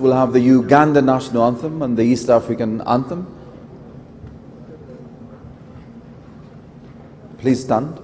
we'll have the Uganda national anthem and the East African anthem. Please stand.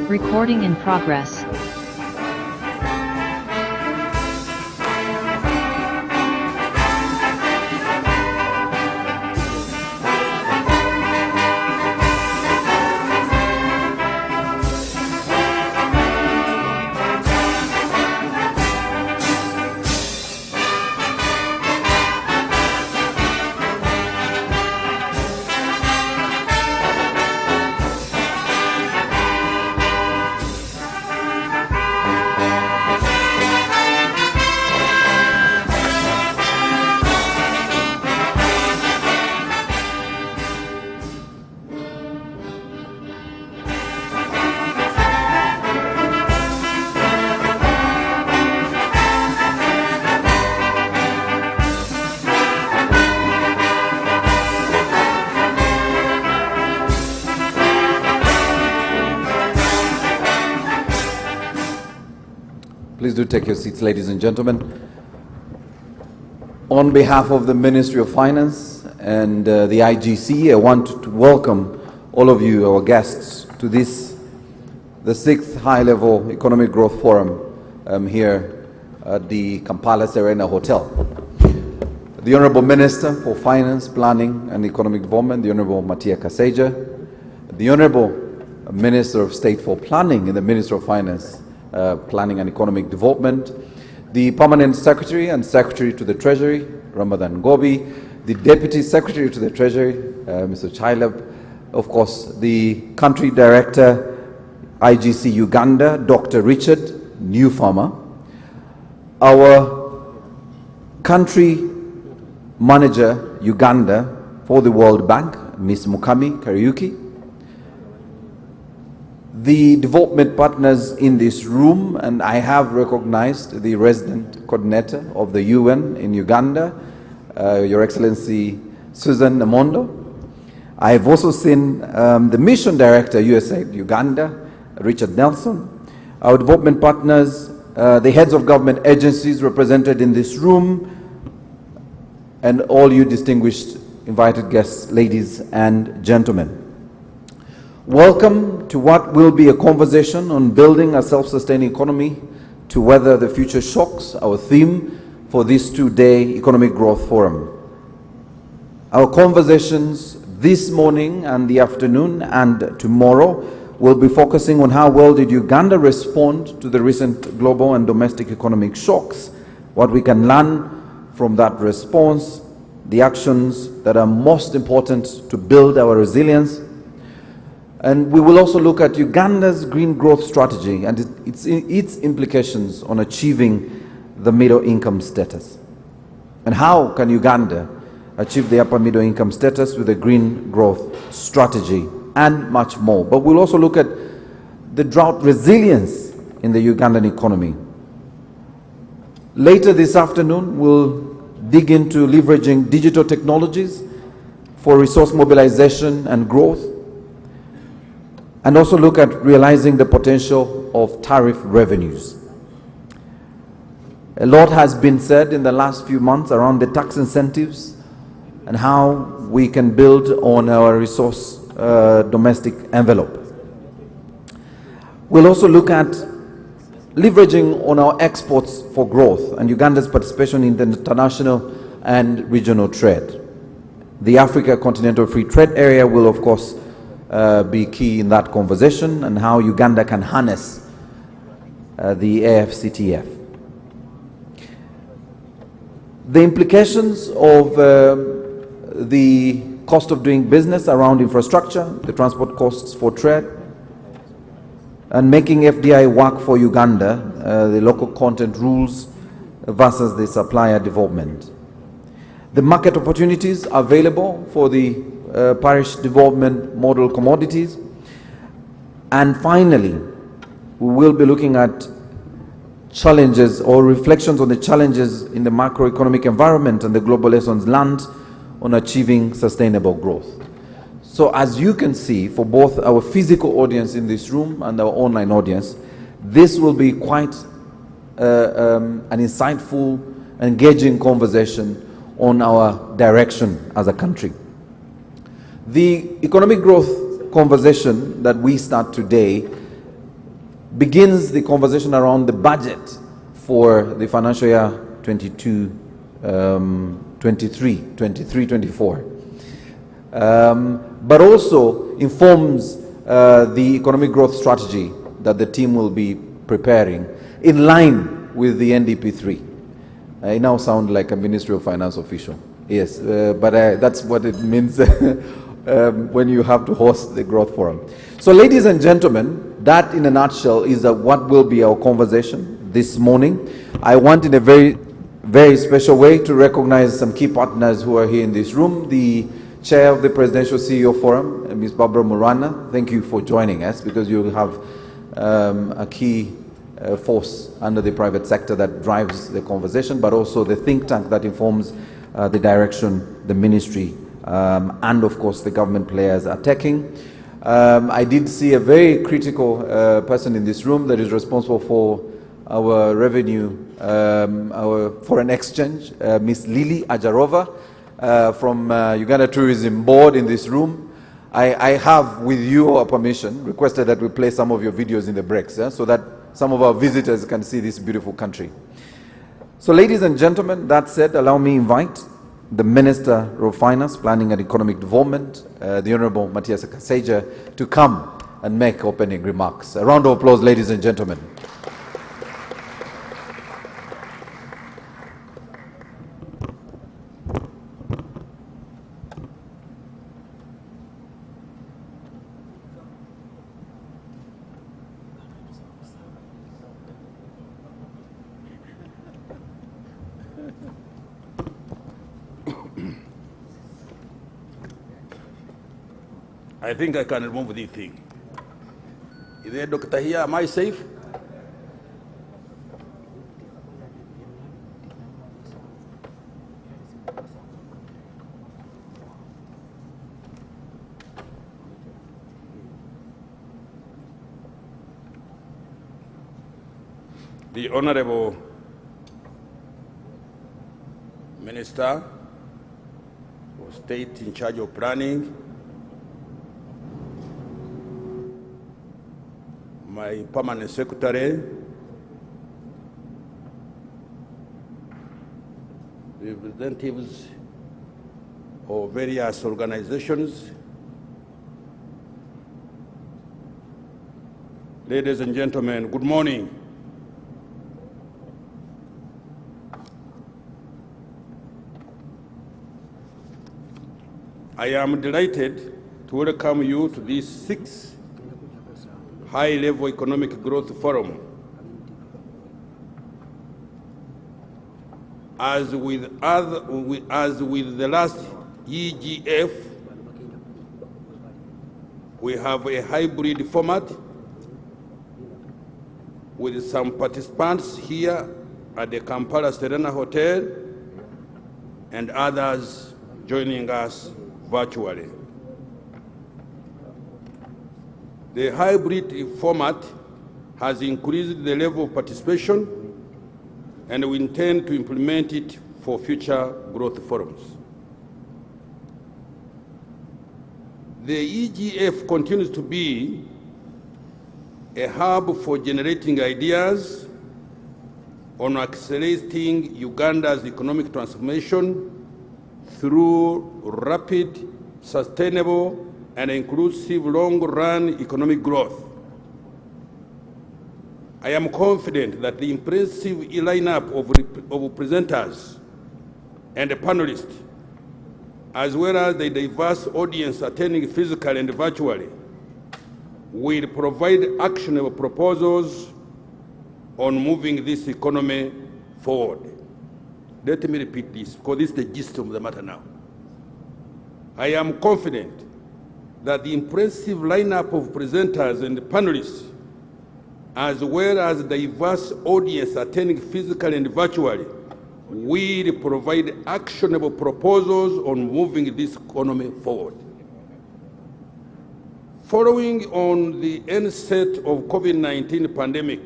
Recording in progress. Please do take your seats, ladies and gentlemen. On behalf of the Ministry of Finance and the IGC, I want to welcome all of you, our guests, to this, the 6th High-Level Economic Growth Forum here at the Kampala Serena Hotel. The Honorable Minister for Finance, Planning and Economic Development, the Honorable Matia Kaseja, the Honorable Minister of State for Planning in the Ministry of Finance, Planning and Economic Development, the Permanent Secretary and Secretary to the Treasury, Ramadan Gobi, the Deputy Secretary to the Treasury, Mr. Chailab, of course, the Country Director, IGC Uganda, Dr. Richard Newfarmer, our Country Manager Uganda for the World Bank, Ms. Mukami Kariuki, the development partners in this room, and I have recognized the resident coordinator of the UN in Uganda, Your Excellency Susan Namondo. I have also seen the Mission Director, USAID Uganda, Richard Nelson, our development partners, the heads of government agencies represented in this room, and all you distinguished invited guests, ladies and gentlemen. Welcome to what will be a conversation on building a self-sustaining economy to weather the future shocks, our theme for this 2-day Economic Growth Forum. Our conversations this morning and the afternoon and tomorrow will be focusing on how well did Uganda respond to the recent global and domestic economic shocks, what we can learn from that response, the actions that are most important to build our resilience. And we will also look at Uganda's green growth strategy and its implications on achieving the middle income status. And how can Uganda achieve the upper middle income status with a green growth strategy, and much more. But we'll also look at the drought resilience in the Ugandan economy. Later this afternoon, we'll dig into leveraging digital technologies for resource mobilization and growth, and also look at realizing the potential of tariff revenues. A lot has been said in the last few months around the tax incentives and how we can build on our resource domestic envelope. We'll also look at leveraging on our exports for growth and Uganda's participation in the international and regional trade. The Africa Continental Free Trade Area will, of course, be key in that conversation, and how Uganda can harness the AFCTF. The implications of the cost of doing business around infrastructure, the transport costs for trade, and making FDI work for Uganda, the local content rules versus the supplier development. The market opportunities available for the parish development model commodities. And finally, we will be looking at challenges or reflections on the challenges in the macroeconomic environment and the global lessons learned on achieving sustainable growth. So as you can see, for both our physical audience in this room and our online audience, this will be quite an insightful, engaging conversation on our direction as a country. The economic growth conversation that we start today begins the conversation around the budget for the financial year 23-24. But also informs the economic growth strategy that the team will be preparing in line with the NDP3. I now sound like a Ministerial Finance official. Yes, but that's what it means when you have to host the growth forum. So ladies and gentlemen, that in a nutshell is what will be our conversation this morning. I want in a very, very special way to recognize some key partners who are here in this room. The Chair of the Presidential CEO Forum, Ms. Barbara Murana, thank you for joining us, because you have a key force under the private sector that drives the conversation, but also the think tank that informs the direction the ministry and of course the government players are taking. I did see a very critical person in this room that is responsible for our revenue, our foreign exchange, Ms. Lily Ajarova, from Uganda Tourism Board in this room. I have, with your permission, requested that we play some of your videos in the breaks, so that some of our visitors can see this beautiful country. So ladies and gentlemen, that said, allow me to invite the Minister of Finance, Planning and Economic Development, the Honorable Matthias Kaseja, to come and make opening remarks. A round of applause, ladies and gentlemen. I think I can remove this thing. Is there a doctor here? Am I safe? The Honorable Minister of State in charge of planning, my permanent secretary, representatives of various organizations, ladies and gentlemen, good morning. I am delighted to welcome you to this 6th High-Level Economic Growth Forum. As with the last EGF, we have a hybrid format with some participants here at the Kampala Serena Hotel and others joining us virtually. The hybrid format has increased the level of participation, and we intend to implement it for future growth forums. The EGF continues to be a hub for generating ideas on accelerating Uganda's economic transformation through rapid, sustainable, and inclusive long-run economic growth. I am confident that the impressive lineup of presenters and panelists, as well as the diverse audience attending physically and virtually, will provide actionable proposals on moving this economy forward. Let me repeat this, because this is the gist of the matter now. I am confident that the impressive lineup of presenters and panelists, as well as the diverse audience attending physically and virtually, will provide actionable proposals on moving this economy forward. Following on the onset of COVID-19 pandemic,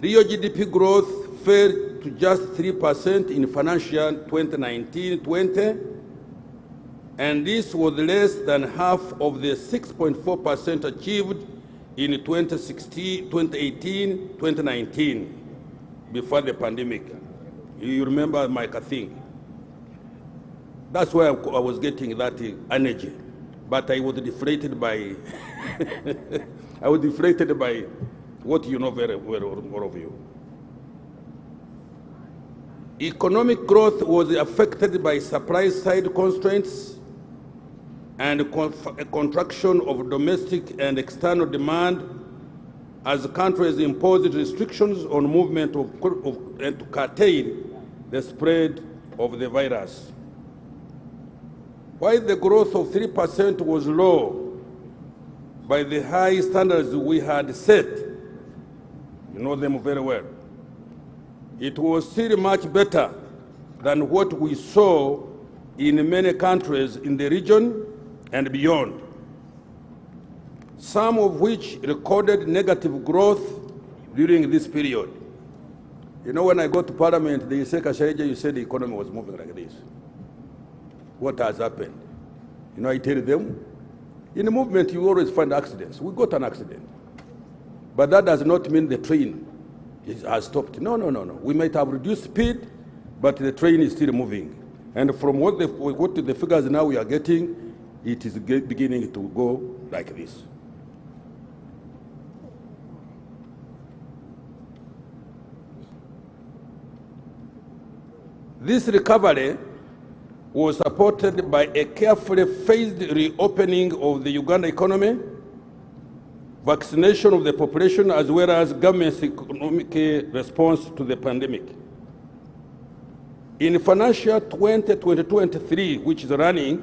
real GDP growth fell to just 3% in financial 2019-20, and this was less than half of the 6.4% achieved in 2018-2019, before the pandemic. You remember, Mike, I think. That's why I was getting that energy. But I was deflated by, I was deflated by what you know very well, all of you. Economic growth was affected by supply-side constraints and a contraction of domestic and external demand as countries imposed restrictions on movement and to curtail the spread of the virus. While the growth of 3% was low by the high standards we had set, you know them very well, it was still much better than what we saw in many countries in the region and beyond, some of which recorded negative growth during this period. You know, when I go to Parliament, they say, Kashaija, you said the economy was moving like this. What has happened? You know, I tell them, in the movement, you always find accidents. We got an accident. But that does not mean the train has stopped. No, no, no, no. We might have reduced speed, but the train is still moving. And from what the figures now we are getting, it is beginning to go like this. This recovery was supported by a carefully phased reopening of the Uganda economy, vaccination of the population, as well as government's economic response to the pandemic. In financial 2022-23, which is running,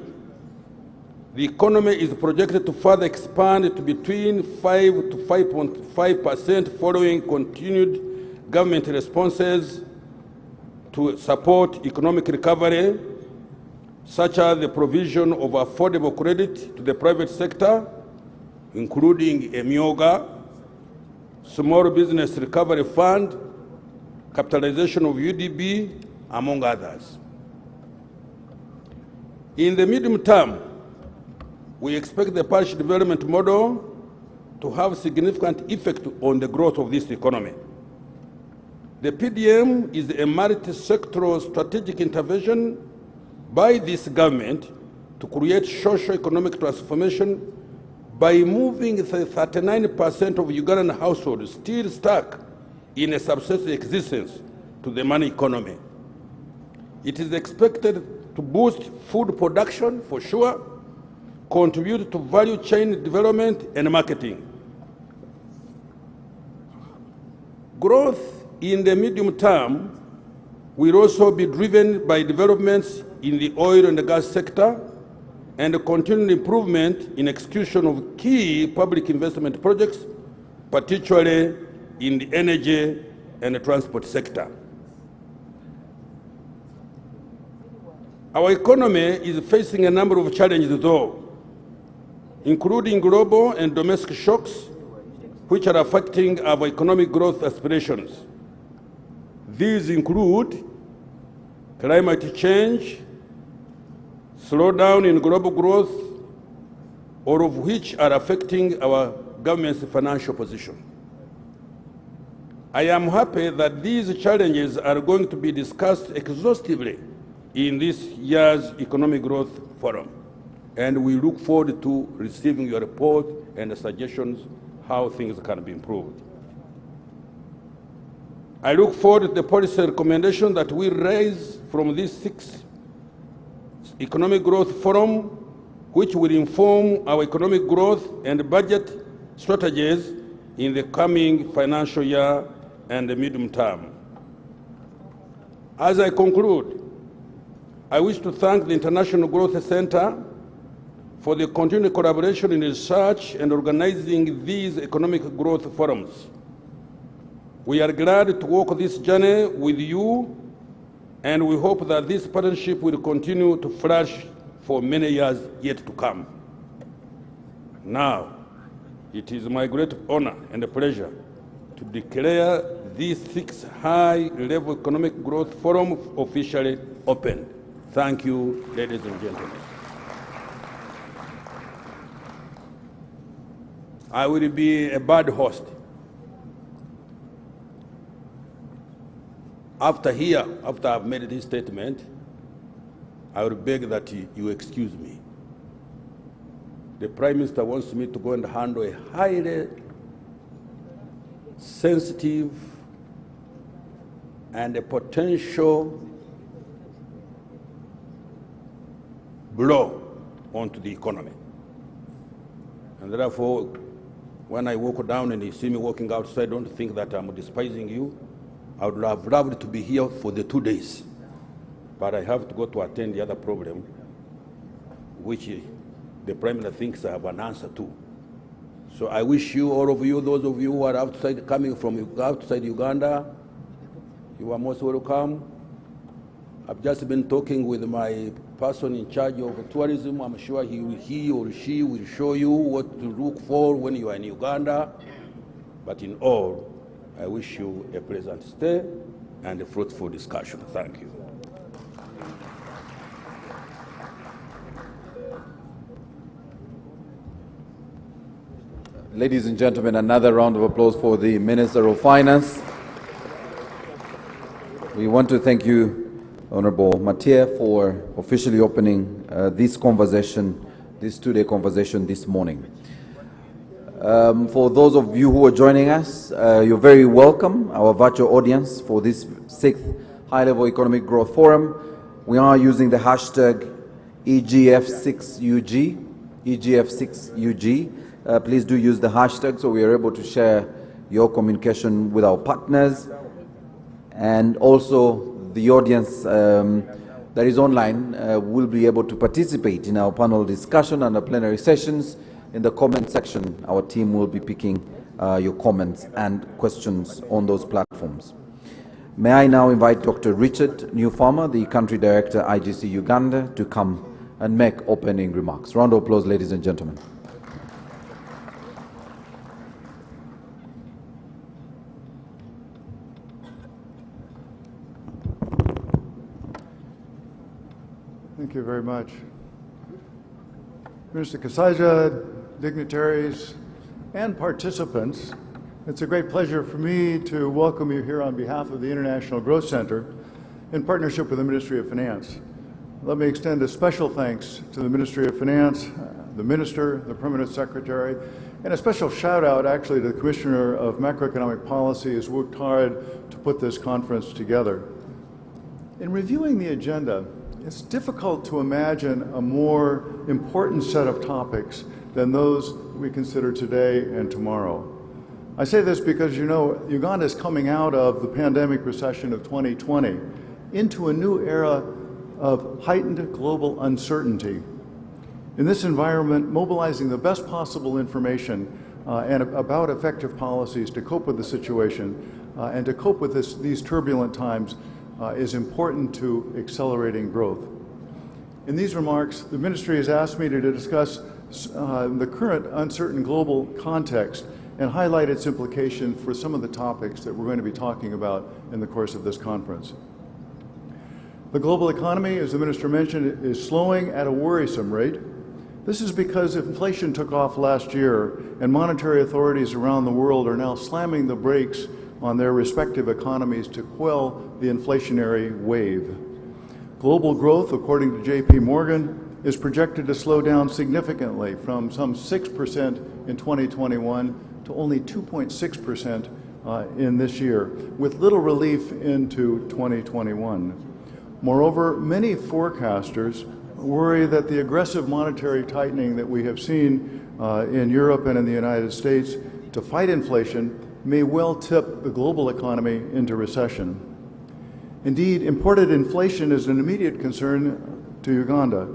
the economy is projected to further expand to between 5 to 5.5% following continued government responses to support economic recovery, such as the provision of affordable credit to the private sector, including a MIOGA, Small Business Recovery Fund, capitalization of UDB, among others. In the medium term, we expect the parish development model to have significant effect on the growth of this economy. The PDM is a multi-sectoral strategic intervention by this government to create socio-economic transformation by moving 39% of Ugandan households still stuck in a subsistence existence to the money economy. It is expected to boost food production, for sure, contribute to value chain development and marketing. Growth in the medium term will also be driven by developments in the oil and the gas sector and a continued improvement in execution of key public investment projects, particularly in the energy and the transport sector. Our economy is facing a number of challenges, though, including global and domestic shocks, which are affecting our economic growth aspirations. These include climate change, slowdown in global growth, all of which are affecting our government's financial position. I am happy that these challenges are going to be discussed exhaustively in this year's Economic Growth Forum, and we look forward to receiving your report and suggestions how things can be improved. I look forward to the policy recommendation that we raise from this 6th Economic Growth Forum which will inform our economic growth and budget strategies in the coming financial year and the medium term. As I conclude, I wish to thank the International Growth Center for the continued collaboration in research and organizing these economic growth forums. We are glad to walk this journey with you, and we hope that this partnership will continue to flourish for many years yet to come. Now, it is my great honor and pleasure to declare this 6th High-Level Economic Growth Forum officially open. Thank you, ladies and gentlemen. I will be a bad host. After I've made this statement, I will beg that you excuse me. The Prime Minister wants me to go and handle a highly sensitive and a potential blow onto the economy. And therefore, when I walk down and you see me walking outside, don't think that I'm despising you. I would have loved to be here for the 2 days, but I have to go to attend the other problem, which the Prime Minister thinks I have an answer to. So I wish you, all of you, those of you who are outside, coming from outside Uganda, you are most welcome. I've just been talking with my person in charge of tourism. I'm sure he or she will show you what to look for when you are in Uganda. But in all, I wish you a pleasant stay and a fruitful discussion. Thank you. Ladies and gentlemen, another round of applause for the Minister of Finance. We want to thank you, Honorable Matia, for officially opening this conversation, this two-day conversation this morning. For those of you who are joining us, you're very welcome, our virtual audience, for this 6th High-Level Economic Growth Forum. We are using the hashtag EGF6UG, EGF6UG. Please do use the hashtag so we are able to share your communication with our partners, and also the audience that is online will be able to participate in our panel discussion and the plenary sessions. In the comment section, our team will be picking your comments and questions on those platforms. May I now invite Dr. Richard Newfarmer, the Country Director, IGC Uganda, to come and make opening remarks. Round of applause, ladies and gentlemen. Thank you very much. Minister Kasaija, dignitaries, and participants, it's a great pleasure for me to welcome you here on behalf of the International Growth Center in partnership with the Ministry of Finance. Let me extend a special thanks to the Ministry of Finance, the Minister, the Permanent Secretary, and a special shout out actually to the Commissioner of Macroeconomic Policy, who's worked hard to put this conference together. In reviewing the agenda, it's difficult to imagine a more important set of topics than those we consider today and tomorrow. I say this because, you know, Uganda is coming out of the pandemic recession of 2020 into a new era of heightened global uncertainty. In this environment, mobilizing the best possible information and about effective policies to cope with the situation and to cope with these turbulent times is important to accelerating growth. In these remarks, the Ministry has asked me to discuss the current uncertain global context and highlight its implications for some of the topics that we're going to be talking about in the course of this conference. The global economy, as the Minister mentioned, is slowing at a worrisome rate. This is because inflation took off last year, and monetary authorities around the world are now slamming the brakes on their respective economies to quell the inflationary wave. Global growth, according to J.P. Morgan, is projected to slow down significantly from some 6% in 2021 to only 2.6% in this year, with little relief into 2021. Moreover, many forecasters worry that the aggressive monetary tightening that we have seen in Europe and in the United States to fight inflation may well tip the global economy into recession. Indeed, imported inflation is an immediate concern to Uganda.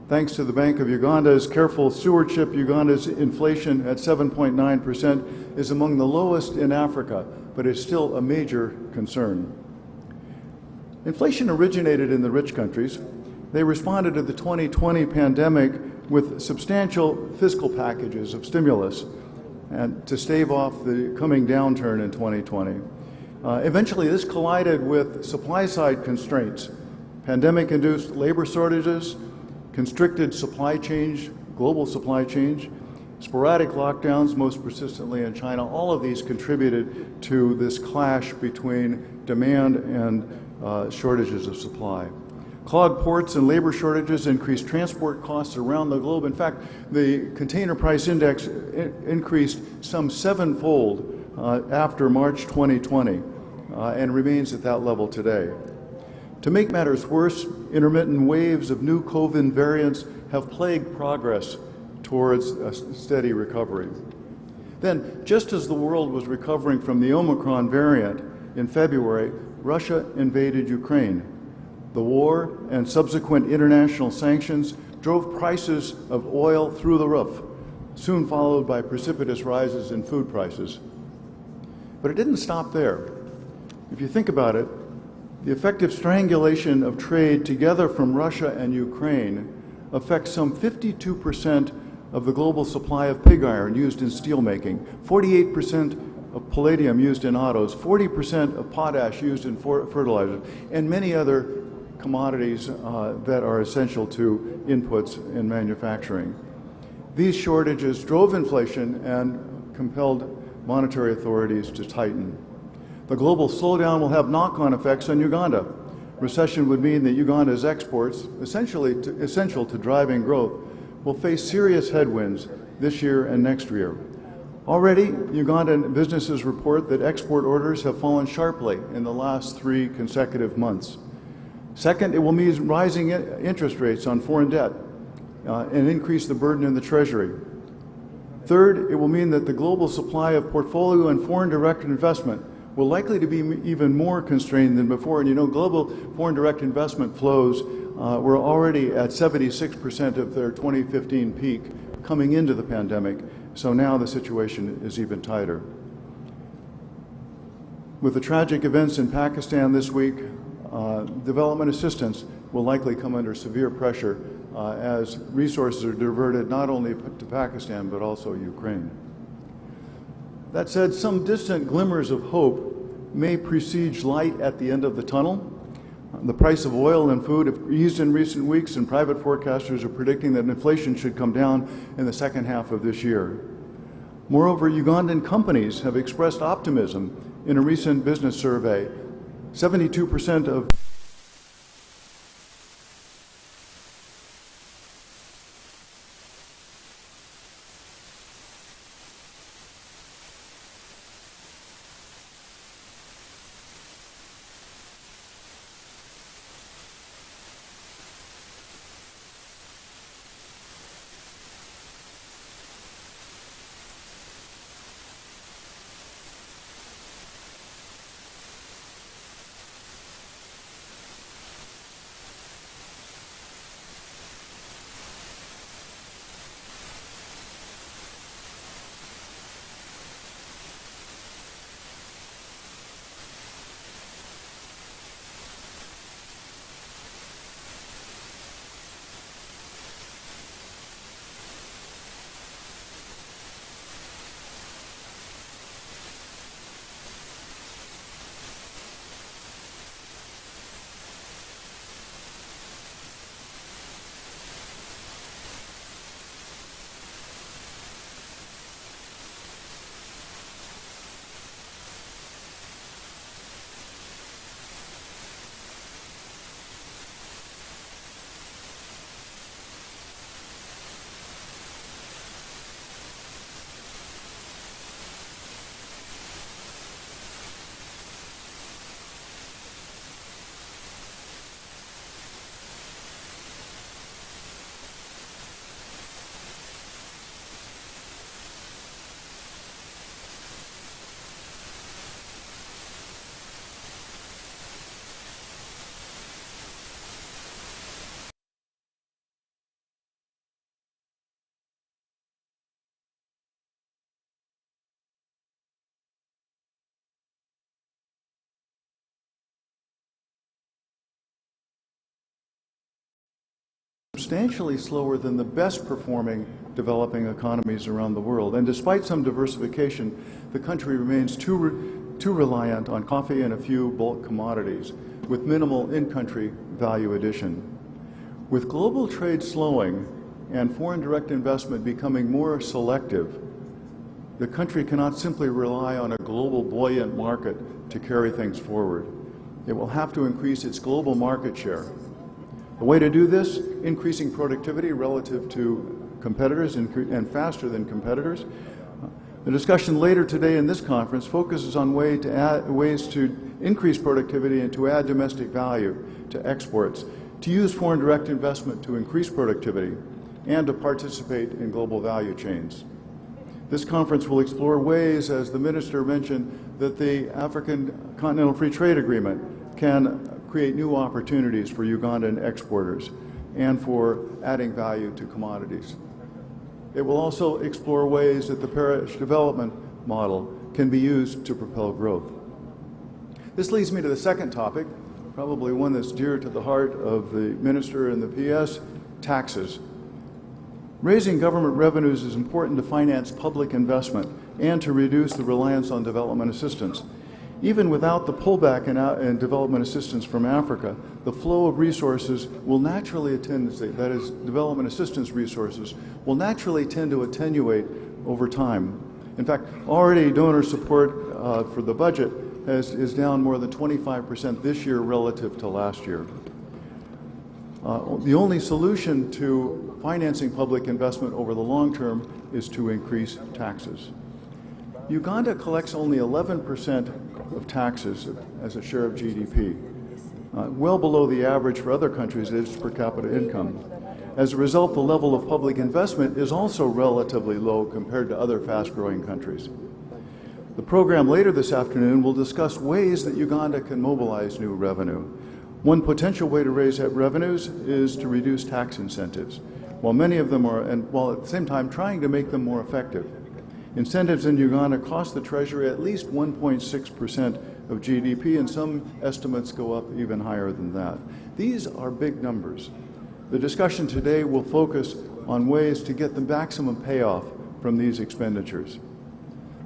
Thanks to the Bank of Uganda's careful stewardship, Uganda's inflation at 7.9% is among the lowest in Africa, but is still a major concern. Inflation originated in the rich countries. They responded to the 2020 pandemic with substantial fiscal packages of stimulus and to stave off the coming downturn in 2020. Eventually, this collided with supply-side constraints, pandemic-induced labor shortages, constricted supply chain, global supply chain, sporadic lockdowns, most persistently in China. All of these contributed to this clash between demand and shortages of supply. Clogged ports and labor shortages increased transport costs around the globe. In fact, the container price index increased some sevenfold after March 2020 and remains at that level today. To make matters worse, intermittent waves of new COVID variants have plagued progress towards a steady recovery. Then, just as the world was recovering from the Omicron variant in February, Russia invaded Ukraine. The war and subsequent international sanctions drove prices of oil through the roof, soon followed by precipitous rises in food prices. But it didn't stop there. If you think about it, the effective strangulation of trade together from Russia and Ukraine affects some 52% of the global supply of pig iron used in steelmaking, 48% of palladium used in autos, 40% of potash used in fertilizers, and many other commodities that are essential to inputs in manufacturing. These shortages drove inflation and compelled monetary authorities to tighten. The global slowdown will have knock-on effects on Uganda. Recession would mean that Uganda's exports, essential to driving growth, will face serious headwinds this year and next year. Already, Ugandan businesses report that export orders have fallen sharply in the last 3 consecutive months. Second, it will mean rising interest rates on foreign debt and increase the burden in the Treasury. Third, it will mean that the global supply of portfolio and foreign direct investment will likely to be even more constrained than before. And you know, global foreign direct investment flows were already at 76% of their 2015 peak coming into the pandemic. So now the situation is even tighter. With the tragic events in Pakistan this week, development assistance will likely come under severe pressure as resources are diverted not only to Pakistan but also Ukraine. That said, some distant glimmers of hope may presage light at the end of the tunnel. The price of oil and food have eased in recent weeks, and private forecasters are predicting that inflation should come down in the second half of this year. Moreover, Ugandan companies have expressed optimism in a recent business survey. 72% of substantially slower than the best performing developing economies around the world. And despite some diversification, the country remains too reliant on coffee and a few bulk commodities, with minimal in-country value addition. With global trade slowing and foreign direct investment becoming more selective, the country cannot simply rely on a global buoyant market to carry things forward. It will have to increase its global market share. The way to do this, increasing productivity relative to competitors and faster than competitors. The discussion later today in this conference focuses on ways to increase productivity and to add domestic value to exports, to use foreign direct investment to increase productivity, and to participate in global value chains. This conference will explore ways, as the Minister mentioned, that the African Continental Free Trade Agreement can create new opportunities for Ugandan exporters and for adding value to commodities. It will also explore ways that the parish development model can be used to propel growth. This leads me to the second topic, probably one that's dear to the heart of the Minister and the PS, taxes. Raising government revenues is important to finance public investment and to reduce the reliance on development assistance. Even without the pullback in development assistance from Africa, the flow of resources will naturally that is, development assistance resources, will naturally tend to attenuate over time. In fact, already donor support for the budget is down more than 25% this year relative to last year. The only solution to financing public investment over the long term is to increase taxes. Uganda collects only 11% of taxes as a share of GDP, well below the average for other countries at its per capita income. As a result, the level of public investment is also relatively low compared to other fast-growing countries. The program later this afternoon will discuss ways that Uganda can mobilize new revenue. One potential way to raise revenues is to reduce tax incentives, while many of them while at the same time trying to make them more effective. Incentives in Uganda cost the Treasury at least 1.6% of GDP, and some estimates go up even higher than that. These are big numbers. The discussion today will focus on ways to get the maximum payoff from these expenditures.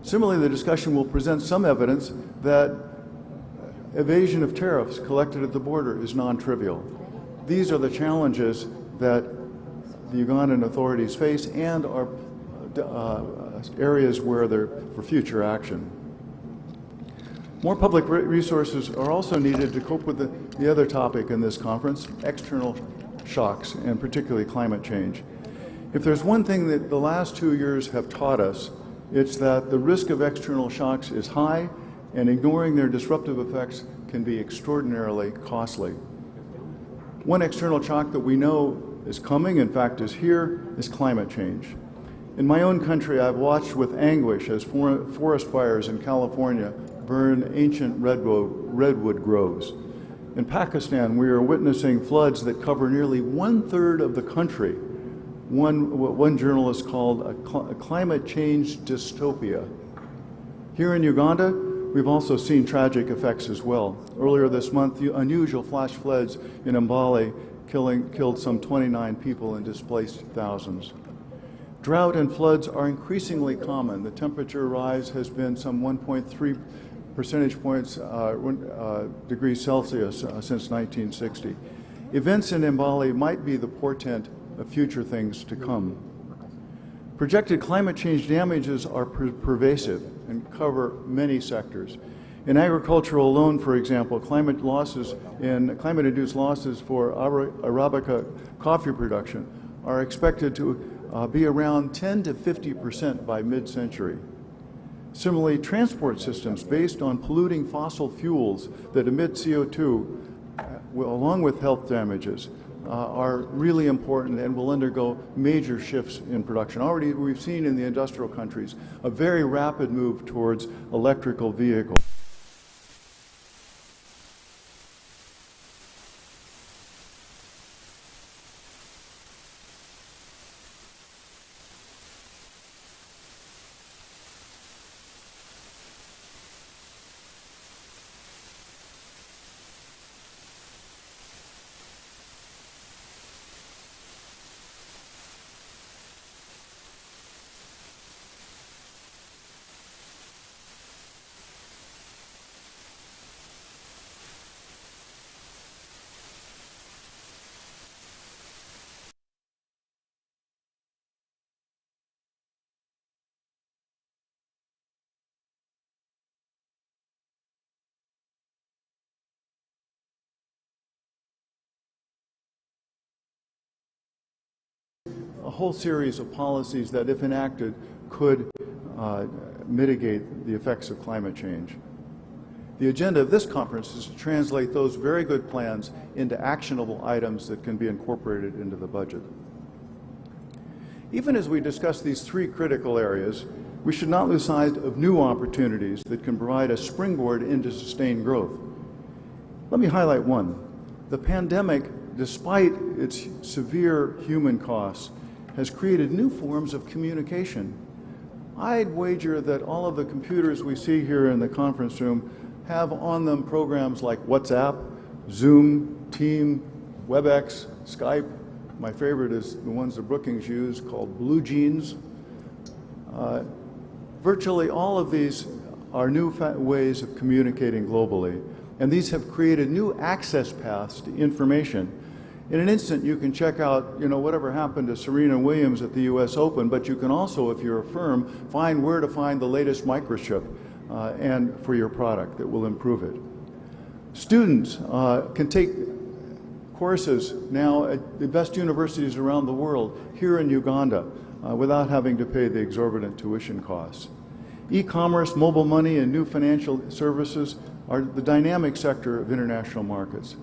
Similarly, the discussion will present some evidence that evasion of tariffs collected at the border is non-trivial. These are the challenges that the Ugandan authorities face and are areas where they're for future action. More public resources are also needed to cope with the other topic in this conference, external shocks, and particularly climate change. If there's one thing that the last 2 years have taught us, it's that the risk of external shocks is high, and ignoring their disruptive effects can be extraordinarily costly. One external shock that we know is coming, in fact is here, is climate change. In my own country, I've watched with anguish as forest fires in California burn ancient redwood groves. In Pakistan, we are witnessing floods that cover nearly 1/3 of the country. What one journalist called a climate change dystopia. Here in Uganda, we've also seen tragic effects as well. Earlier this month, the unusual flash floods in Mbale killed some 29 people and displaced thousands. Drought and floods are increasingly common. The temperature rise has been some 1.3 percentage points degrees Celsius since 1960. Events in Mbale might be the portent of future things to come. Projected climate change damages are pervasive and cover many sectors. In agriculture alone, for example, climate-induced losses for Arabica coffee production are expected to be around 10 to 50% by mid-century. Similarly, transport systems based on polluting fossil fuels that emit CO2, along with health damages, are really important and will undergo major shifts in production. Already we've seen in the industrial countries a very rapid move towards electrical vehicles. a whole series of policies that, if enacted, could mitigate the effects of climate change. The agenda of this conference is to translate those very good plans into actionable items that can be incorporated into the budget. Even as we discuss these three critical areas, we should not lose sight of new opportunities that can provide a springboard into sustained growth. Let me highlight one. The pandemic, despite its severe human costs, has created new forms of communication. I'd wager that all of the computers we see here in the conference room have on them programs like WhatsApp, Zoom, Team, WebEx, Skype. My favorite is the ones the Brookings use called Blue Jeans. Virtually all of these are new ways of communicating globally, and these have created new access paths to information. In an instant, you can check out, whatever happened to Serena Williams at the US Open, but you can also, if you're a firm, find where to find the latest microchip and for your product that will improve it. Students can take courses now at the best universities around the world here in Uganda without having to pay the exorbitant tuition costs. E-commerce, mobile money, and new financial services are the dynamic sector of international markets.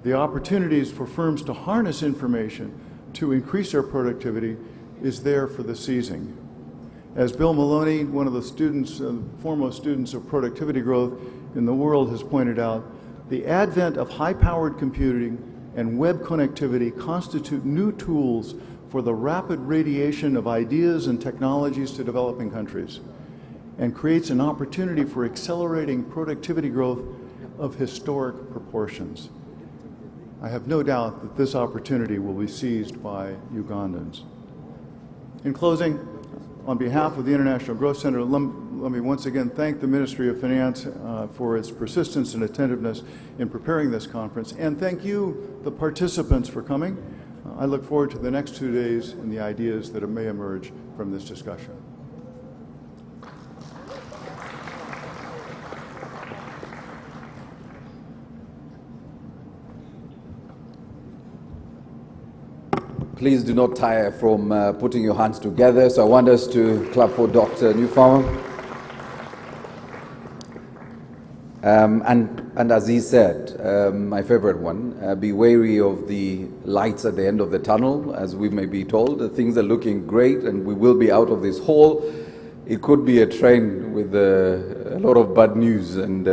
The opportunities for firms to harness information to increase their productivity is there for the seizing. As Bill Maloney, one of the students, foremost students of productivity growth in the world, has pointed out, the advent of high-powered computing and web connectivity constitute new tools for the rapid radiation of ideas and technologies to developing countries, and creates an opportunity for accelerating productivity growth of historic proportions. I have no doubt that this opportunity will be seized by Ugandans. In closing, on behalf of the International Growth Center, let me once again thank the Ministry of Finance for its persistence and attentiveness in preparing this conference, and thank you, the participants, for coming. I look forward to the next 2 days and the ideas that may emerge from this discussion. Please do not tire from putting your hands together. So I want us to clap for Dr. Newfarmer. And as he said, my favorite one, be wary of the lights at the end of the tunnel, as we may be told. Things are looking great and we will be out of this hall. It could be a train with a lot of bad news, and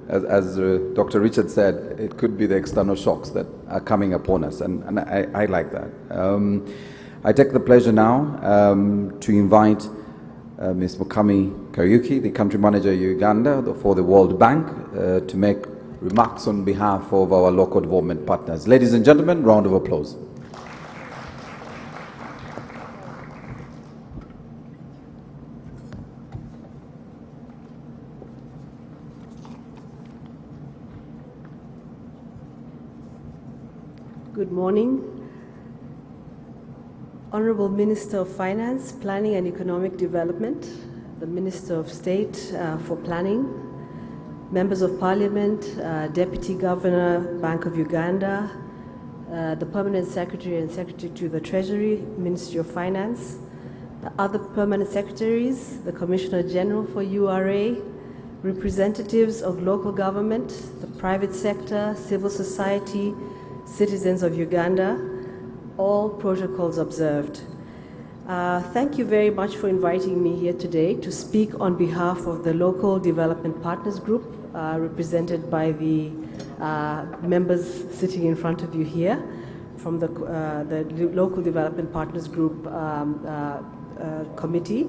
as Dr. Richard said, it could be the external shocks that are coming upon us, and I like that. I take the pleasure now to invite Ms. Mukami Kariuki, the country manager of Uganda for the World Bank, to make remarks on behalf of our local development partners. Ladies and gentlemen, round of applause. Good morning. Honorable Minister of Finance, Planning and Economic Development, the Minister of State for Planning, Members of Parliament, Deputy Governor, Bank of Uganda, the Permanent Secretary and Secretary to the Treasury, Ministry of Finance, the other Permanent Secretaries, the Commissioner General for URA, representatives of local government, the private sector, civil society, citizens of Uganda, all protocols observed. Thank you very much for inviting me here today to speak on behalf of the Local Development Partners Group, represented by the members sitting in front of you here from the Local Development Partners Group Committee.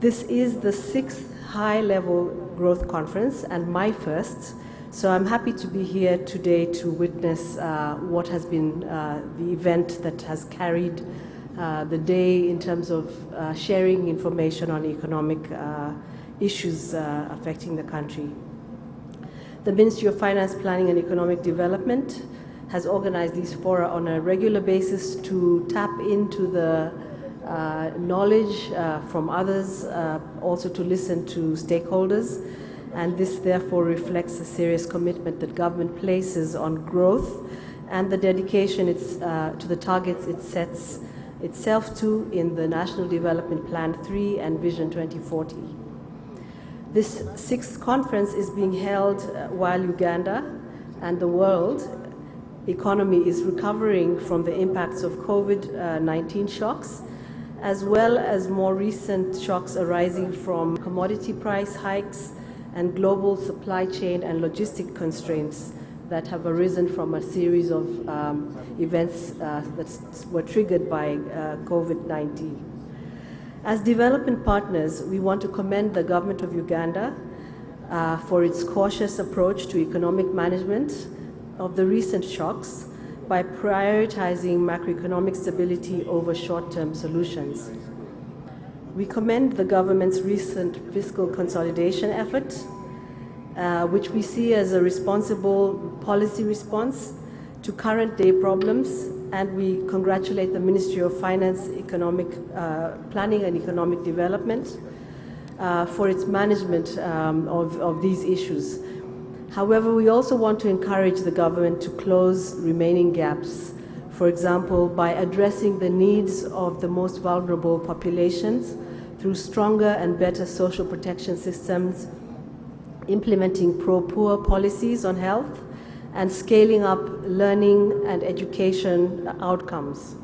This is the 6th high-level growth conference and my first. So I'm happy to be here today to witness what has been the event that has carried the day in terms of sharing information on economic issues affecting the country. The Ministry of Finance, Planning and Economic Development has organized these fora on a regular basis to tap into the knowledge from others, also to listen to stakeholders. And this therefore reflects a serious commitment that government places on growth and the dedication to the targets it sets itself 2 in the National Development Plan 3 and Vision 2040. This 6th conference is being held while Uganda and the world economy is recovering from the impacts of COVID-19 shocks, as well as more recent shocks arising from commodity price hikes and global supply chain and logistic constraints that have arisen from a series of events that were triggered by COVID-19. As development partners, we want to commend the government of Uganda for its cautious approach to economic management of the recent shocks by prioritizing macroeconomic stability over short-term solutions. We commend the government's recent fiscal consolidation effort, which we see as a responsible policy response to current-day problems, and we congratulate the Ministry of Finance, Planning and Economic Development for its management of these issues. However, we also want to encourage the government to close remaining gaps, for example, by addressing the needs of the most vulnerable populations through stronger and better social protection systems, implementing pro-poor policies on health, and scaling up learning and education outcomes.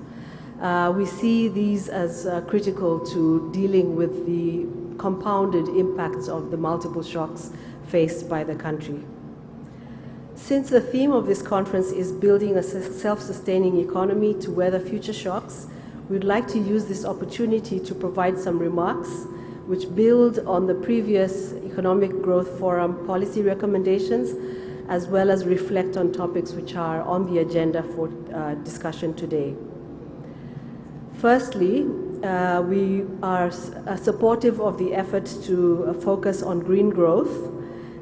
We see these as critical to dealing with the compounded impacts of the multiple shocks faced by the country. Since the theme of this conference is building a self-sustaining economy to weather future shocks, we'd like to use this opportunity to provide some remarks which build on the previous Economic Growth Forum policy recommendations, as well as reflect on topics which are on the agenda for discussion today. Firstly, we are supportive of the effort to focus on green growth,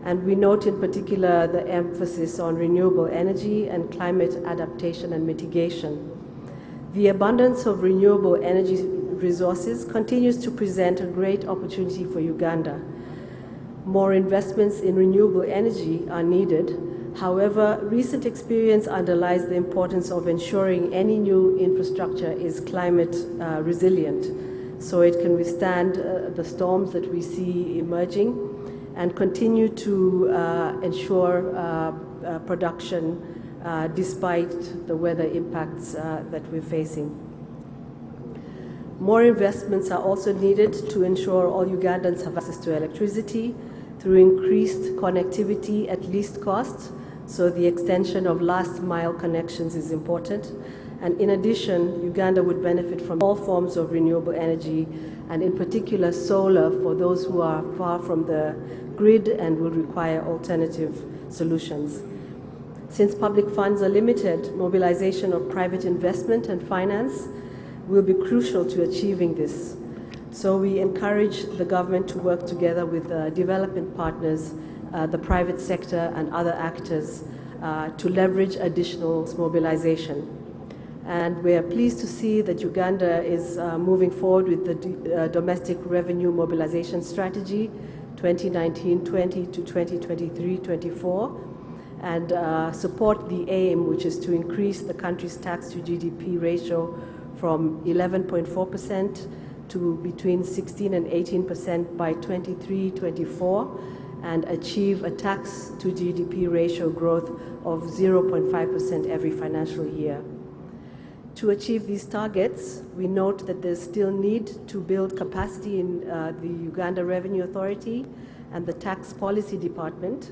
and we note in particular the emphasis on renewable energy and climate adaptation and mitigation. The abundance of renewable energy resources continues to present a great opportunity for Uganda. More investments in renewable energy are needed. However, recent experience underlies the importance of ensuring any new infrastructure is climate resilient, so it can withstand the storms that we see emerging and continue to ensure production despite the weather impacts that we're facing. More investments are also needed to ensure all Ugandans have access to electricity through increased connectivity at least cost, so the extension of last mile connections is important. And in addition, Uganda would benefit from all forms of renewable energy, and in particular solar for those who are far from the grid and will require alternative solutions. Since public funds are limited, mobilization of private investment and finance will be crucial to achieving this. So we encourage the government to work together with development partners, the private sector and other actors to leverage additional mobilization. And we are pleased to see that Uganda is moving forward with the Domestic Revenue Mobilization Strategy 2019-20 to 2023-24, and support the aim, which is to increase the country's tax to GDP ratio from 11.4% to between 16 and 18% by 23-24, and achieve a tax to GDP ratio growth of 0.5% every financial year. To achieve these targets, we note that there's still need to build capacity in the Uganda Revenue Authority and the Tax Policy Department,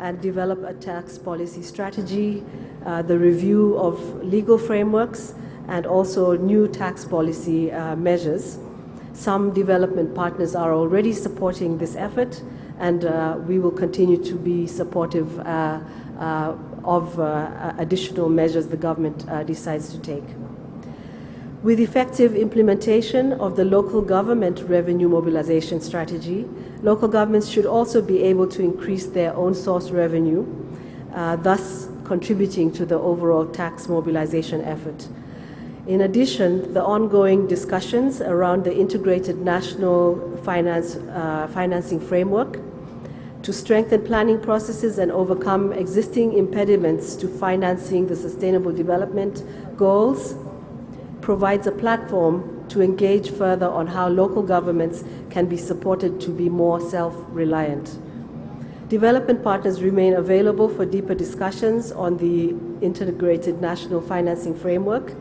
and develop a tax policy strategy, the review of legal frameworks, and also new tax policy measures. Some development partners are already supporting this effort, and we will continue to be supportive of additional measures the government decides to take. With effective implementation of the local government revenue mobilization strategy, local governments should also be able to increase their own source revenue, thus contributing to the overall tax mobilization effort. In addition, the ongoing discussions around the integrated national financing framework to strengthen planning processes and overcome existing impediments to financing the sustainable development goals, provides a platform to engage further on how local governments can be supported to be more self-reliant. Development partners remain available for deeper discussions on the integrated national financing framework,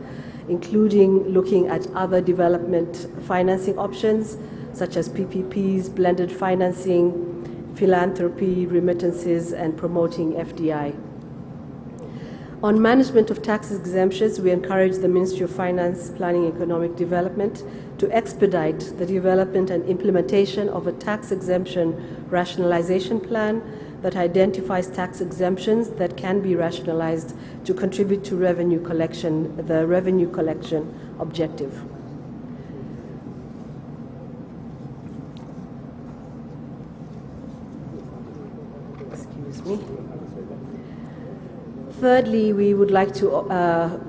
including looking at other development financing options such as PPPs, blended financing, philanthropy, remittances, and promoting FDI. On management of tax exemptions, we encourage the Ministry of Finance, Planning and Economic Development to expedite the development and implementation of a tax exemption rationalization plan that identifies tax exemptions that can be rationalized to contribute to revenue collection, the revenue collection objective. Excuse me. Thirdly, we would like to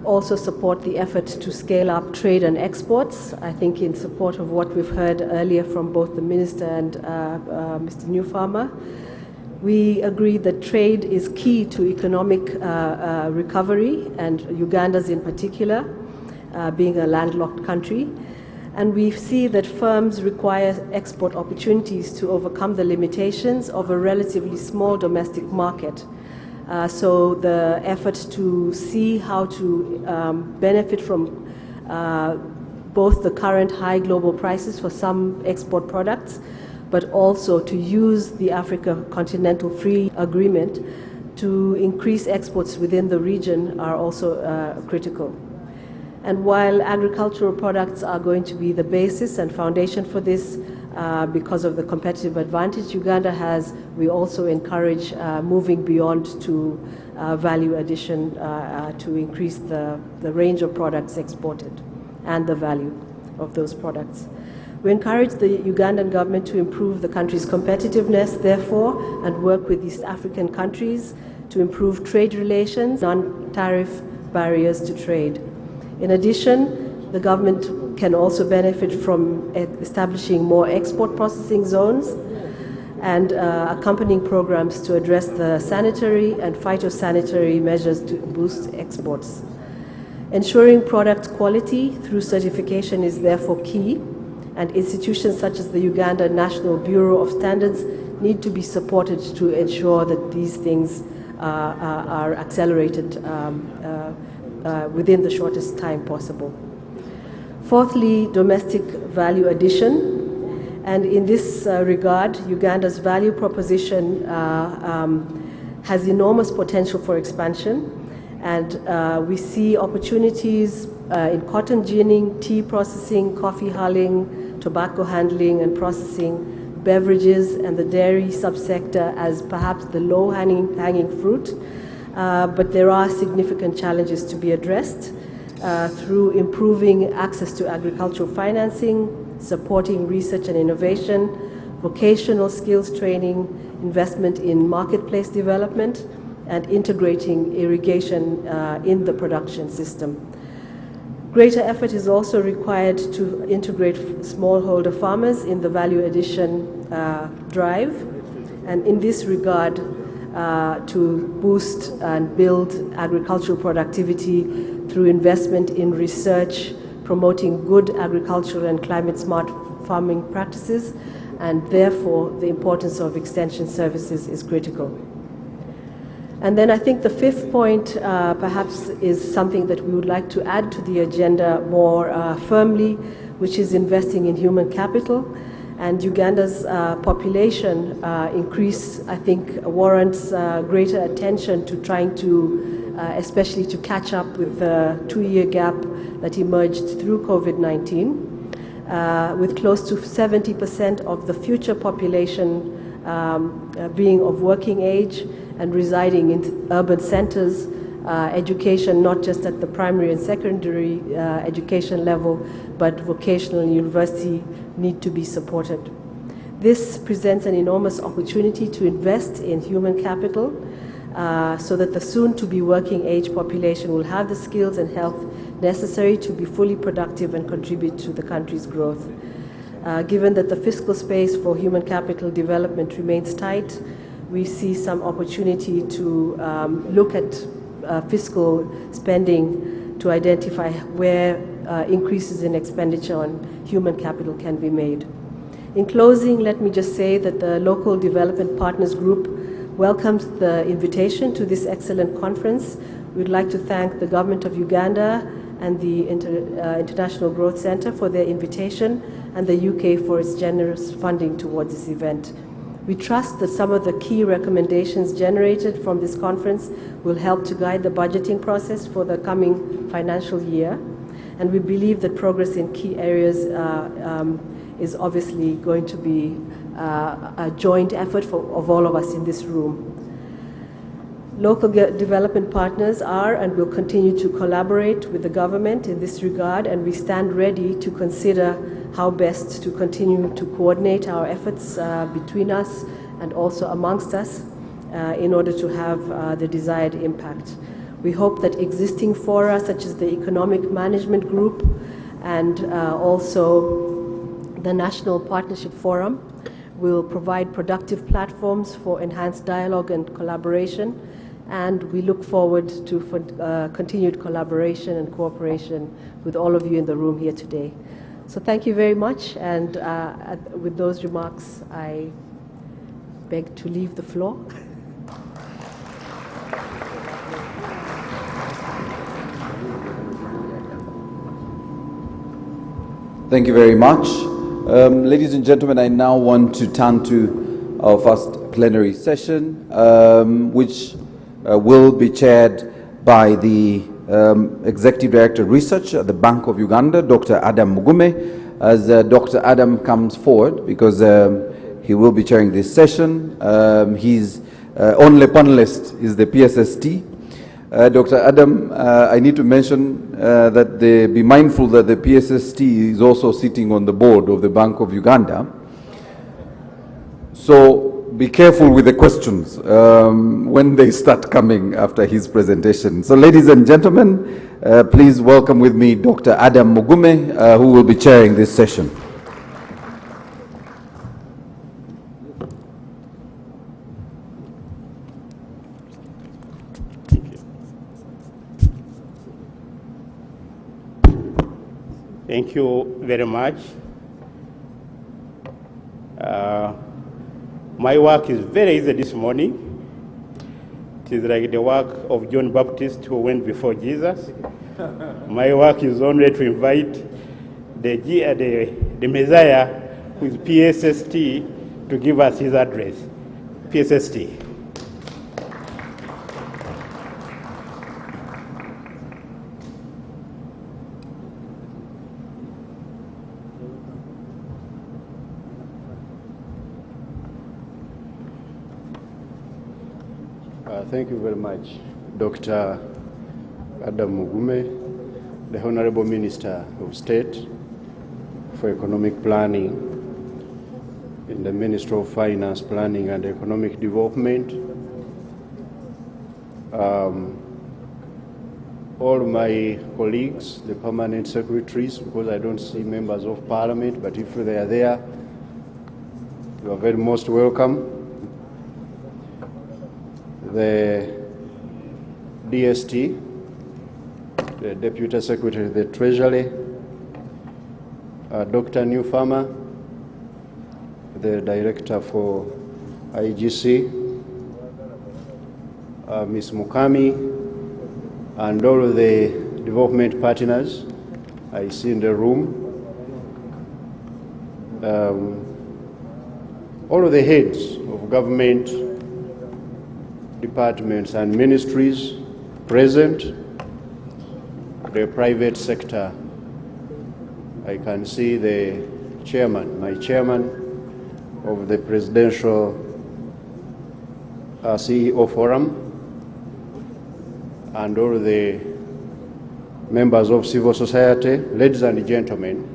also support the effort to scale up trade and exports. I think in support of what we've heard earlier from both the Minister and Mr. Newfarmer. We agree that trade is key to economic recovery, and Uganda's in particular, being a landlocked country. And we see that firms require export opportunities to overcome the limitations of a relatively small domestic market. So the effort to see how to benefit from both the current high global prices for some export products, but also to use the Africa Continental Free Agreement to increase exports within the region are also critical. And while agricultural products are going to be the basis and foundation for this, because of the competitive advantage Uganda has, we also encourage moving beyond to value addition to increase the range of products exported and the value of those products. We encourage the Ugandan government to improve the country's competitiveness, therefore, and work with East African countries to improve trade relations, non-tariff barriers to trade. In addition, the government can also benefit from establishing more export processing zones and accompanying programs to address the sanitary and phytosanitary measures to boost exports. Ensuring product quality through certification is therefore key, and institutions such as the Uganda National Bureau of Standards need to be supported to ensure that these things are accelerated within the shortest time possible. Fourthly, domestic value addition. And in this regard, Uganda's value proposition has enormous potential for expansion. And we see opportunities in cotton ginning, tea processing, coffee hulling, tobacco handling and processing, beverages, and the dairy subsector as perhaps the low-hanging fruit. But there are significant challenges to be addressed through improving access to agricultural financing, supporting research and innovation, vocational skills training, investment in marketplace development, and integrating irrigation in the production system. Greater effort is also required to integrate smallholder farmers in the value addition drive, and in this regard, to boost and build agricultural productivity through investment in research, promoting good agricultural and climate-smart farming practices, and therefore the importance of extension services is critical. And then I think the fifth point perhaps is something that we would like to add to the agenda more firmly, which is investing in human capital. And Uganda's population increase, I think, warrants greater attention to trying to, especially to catch up with the 2-year gap that emerged through COVID-19, with close to 70% of the future population being of working age and residing in urban centers. Education, not just at the primary and secondary education level, but vocational and university need to be supported. This presents an enormous opportunity to invest in human capital so that the soon-to-be working age population will have the skills and health necessary to be fully productive and contribute to the country's growth. Given that the fiscal space for human capital development remains tight, we see some opportunity to look at fiscal spending to identify where increases in expenditure on human capital can be made. In closing, let me just say that the Local Development Partners Group welcomes the invitation to this excellent conference. We'd like to thank the Government of Uganda and the International Growth Center for their invitation, and the UK for its generous funding towards this event. We trust that some of the key recommendations generated from this conference will help to guide the budgeting process for the coming financial year, and we believe that progress in key areas is obviously going to be a joint effort of all of us in this room. Local development partners are and will continue to collaborate with the government in this regard, and we stand ready to consider how best to continue to coordinate our efforts between us and also amongst us in order to have the desired impact. We hope that existing fora such as the Economic Management Group and also the National Partnership Forum will provide productive platforms for enhanced dialogue and collaboration, and we look forward to continued collaboration and cooperation with all of you in the room here today. So thank you very much, and with those remarks, I beg to leave the floor. Thank you very much. Ladies and gentlemen, I now want to turn to our first plenary session, which will be chaired by the Executive Director of Research at the Bank of Uganda, Dr. Adam Mugume. As Dr. Adam comes forward, because he will be chairing this session, his only panelist is the PSST. Dr. Adam, I need to mention that be mindful that the PSST is also sitting on the board of the Bank of Uganda. So be careful with the questions when they start coming after his presentation. So ladies and gentlemen, please welcome with me Dr. Adam Mugume, who will be chairing this session. Thank you very much. My work is very easy this morning. It is like the work of John Baptist who went before Jesus. My work is only to invite the Messiah, who is PSST, to give us his address. PSST. Thank you very much, Dr. Adam Mugume, the Honorable Minister of State for Economic Planning in the Ministry of Finance, Planning and Economic Development, all my colleagues, the permanent secretaries, because I don't see members of Parliament, but if they are there, you are very most welcome. The DST, the Deputy Secretary of the Treasury, Dr. Newfarmer, the Director for IGC, Ms. Mukami, and all of the development partners I see in the room, all of the heads of government, departments and ministries present, the private sector. I can see the chairman, my chairman of the Presidential CEO Forum, and all the members of civil society. Ladies and gentlemen,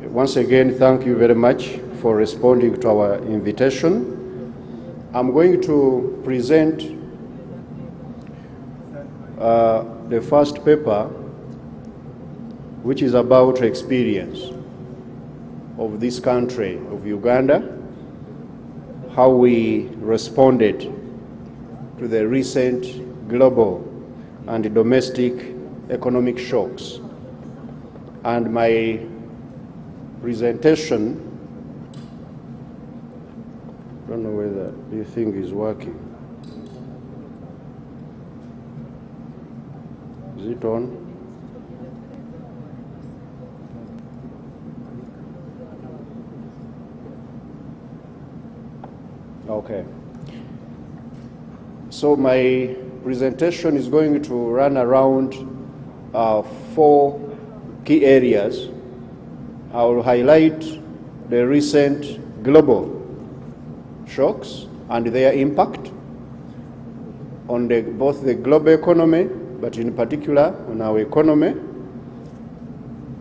once again, thank you very much for responding to our invitation. I'm going to present the first paper, which is about experience of this country, of Uganda, how we responded to the recent global and domestic economic shocks And my presentation, I don't know whether this thing is working. Is it on? Okay. So my presentation is going to run around 4 key areas. I will highlight the recent global shocks and their impact on both the global economy, but in particular on our economy,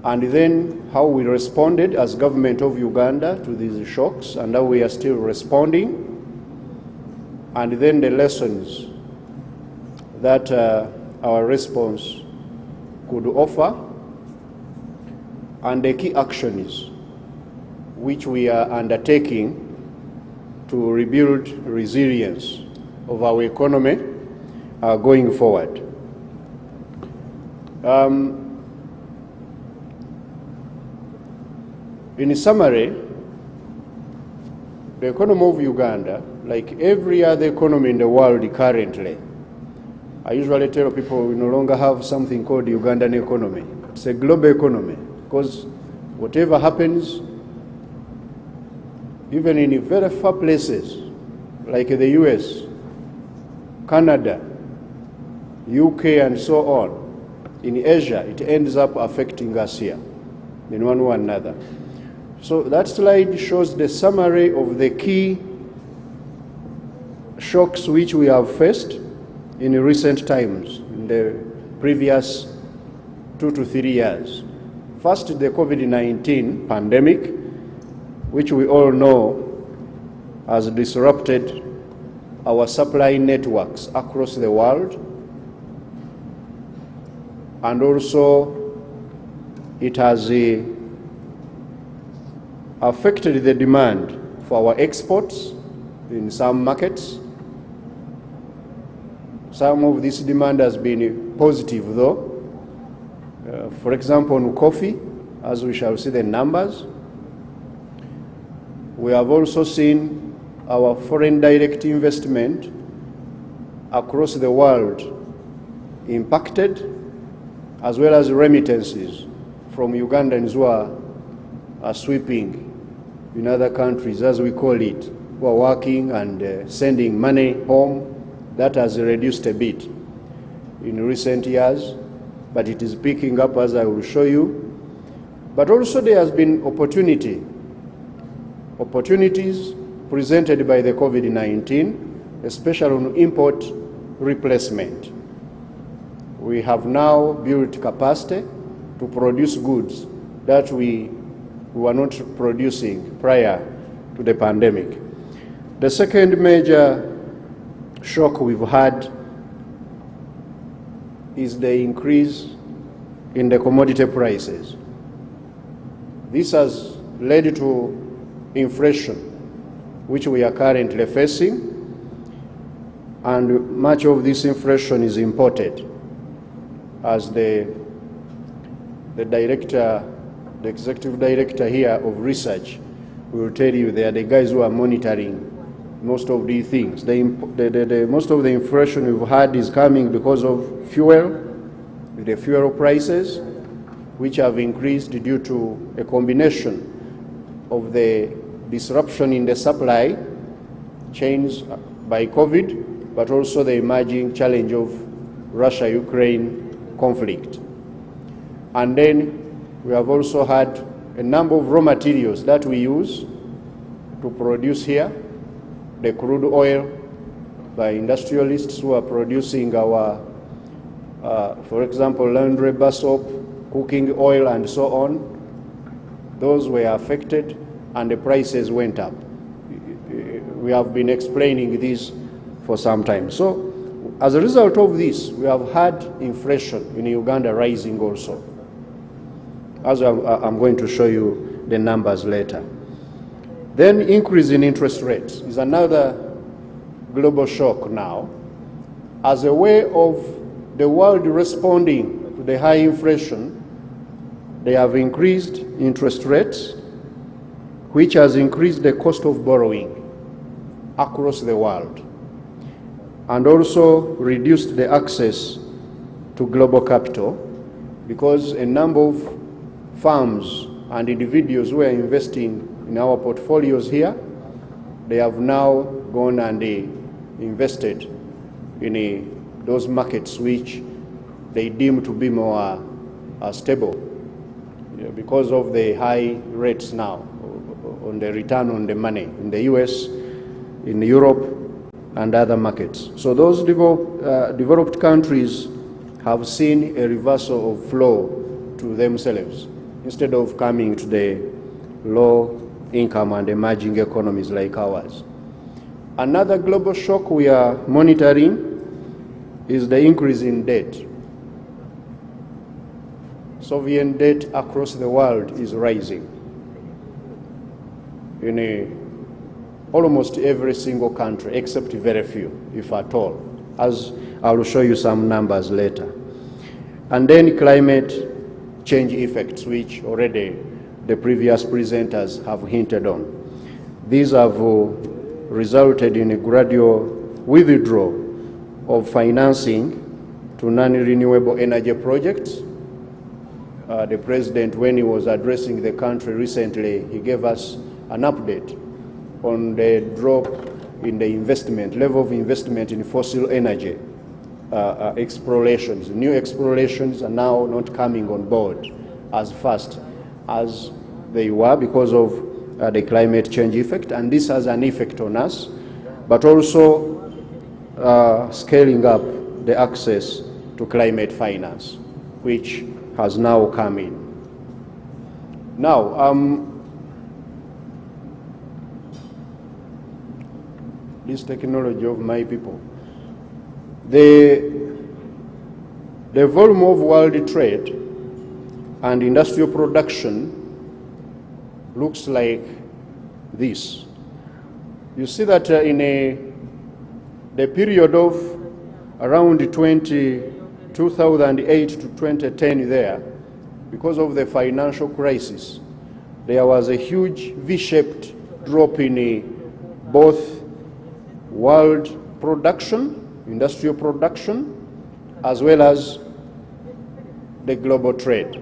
and then how we responded as government of Uganda to these shocks and how we are still responding, and then the lessons that our response could offer, and the key actions which we are undertaking to rebuild resilience of our economy going forward. In summary, the economy of Uganda, like every other economy in the world currently, I usually tell people we no longer have something called the Ugandan economy. It's a global economy, because whatever happens, even in very far places like the US, Canada, UK, and so on, in Asia, it ends up affecting us here in one way or another. So that slide shows the summary of the key shocks which we have faced in recent times, in the previous 2 to 3 years. First, the COVID-19 pandemic, which we all know has disrupted our supply networks across the world, and also it has affected the demand for our exports in some markets. Some of this demand has been positive though. For example, on coffee, as we shall see the numbers. We have also seen our foreign direct investment across the world impacted, as well as remittances from Ugandans who are sweeping in other countries, as we call it, who are working and sending money home. That has reduced a bit in recent years, but it is picking up, as I will show you. But also there has been opportunities presented by the COVID-19, especially on import replacement. We have now built capacity to produce goods that we were not producing prior to the pandemic. The second major shock we've had is the increase in the commodity prices. This has led to inflation, which we are currently facing, and much of this inflation is imported. As the executive director here of research will tell you, they are the guys who are monitoring most of these things. Most of the inflation we've had is coming because of fuel, with the fuel prices, which have increased due to a combination of the disruption in the supply chains by COVID, but also the emerging challenge of Russia-Ukraine conflict. And then we have also had a number of raw materials that we use to produce here, the crude oil by industrialists who are producing our, for example, laundry bar soap, cooking oil, and so on. Those were affected and the prices went up. We have been explaining this for some time. So as a result of this, we have had inflation in Uganda rising also, as I'm going to show you the numbers later. Then increase in interest rates is another global shock now, as a way of the world responding to the high inflation. they have increased interest rates, which has increased the cost of borrowing across the world, and also reduced the access to global capital, because a number of firms and individuals who are investing in our portfolios here, they have now gone and invested in those markets which they deem to be more stable, because of the high rates now on the return on the money in the US, in Europe, and other markets. So those developed countries have seen a reversal of flow to themselves instead of coming to the low income and emerging economies like ours. Another global shock we are monitoring is the increase in debt. Sovereign debt across the world is rising in almost every single country, except very few, if at all, as I will show you some numbers later. And then climate change effects, which already the previous presenters have hinted on. These have resulted in a gradual withdrawal of financing to non-renewable energy projects. The president, when he was addressing the country recently, he gave us an update on the drop in the investment, level of investment in fossil energy explorations. New explorations are now not coming on board as fast as they were because of the climate change effect, and this has an effect on us, but also scaling up the access to climate finance, which has now come in. Now, this technology of my people, the volume of world trade and industrial production looks like this. You see that in the period of around 2008 to 2010 there, because of the financial crisis, there was a huge V-shaped drop in both world production, industrial production, as well as the global trade.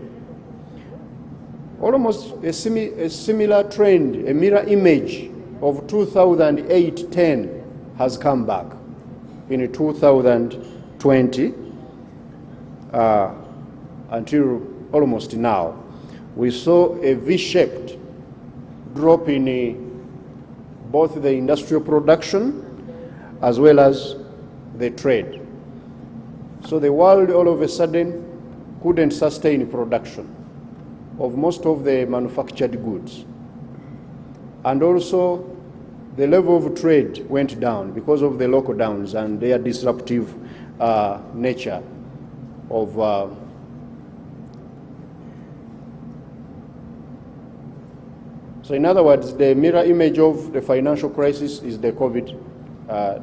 Almost a similar trend, a mirror image of 2008-10 has come back in 2020 until almost now. We saw a V-shaped drop in both the industrial production as well as the trade. So the world all of a sudden couldn't sustain production of most of the manufactured goods. And also the level of trade went down because of the lockdowns and their disruptive nature of so in other words, the mirror image of the financial crisis is the COVID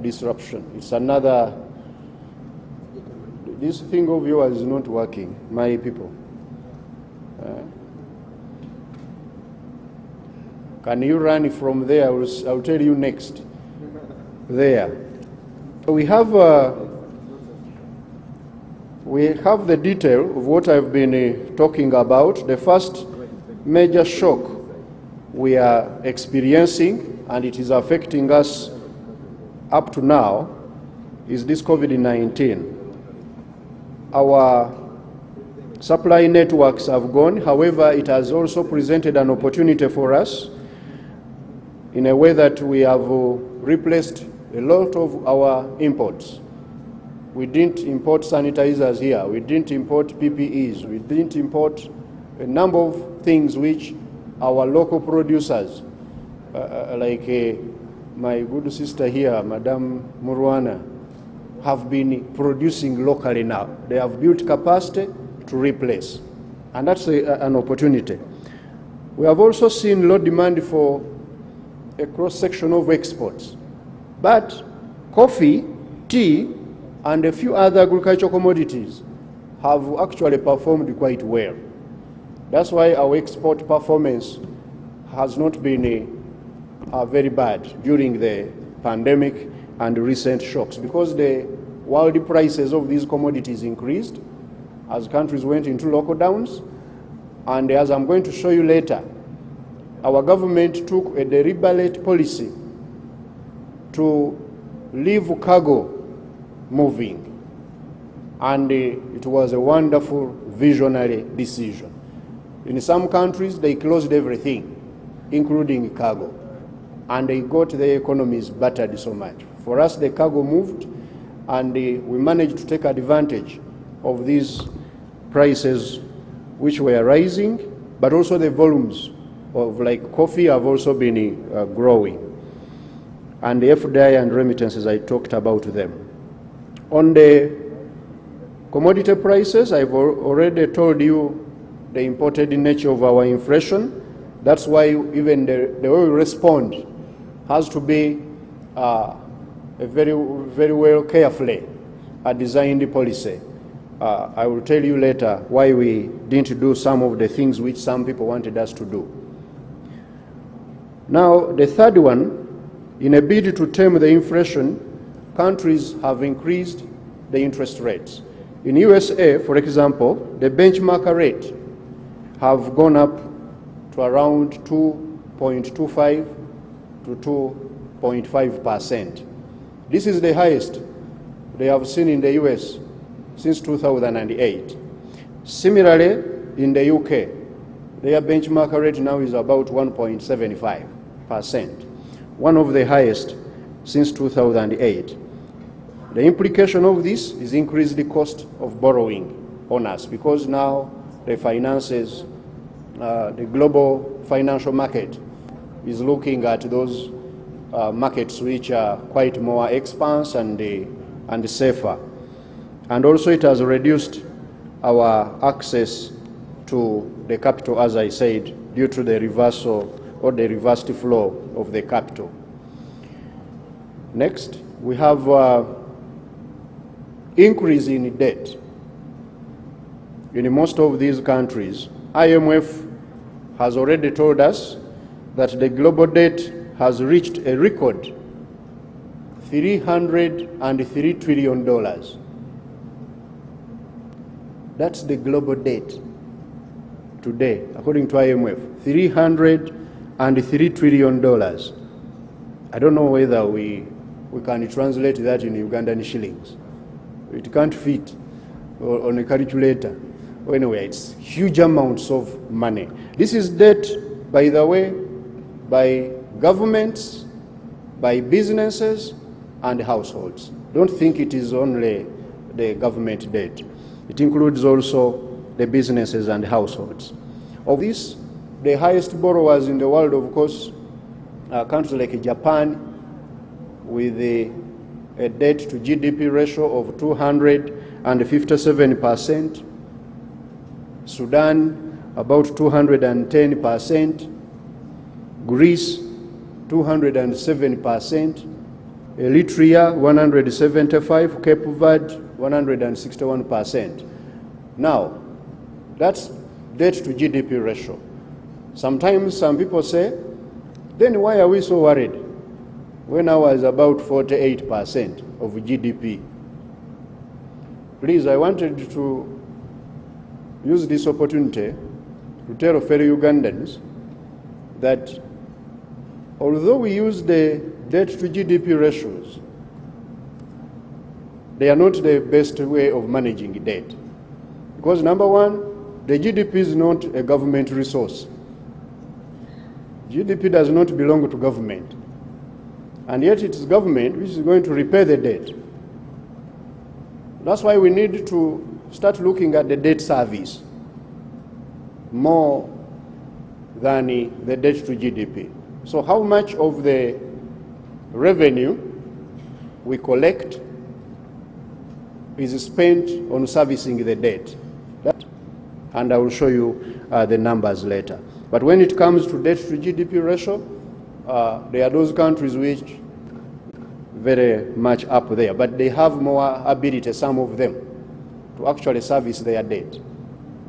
disruption. It's another, this thing of yours is not working, my people. Can you run from there? I'll tell you next. There. We have the detail of what I've been talking about. The first major shock we are experiencing, and it is affecting us up to now, is this COVID-19. Our supply networks have gone. However, it has also presented an opportunity for us in a way that we have replaced a lot of our imports. We didn't import sanitizers here. We didn't import PPEs. We didn't import a number of things which our local producers, like my good sister here, Madam Murwana, have been producing locally now. They have built capacity to replace, and that's an opportunity. We have also seen low demand for a cross-section of exports, but coffee, tea, and a few other agricultural commodities have actually performed quite well. That's why our export performance has not been very bad during the pandemic and recent shocks, because the world prices of these commodities increased as countries went into lockdowns. And as I'm going to show you later, our government took a deliberate policy to leave cargo moving. And it was a wonderful visionary decision. In some countries, they closed everything, including cargo. And they got their economies battered so much. For us, the cargo moved, and we managed to take advantage of these prices which were rising, but also the volumes of like coffee have also been growing. And the FDI and remittances, I talked about them. On the commodity prices, I've already told you the imported nature of our inflation. That's why even the way we respond has to be a very well carefully designed policy. I will tell you later why we didn't do some of the things which some people wanted us to do. Now, the third one, in a bid to tame the inflation, countries have increased the interest rates. In USA, for example, the benchmark rate have gone up to around 2.25 to 2.5%. This is the highest they have seen in the US since 2008. Similarly, in the UK, their benchmark rate now is about 1.75%, one of the highest since 2008. The implication of this is increased the cost of borrowing on us, because now the finances, the global financial market is looking at those markets which are quite more expansive and safer. And also it has reduced our access to the capital, as I said, due to the reversal or the reversed flow of the capital. Next, we have increase in debt. In most of these countries, IMF has already told us that the global debt has reached a record $303 trillion. That's the global debt today, according to IMF, $303 trillion. I don't know whether we can translate that in Ugandan shillings. It can't fit on a calculator. Anyway, it's huge amounts of money. This is debt, by the way, by governments, by businesses, and households. Don't think it is only the government debt. It includes also the businesses and households. Of this, the highest borrowers in the world, of course, are countries like Japan, with a debt to GDP ratio of 257%, Sudan about 210%, Greece 207%, Eritrea 175%, Cape Verde 161%. Now, that's debt to GDP ratio. Sometimes some people say, then why are we so worried when ours is about 48% of GDP? Please, I wanted to use this opportunity to tell fellow Ugandans that although we use the debt to GDP ratios, they are not the best way of managing debt. Because number one, the GDP is not a government resource. GDP does not belong to government. And yet it is government which is going to repay the debt. That's why we need to start looking at the debt service more than the debt to GDP. So how much of the revenue we collect is spent on servicing the debt? And I will show you the numbers later. But when it comes to debt to GDP ratio, there are those countries which very much up there, but they have more ability, some of them, to actually service their debt.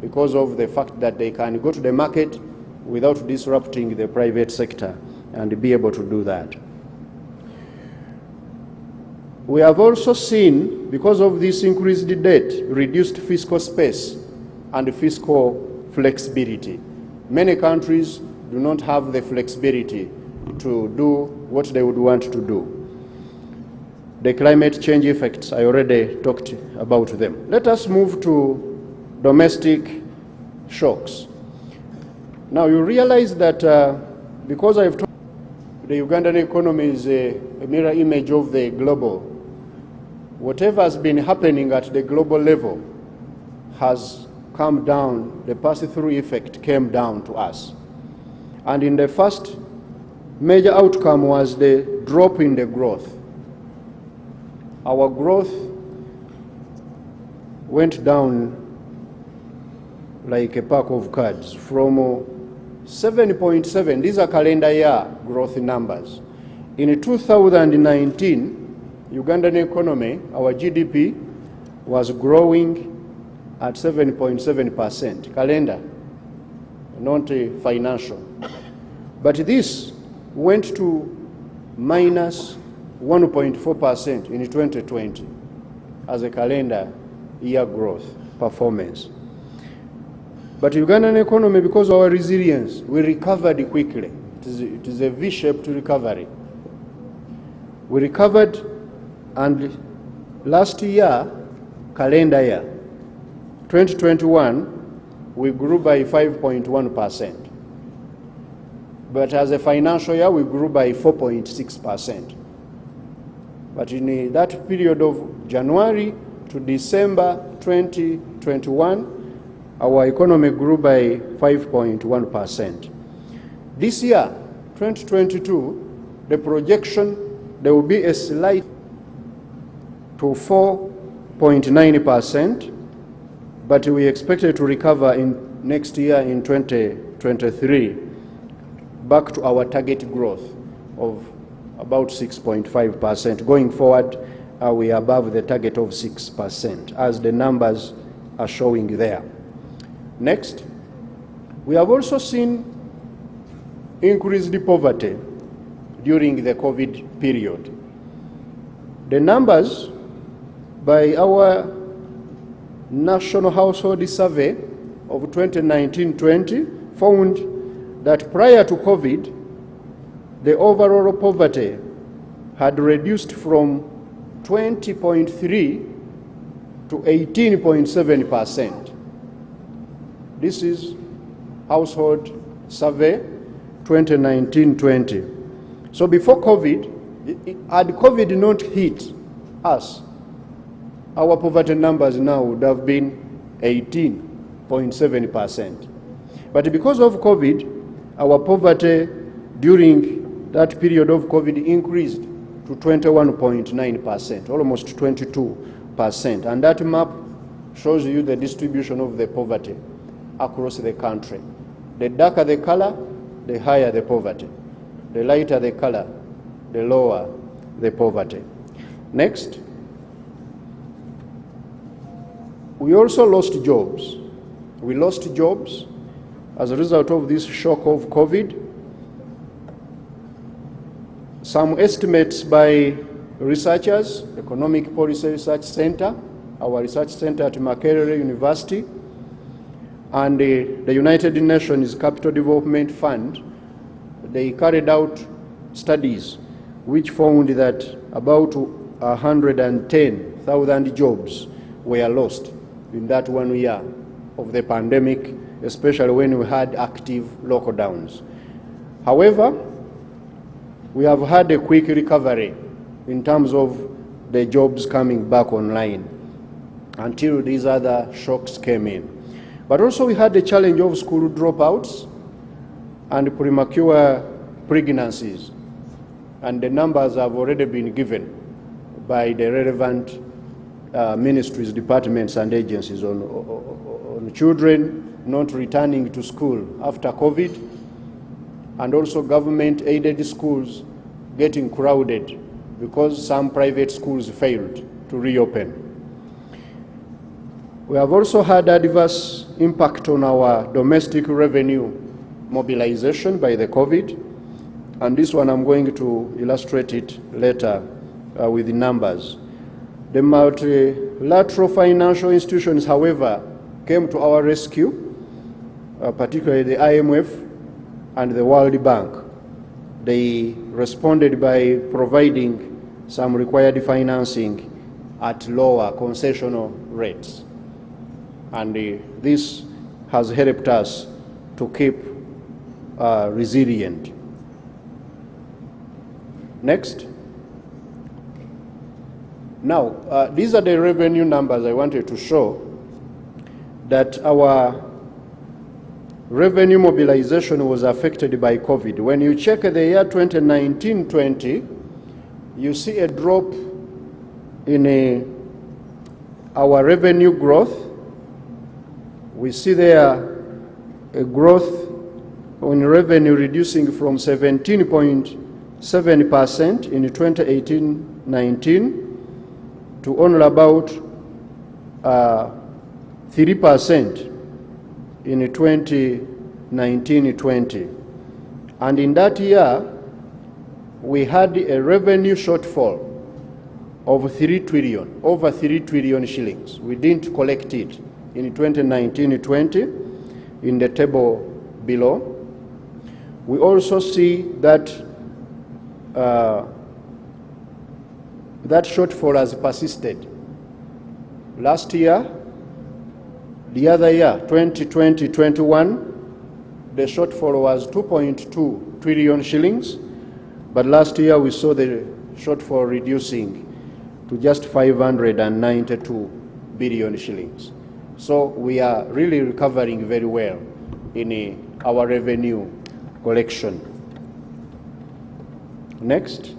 because of the fact that they can go to the market without disrupting the private sector and be able to do that. We have also seen, because of this increased debt, reduced fiscal space and fiscal flexibility. Many countries do not have the flexibility to do what they would want to do. The climate change effects, I already talked about them. Let us move to domestic shocks. Now you realize that because I've talked, the Ugandan economy is a mirror image of the global. Whatever has been happening at the global level has come down, the pass-through effect came down to us. And in the first major outcome was the drop in the growth. Our growth went down like a pack of cards from 7.7, these are calendar year growth numbers. In 2019, Ugandan economy, our GDP was growing at 7.7%, calendar, not financial. But this went to minus 1.4% in 2020 as a calendar year growth performance. But Ugandan economy, because of our resilience, we recovered quickly. It is a V-shaped recovery. We recovered, and last year, calendar year, 2021, we grew by 5.1%. But as a financial year, we grew by 4.6%. But in that period of January to December 2021, our economy grew by 5.1%. This year, 2022, the projection, there will be a slight to 4.9%, but we expect it to recover in next year in 2023, back to our target growth of about 6.5%. Going forward, we are above the target of 6%, as the numbers are showing there. Next, we have also seen increased poverty during the COVID period. The numbers by our National Household Survey of 2019-20 found that prior to COVID, the overall poverty had reduced from 20.3 to 18.7%. This is Household Survey 2019-20. So before COVID, had COVID not hit us, our poverty numbers now would have been 18.7%. But because of COVID, our poverty during that period of COVID increased to 21.9%, almost 22%. And that map shows you the distribution of the poverty across the country. The darker the color, the higher the poverty. The lighter the color, the lower the poverty. Next, we also lost jobs. We lost jobs as a result of this shock of COVID. Some estimates by researchers, Economic Policy Research Center, our research center at Makerere University, and the United Nations Capital Development Fund, they carried out studies which found that about 110,000 jobs were lost in that 1 year of the pandemic, especially when we had active lockdowns. However, we have had a quick recovery in terms of the jobs coming back online until these other shocks came in. But also we had the challenge of school dropouts and premature pregnancies, and the numbers have already been given by the relevant ministries, departments and agencies on children not returning to school after COVID, and also government-aided schools getting crowded because some private schools failed to reopen. We have also had adverse impact on our domestic revenue mobilization by the COVID, and this one I'm going to illustrate it later with the numbers. The multilateral financial institutions, however, came to our rescue, particularly the IMF and the World Bank. They responded by providing some required financing at lower concessional rates. And this has helped us to keep resilient. Next. Now, these are the revenue numbers I wanted to show, that our revenue mobilization was affected by COVID. When you check the year 2019-20, you see a drop in our revenue growth. We see there a growth on revenue reducing from 17.7% in 2018-19 to only about 3% in 2019-20. And in that year, we had a revenue shortfall of 3 trillion, over 3 trillion shillings. We didn't collect it in 2019-20 in the table below. We also see that that shortfall has persisted. Last year, the other year, 2020-21, the shortfall was 2.2 trillion shillings, but last year we saw the shortfall reducing to just 592 billion shillings. So we are really recovering very well in our revenue collection. Next.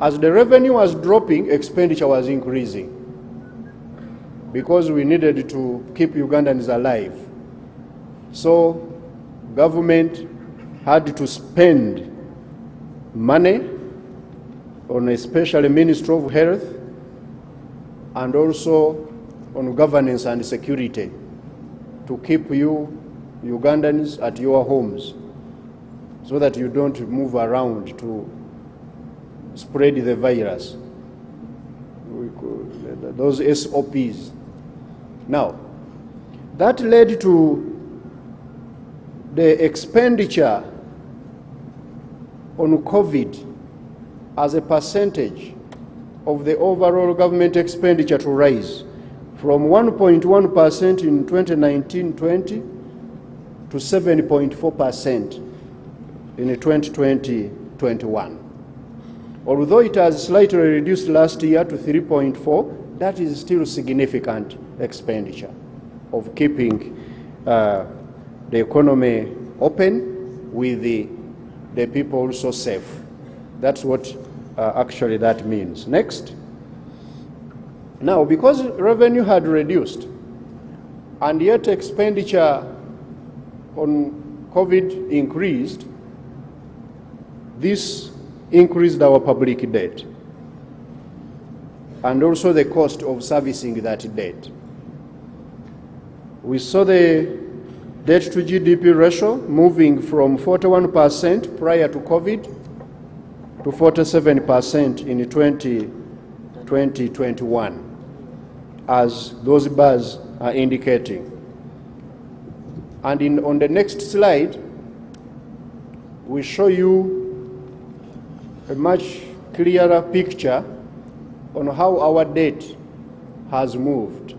As the revenue was dropping, expenditure was increasing because we needed to keep Ugandans alive. So government had to spend money on especially Ministry of Health and also on governance and security to keep you Ugandans at your homes so that you don't move around to spread the virus. Those SOPs. Now, that led to the expenditure on COVID as a percentage of the overall government expenditure to rise from 1.1% in 2019-20 to 7.4% in 2020-21. Although it has slightly reduced last year to 3.4, that is still significant expenditure of keeping the economy open with the people also safe. That's what actually that means. Next. Now, because revenue had reduced and yet expenditure on COVID increased, this increased our public debt and also the cost of servicing that debt. We saw the debt to GDP ratio moving from 41% prior to COVID to 47% in 2020-21, as those bars are indicating. And on the next slide, we show you a much clearer picture on how our debt has moved.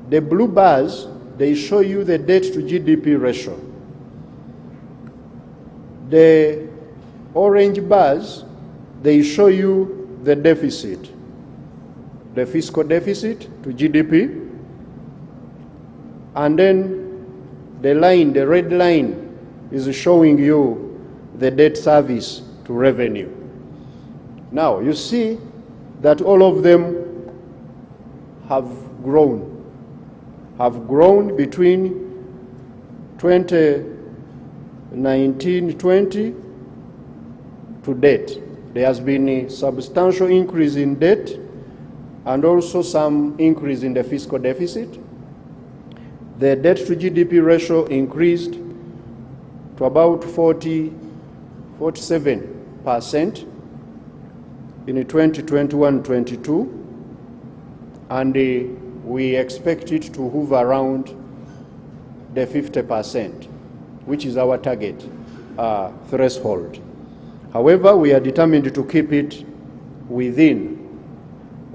The blue bars, they show you the debt to GDP ratio. The orange bars, they show you the deficit, the fiscal deficit to GDP. And then the line, the red line, is showing you the debt service to revenue. Now, you see that all of them have grown between 2019-20 to date. There has been a substantial increase in debt and also some increase in the fiscal deficit. The debt to GDP ratio increased to about 47% in 2021-22, and we expect it to hover around the 50%, which is our target threshold. However, we are determined to keep it within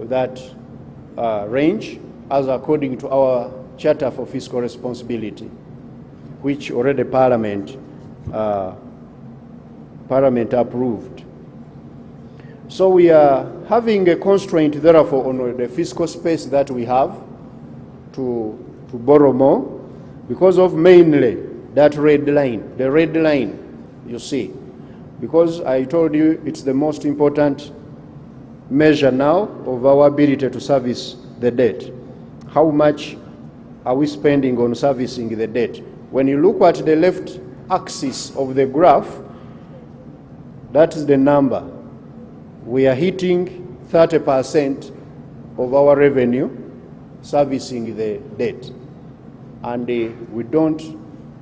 that range, as according to our Charter for Fiscal Responsibility, which already Parliament approved. So we are having a constraint, therefore, on the fiscal space that we have to borrow more, because of mainly that red line, the red line, you see. Because I told you it's the most important measure now of our ability to service the debt. How much are we spending on servicing the debt? When you look at the left axis of the graph, that is the number. We are hitting 30% of our revenue servicing the debt. And we don't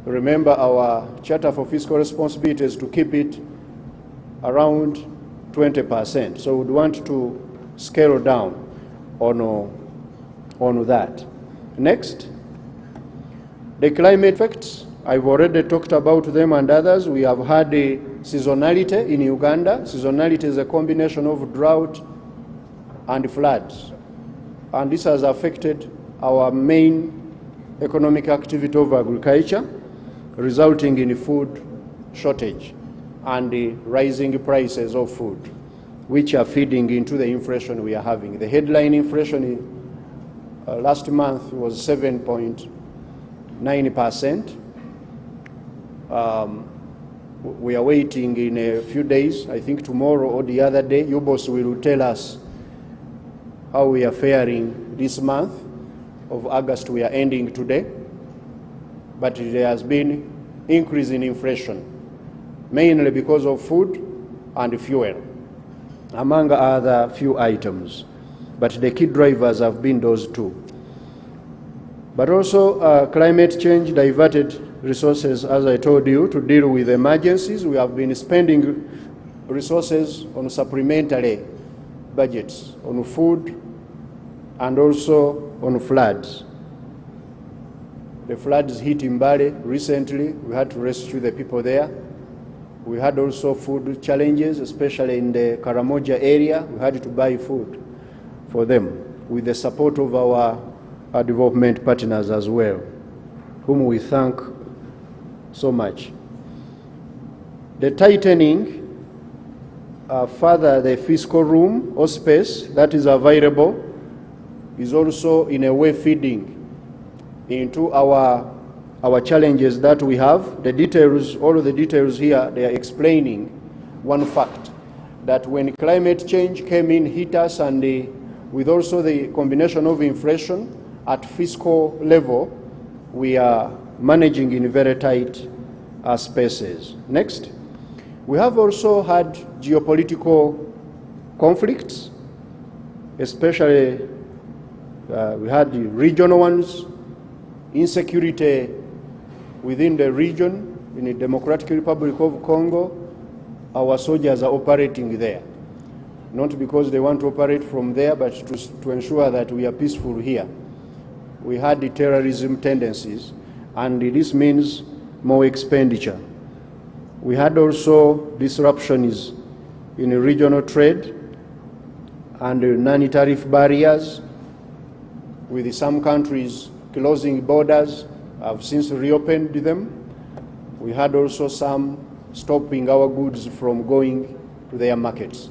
remember our Charter for Fiscal Responsibilities to keep it around 20%. So we would want to scale down on that. Next, the climate effects. I've already talked about them and others. We have had a seasonality in Uganda. Seasonality is a combination of drought and floods. And this has affected our main economic activity of agriculture, resulting in food shortage and the rising prices of food, which are feeding into the inflation we are having. The headline inflation last month was 7.9%. We are waiting in a few days, I think tomorrow or the other day, UBOS will tell us how we are faring this month of August. We are ending today, but there has been increase in inflation, mainly because of food and fuel, among other few items. But the key drivers have been those two. But also climate change diverted resources, as I told you, to deal with emergencies. We have been spending resources on supplementary budgets, on food and also on floods. The floods hit Mbale recently. We had to rescue the people there. We had also food challenges, especially in the Karamoja area. We had to buy food for them with the support of our development partners as well, whom we thank so much. The tightening further the fiscal room or space that is available is also in a way feeding into our challenges that we have. The details, all of the details here, they are explaining one fact, that when climate change came in, hit us, and with also the combination of inflation at fiscal level, we are managing in very tight spaces. Next, we have also had geopolitical conflicts, especially we had the regional ones, insecurity within the region. In the Democratic Republic of Congo, our soldiers are operating there, not because they want to operate from there, but to ensure that we are peaceful here. We had the terrorism tendencies, and this means more expenditure. We had also disruptions in regional trade and non-tariff barriers, with some countries closing borders. Have since reopened them. We had also some stopping our goods from going to their markets.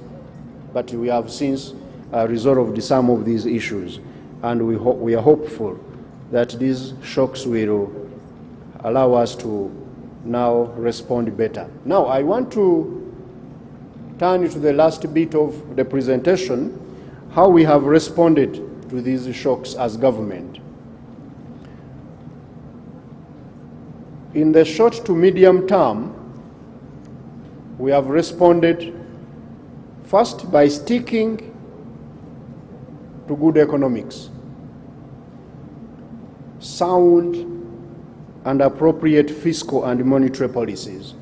But we have since resolved some of these issues, and we are hopeful that these shocks will allow us to now respond better. Now, I want to turn to the last bit of the presentation, how we have responded to these shocks as government. In the short to medium term, we have responded first by sticking to good economics, sound and appropriate fiscal and monetary policies,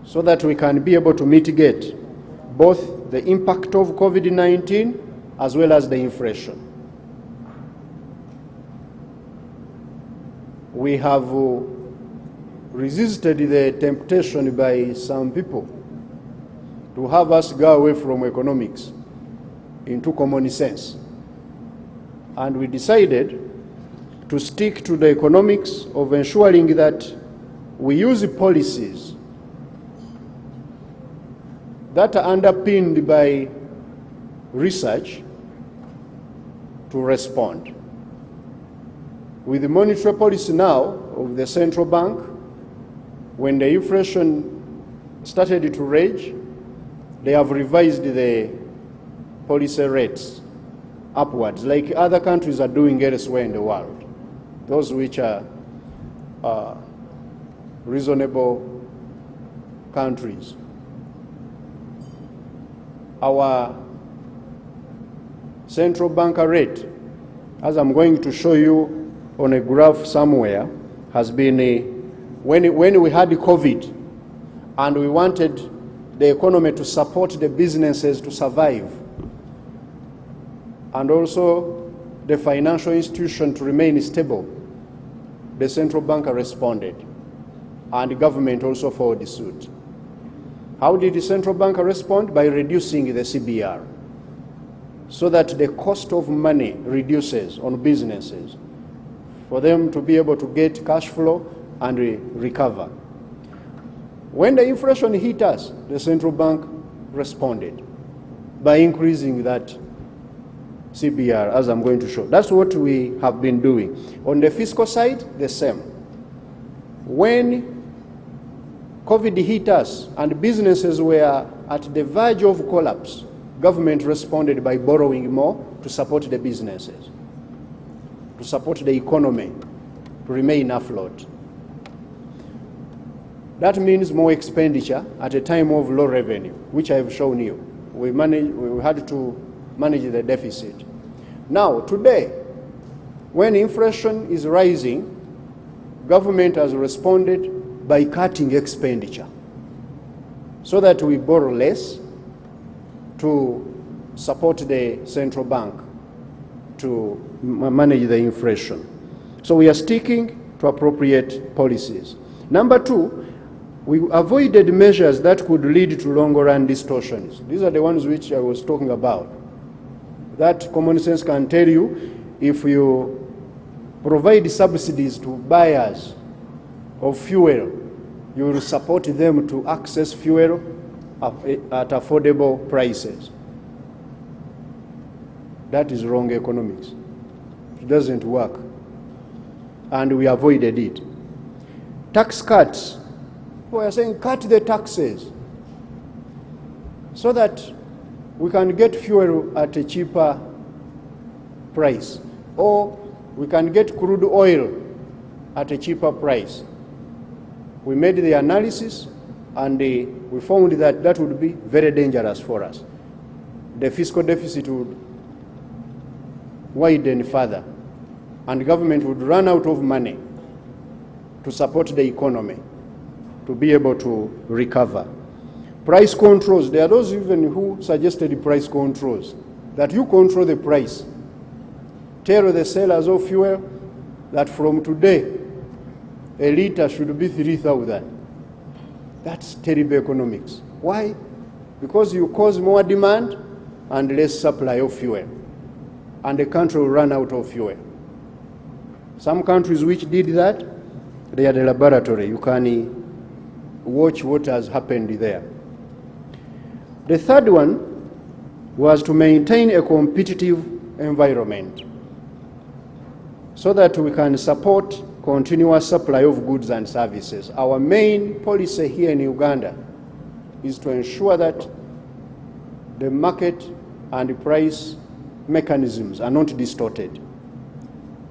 so that we can be able to mitigate both the impact of COVID-19 as well as the inflation. We have resisted the temptation by some people to have us go away from economics into common sense. And we decided to stick to the economics of ensuring that we use policies that are underpinned by research to respond. With the monetary policy now of the central bank, when the inflation started to rage, they have revised the policy rates upwards, like other countries are doing elsewhere in the world, those which are reasonable countries. Our central bank rate, as I'm going to show you on a graph somewhere, has been when we had COVID and we wanted the economy to support the businesses to survive, and also the financial institution to remain stable, the central bank responded, and the government also followed suit. How did the central bank respond? By reducing the CBR, so that the cost of money reduces on businesses, for them to be able to get cash flow and recover. When the inflation hit us, the central bank responded by increasing that CBR, as I'm going to show. That's what we have been doing. On the fiscal side, the same. When COVID hit us and businesses were at the verge of collapse, government responded by borrowing more to support the businesses, to support the economy, to remain afloat. That means more expenditure at a time of low revenue, which I have shown you. We had to manage the deficit. Now, today, when inflation is rising, government has responded by cutting expenditure so that we borrow less to support the central bank to manage the inflation. So we are sticking to appropriate policies. Number two, we avoided measures that could lead to longer run distortions. These are the ones which I was talking about. That common sense can tell you, if you provide subsidies to buyers of fuel, you will support them to access fuel at affordable prices. That is wrong economics. It doesn't work. And we avoided it. Tax cuts. We are saying cut the taxes so that we can get fuel at a cheaper price, or we can get crude oil at a cheaper price. We made the analysis and we found that that would be very dangerous for us. The fiscal deficit would widen further and the government would run out of money to support the economy, to be able to recover. Price controls, there are those even who suggested price controls, that you control the price. Tell the sellers of fuel that from today, a liter should be 3,000. That's terrible economics. Why? Because you cause more demand and less supply of fuel, and the country will run out of fuel. Some countries which did that, they are the laboratory. You can watch what has happened there. The third one was to maintain a competitive environment so that we can support continuous supply of goods and services. Our main policy here in Uganda is to ensure that the market and the price mechanisms are not distorted,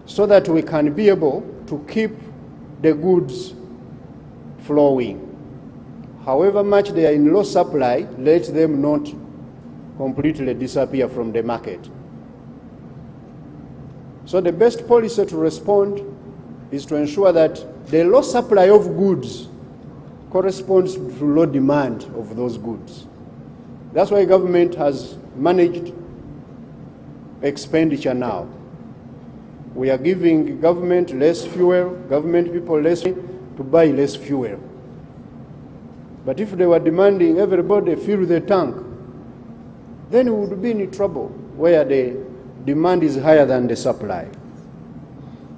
so that we can be able to keep the goods flowing. However much they are in low supply, let them not completely disappear from the market. So the best policy to respond is to ensure that the low supply of goods corresponds to low demand of those goods. That's why government has managed expenditure now. We are giving government less fuel, government people less to buy less fuel. But if they were demanding everybody fill the tank, then we would be in trouble where the demand is higher than the supply.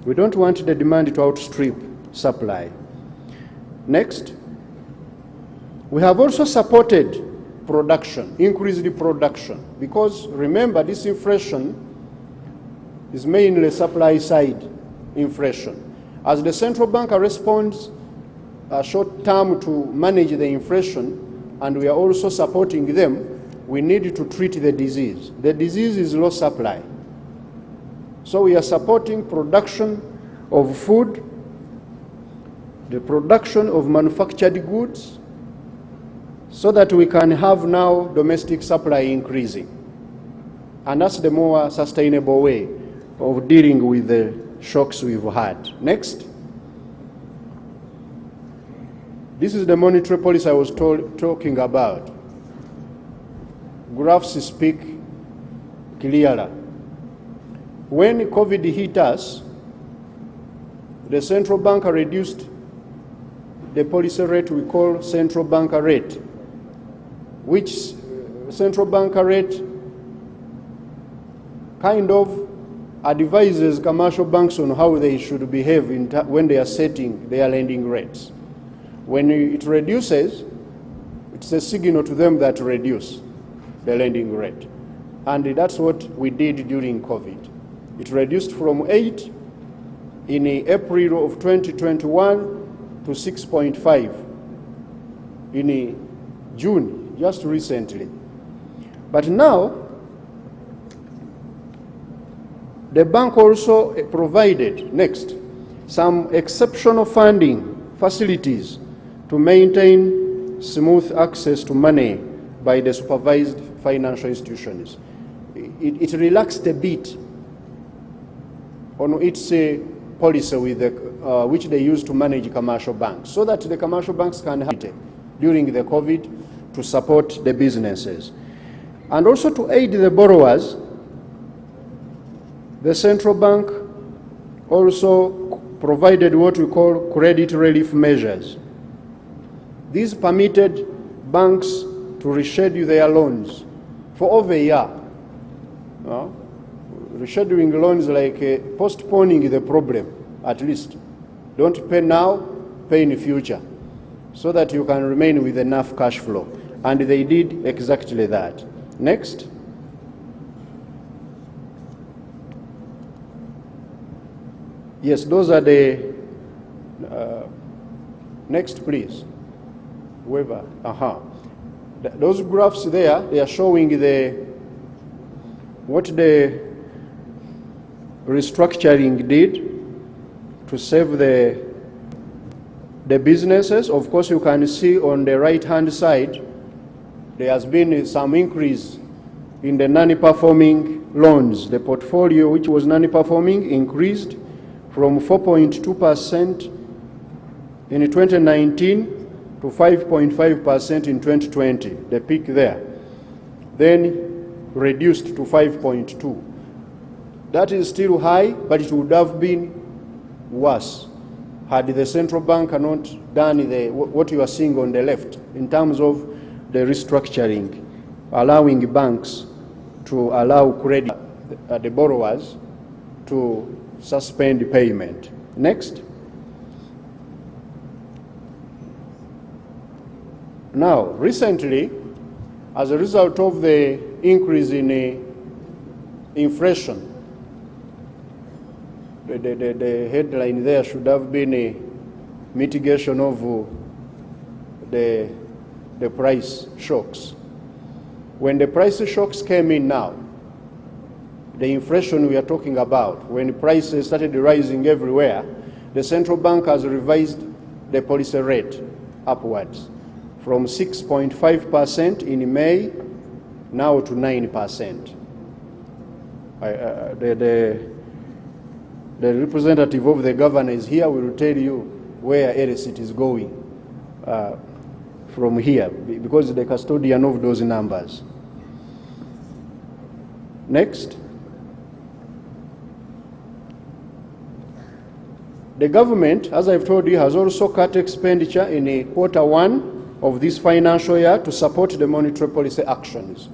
We don't want the demand to outstrip supply. Next, we have also supported production, increased production, because remember this inflation is mainly supply side inflation. As the central bank responds short term to manage the inflation, and we are also supporting them, we need to treat the disease. The disease is low supply. So we are supporting production of food, the production of manufactured goods, so that we can have now domestic supply increasing. And that's the more sustainable way of dealing with the shocks we've had. Next. This is the monetary policy I was talking about. Graphs speak clearly. When COVID hit us, the central bank reduced the policy rate we call central bank rate, which central bank rate kind of advises commercial banks on how they should behave when they are setting their lending rates. When it reduces, it's a signal to them that reduce the lending rate. And that's what we did during COVID. It reduced from 8 in April of 2021 to 6.5 in June, just recently. But now, the bank also provided, next, some exceptional funding facilities to maintain smooth access to money by the supervised financial institutions. It relaxed a bit on its policy with which they use to manage commercial banks, so that the commercial banks can have it during the COVID to support the businesses. And also to aid the borrowers, the central bank also provided what we call credit relief measures. These permitted banks to reschedule their loans for over a year. Rescheduling loans like postponing the problem, at least. Don't pay now, pay in the future, so that you can remain with enough cash flow. And they did exactly that. Next. Yes, those are the, next please. Whoever, those graphs there, they are showing what the restructuring did to save the businesses. Of course, you can see on the right-hand side, there has been some increase in the non-performing loans. The portfolio, which was non-performing, increased from 4.2% in 2019 to 5.5% in 2020, the peak there. Then reduced to 5.2. That is still high, but it would have been worse had the central bank not done what you are seeing on the left in terms of the restructuring, allowing banks to allow credit the borrowers to suspend payment. Next. Now, recently, as a result of the increase in inflation, the headline there should have been a mitigation of the price shocks. When the price shocks came in now, the inflation we are talking about, when prices started rising everywhere, the central bank has revised the policy rate upwards from 6.5% in May The representative of the governor is here. We will tell you where else it is going from here, because the custodian of those numbers. Next. The government, as I've told you, has also cut expenditure in Q1 of this financial year to support the monetary policy actions.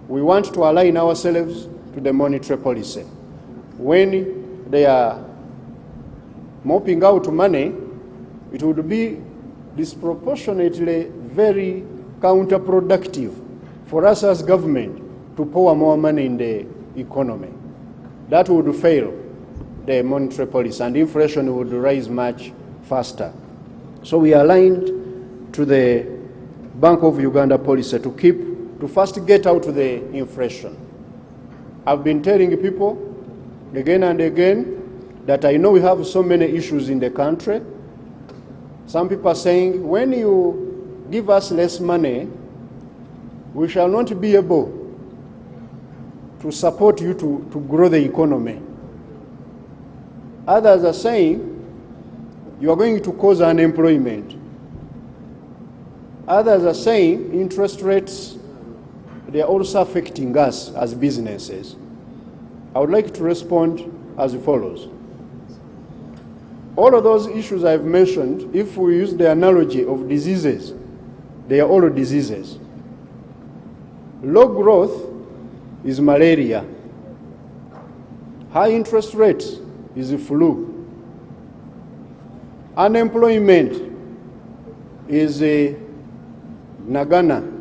We want to align ourselves to the monetary policy. When they are mopping out money, it would be disproportionately very counterproductive for us as government to pour more money in the economy. That would fail the monetary policy, and inflation would rise much faster. So we aligned to the Bank of Uganda policy to first get out the inflation. I've been telling people again and again that I know we have so many issues in the country. Some people are saying, when you give us less money, we shall not be able to support you to grow the economy. Others are saying, you are going to cause unemployment. Others are saying, interest rates, they are also affecting us as businesses. I would like to respond as follows. All of those issues I've mentioned, if we use the analogy of diseases, they are all diseases. Low growth is malaria. High interest rates is flu. Unemployment is a nagana.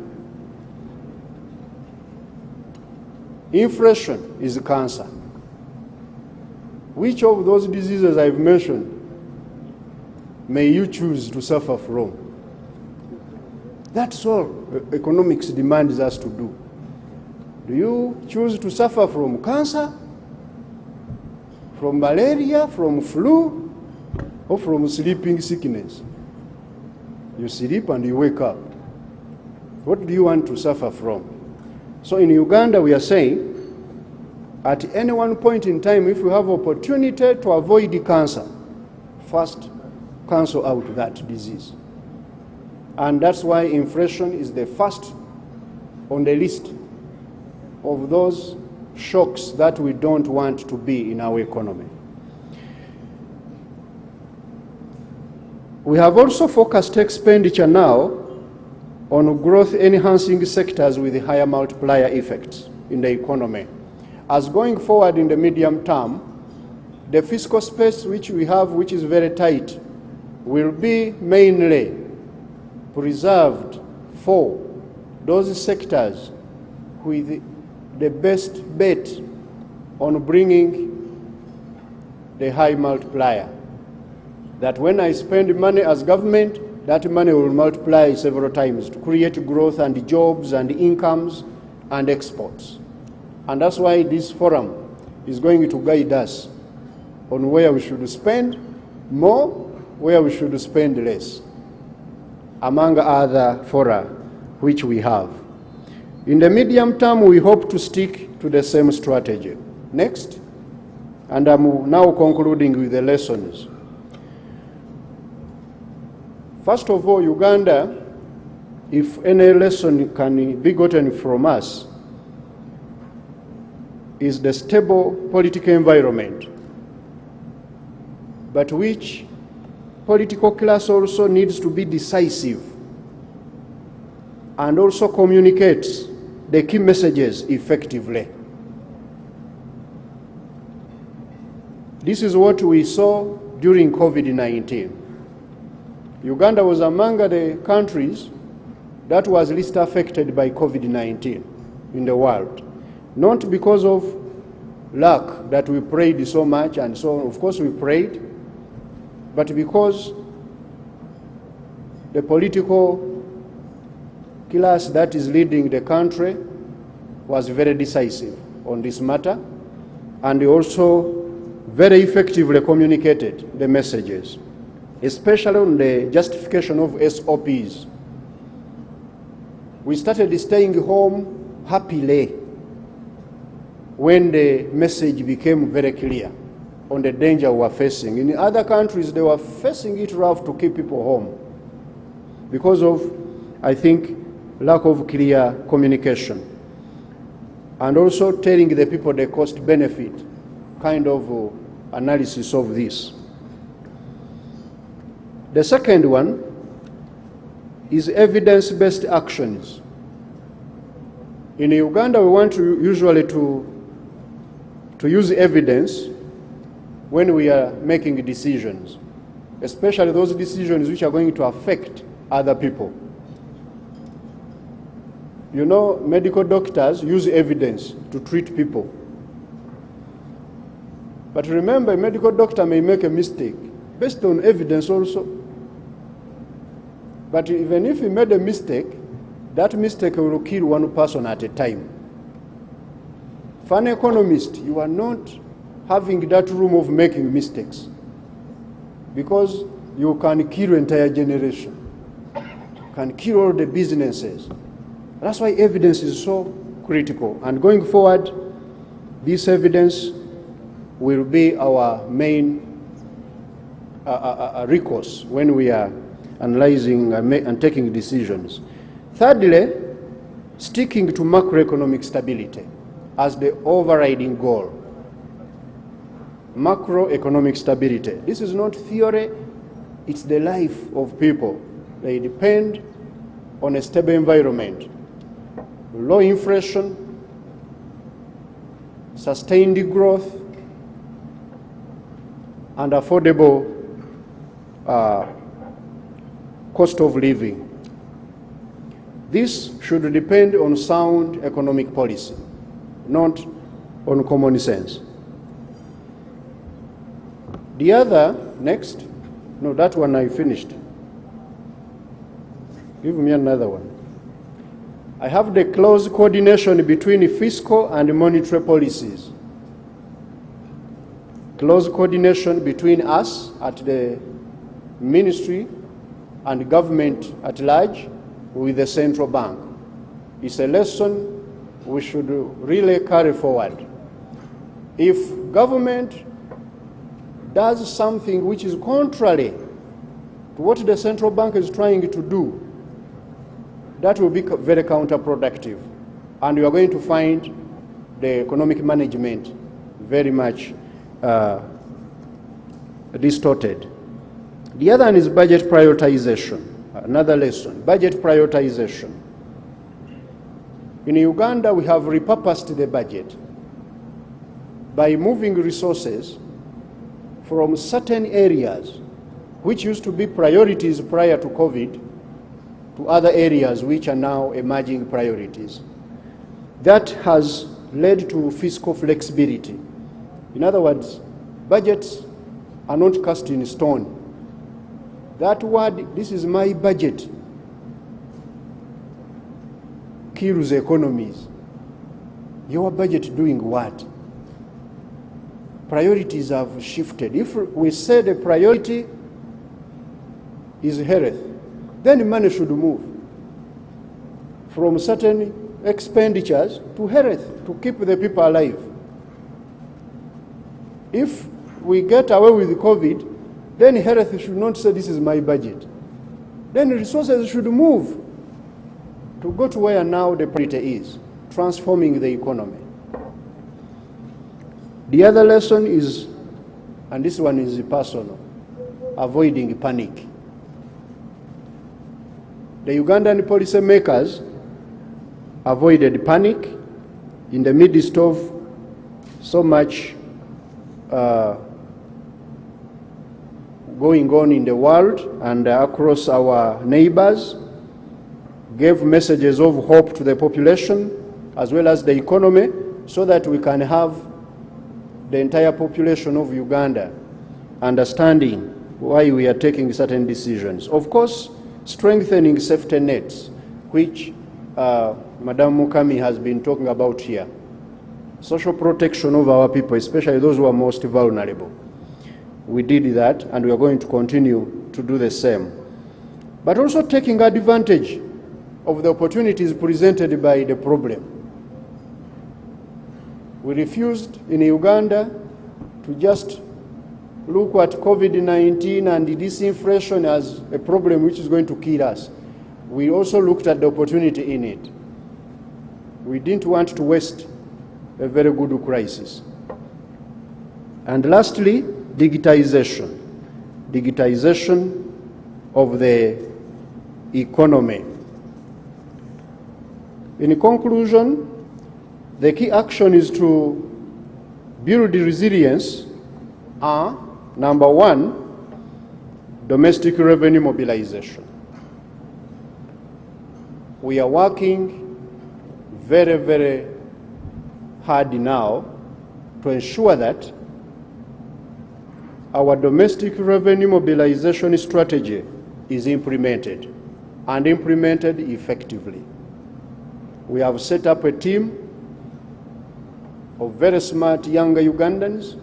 Inflation is cancer. Which of those diseases I've mentioned may you choose to suffer from? That's all economics demands us to do. Do you choose to suffer from cancer, from malaria, from flu, or from sleeping sickness? You sleep and you wake up. What do you want to suffer from? So in Uganda, we are saying, at any one point in time, if we have opportunity to avoid the cancer, first cancel out that disease. And that's why inflation is the first on the list of those shocks that we don't want to be in our economy. We have also focused expenditure now on growth-enhancing sectors with higher multiplier effects in the economy. As going forward in the medium term, the fiscal space which we have, which is very tight, will be mainly preserved for those sectors with the best bet on bringing the high multiplier. That when I spend money as government, that money will multiply several times to create growth and jobs and incomes and exports. And that's why this forum is going to guide us on where we should spend more, where we should spend less, among other fora which we have. In the medium term, we hope to stick to the same strategy. Next, and I'm now concluding with the lessons. First of all, Uganda, if any lesson can be gotten from us, is the stable political environment, but which political class also needs to be decisive and also communicates the key messages effectively. This is what we saw during COVID-19. Uganda was among the countries that was least affected by COVID-19 in the world. Not because of luck that we prayed so much, and so of course we prayed, but because the political class that is leading the country was very decisive on this matter, and also very effectively communicated the messages, especially on the justification of SOPs. We started staying home happily when the message became very clear. on the danger we are facing. In other countries, they were facing it rough to keep people home because of, I think, lack of clear communication. And also telling the people the cost-benefit kind of analysis of this. The second one is evidence-based actions. In Uganda, we want to usually to use evidence when we are making decisions, especially those decisions which are going to affect other people. You know, medical doctors use evidence to treat people. But remember, a medical doctor may make a mistake based on evidence also. But even if he made a mistake, that mistake will kill one person at a time. For an economist, you are not having that room of making mistakes because you can kill entire generation, can kill all the businesses. That's why evidence is so critical. And going forward, this evidence will be our main recourse when we are analyzing and taking decisions. Thirdly, sticking to macroeconomic stability as the overriding goal. Macroeconomic stability. This is not theory, it's the life of people. They depend on a stable environment, low inflation, sustained growth, and affordable cost of living. This should depend on sound economic policy, not on common sense. The other, next, no, that one I finished. Give me another one. I have the close coordination between fiscal and monetary policies. Close coordination between us at the ministry and government at large with the central bank. It's a lesson we should really carry forward. If government does something which is contrary to what the central bank is trying to do, that will be very counterproductive. And you are going to find the economic management very much distorted. The other one is budget prioritization. Another lesson, budget prioritization. In Uganda, we have repurposed the budget by moving resources from certain areas which used to be priorities prior to COVID to other areas which are now emerging priorities. That has led to fiscal flexibility. In other words, budgets are not cast in stone. That word, this is my budget, kills economies. Your budget doing what? Priorities have shifted. If we say the priority is health, then money should move from certain expenditures to health to keep the people alive. If we get away with COVID, then health should not say this is my budget. Then resources should move to go to where now the priority is, transforming the economy. The other lesson is, and this one is personal, avoiding panic. The Ugandan policymakers avoided panic in the midst of so much going on in the world and across our neighbors, gave messages of hope to the population as well as the economy so that we can have the entire population of Uganda understanding why we are taking certain decisions. Of course, strengthening safety nets, which Madam Mukami has been talking about here. Social protection of our people, especially those who are most vulnerable. We did that, and we are going to continue to do the same. But also taking advantage of the opportunities presented by the problem. We refused in Uganda to just look at COVID-19 and this inflation as a problem which is going to kill us. We also looked at the opportunity in it. We didn't want to waste a very good crisis. And lastly, digitization. Digitization of the economy. In conclusion, the key action is to build resilience are, number one, domestic revenue mobilization. We are working very, very hard now to ensure that our domestic revenue mobilization strategy is implemented and implemented effectively. We have set up a team of very smart younger Ugandans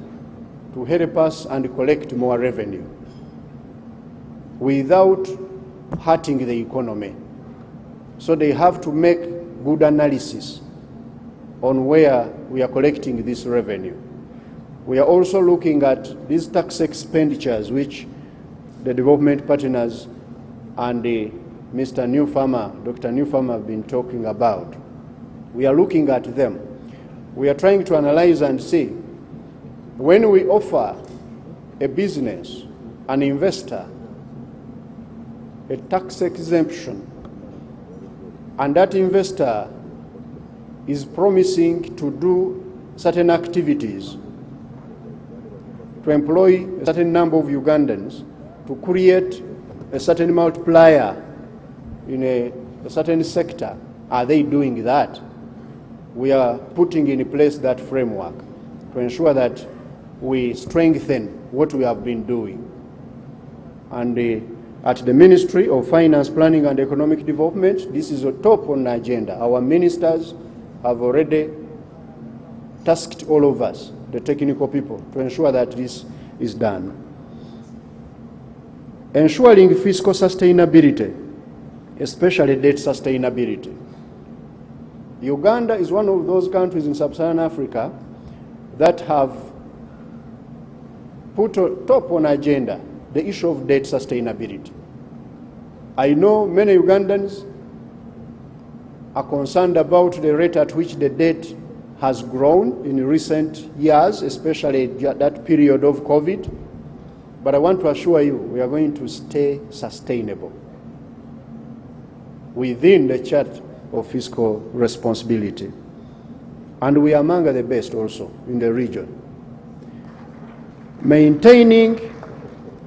to help us and collect more revenue without hurting the economy. So they have to make good analysis on where we are collecting this revenue. We are also looking at these tax expenditures which the development partners and Mr. Newfarmer, Dr. Newfarmer have been talking about. We are looking at them. We are trying to analyze and see when we offer a business, an investor, a tax exemption, and that investor is promising to do certain activities, to employ a certain number of Ugandans, to create a certain multiplier in a certain sector. Are they doing that? We are putting in place that framework to ensure that we strengthen what we have been doing. And at the Ministry of Finance, Planning and Economic Development, this is a top on the agenda. Our ministers have already tasked all of us, the technical people, to ensure that this is done. Ensuring fiscal sustainability, especially debt sustainability. Uganda is one of those countries in sub-Saharan Africa that have put top on agenda the issue of debt sustainability. I know many Ugandans are concerned about the rate at which the debt has grown in recent years, especially that period of COVID. But I want to assure you, we are going to stay sustainable within the chart of fiscal responsibility. And we are among the best also in the region. Maintaining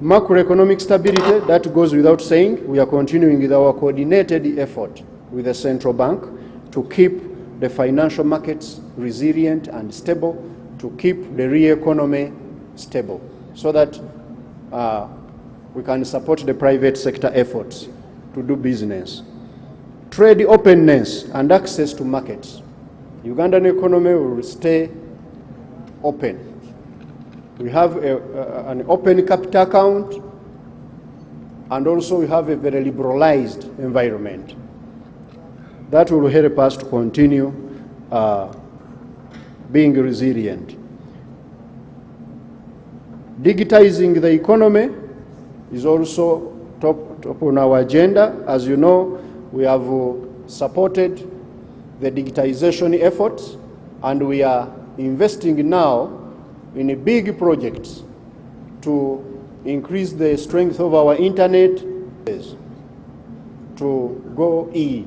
macroeconomic stability, that goes without saying. We are continuing with our coordinated effort with the central bank to keep the financial markets resilient and stable, to keep the real economy stable, so that we can support the private sector efforts to do business. Trade openness and access to markets. Ugandan economy will stay open. We have an open capital account, and also we have a very liberalized environment. That will help us to continue being resilient. Digitizing the economy is also top on our agenda. As you know, we have supported the digitization efforts, and we are investing now in big projects to increase the strength of our internet, to go E.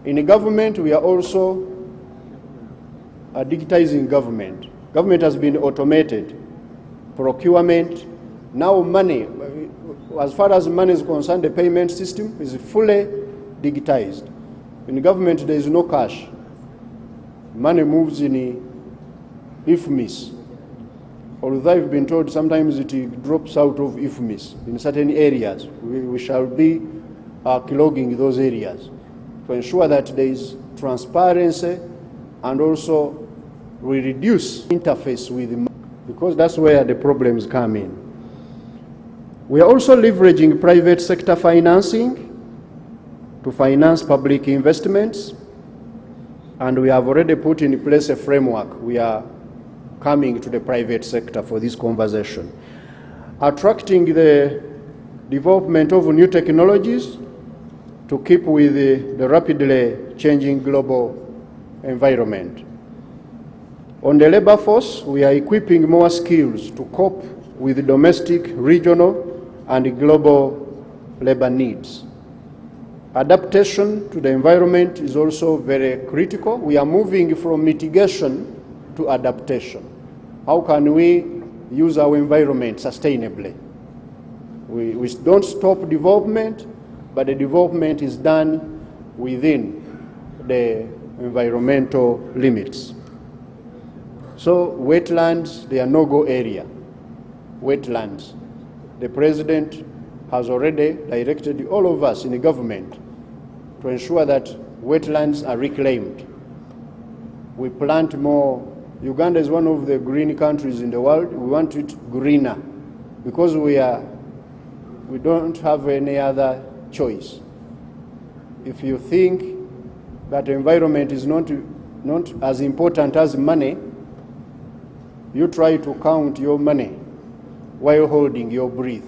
In government, we are also digitizing government. Government has been automated. Procurement, now money, as far as money is concerned, the payment system is fully digitized. In government, there is no cash. Money moves in IFMIS. Although I've been told sometimes it drops out of IFMIS in certain areas. We shall be clogging those areas to ensure that there is transparency, and also we reduce interface with the, because that's where the problems come in. We are also leveraging private sector financing to finance public investments, and we have already put in place a framework. We are coming to the private sector for this conversation. attracting the development of new technologies to keep with the rapidly changing global environment. On the labor force, we are equipping more skills to cope with domestic, regional, and global labor needs. Adaptation to the environment is also very critical. We are moving from mitigation to adaptation. How can we use our environment sustainably? We don't stop development, but the development is done within the environmental limits. So wetlands, they are no-go area. Wetlands. The President has already directed all of us in the government to ensure that wetlands are reclaimed. We plant more. Uganda is one of the green countries in the world. We want it greener because we don't have any other choice. If you think that the environment is not as important as money, you try to count your money while holding your breath,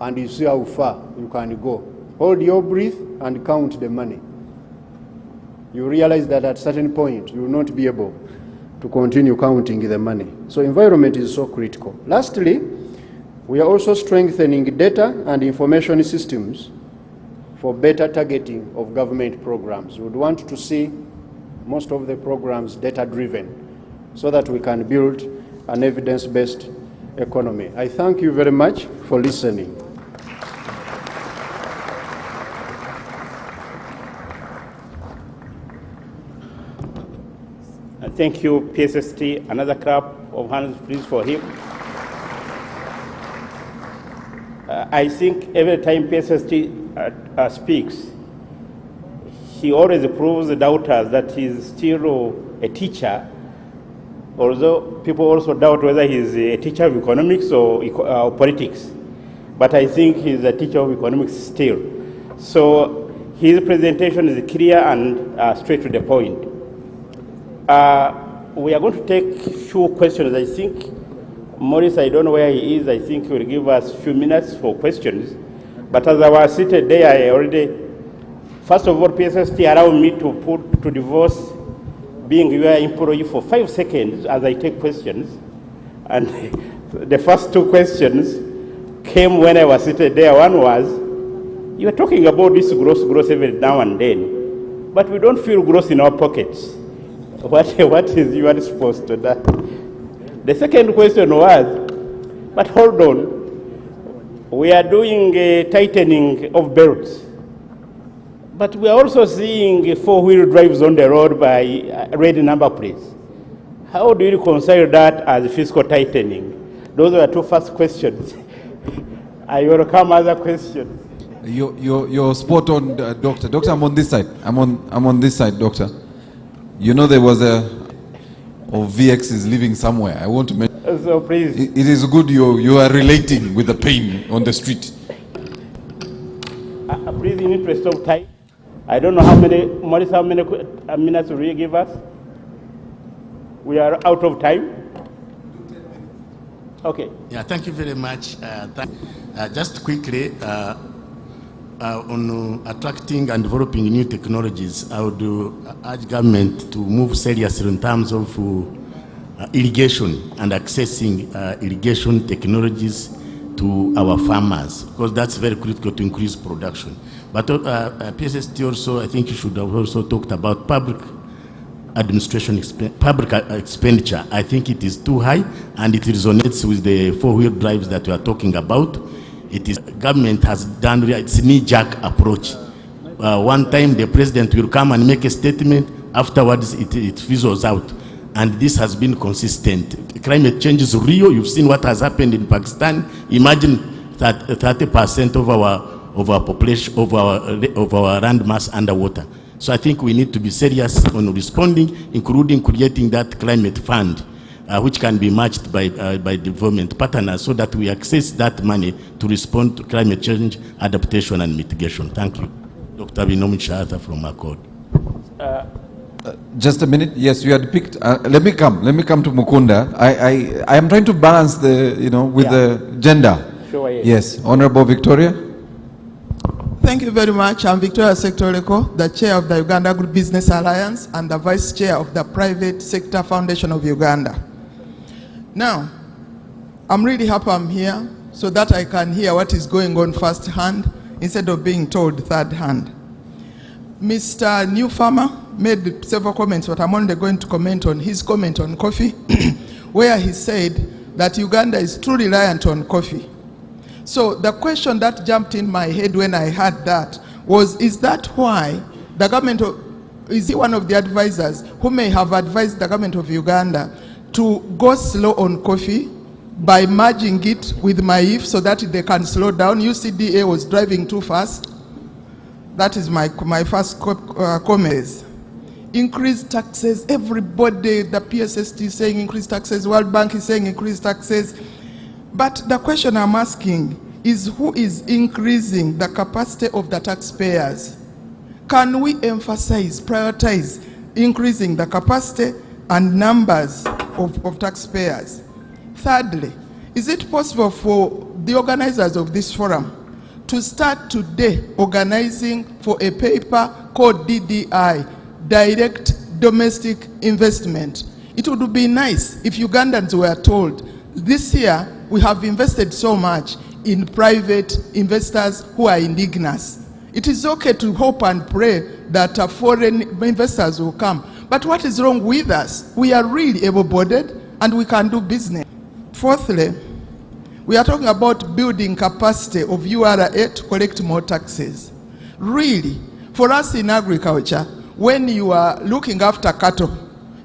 and you see how far you can go. Hold your breath and count the money. You realize that at a certain point you will not be able to continue counting the money. So environment is so critical. Lastly, we are also strengthening data and information systems for better targeting of government programs. We would want to see most of the programs data-driven so that we can build an evidence-based economy. I thank you very much for listening. Thank you, PSST. Another clap of hands, please, for him. I think every time PSST speaks, he always proves the doubters that he's still a teacher, although people also doubt whether he's a teacher of economics or politics. But I think he's a teacher of economics still. So his presentation is clear and straight to the point. We are going to take a few questions. I think Maurice, I don't know where he is. I think he will give us a few minutes for questions. But as I was seated there, I already, first of all, PSST allowed me to divorce being your employee for 5 seconds as I take questions. And the first 2 questions came when I was seated there. One was, you are talking about this growth every now and then, but we don't feel growth in our pockets. What is your response to that? The second question was, but hold on, we are doing a tightening of belts, but we are also seeing 4-wheel drives on the road by red number plates. How do you reconcile that as fiscal tightening? Those are the 2 first questions. I welcome other questions. You're spot on, Doctor. Doctor, I'm on this side. I'm on this side, Doctor. You know there was or VX is living somewhere. I want to mention. So please. It is good you are relating with the pain on the street. Please, in interest of time, I don't know how many, Maurice, how many minutes will you give us? We are out of time. Okay. Yeah, thank you very much. Just quickly, on attracting and developing new technologies, I would urge government to move seriously in terms of irrigation and accessing irrigation technologies to our farmers, because that's very critical to increase production. But PSST also, I think you should have also talked about public administration, public expenditure. I think it is too high, and it resonates with the 4-wheel drives that we are talking about. It is, government has done its knee-jerk approach. One time the president will come and make a statement, afterwards it fizzles out. And this has been consistent. Climate change is real. You've seen what has happened in Pakistan. Imagine that 30% of our population, of our land mass underwater. So I think we need to be serious on responding, including creating that climate fund, which can be matched by development partners, so that we access that money to respond to climate change, adaptation, and mitigation. Thank you. Dr. Binomi Shahata from Accord. Just a minute. Yes, you had picked. Let me come to Mukunda. I am trying to balance the, with the agenda. Sure, yes. Yes, Honorable Victoria. Thank you very much. I'm Victoria Sectoreko, the chair of the Uganda Good Business Alliance and the vice chair of the Private Sector Foundation of Uganda. Now, I'm really happy I'm here so that I can hear what is going on first hand instead of being told third hand. Mr. Newfarmer made several comments, but I'm only going to comment on his comment on coffee, where he said that Uganda is too reliant on coffee. So the question that jumped in my head when I heard that was, is that why the government is he one of the advisors who may have advised the government of Uganda to go slow on coffee by merging it with Maif so that they can slow down? UCDA was driving too fast. That is my first comment. Increased taxes, everybody, the PSST is saying increased taxes, World Bank is saying increased taxes. But the question I'm asking is, who is increasing the capacity of the taxpayers? Can we emphasize, prioritize increasing the capacity and numbers of taxpayers? Thirdly, is it possible for the organizers of this forum to start today organizing for a paper called DDI, Direct Domestic Investment? It would be nice if Ugandans were told, this year we have invested so much in private investors who are indigenous. It is okay to hope and pray that foreign investors will come. But what is wrong with us? We are really able-bodied and we can do business. Fourthly, we are talking about building capacity of URA to collect more taxes. Really, for us in agriculture, when you are looking after cattle,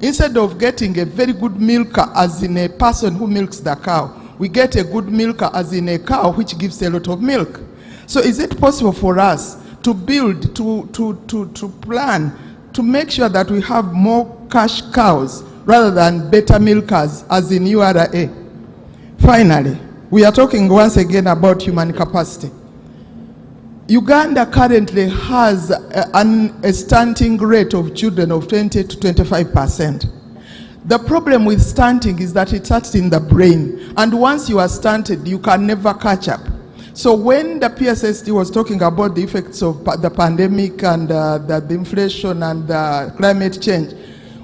instead of getting a very good milker as in a person who milks the cow, we get a good milker as in a cow which gives a lot of milk. So is it possible for us to build, to plan, to make sure that we have more cash cows rather than better milkers as in URA? Finally, we are talking once again about human capacity. Uganda currently has a stunting rate of children of 20 to 25%. The problem with stunting is that it starts in the brain, and once you are stunted, you can never catch up. So when the PSST was talking about the effects of the pandemic and the inflation and the climate change,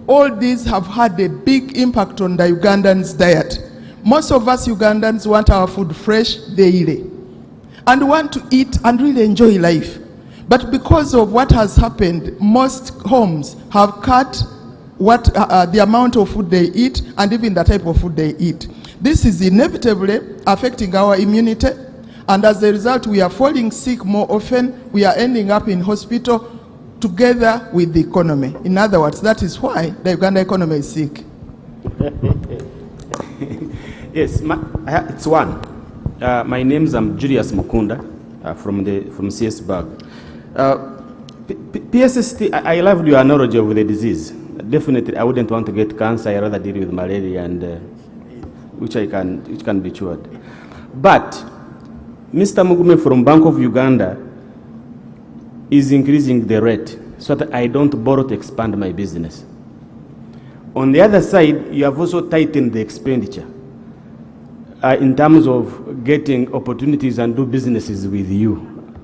all these have had a big impact on the Ugandans' diet. Most of us Ugandans want our food fresh daily and want to eat and really enjoy life. But because of what has happened, most homes have cut the amount of food they eat and even the type of food they eat. This is inevitably affecting our immunity, and as a result, we are falling sick more often. We are ending up in hospital together with the economy. In other words, that is why the Uganda economy is sick. Yes, it's one. My name is Julius Mukunda from CS Bag. PSST, I loved your analogy of the disease. Definitely, I wouldn't want to get cancer. I rather deal with malaria, and which can be cured. But Mr. Mugume from Bank of Uganda is increasing the rate so that I don't borrow to expand my business. On the other side, you have also tightened the expenditure in terms of getting opportunities and do businesses with you.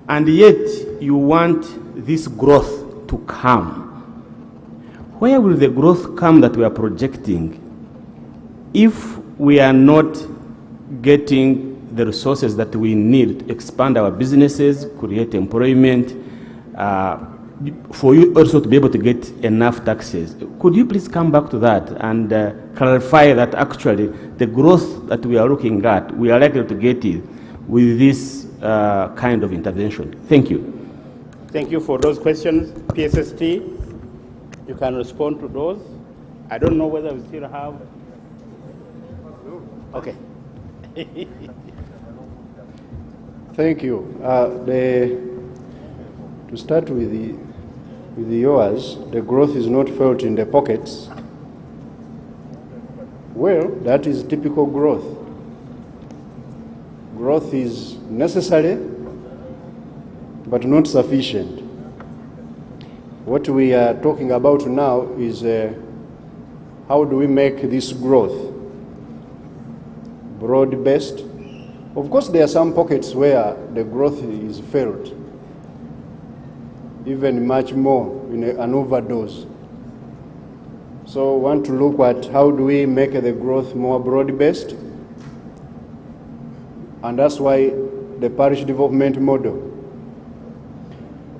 And yet, you want this growth to come. Where will the growth come that we are projecting if we are not getting the resources that we need to expand our businesses, create employment, for you also to be able to get enough taxes? Could you please come back to that and clarify that actually the growth that we are looking at, we are likely to get it with this kind of intervention? Thank you. Thank you for those questions. PSST, you can respond to those. I don't know whether we still have. Okay. Thank you. To start with yours, the growth is not felt in the pockets. Well, that is typical growth. Growth is necessary, but not sufficient. What we are talking about now is how do we make this growth broad-based, Of course, there are some pockets where the growth is felt, even much more in an overdose. So we want to look at how do we make the growth more broad-based, and that's why the parish development model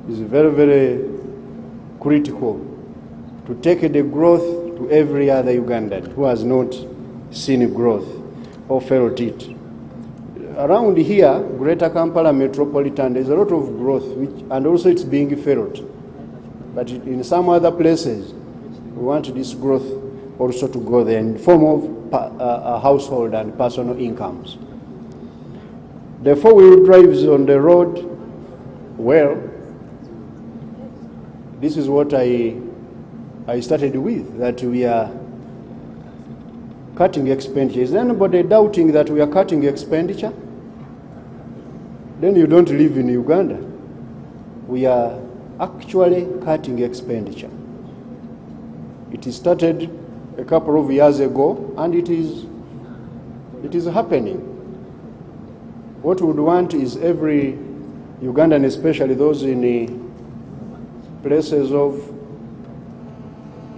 is very, very critical to take the growth to every other Ugandan who has not seen growth or felt it. Around here, Greater Kampala Metropolitan, there's a lot of growth, and also it's being felt. But in some other places, we want this growth also to go there in the form of household and personal incomes. The four-wheel drives on the road, well, this is what I started with, that we are cutting expenditure. Is anybody doubting that we are cutting expenditure? Then you don't live in Uganda. We are actually cutting expenditure. It started a couple of years ago, and it is happening. What we would want is every Ugandan, especially those in the places of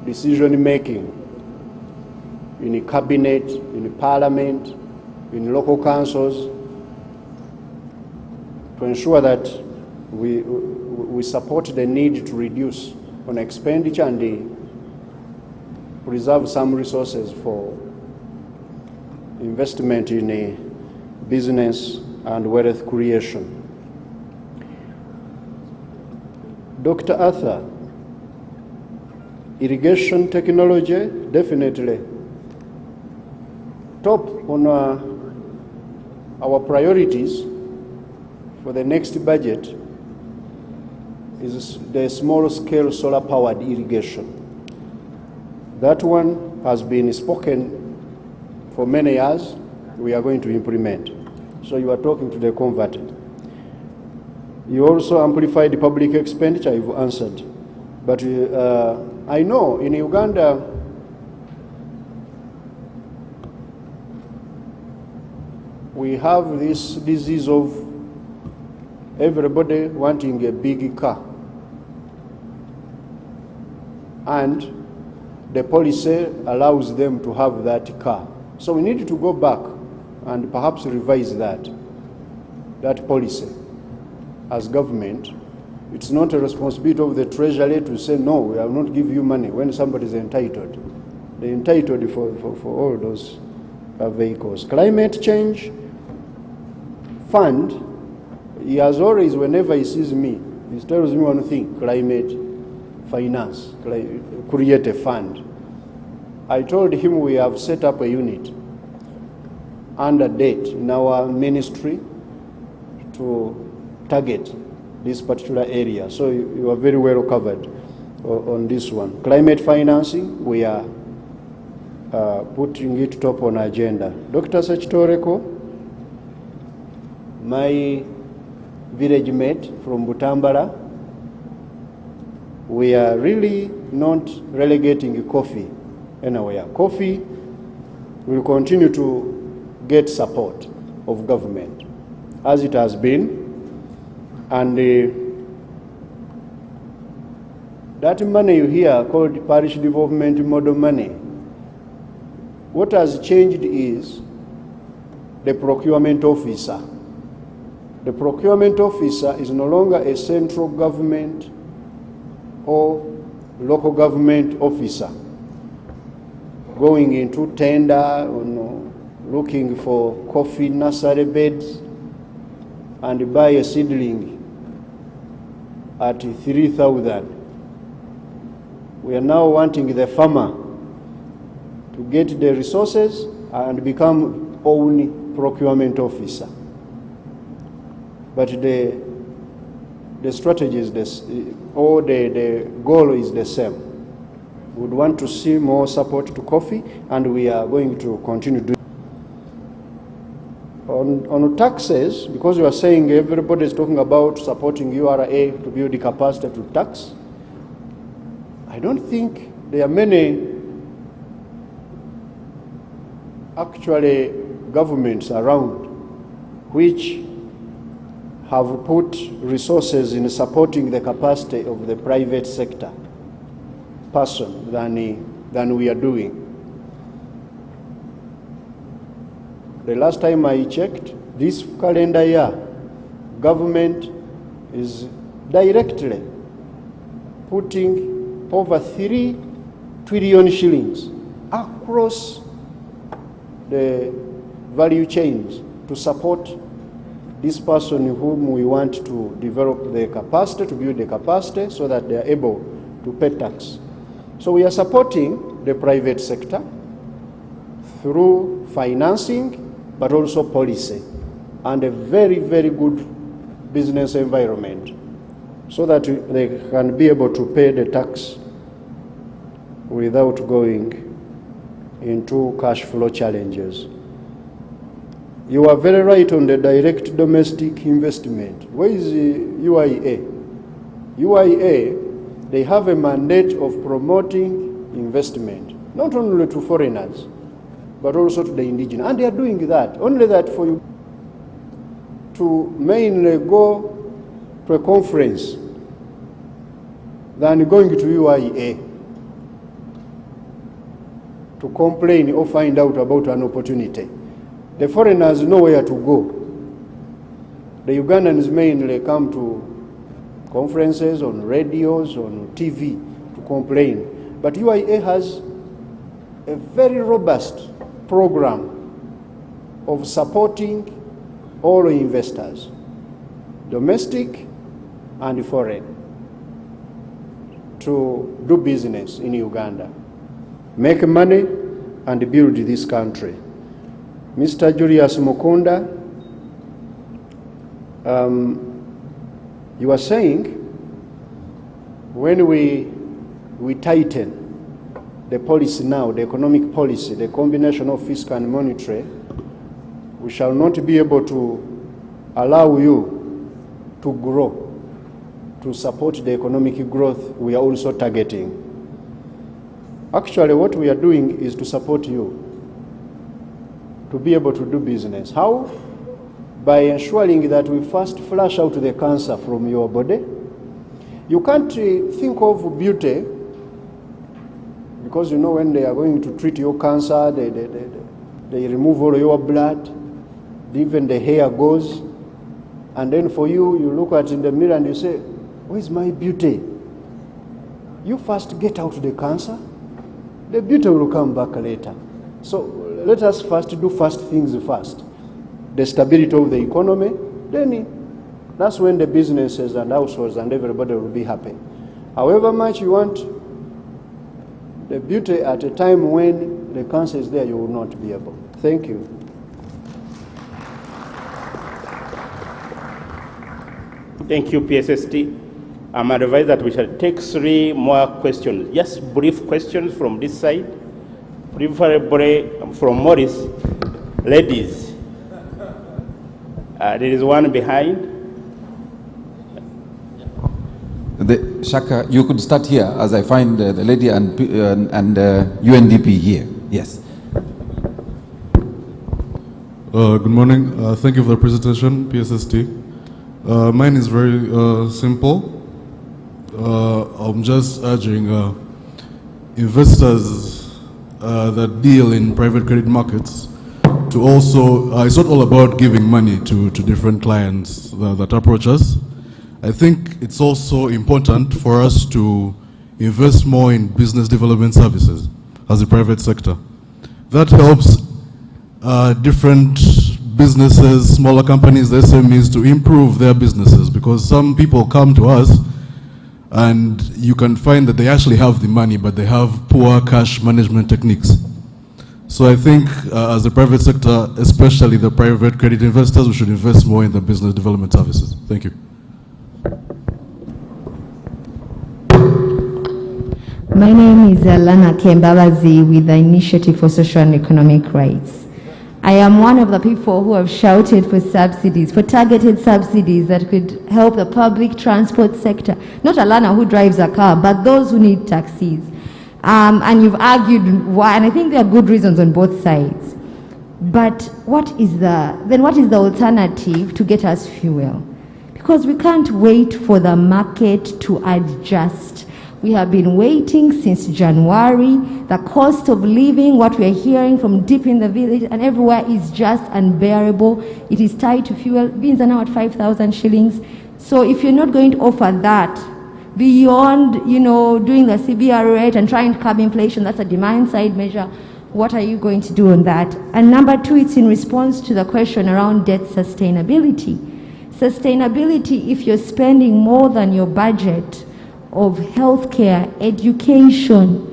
decision making, in the cabinet, in the parliament, in local councils, to ensure that we support the need to reduce on expenditure and preserve some resources for investment in business and wealth creation. Dr. Arthur, irrigation technology, definitely top on our priorities for the next budget is the small-scale solar-powered irrigation. That one has been spoken for many years. We are going to implement. So you are talking to the converted. You also amplified the public expenditure, you've answered. But I know in Uganda, we have this disease of everybody wanting a big car. And the policy allows them to have that car. So we need to go back and perhaps revise that policy as government. It's not a responsibility of the Treasury to say, no, we will not give you money when somebody is entitled. They're entitled for all those vehicles. Climate change fund, he has always, whenever he sees me, he tells me one thing: climate finance, create a fund. I told him we have set up a unit under date in our ministry to target this particular area. So you are very well covered on this one. Climate financing, we are putting it top on agenda. Dr. Sechitoreko, my village mate from Butambala, we are really not relegating coffee anywhere. Coffee will continue to get support of government as it has been, and that money you hear called parish development model money, what has changed is the procurement officer. The procurement officer is no longer a central government or local government officer going into tender, looking for coffee nursery beds and buy a seedling at 3,000. We are now wanting the farmer to get the resources and become own procurement officer. But the strategy is this, or the goal is the same. We would want to see more support to coffee, and we are going to continue doing. On taxes, because you are saying everybody is talking about supporting URA to build the capacity to tax, I don't think there are many actually governments around which have put resources in supporting the capacity of the private sector person than we are doing. The last time I checked, this calendar year, government is directly putting over 3 trillion shillings across the value chains to support this person whom we want to develop the capacity, to build the capacity so that they are able to pay tax. So we are supporting the private sector through financing, but also policy and a very, very good business environment so that they can be able to pay the tax without going into cash flow challenges. You are very right on the direct domestic investment. Where is the UIA? UIA, they have a mandate of promoting investment, not only to foreigners, but also to the indigenous. And they are doing that. Only that for you to mainly go to a conference than going to UIA to complain or find out about an opportunity. The foreigners know where to go. The Ugandans mainly come to conferences, on radios, on TV to complain. But UIA has a very robust program of supporting all investors, domestic and foreign, to do business in Uganda, make money and build this country. Mr. Julius Mukunda, you are saying when we tighten the policy now, the economic policy, the combination of fiscal and monetary, we shall not be able to allow you to grow, to support the economic growth we are also targeting. Actually, what we are doing is to support you to be able to do business. How? By ensuring that we first flush out the cancer from your body. You can't think of beauty, because you know when they are going to treat your cancer, they remove all your blood, even the hair goes, and then for you, you look at in the mirror and you say, where's my beauty? You first get out the cancer, the beauty will come back later. So let us first do first things first. The stability of the economy, then that's when the businesses and households and everybody will be happy. However much you want the beauty at a time when the cancer is there, you will not be able. Thank you. Thank you, PSST. I'm advised that we shall take 3 more questions. Just brief questions from this side. Preferably from Morris. Ladies. There is one behind. Shaka, you could start here as I find the lady and UNDP here. Yes. Good morning. Thank you for the presentation, PSST. Mine is very simple. I'm just urging investors that deal in private credit markets to also, it's not all about giving money to different clients that approach us. I think it's also important for us to invest more in business development services as a private sector. That helps different businesses, smaller companies, the SMEs, to improve their businesses, because some people come to us and you can find that they actually have the money, but they have poor cash management techniques. So I think as the private sector, especially the private credit investors, we should invest more in the business development services. Thank you. My name is Alana Kembabazi with the Initiative for Social and Economic Rights. I am one of the people who have shouted for subsidies, for targeted subsidies that could help the public transport sector. Not Alana who drives a car, but those who need taxis. And you've argued why, and I think there are good reasons on both sides. But what is the alternative to get us fuel? Because we can't wait for the market to adjust. We have been waiting since January. The cost of living, what we are hearing from deep in the village and everywhere, is just unbearable. It is tied to fuel. Beans are now at 5,000 shillings. So if you're not going to offer that, beyond, doing the CBR rate and trying to curb inflation, that's a demand side measure, what are you going to do on that? And number two, it's in response to the question around debt sustainability. Sustainability, if you're spending more than your budget of healthcare, education,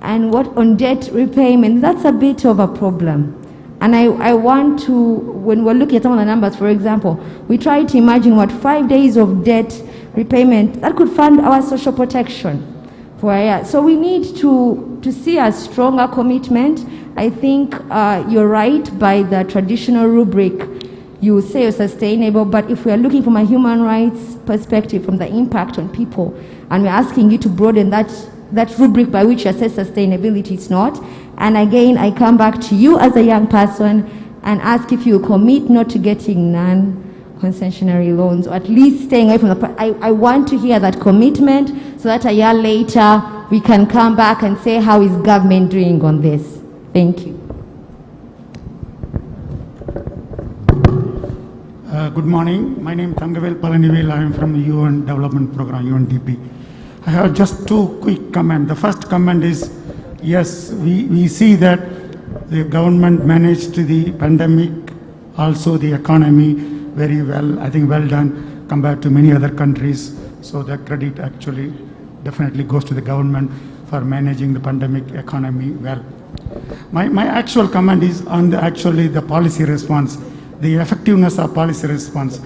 and what on debt repayment, that's a bit of a problem. And I want to, when we're looking at some of the numbers, for example, we try to imagine what 5 days of debt repayment, that could fund our social protection for a year. So we need to see a stronger commitment. I think you're right by the traditional rubric. You say you're sustainable, but if we are looking from a human rights perspective, from the impact on people, and we're asking you to broaden that rubric by which you assess sustainability, it's not. And again, I come back to you as a young person and ask if you commit not to getting non-concessionary loans, or at least staying away from the... I want to hear that commitment so that a year later we can come back and say, how is government doing on this? Thank you. Good morning. My name is Thangavel Palanivel. I am from the UN Development Program, UNDP. I have just two quick comments. The first comment is, yes, we see that the government managed the pandemic, also the economy very well, I think well done compared to many other countries. So the credit actually definitely goes to the government for managing the pandemic economy well. My actual comment is on the policy response, the effectiveness of policy response.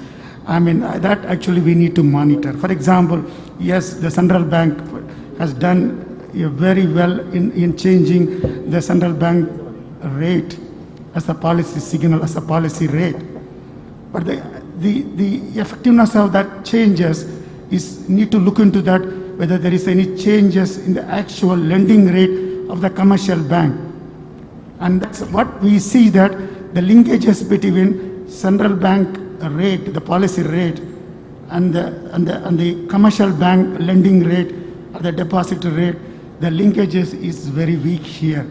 I mean, that actually we need to monitor. For example, yes, the central bank has done very well in changing the central bank rate as a policy signal, as a policy rate. But the effectiveness of that changes is need to look into that, whether there is any changes in the actual lending rate of the commercial bank. And that's what we see, that the linkages between central bank rate, the policy rate, and the commercial bank lending rate or the deposit rate, the linkages is very weak here.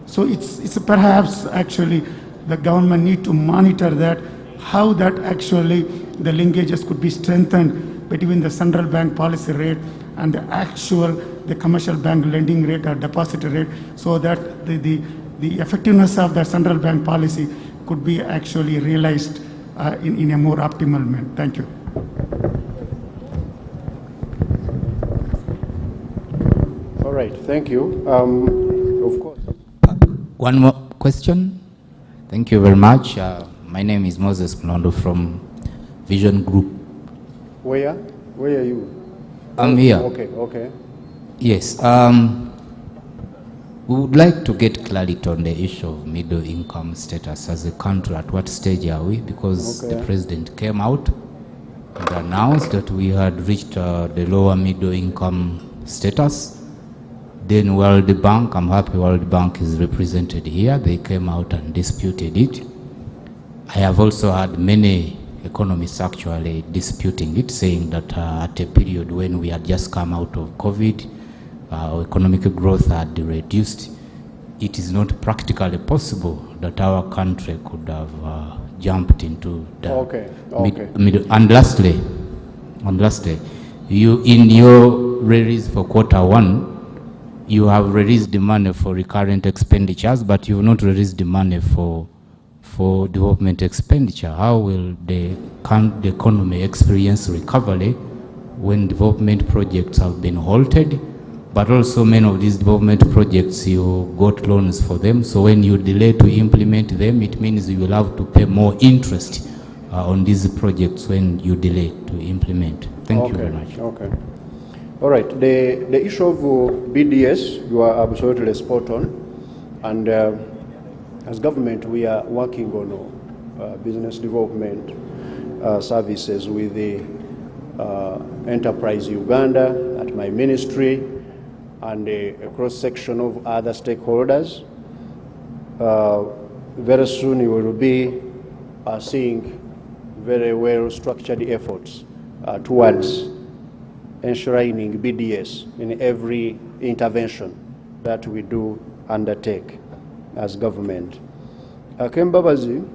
So it's perhaps actually the government need to monitor that, how that actually the linkages could be strengthened between the central bank policy rate and the commercial bank lending rate or deposit rate, so that the effectiveness of the central bank policy could be actually realized in a more optimal manner. Thank you. All right, thank you. Of course. One more question. Thank you very much. My name is Moses Mlondo from Vision Group. Where are you? I'm here. Okay. Yes. We would like to get clarity on the issue of middle income status as a country. At what stage are we? Because the president came out and announced that we had reached the lower middle income status. Then World Bank, I'm happy World Bank is represented here. They came out and disputed it. I have also had many economists actually disputing it, saying that at a period when we had just come out of COVID, our economic growth had reduced. It is not practically possible that our country could have jumped into the middle. And lastly, you in your release for Q1, you have released the money for recurrent expenditures, but you have not released the money for development expenditure. How will the economy experience recovery when development projects have been halted? But also many of these development projects, you got loans for them. So when you delay to implement them, it means you will have to pay more interest on these projects when you delay to implement. Thank you very much. Okay. All right. The issue of BDS, you are absolutely spot on. And as government, we are working on business development services with the Enterprise Uganda at my ministry, and a cross-section of other stakeholders. very soon you will be seeing very well structured efforts towards enshrining BDS in every intervention that we do undertake as government. Kembabazi,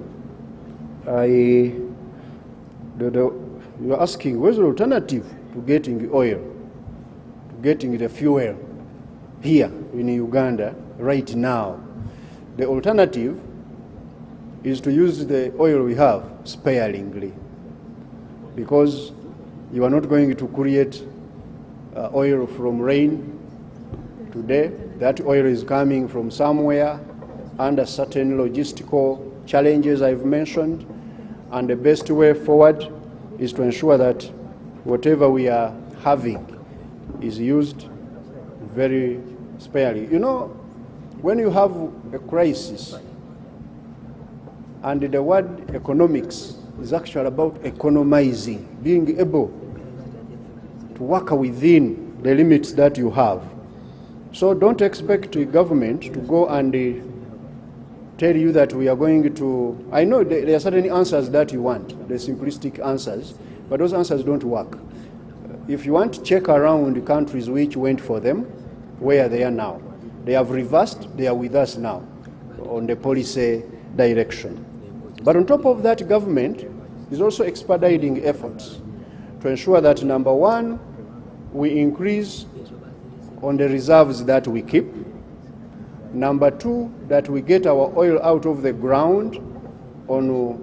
you're asking what's the alternative to getting the oil, to getting the fuel here in Uganda right now. The alternative is to use the oil we have sparingly, because you are not going to create oil from rain today. That oil is coming from somewhere under certain logistical challenges I've mentioned, and the best way forward is to ensure that whatever we are having is used very sparingly. You know, when you have a crisis, and the word economics is actually about economizing, being able to work within the limits that you have. So don't expect the government to go and tell you that we are going to, I know there are certain answers that you want, the simplistic answers, but those answers don't work. If you want to check around the countries which went for them, where they are now. They have reversed, they are with us now on the policy direction. But on top of that, government is also expediting efforts to ensure that, number one, we increase on the reserves that we keep. Number two, that we get our oil out of the ground on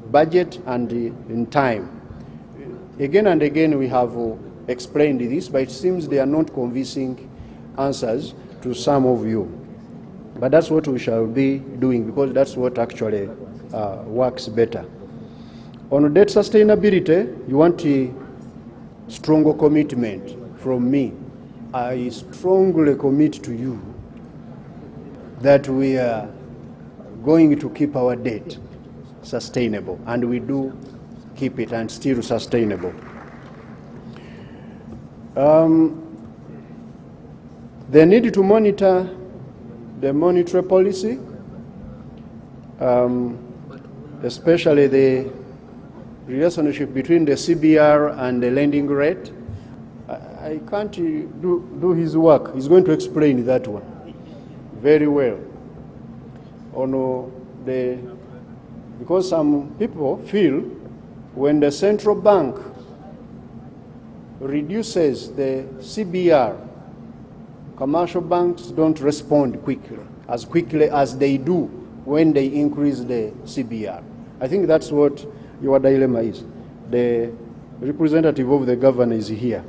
budget and in time. Again and again we have explained this, but it seems they are not convincing answers to some of you. But that's what we shall be doing, because that's what actually works better. On debt sustainability, you want a stronger commitment from me. I strongly commit to you that we are going to keep our debt sustainable, and we do keep it and still sustainable. The need to monitor the monetary policy, especially the relationship between the CBR and the lending rate. I can't do his work. He's going to explain that one very well. Because some people feel when the central bank reduces the CBR, commercial banks don't respond quickly as they do when they increase the CBR. I think that's what your dilemma is. The representative of the governor is here.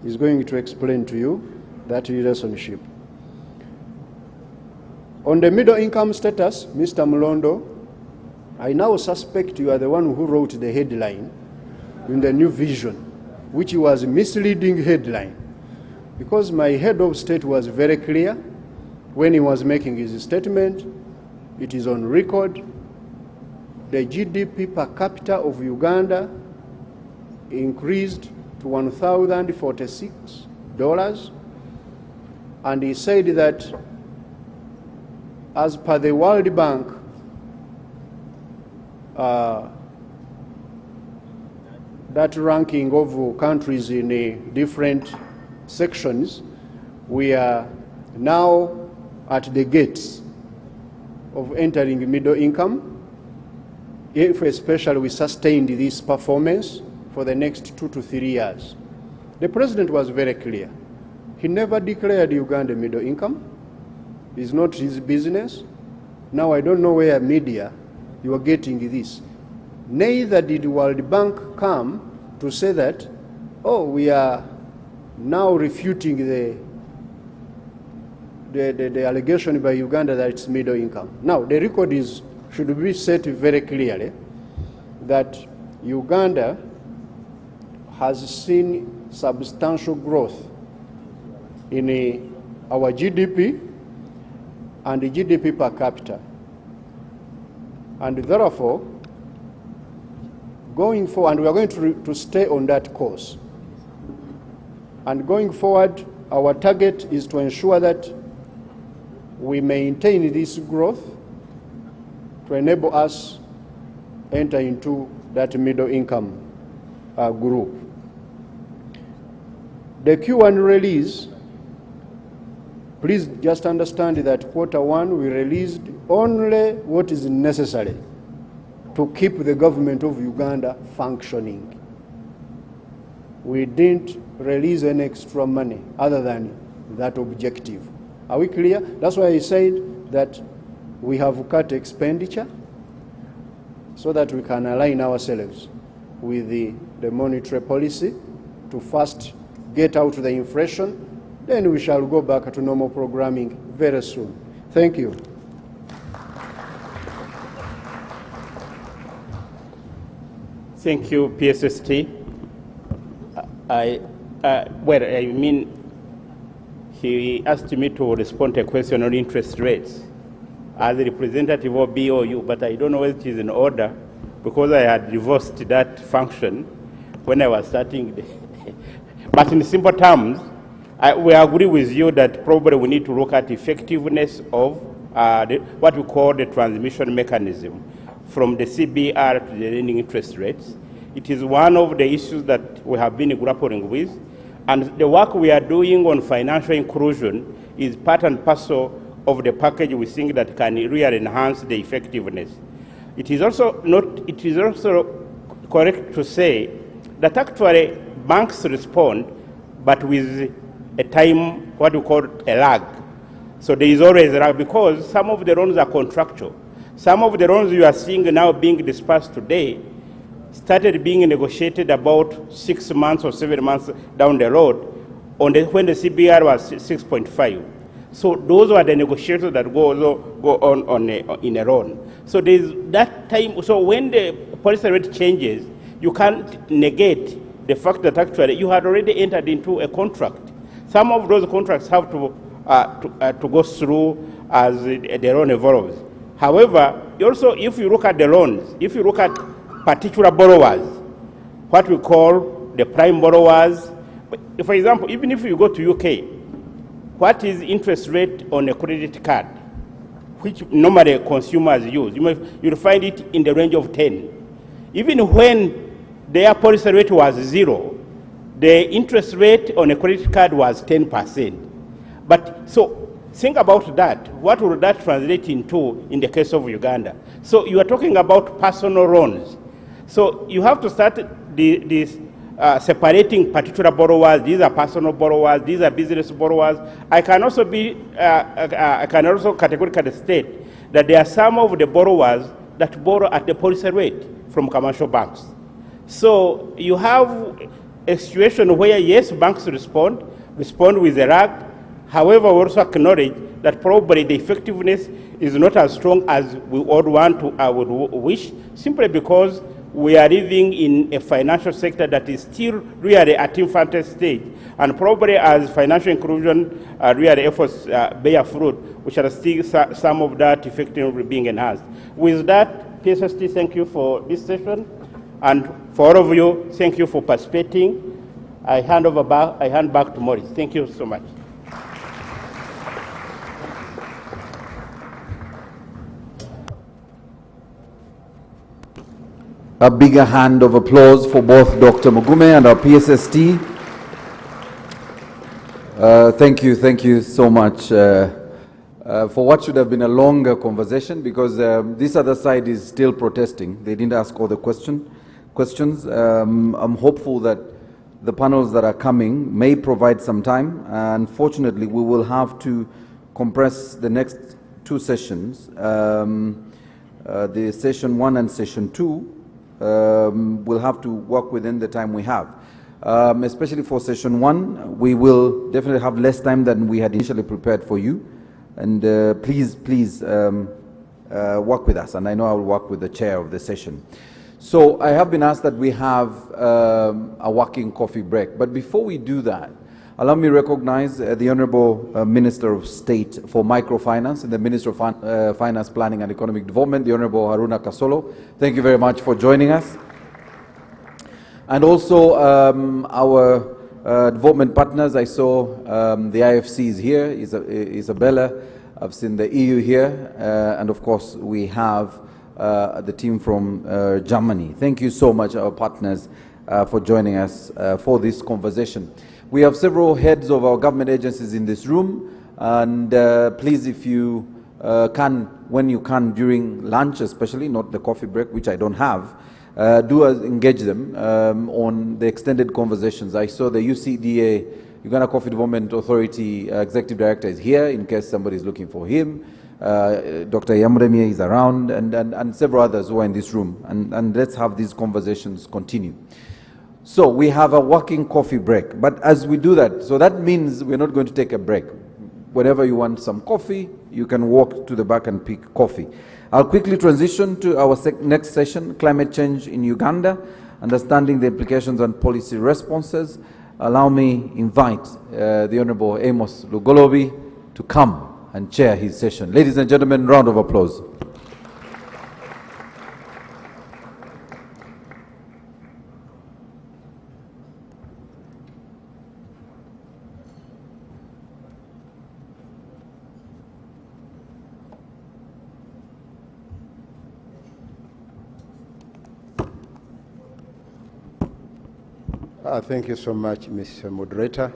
He's going to explain to you that relationship. On the middle income status, Mr. Mulondo, I now suspect you are the one who wrote the headline in the New Vision, which was a misleading headline, because my head of state was very clear when he was making his statement. It is on record. The GDP per capita of Uganda increased to $1,046, and he said that as per the World Bank, that ranking of countries in different sections, we are now at the gates of entering middle income, if especially we sustained this performance for the next 2 to 3 years. The president was very clear. He never declared Uganda middle income. It's not his business. Now I don't know where media you are getting this. Neither did the World Bank come to say that, oh, we are now refuting the allegation by Uganda that it's middle income. Now, the record should be set very clearly that Uganda has seen substantial growth in our GDP and the GDP per capita. And therefore, going forward, and we are going to stay on that course. And going forward, our target is to ensure that we maintain this growth to enable us enter into that middle income group. The Q1 release, please just understand that Q1 we released only what is necessary to keep the government of Uganda functioning. We didn't release any extra money other than that objective. Are we clear? That's why I said that we have cut expenditure so that we can align ourselves with the monetary policy to first get out the inflation, then we shall go back to normal programming very soon. Thank you. Thank you, PSST. He asked me to respond to a question on interest rates as a representative of BOU, but I don't know whether it is in order because I had reversed that function when I was starting. But in simple terms, we agree with you that probably we need to look at effectiveness of what we call the transmission mechanism from the CBR to the lending interest rates. It is one of the issues that we have been grappling with, and the work we are doing on financial inclusion is part and parcel of the package we think that can really enhance the effectiveness. It is also correct to say that actually banks respond, but with a time, what we call a lag. So there is always a lag because some of the loans are contractual. Some of the loans you are seeing now being dispersed today started being negotiated about 6 months or 7 months down the road when the CBR was 6.5. So those are the negotiations that go on in a loan. So there's that time. So when the policy rate changes, you can't negate the fact that actually you had already entered into a contract. Some of those contracts have to go through as the loan evolves. However, also if you look at the loans, if you look at particular borrowers, what we call the prime borrowers, for example, even if you go to UK, what is interest rate on a credit card, which normally consumers use? You'll find it in the range of 10. Even when their policy rate was 0, the interest rate on a credit card was 10%. But so think about that. What would that translate into in the case of Uganda? So you are talking about personal loans. So you have to start separating particular borrowers. These are personal borrowers. These are business borrowers. I can also categorically state that there are some of the borrowers that borrow at the policy rate from commercial banks. So you have a situation where, yes, banks respond with a lag. However, we also acknowledge that probably the effectiveness is not as strong as we would want to, I would wish, simply because we are living in a financial sector that is still really at infant stage. And probably as financial inclusion really efforts bear fruit, we shall see some of that effectiveness being enhanced. With that, PSST, thank you for this session. And for all of you, thank you for participating. I hand back to Maurice. Thank you so much. A bigger hand of applause for both Dr. Mugume and our PSST. Thank you so much for what should have been a longer conversation, because this other side is still protesting. They didn't ask all the questions. I'm hopeful that the panels that are coming may provide some time. Unfortunately, we will have to compress the next two sessions, the session 1 and session 2. We'll have to work within the time we have. Especially for session 1, we will definitely have less time than we had initially prepared for you. And please work with us. And I know I will work with the chair of the session. So I have been asked that we have a working coffee break. But before we do that, allow me to recognize the Honorable Minister of State for Microfinance and the Minister of Finance, Planning and Economic Development, the Honorable Haruna Kasolo. Thank you very much for joining us. And also our development partners. I saw the IFC is here, Isabella. I've seen the EU here. And of course, we have the team from Germany. Thank you so much, our partners, for joining us for this conversation. We have several heads of our government agencies in this room, and please, if you can, when you can during lunch especially, not the coffee break, which I don't have, do engage them on the extended conversations. I saw the UCDA, Uganda Coffee Development Authority Executive Director is here in case somebody is looking for him. Dr. Yamuremie is around, and several others who are in this room. And let's have these conversations continue. So we have a working coffee break. But as we do that, so that means we're not going to take a break. Whenever you want some coffee, you can walk to the back and pick coffee. I'll quickly transition to our next session, Climate Change in Uganda, Understanding the Implications and Policy Responses. Allow me invite the Honorable Amos Lugolobi to come and chair his session. Ladies and gentlemen, round of applause. Thank you so much, Mr. Moderator.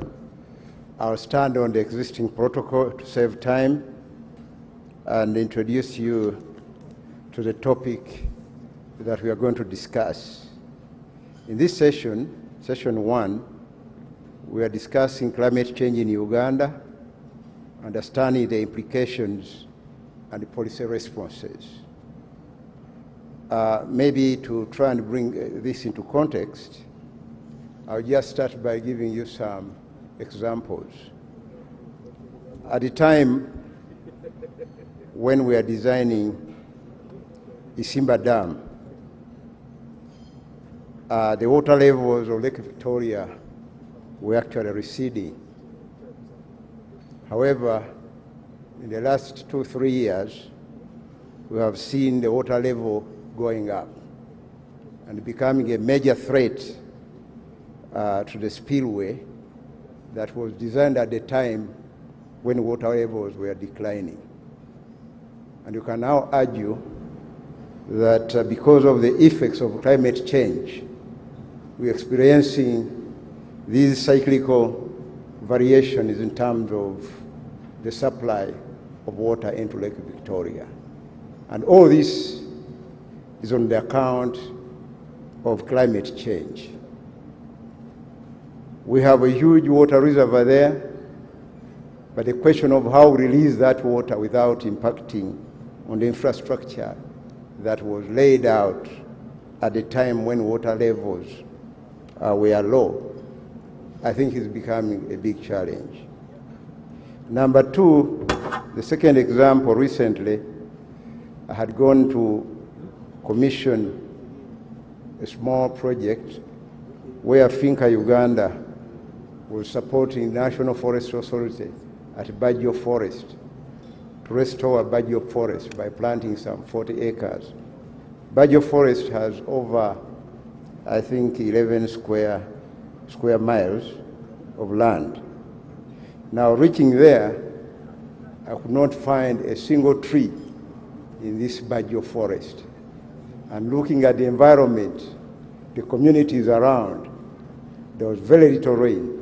I'll stand on the existing protocol to save time and introduce you to the topic that we are going to discuss. In this session, session 1, we are discussing climate change in Uganda, understanding the implications and the policy responses. Maybe to try and bring this into context, I'll just start by giving you some examples. At the time when we are designing Isimba Dam, the water levels of Lake Victoria were actually receding. However, in the last 2-3 years, we have seen the water level going up and becoming a major threat to the spillway that was designed at the time when water levels were declining. And you can now argue that because of the effects of climate change, we're experiencing these cyclical variations in terms of the supply of water into Lake Victoria. And all this is on the account of climate change. We have a huge water reservoir there, but the question of how we release that water without impacting on the infrastructure that was laid out at the time when water levels were low, I think is becoming a big challenge. Number 2, the second example, recently, I had gone to commission a small project where Finca Uganda was supporting National Forest Authority at Baggio Forest to restore Baggio Forest by planting some 40 acres. Baggio Forest has over, I think, 11 square miles of land. Now, reaching there, I could not find a single tree in this Baggio Forest. And looking at the environment, the communities around, there was very little rain,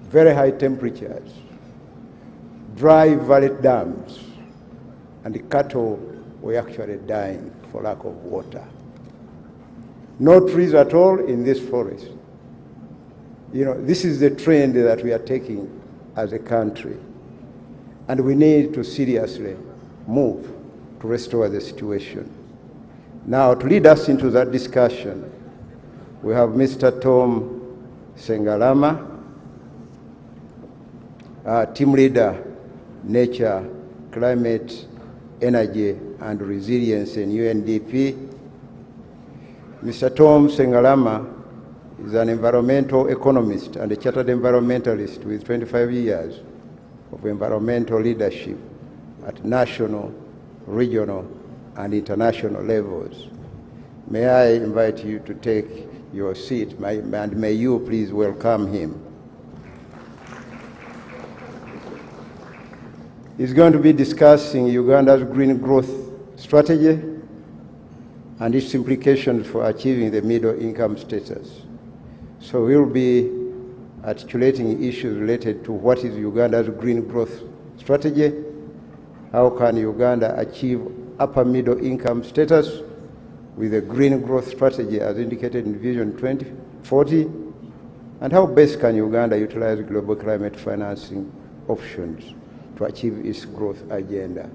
very high temperatures, dry valley dams, and the cattle were actually dying for lack of water. No trees at all in this forest. You know, this is the trend that we are taking as a country, and we need to seriously move to restore the situation. Now, to lead us into that discussion, we have Mr. Tom Sengalama, Team Leader, Nature, Climate, Energy and Resilience in UNDP. Mr. Tom Sengalama is an environmental economist and a chartered environmentalist with 25 years of environmental leadership at national, regional, and international levels. May I invite you to take your seat, and may you please welcome him. He's going to be discussing Uganda's green growth strategy, and its implications for achieving the middle income status. So we'll be articulating issues related to what is Uganda's green growth strategy, how can Uganda achieve upper middle income status with a green growth strategy as indicated in Vision 2040, and how best can Uganda utilize global climate financing options to achieve its growth agenda.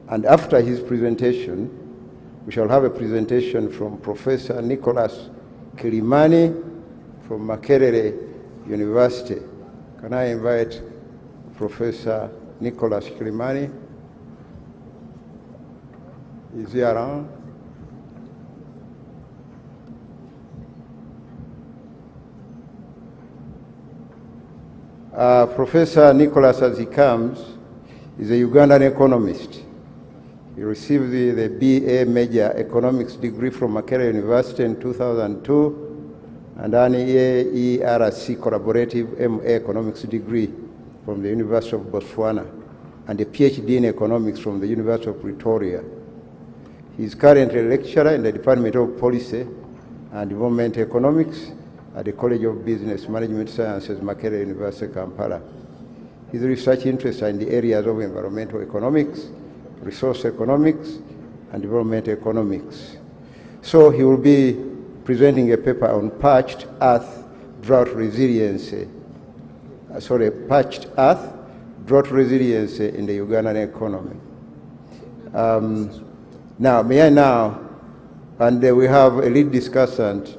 And after his presentation, we shall have a presentation from Professor Nicholas Kilimani from Makerere University. Can I invite Professor Nicholas Kilimani? Is he around? Professor Nicholas, as he comes, is a Ugandan economist. He received the BA Major Economics degree from Makerere University in 2002 and an ERC Collaborative MA Economics degree from the University of Botswana and a PhD in Economics from the University of Pretoria. He is currently a lecturer in the Department of Policy and Development Economics at the College of Business Management Sciences, Makerere University, Kampala. His research interests are in the areas of environmental economics, resource economics, and development economics. So he will be presenting a paper on parched earth drought resiliency. Parched earth drought resiliency in the Ugandan economy. Now, and we have a lead discussant,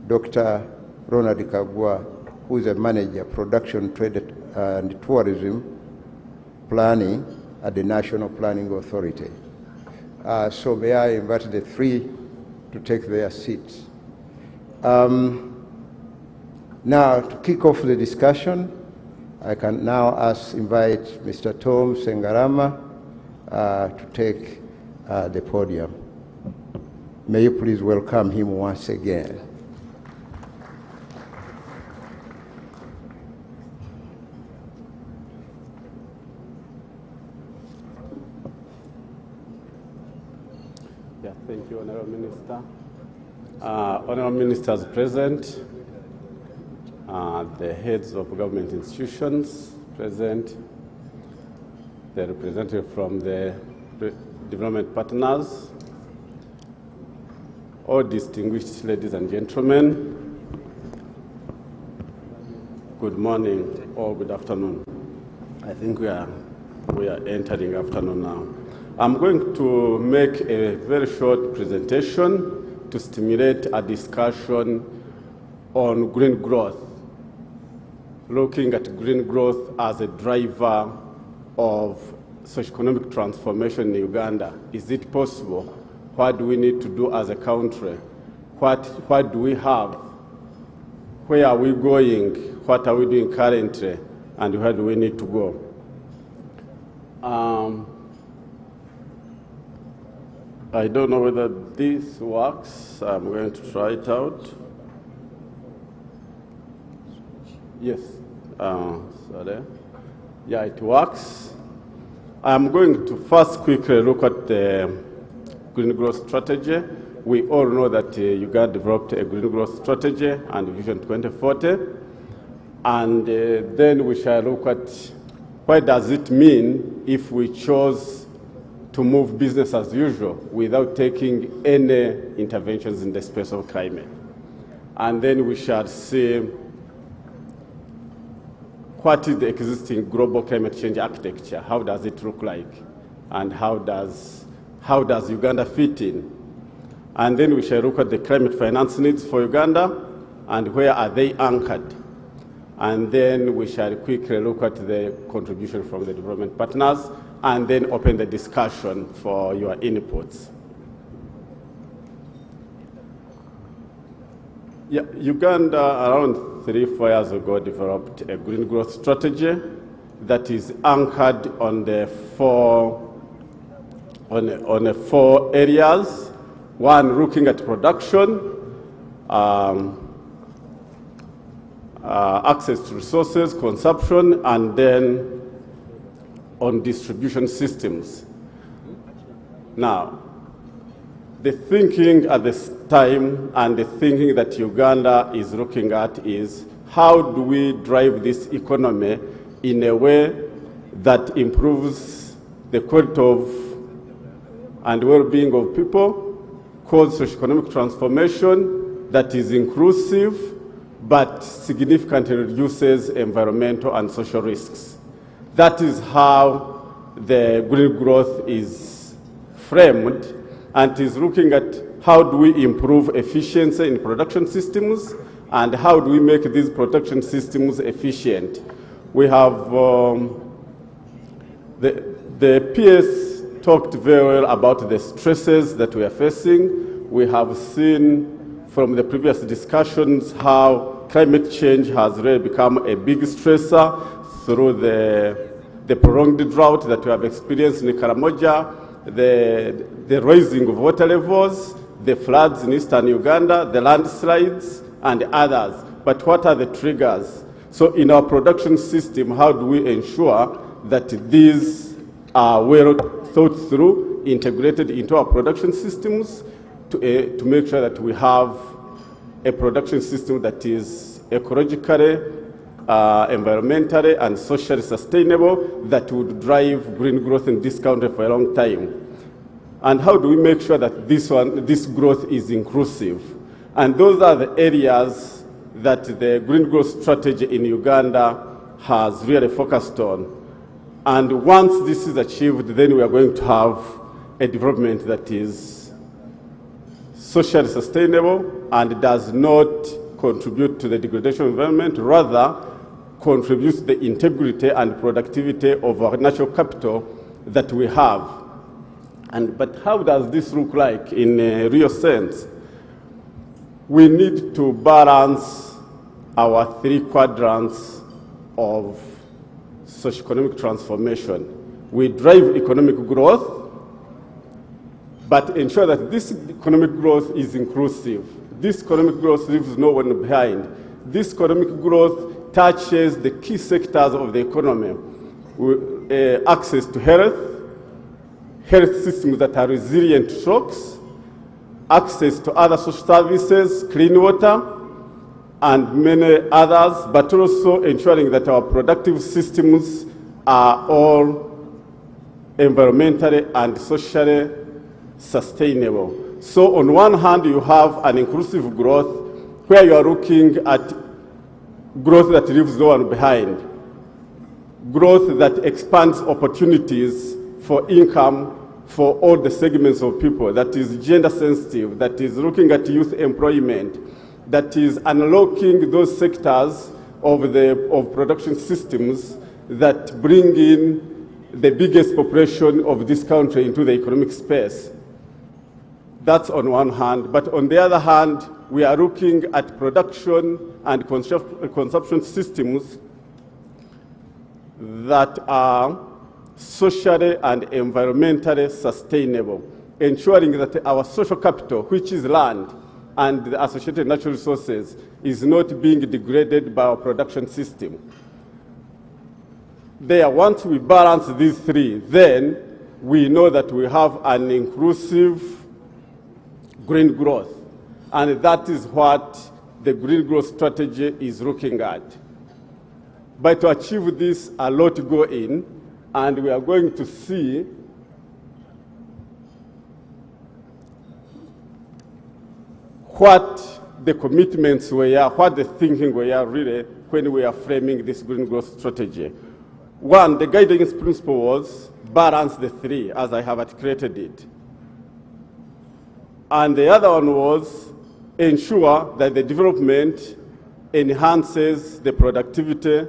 Dr. Ronald Kagwa, who is a manager, production, trade, and tourism planning at the National Planning Authority. So may I invite the three to take their seats. Now, to kick off the discussion, I can now invite Mr. Tom Sengarama to take the podium. May you please welcome him once again. Yeah, thank you, Honorable Minister. Honorable Ministers present, the heads of government institutions present, the representative from the development partners, all distinguished ladies and gentlemen, good morning or good afternoon. I think we are entering afternoon now. I'm going to make a very short presentation to stimulate a discussion on green growth, looking at green growth as a driver of socio-economic transformation in Uganda. Is it possible? What do we need to do as a country? What do we have? Where are we going? What are we doing currently? And where do we need to go? I don't know whether this works. I'm going to try it out. Yes. Sorry. Yeah, it works. I'm going to first quickly look at the green growth strategy. We all know that Uganda developed a green growth strategy and Vision 2040. And then we shall look at what does it mean if we chose to move business as usual without taking any interventions in the space of climate. And then we shall see what is the existing global climate change architecture, how does it look like, and how does Uganda fit in. And then we shall look at the climate finance needs for Uganda and where are they anchored. And then we shall quickly look at the contribution from the development partners and then open the discussion for your inputs. Yeah, Uganda around 3-4 years ago developed a green growth strategy that is anchored on the four areas. One, looking at production, access to resources, consumption, and then on distribution systems. Now, The thinking at this time and the thinking that Uganda is looking at is how do we drive this economy in a way that improves the quality of and well-being of people, cause socio-economic transformation that is inclusive but significantly reduces environmental and social risks. That is how the green growth is framed, and is looking at how do we improve efficiency in production systems and how do we make these production systems efficient. We have the PS talked very well about the stresses that we are facing. We have seen from the previous discussions how climate change has really become a big stressor through the prolonged drought that we have experienced in Karamoja, the rising of water levels, the floods in eastern Uganda, the landslides, and others. But what are the triggers? So in our production system, how do we ensure that these are well thought through, integrated into our production systems to make sure that we have a production system that is ecologically, environmentally, and socially sustainable, that would drive green growth in this country for a long time? And how do we make sure that this growth is inclusive? And those are the areas that the green growth strategy in Uganda has really focused on. And once this is achieved, then we are going to have a development that is socially sustainable and does not contribute to the degradation of environment, rather contributes to the integrity and productivity of our natural capital that we have. But how does this look like in a real sense? We need to balance our three quadrants of socio-economic transformation. We drive economic growth, but ensure that this economic growth is inclusive. This economic growth leaves no one behind. This economic growth touches the key sectors of the economy. Access to health systems that are resilient to shocks, access to other social services, clean water, and many others, but also ensuring that our productive systems are all environmentally and socially sustainable. So on one hand, you have an inclusive growth where you are looking at growth that leaves no one behind, growth that expands opportunities for income for all the segments of people, that is gender sensitive, that is looking at youth employment, that is unlocking those sectors of production systems that bring in the biggest population of this country into the economic space. That's on one hand. But on the other hand, we are looking at production and consumption systems that are socially and environmentally sustainable, ensuring that our social capital, which is land and the associated natural resources, is not being degraded by our production system. Once we balance these three, then we know that we have an inclusive green growth. And that is what the green growth strategy is looking at. But to achieve this, a lot to go in, and we are going to see what the commitments were, what the thinking were really when we are framing this green growth strategy. One, the guiding principle was balance the three, as I have articulated it. And the other one was ensure that the development enhances the productivity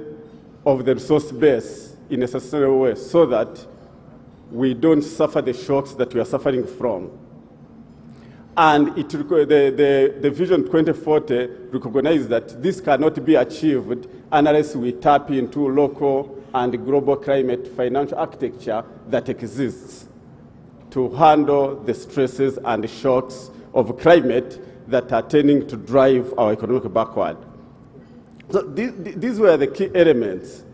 of the resource base in a sustainable way so that we don't suffer the shocks that we are suffering from. And the Vision 2040 recognizes that this cannot be achieved unless we tap into local and global climate financial architecture that exists to handle the stresses and shocks of climate that are tending to drive our economic backward. So these were the key elements.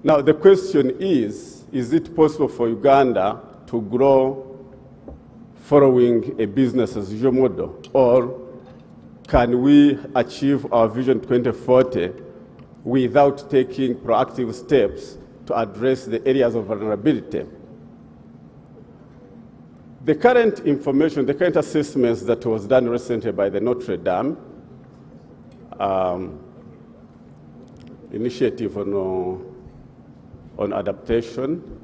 Now, the question is it possible for Uganda to grow following a business as usual model? Or can we achieve our Vision 2040 without taking proactive steps to address the areas of vulnerability? The current information, the current assessments that was done recently by the Notre Dame initiative on adaptation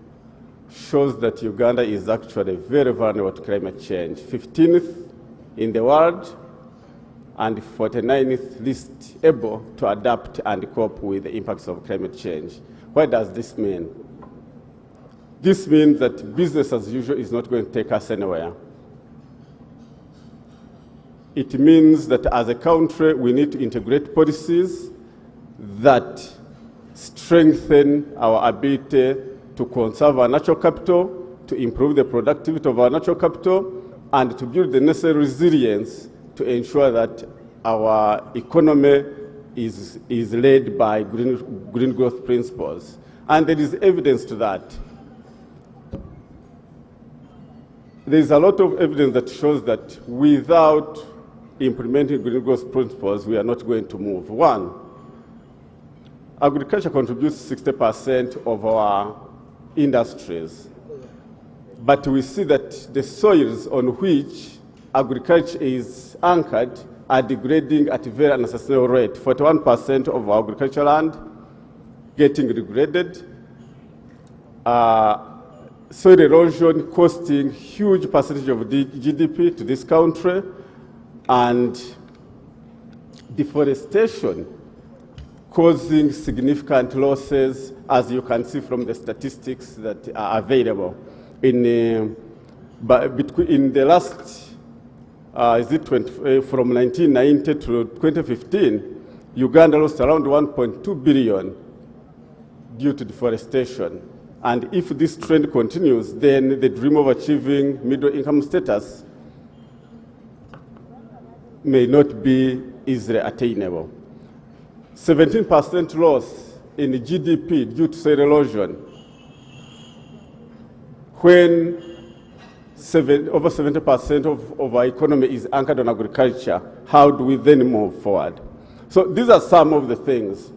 shows that Uganda is actually very vulnerable to climate change, 15th in the world and 49th least able to adapt and cope with the impacts of climate change. What does this mean? This means that business as usual is not going to take us anywhere. It means that as a country, we need to integrate policies that strengthen our ability to conserve our natural capital, to improve the productivity of our natural capital, and to build the necessary resilience to ensure that our economy is led by green growth principles. And there is evidence to that. There is a lot of evidence that shows that without implementing green growth principles, we are not going to move. One, agriculture contributes 60% of our industries. But we see that the soils on which agriculture is anchored are degrading at a very unsustainable rate. 41% of our agricultural land getting degraded. Soil erosion costing huge percentage of the GDP to this country, and deforestation causing significant losses, as you can see from the statistics that are available. In the last, from 1990 to 2015, Uganda lost around 1.2 billion due to deforestation. And if this trend continues, then the dream of achieving middle income status may not be easily attainable. 17% loss in GDP due to soil erosion. When over 70% of our economy is anchored on agriculture, how do we then move forward? So these are some of the things.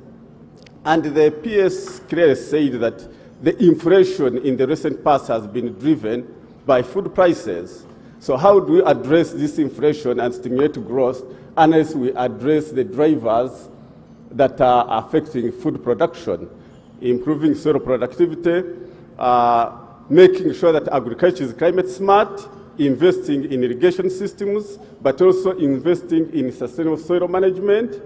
And the PS clearly said that the inflation in the recent past has been driven by food prices. So how do we address this inflation and stimulate growth unless we address the drivers that are affecting food production? Improving soil productivity, making sure that agriculture is climate smart, investing in irrigation systems, but also investing in sustainable soil management,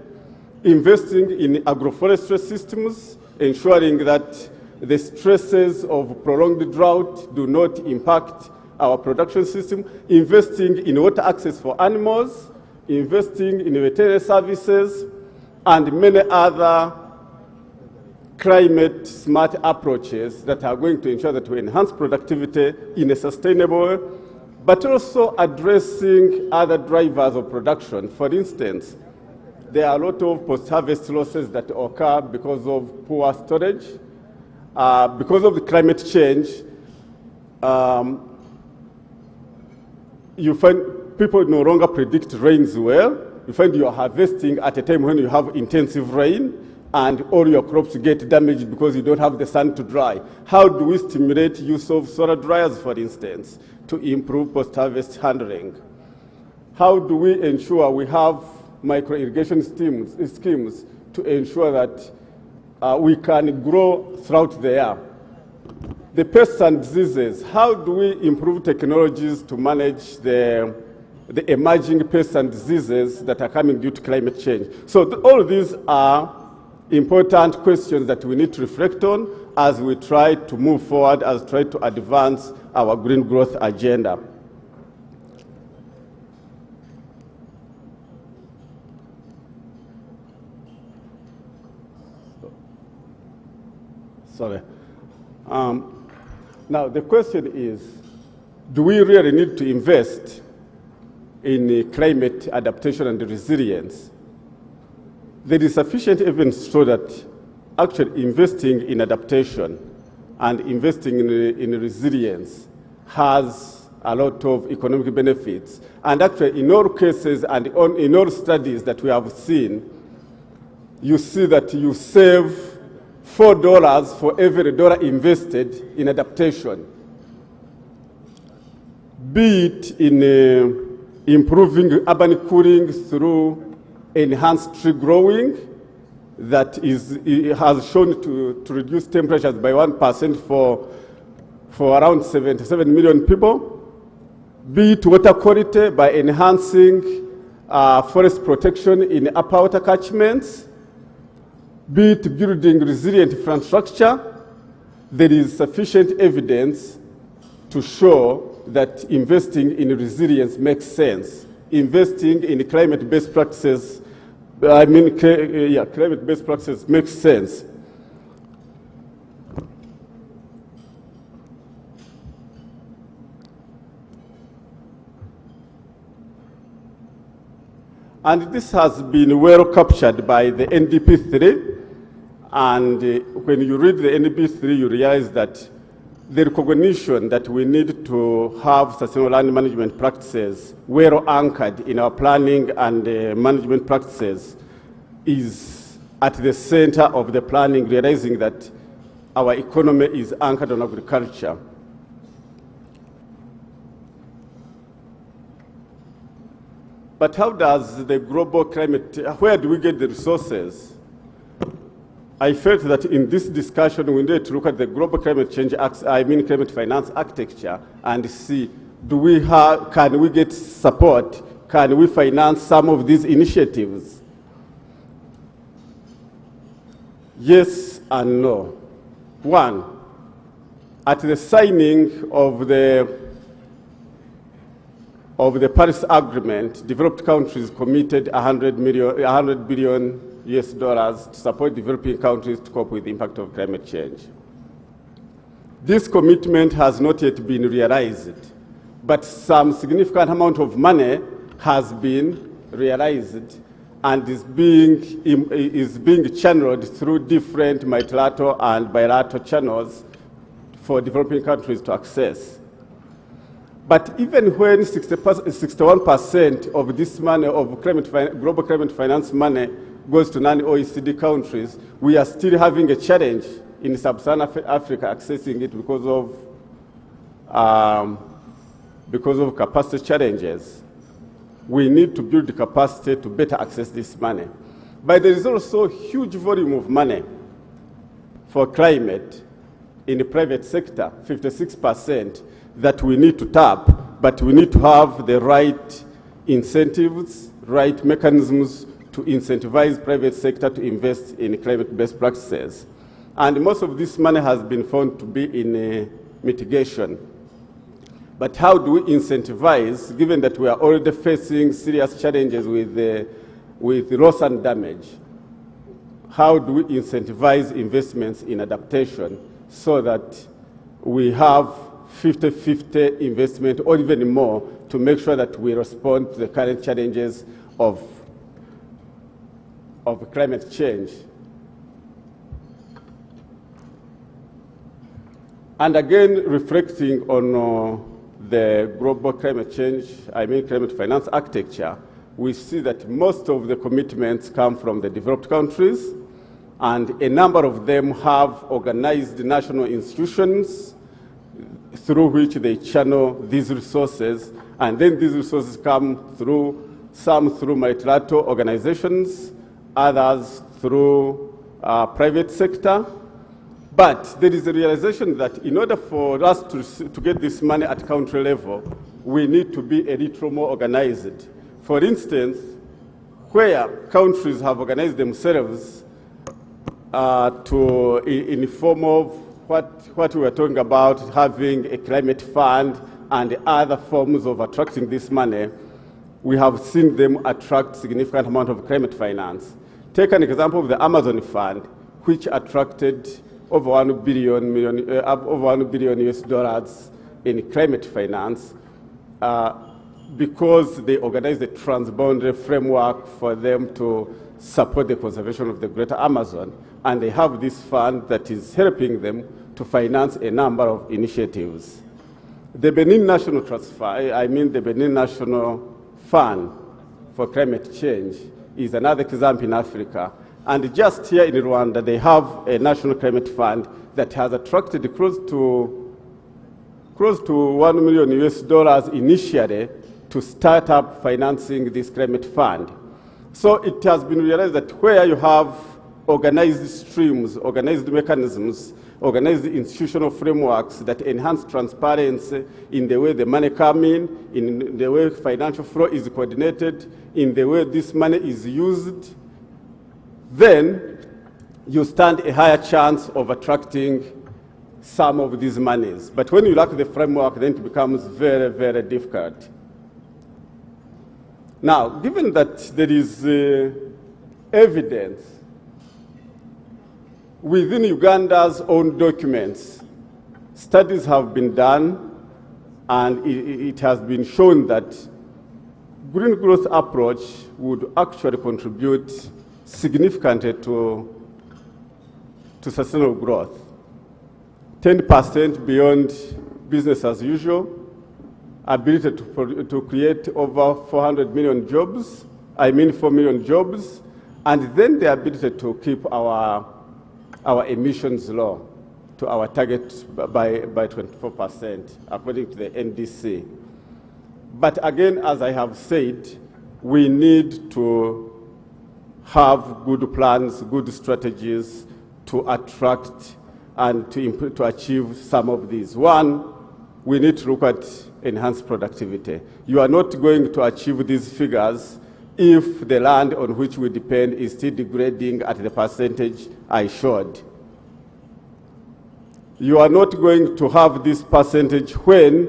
investing in agroforestry systems, ensuring that the stresses of prolonged drought do not impact our production system, investing in water access for animals, investing in veterinary services, and many other climate smart approaches that are going to ensure that we enhance productivity in a sustainable way, but also addressing other drivers of production. For instance, there are a lot of post-harvest losses that occur because of poor storage. Because of the climate change, you find people no longer predict rains well. You find you are harvesting at a time when you have intensive rain, and all your crops get damaged because you don't have the sun to dry. How do we stimulate use of solar dryers, for instance, to improve post-harvest handling? How do we ensure we have micro-irrigation schemes to ensure that we can grow throughout the year? The pests and diseases, how do we improve technologies to manage the emerging pests and diseases that are coming due to climate change? So all of these are important questions that we need to reflect on as we try to move forward, as we try to advance our green growth agenda. Sorry. Now, the question is, do we really need to invest in climate adaptation and resilience? There is sufficient evidence to show that actually investing in adaptation and investing in resilience has a lot of economic benefits. And actually, in all cases and in all studies that we have seen, you see that you save $4 for every dollar invested in adaptation, be it in improving urban cooling through enhanced tree growing that has shown to reduce temperatures by 1% for around 77 million people, be it water quality by enhancing forest protection in upper water catchments, be it building resilient infrastructure. There is sufficient evidence to show that investing in resilience makes sense. Investing in climate-based practices, climate-based practices makes sense. And this has been well captured by the NDP 3. And when you read the NDP 3, you realize that the recognition that we need to have sustainable land management practices well anchored in our planning and management practices is at the center of the planning, realizing that our economy is anchored on agriculture. But how does the global climate, where do we get the resources? I felt that in this discussion, we need to look at the global climate change, climate finance architecture and see, can we get support? Can we finance some of these initiatives? Yes and no. One, at the signing of the Paris Agreement, developed countries committed $100 billion to support developing countries to cope with the impact of climate change. This commitment has not yet been realized, but some significant amount of money has been realized and is being channeled through different multilateral and bilateral channels for developing countries to access. But even when 61% of this money, of global climate finance money, goes to non-OECD countries, we are still having a challenge in sub-Saharan Africa accessing it because of capacity challenges. We need to build the capacity to better access this money. But there is also a huge volume of money for climate in the private sector, 56%, that we need to tap, but we need to have the right incentives, right mechanisms to incentivize private sector to invest in climate-based practices. And most of this money has been found to be in mitigation. But how do we incentivize, given that we are already facing serious challenges with loss and damage? How do we incentivize investments in adaptation so that we have 50-50 investment or even more to make sure that we respond to the current challenges of climate change? And again, reflecting on the global climate change, climate finance architecture, we see that most of the commitments come from the developed countries, and a number of them have organized national institutions through which they channel these resources, and then these resources come through, some through multilateral organizations, others through private sector. But there is a realization that in order for us to get this money at country level, we need to be a little more organized. For instance, where countries have organized themselves in the form of what we were talking about, having a climate fund and other forms of attracting this money, we have seen them attract significant amount of climate finance. Take an example of the Amazon Fund, which attracted over $1 billion US in climate finance. because they organize the transboundary framework for them to support the conservation of the greater Amazon, and they have this fund that is helping them to finance a number of initiatives. The Benin National Trust Fund, the Benin National Fund for Climate Change is another example in Africa. And just here in Rwanda, they have a national climate fund that has attracted close to $1 million initially to start up financing this climate fund. So it has been realized that where you have organized streams, organized mechanisms, organized institutional frameworks that enhance transparency in the way the money comes in the way financial flow is coordinated, in the way this money is used, then you stand a higher chance of attracting some of these monies. But when you lack the framework, then it becomes very, very difficult. Now, given that there is evidence within Uganda's own documents, studies have been done, and it has been shown that green growth approach would actually contribute significantly to sustainable growth. 10% beyond business as usual, ability to create over 400 million jobs, 4 million jobs, and then the ability to keep our emissions low to our target by 24%, according to the NDC. But again, as I have said, we need to have good plans, good strategies to attract and to achieve some of these. One, we need to look at enhanced productivity. You are not going to achieve these figures if the land on which we depend is still degrading at the percentage I showed. You are not going to have this percentage when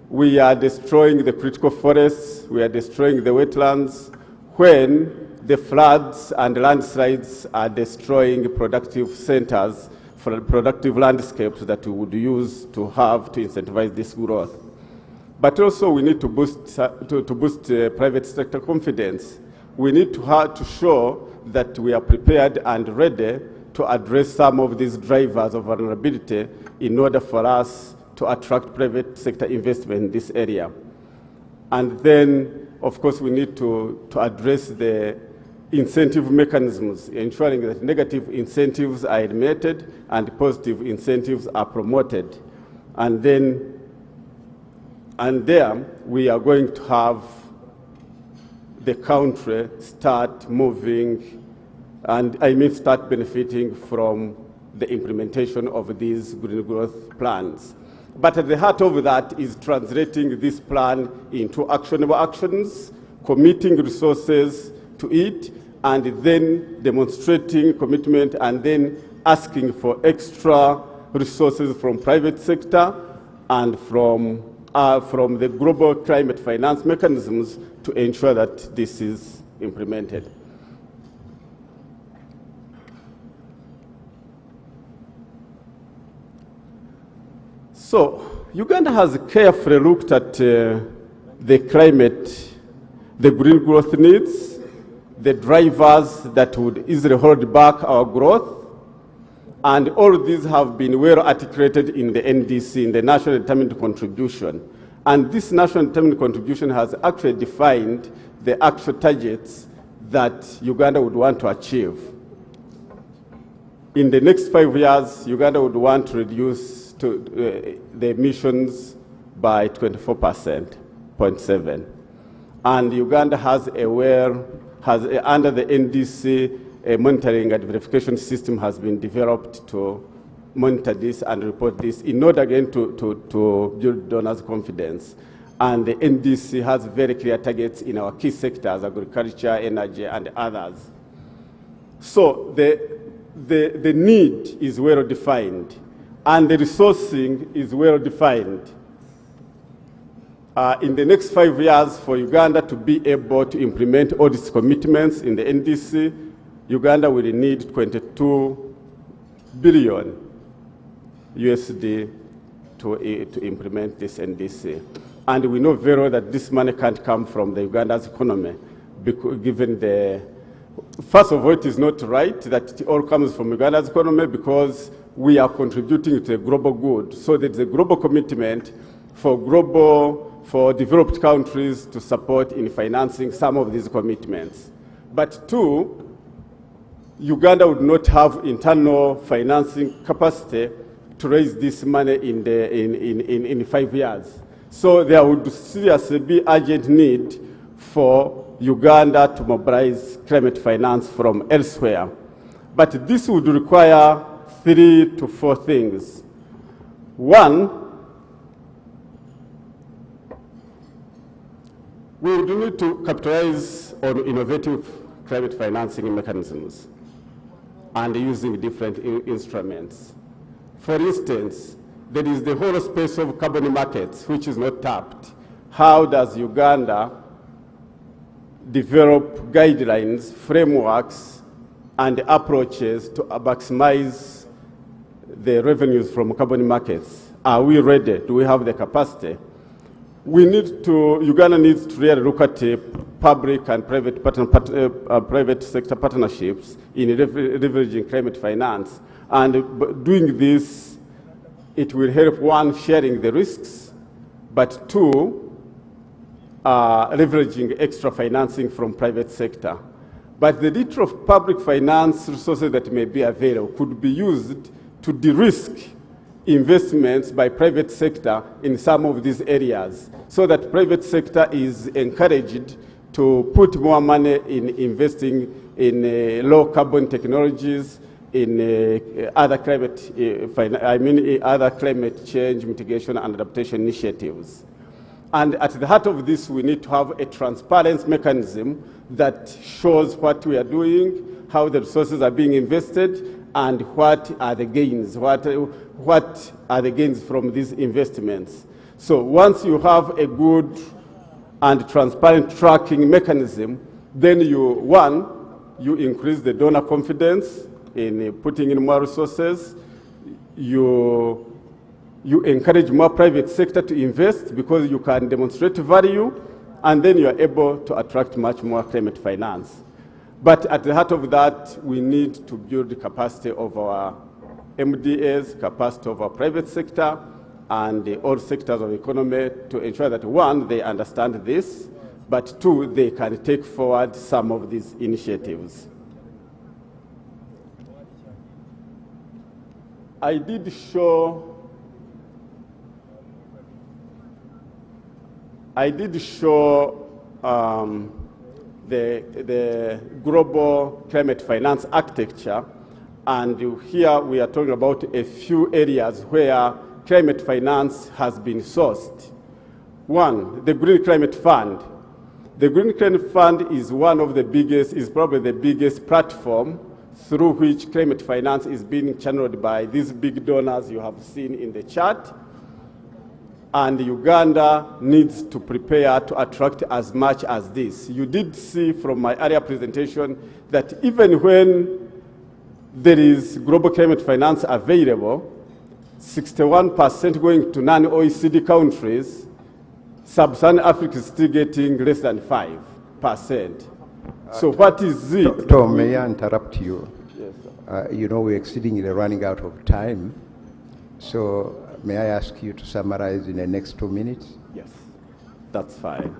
we are destroying the critical forests, we are destroying the wetlands, when the floods and landslides are destroying productive centers, for productive landscapes that we would use to incentivize this growth. But also we need to boost private sector confidence. We need to show that we are prepared and ready to address some of these drivers of vulnerability in order for us to attract private sector investment in this area. And then, of course, we need to address the incentive mechanisms, ensuring that negative incentives are eliminated and positive incentives are promoted. And there we are going to have the country start moving, and start benefiting from the implementation of these green growth plans. But at the heart of that is translating this plan into actionable actions, committing resources to it, and then demonstrating commitment, and then asking for extra resources from private sector and from the global climate finance mechanisms to ensure that this is implemented. So, Uganda has carefully looked at the climate, the green growth needs, the drivers that would easily hold back our growth, and all of these have been well articulated in the NDC, in the National Determined Contribution. And this National Determined Contribution has actually defined the actual targets that Uganda would want to achieve. In the next 5 years, Uganda would want to reduce the emissions by 24.7%. And Uganda has under the NDC, a monitoring and verification system has been developed to monitor this and report this in order again to build donors' confidence. And the NDC has very clear targets in our key sectors, agriculture, energy, and others. So the need is well defined, and the resourcing is well defined. In the next 5 years, for Uganda to be able to implement all its commitments in the NDC, Uganda will need 22 billion USD to implement this NDC. And we know very well that this money can't come from the Uganda's economy, given the, first of all, it is not right that it all comes from Uganda's economy because we are contributing to a global good. So there's a global commitment for developed countries to support in financing some of these commitments. But two, Uganda would not have internal financing capacity to raise this money in 5 years. So there would seriously be urgent need for Uganda to mobilize climate finance from elsewhere. But this would require 3 to 4 things. One, we would need to capitalize on innovative climate financing mechanisms and using different instruments. For instance, there is the whole space of carbon markets, which is not tapped. How does Uganda develop guidelines, frameworks, and approaches to maximize the revenues from carbon markets? Are we ready? Do we have the capacity? Uganda needs to really look at public and private sector partnerships in leveraging climate finance. And doing this, it will help, one, sharing the risks, but two, leveraging extra financing from private sector. But the little of public finance resources that may be available could be used to de-risk investments by private sector in some of these areas, so that private sector is encouraged to put more money in investing in low carbon technologies, in other climate change mitigation and adaptation initiatives. And at the heart of this, we need to have a transparency mechanism that shows what we are doing, how the resources are being invested, and what are the gains, what are the gains from these investments. So once you have a good and transparent tracking mechanism, then you increase the donor confidence in putting in more resources. You encourage more private sector to invest because you can demonstrate value, and then you are able to attract much more climate finance. But at the heart of that, we need to build the capacity of our MDAs, capacity of our private sector, and all sectors of the economy to ensure that, one, they understand this, but two, they can take forward some of these initiatives. I did show the global climate finance architecture, and here we are talking about a few areas where climate finance has been sourced. One, the Green Climate Fund. The Green Climate Fund is probably the biggest platform through which climate finance is being channeled by these big donors you have seen in the chart. And Uganda needs to prepare to attract as much as this. You did see from my earlier presentation that even when there is global climate finance available, 61% going to non-OECD countries, Sub-Saharan Africa is still getting less than 5%. So what is it? Tom, may I interrupt you? Yes, you know, we're exceedingly running out of time. So may I ask you to summarize in the next 2 minutes? Yes, that's fine.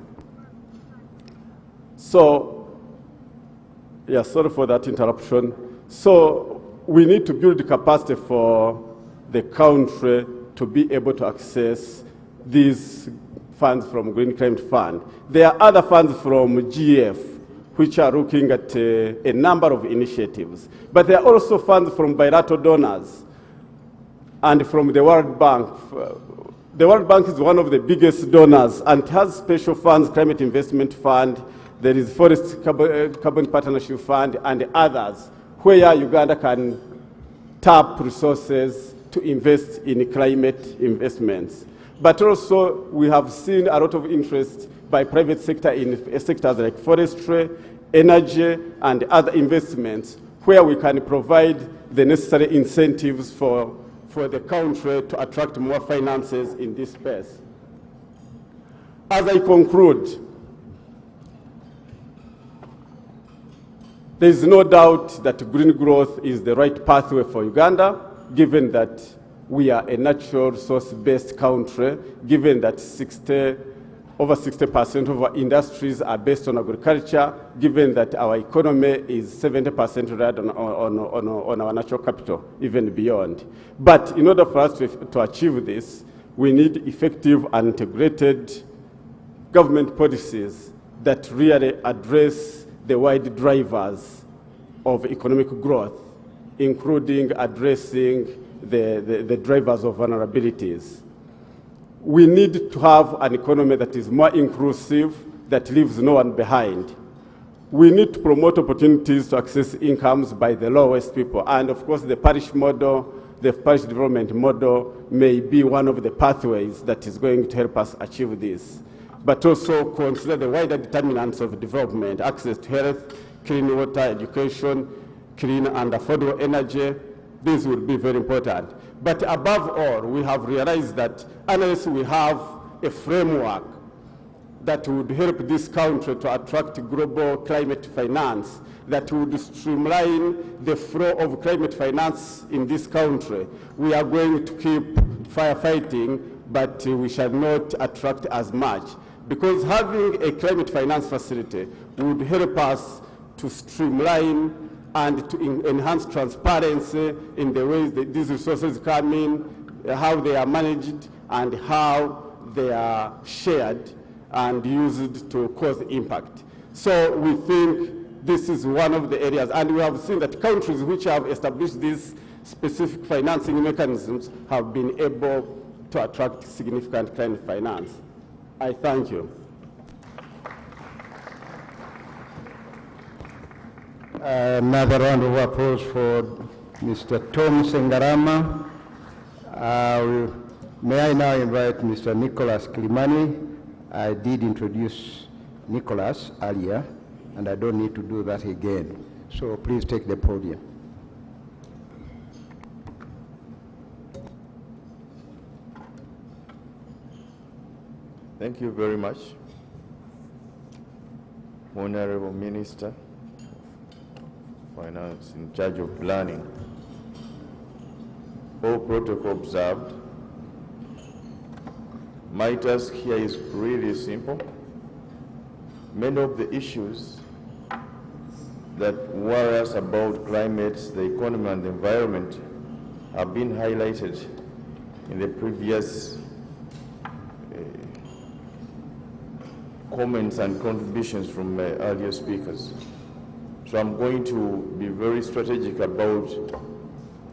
So, yeah, sorry for that interruption. So we need to build the capacity for the country to be able to access these funds from Green Climate Fund. There are other funds from GF, which are looking at a number of initiatives. But there are also funds from bilateral donors and from the World Bank. The World Bank is one of the biggest donors and has special funds, Climate Investment Fund, there is Forest Carbon Partnership Fund, and others, where Uganda can tap resources to invest in climate investments. But also, we have seen a lot of interest by private sector in sectors like forestry, energy, and other investments, where we can provide the necessary incentives for the country to attract more finances in this space. As I conclude, there is no doubt that green growth is the right pathway for Uganda, given that we are a natural resource-based country, given that over 60% of our industries are based on agriculture, given that our economy is 70% reliant on our natural capital, even beyond. But in order for us to achieve this, we need effective and integrated government policies that really address the wide drivers of economic growth, including addressing the drivers of vulnerabilities. We need to have an economy that is more inclusive, that leaves no one behind. We need to promote opportunities to access incomes by the lowest people. And of course, the parish model, the parish development model may be one of the pathways that is going to help us achieve this. But also consider the wider determinants of development, access to health, clean water, education, clean and affordable energy. This will be very important. But above all, we have realized that unless we have a framework that would help this country to attract global climate finance, that would streamline the flow of climate finance in this country, we are going to keep firefighting, but we shall not attract as much. Because having a climate finance facility would help us to streamline and to enhance transparency in the ways that these resources come in, how they are managed, and how they are shared and used to cause impact. So we think this is one of the areas, and we have seen that countries which have established these specific financing mechanisms have been able to attract significant climate finance. I thank you. Another round of applause for Mr. Tom Sengarama. May I now invite Mr. Nicholas Kilimani. I did introduce Nicholas earlier, and I don't need to do that again. So please take the podium. Thank you very much, Honorable Minister of Finance in charge of planning. All protocol observed. My task here is really simple. Many of the issues that worry us about climate, the economy, and the environment have been highlighted in the previous comments and contributions from earlier speakers. So I'm going to be very strategic about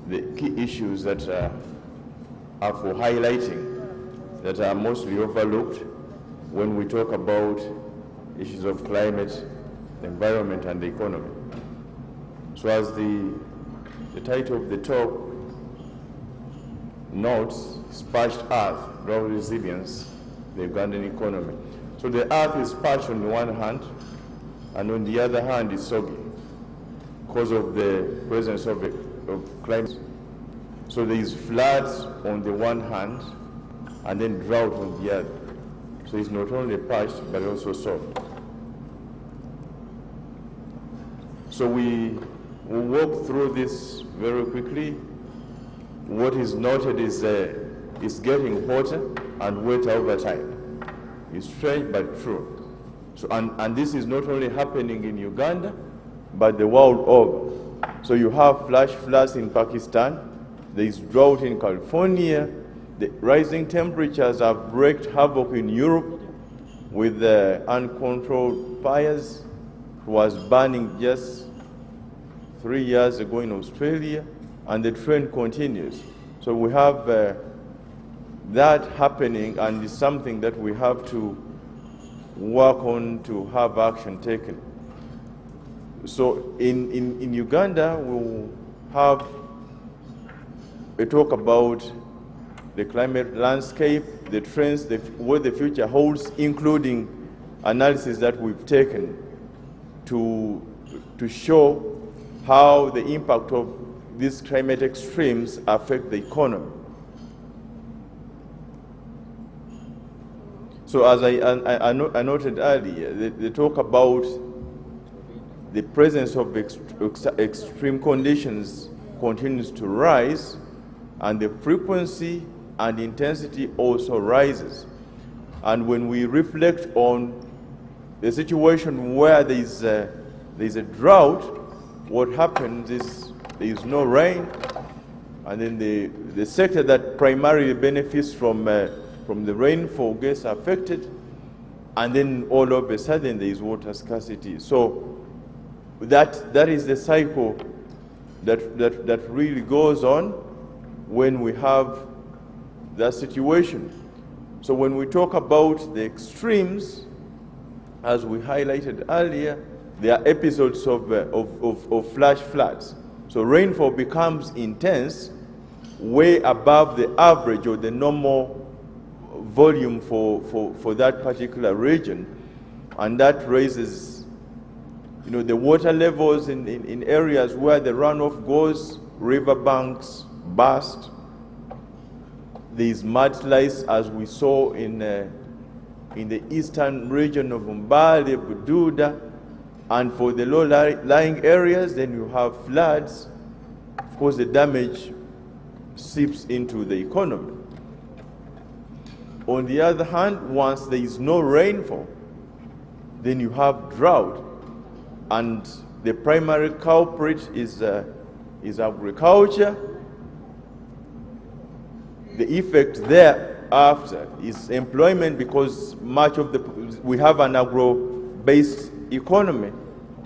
the key issues that are for highlighting, that are mostly overlooked when we talk about issues of climate, the environment, and the economy. So as the title of the talk notes, Parched Earth, Drought Resilience, the Ugandan economy. So the earth is parched on the one hand, and on the other hand is soggy because of the presence of climate. So there is floods on the one hand, and then drought on the other. So it's not only parched, but also soft. So we will walk through this very quickly. What is noted is it's getting hotter and wetter over time. It's strange but true. So, and this is not only happening in Uganda, but the world over. So you have flash floods in Pakistan, there is drought in California, the rising temperatures have wreaked havoc in Europe with the uncontrolled fires. It was burning just 3 years ago in Australia, and the trend continues. So we have that happening, and it's something that we have to work on to have action taken. So in Uganda, we'll have a talk about the climate landscape, the trends, what the future holds, including analysis that we've taken to show how the impact of these climate extremes affect the economy. So as I noted earlier, they talk about the presence of extreme conditions continues to rise, and the frequency and intensity also rises. And when we reflect on the situation where there is a drought, what happens is there is no rain, and then the sector that primarily benefits from the rainfall gets affected, and then all of a sudden there is water scarcity. So that is the cycle that really goes on when we have that situation. So when we talk about the extremes, as we highlighted earlier, there are episodes of flash floods. So rainfall becomes intense, way above the average or the normal volume for that particular region, and that raises, the water levels in areas where the runoff goes, riverbanks burst. These mudslides, as we saw in the eastern region of Mbale, Bududa, and for the low-lying areas, then you have floods. Of course, the damage seeps into the economy. On the other hand, once there is no rainfall, then you have drought, and the primary culprit is agriculture. The effect thereafter is employment, because we have an agro-based economy,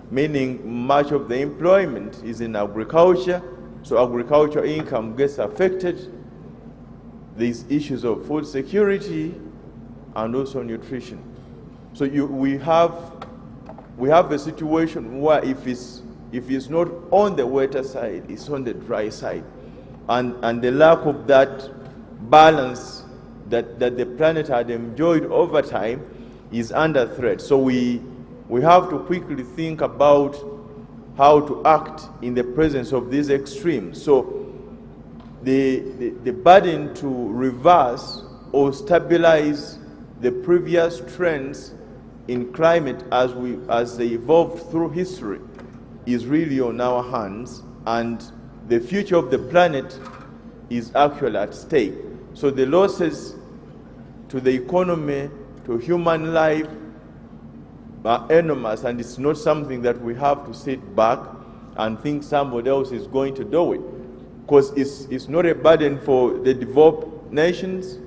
meaning much of the employment is in agriculture, so agricultural income gets affected. These issues of food security and also nutrition. So we have a situation where if it's not on the wetter side, it's on the dry side, and the lack of that balance that the planet had enjoyed over time is under threat. So we have to quickly think about how to act in the presence of these extremes. So the burden to reverse or stabilize the previous trends in climate as they evolved through history is really on our hands, and the future of the planet is actually at stake. So the losses to the economy, to human life, are enormous, and it's not something that we have to sit back and think somebody else is going to do it, because it's not a burden for the developed nations.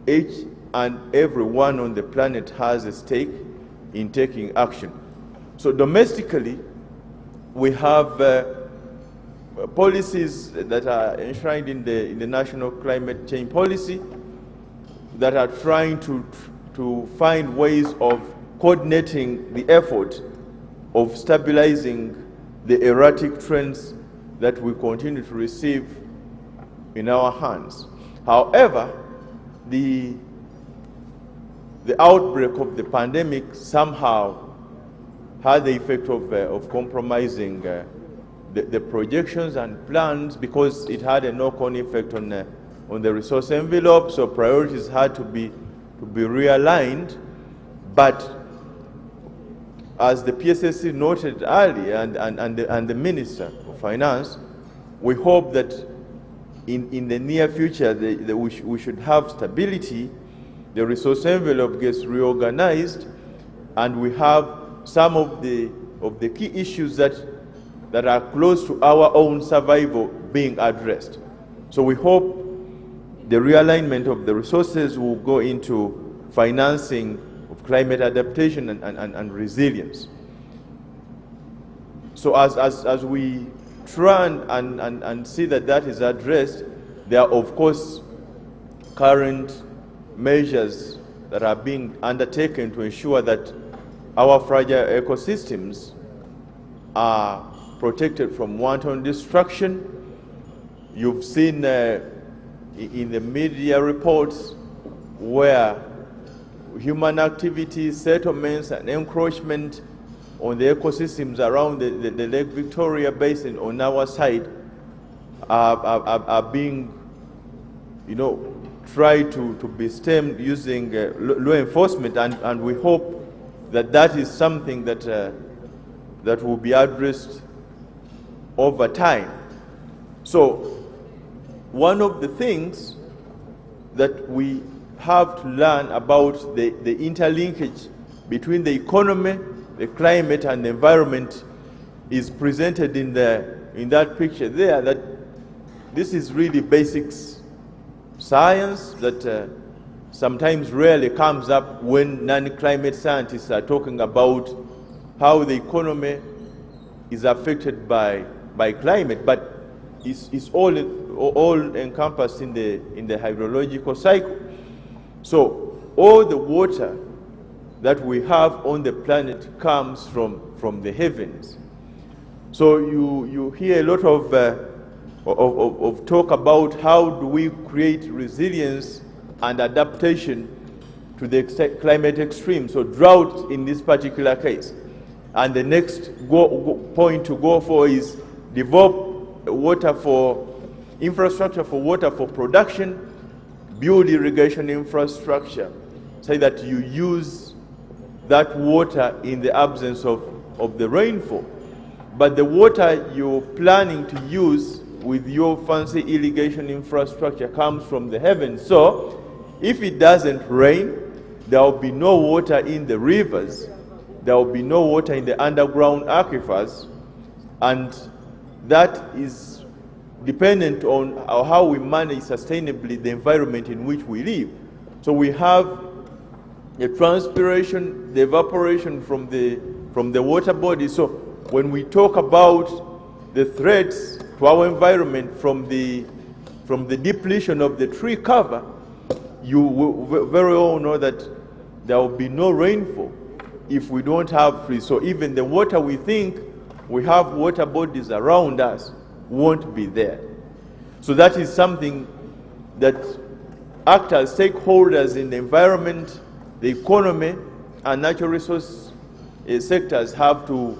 Each and every one on the planet has a stake in taking action. So domestically, we have policies that are enshrined in the National Climate Change Policy that are trying to find ways of coordinating the effort of stabilizing the erratic trends that we continue to receive in our hands. However, the outbreak of the pandemic somehow had the effect of compromising the projections and plans, because it had a knock-on effect on the resource envelope. So priorities had to be realigned. But as the PSSC noted earlier, and the Minister of Finance, we hope that in the near future we should have stability, the resource envelope gets reorganized, and we have some of the key issues that are close to our own survival being addressed. So we hope the realignment of the resources will go into financing of climate adaptation and resilience. So as we try and see that is addressed, there are of course current measures that are being undertaken to ensure that our fragile ecosystems are protected from wanton destruction. You've seen in the media reports where human activities, settlements, and encroachment on the ecosystems around the Lake Victoria Basin on our side are being, try to be stemmed using law enforcement, and we hope that that is something that, that will be addressed over time. So one of the things that we have to learn about the interlinkage between the economy, the climate, and the environment is presented in that picture there, that this is really basics science that sometimes rarely comes up when non-climate scientists are talking about how the economy is affected by climate, but it's all encompassed in the hydrological cycle. So all the water that we have on the planet comes from the heavens. So you hear a lot of talk about how do we create resilience and adaptation to the climate extreme. So drought in this particular case. And the next point to go for is develop infrastructure for water for production, build irrigation infrastructure, so that you use that water in the absence of the rainfall. But the water you're planning to use with your fancy irrigation infrastructure comes from the heavens. So if it doesn't rain, there will be no water in the rivers, there will be no water in the underground aquifers, and that is dependent on how we manage sustainably the environment in which we live. So we have the transpiration, the evaporation from the water body. So when we talk about the threats to our environment from the depletion of the tree cover, you very well know that there will be no rainfall if we don't have trees. So even the water we think we have water bodies around us won't be there. So that is something that actors, stakeholders in the environment, the economy, and natural resource sectors have to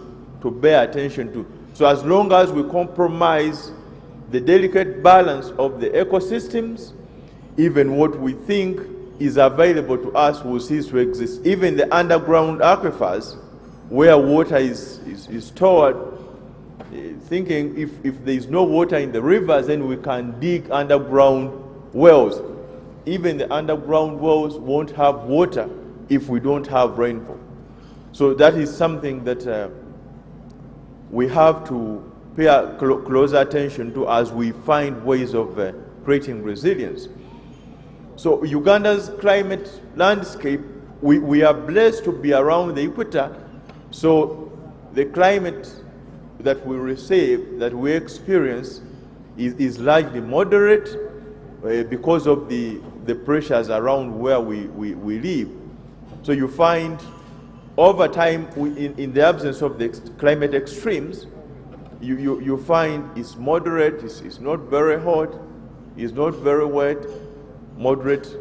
bear attention to. So as long as we compromise the delicate balance of the ecosystems, even what we think is available to us will cease to exist. Even the underground aquifers, where water is stored, thinking if there is no water in the rivers, then we can dig underground wells. Even the underground wells won't have water if we don't have rainfall. So that is something that we have to pay close attention to as we find ways of creating resilience. So Uganda's climate landscape, we are blessed to be around the equator. So the climate that we receive, that we experience, is largely moderate because of the pressures around where we live. So you find over time, in the absence of the climate extremes, you find it's moderate, it's not very hot, it's not very wet, moderate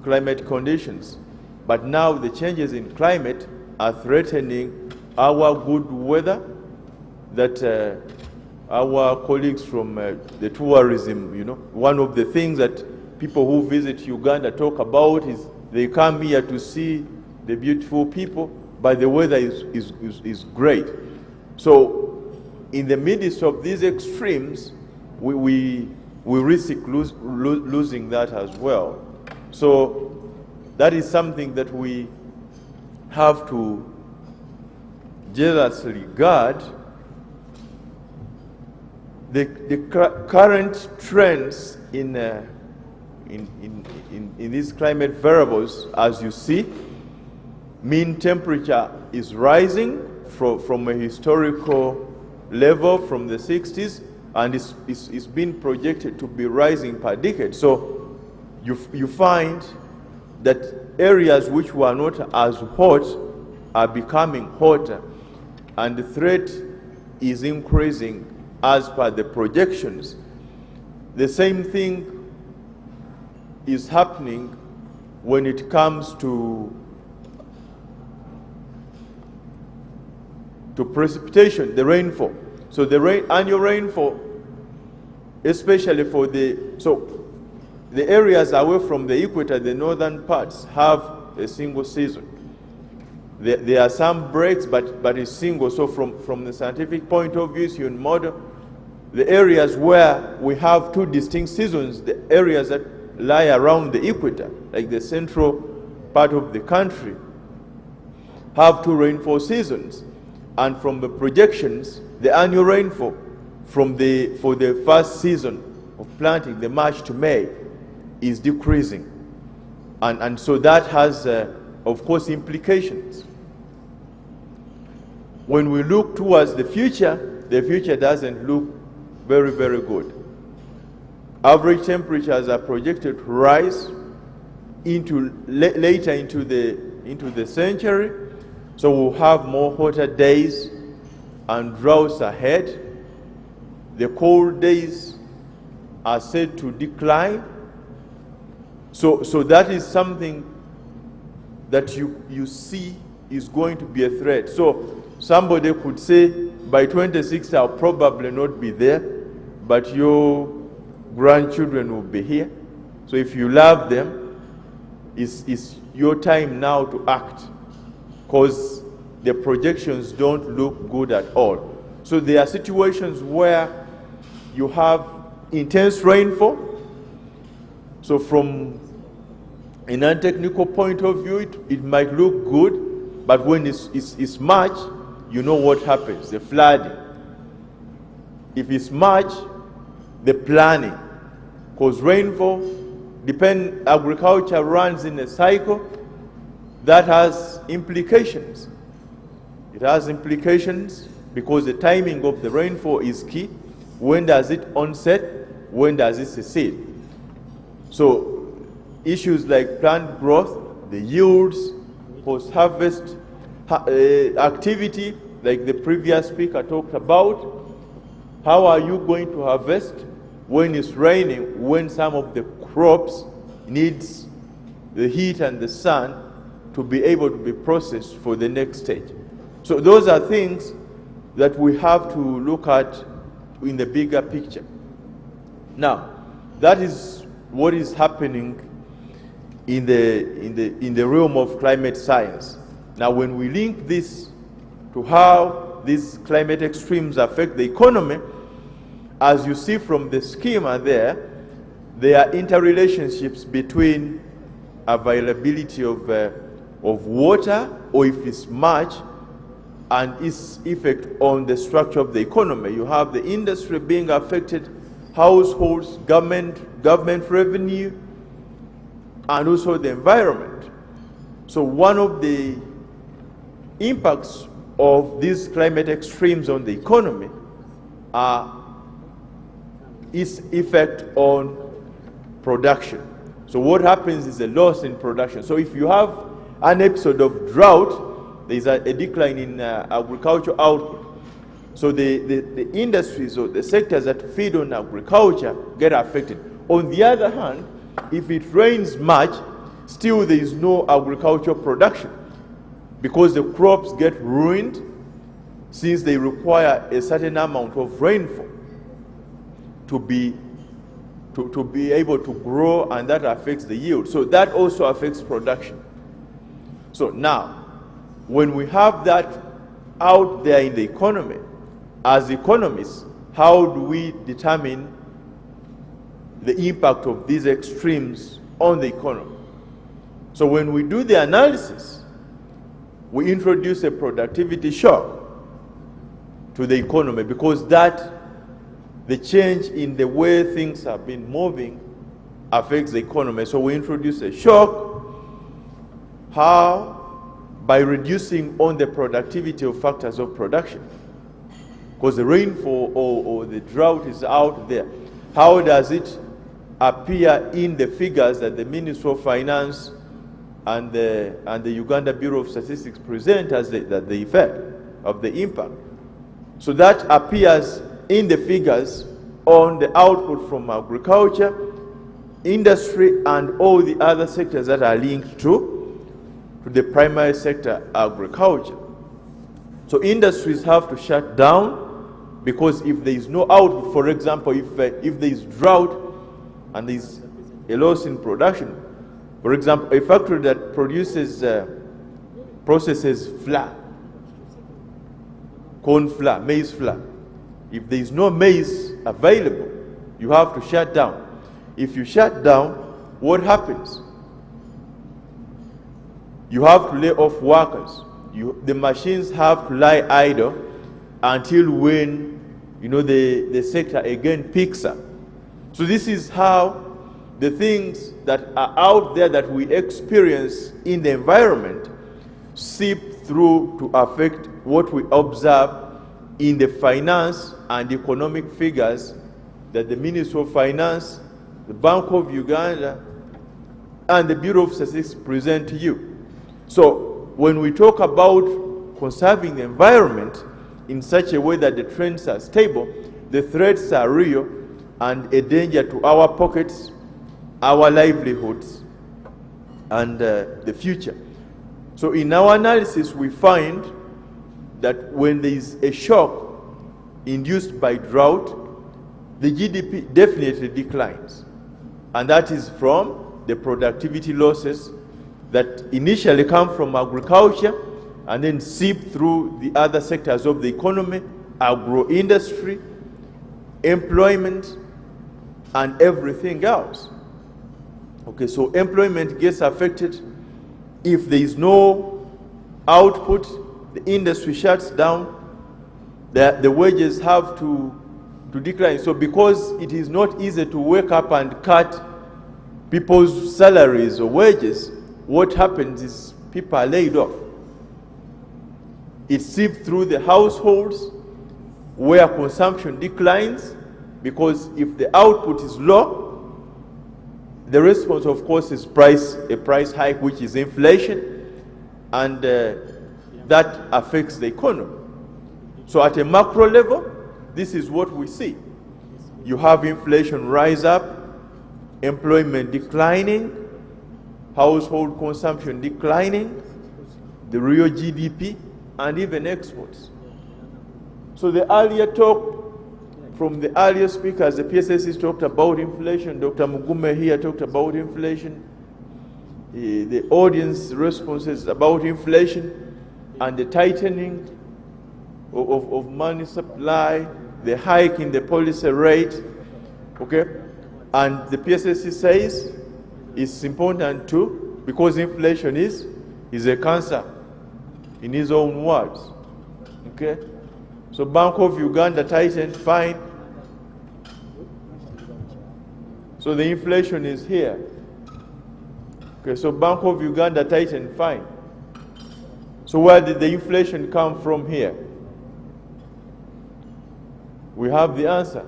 climate conditions. But now the changes in climate are threatening our good weather that our colleagues from the tourism, one of the things that people who visit Uganda talk about is they come here to see the beautiful people, but the weather is great. So in the midst of these extremes, we risk losing that as well. So that is something that we have to jealously guard. The current trends in these climate variables, as you see, mean temperature is rising from a historical level from the 60s, and it's been projected to be rising per decade. So you find that areas which were not as hot are becoming hotter, and the threat is increasing as per the projections. The same thing is happening when it comes to precipitation, the rainfall. So the annual rainfall, especially the areas away from the equator, the northern parts, have a single season. There are some breaks, but it's single. So from the scientific point of view, you can model the areas where we have two distinct seasons, the areas that lie around the equator, like the central part of the country, have two rainfall seasons. And from the projections, the annual rainfall for the first season of planting, the March to May, is decreasing. And so that has, of course, implications. When we look towards the future doesn't look very, very good. Average temperatures are projected to rise later into the century, so we'll have more hotter days and droughts ahead. The cold days are said to decline. So that is something that you see is going to be a threat. So somebody could say, by 2060 I'll probably not be there, but your grandchildren will be here. So if you love them, it's your time now to act, because the projections don't look good at all. So there are situations where you have intense rainfall. So from a non-technical point of view, it might look good, but when it's March, you know what happens, the flooding. If it's March, the planning, because rainfall, agriculture runs in a cycle, that has implications. It has implications because the timing of the rainfall is key. When does it onset? When does it succeed? So issues like plant growth, the yields, post-harvest activity, like the previous speaker talked about. How are you going to harvest when it's raining, when some of the crops needs the heat and the sun to be able to be processed for the next stage? So those are things that we have to look at in the bigger picture. Now, that is what is happening in the realm of climate science. Now, when we link this to how these climate extremes affect the economy, as you see from the schema there are interrelationships between availability of water, or if it's much, and its effect on the structure of the economy. You have the industry being affected, households, government revenue, and also the environment. So one of the impacts of these climate extremes on the economy are its effect on production. So what happens is a loss in production. So if you have an episode of drought, there is a decline in agricultural output. So the industries or the sectors that feed on agriculture get affected. On the other hand, if it rains much, still there is no agricultural production, because the crops get ruined since they require a certain amount of rainfall to be able to grow, and that affects the yield. So that also affects production. So now, when we have that out there in the economy, as economists, how do we determine the impact of these extremes on the economy? So when we do the analysis, we introduce a productivity shock to the economy, because the change in the way things have been moving affects the economy. So we introduce a shock. How? By reducing on the productivity of factors of production. Because the rainfall or the drought is out there. How does it appear in the figures that the Ministry of Finance and the Uganda Bureau of Statistics present as the effect of the impact? So that appears in the figures on the output from agriculture, industry, and all the other sectors that are linked to the primary sector, agriculture. So industries have to shut down, because if there is no output, for example, if there is drought and there is a loss in production. For example, a factory that processes flour, corn flour, maize flour. If there is no maize available, you have to shut down. If you shut down, what happens? You have to lay off workers. The machines have to lie idle until when the sector again picks up. So this is how the things that are out there that we experience in the environment seep through to affect what we observe in the finance and economic figures that the Ministry of Finance, the Bank of Uganda, and the Bureau of Statistics present to you. So when we talk about conserving the environment in such a way that the trends are stable, the threats are real and a danger to our pockets, our livelihoods, and the future. So in our analysis, we find that when there is a shock induced by drought, the GDP definitely declines. And that is from the productivity losses that initially come from agriculture and then seep through the other sectors of the economy, agro-industry, employment, and everything else. Okay, so employment gets affected. If there is no output, the industry shuts down, the wages have to decline. So because it is not easy to wake up and cut people's salaries or wages, what happens is people are laid off. It seeps through the households where consumption declines, because if the output is low, the response, of course, is a price hike, which is inflation, and that affects the economy. So at a macro level, this is what we see. You have inflation rise up, employment declining, household consumption declining, the real GDP, and even exports. So the earlier talk from the earlier speakers, the PSSs talked about inflation. Dr. Mugume here talked about inflation. The audience responses about inflation and the tightening of money supply, the hike in the policy rate, okay? And the PSSC says it's important too, because inflation is a cancer, in his own words, okay? So Bank of Uganda tightened, fine. So the inflation is here. Okay, so Bank of Uganda tightened, fine. So where did the inflation come from here? We have the answer.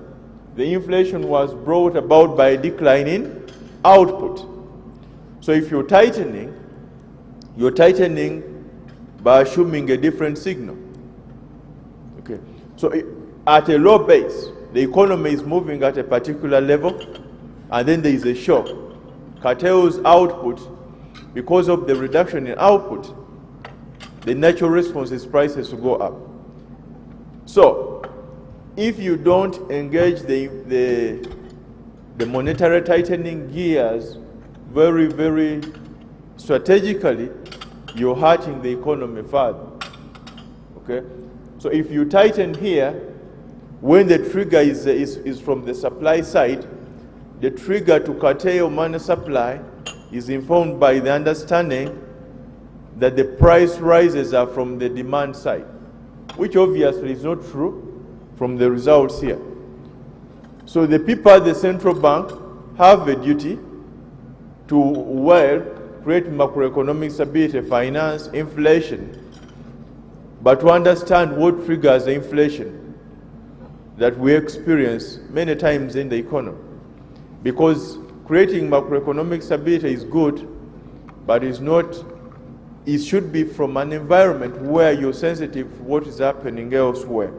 The inflation was brought about by a decline in output. So if you're tightening by assuming a different signal. Okay. So at a low base, the economy is moving at a particular level, and then there is a shock. Curtails output. Because of the reduction in output, the natural response is prices to go up. So if you don't engage the monetary tightening gears very, very strategically, you're hurting the economy further. Okay? So if you tighten here, when the trigger is from the supply side, the trigger to curtail money supply is informed by the understanding that the price rises are from the demand side, which obviously is not true from the results here. So the people at the central bank have a duty to, create macroeconomic stability, finance inflation, but to understand what triggers the inflation that we experience many times in the economy. Because creating macroeconomic stability is good, but it should be from an environment where you're sensitive to what is happening elsewhere.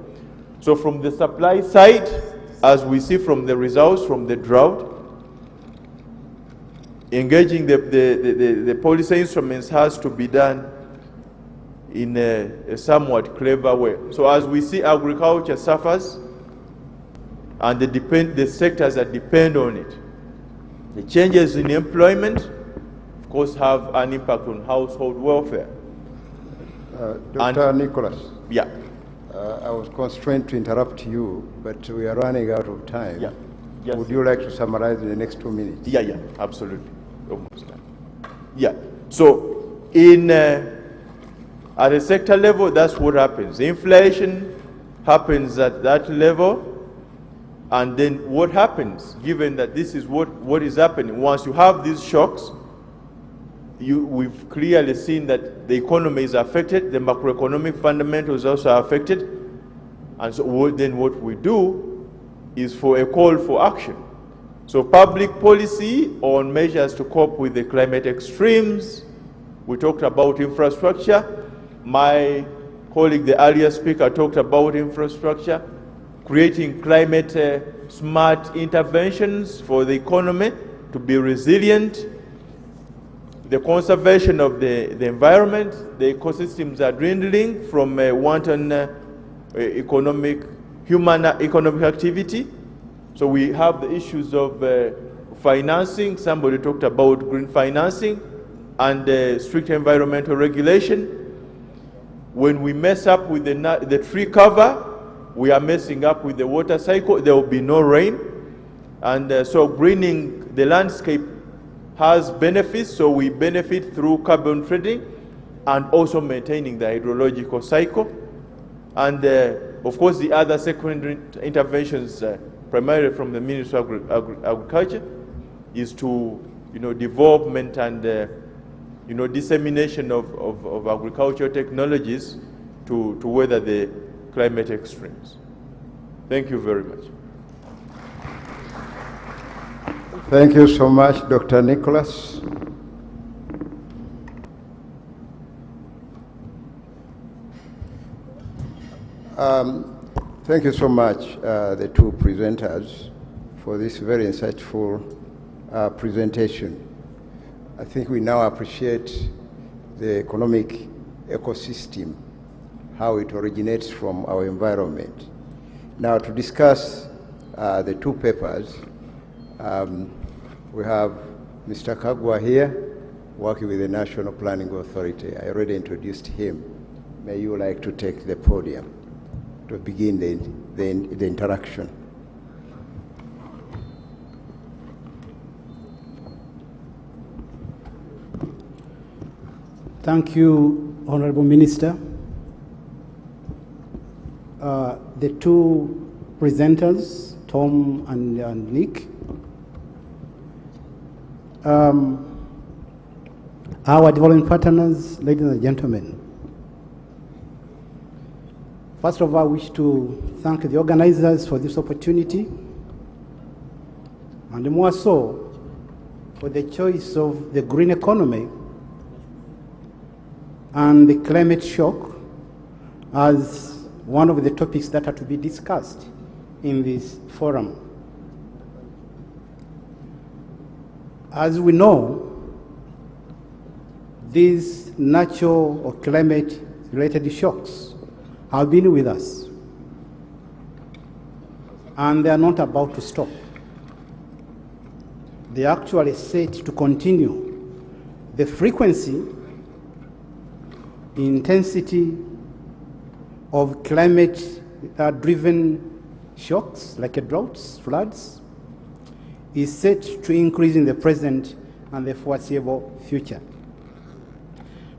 So from the supply side, as we see from the results from the drought, engaging the policy instruments has to be done in a somewhat clever way. So as we see, agriculture suffers, and the sectors that depend on it. The changes in employment, of course, have an impact on household welfare. Dr. Nicholas. Yeah. I was constrained to interrupt you, but we are running out of time. Yeah. Yes. Would you like to summarize in the next 2 minutes? Yeah, absolutely. Almost done. Yeah. So, at a sector level, that's what happens. Inflation happens at that level, and then what happens, given that this is what is happening, once you have these shocks, we've clearly seen that the economy is affected, the macroeconomic fundamentals also are affected, and so then what we do is for a call for action. So public policy on measures to cope with the climate extremes. We talked about infrastructure. My colleague, the earlier speaker, talked about infrastructure, creating climate smart interventions for the economy to be resilient, the conservation of the environment. The ecosystems are dwindling from wanton human economic activity. So we have the issues of financing. Somebody talked about green financing and strict environmental regulation. When we mess up with the tree cover, we are messing up with the water cycle. There will be no rain. And so greening the landscape has benefits. So we benefit through carbon trading and also maintaining the hydrological cycle. And of course, the other secondary interventions, primarily from the Ministry of Agriculture, is to development and dissemination of agricultural technologies to weather the climate extremes. Thank you very much. Thank you so much, Dr. Nicholas. Thank you so much, the two presenters, for this very insightful presentation. I think we now appreciate the economic ecosystem, how it originates from our environment. Now, to discuss the two papers, we have Mr. Kagwa here, working with the National Planning Authority. I already introduced him. May you like to take the podium to begin the interaction. Thank you, Honorable Minister. The two presenters, Tom and Nick, our development partners, ladies and gentlemen. First of all, I wish to thank the organizers for this opportunity, and more so for the choice of the green economy and the climate shock as one of the topics that are to be discussed in this forum. As we know, these natural or climate-related shocks have been with us, and they are not about to stop. They are actually set to continue. The frequency, intensity of climate-driven shocks like droughts, floods, is set to increase in the present and the foreseeable future.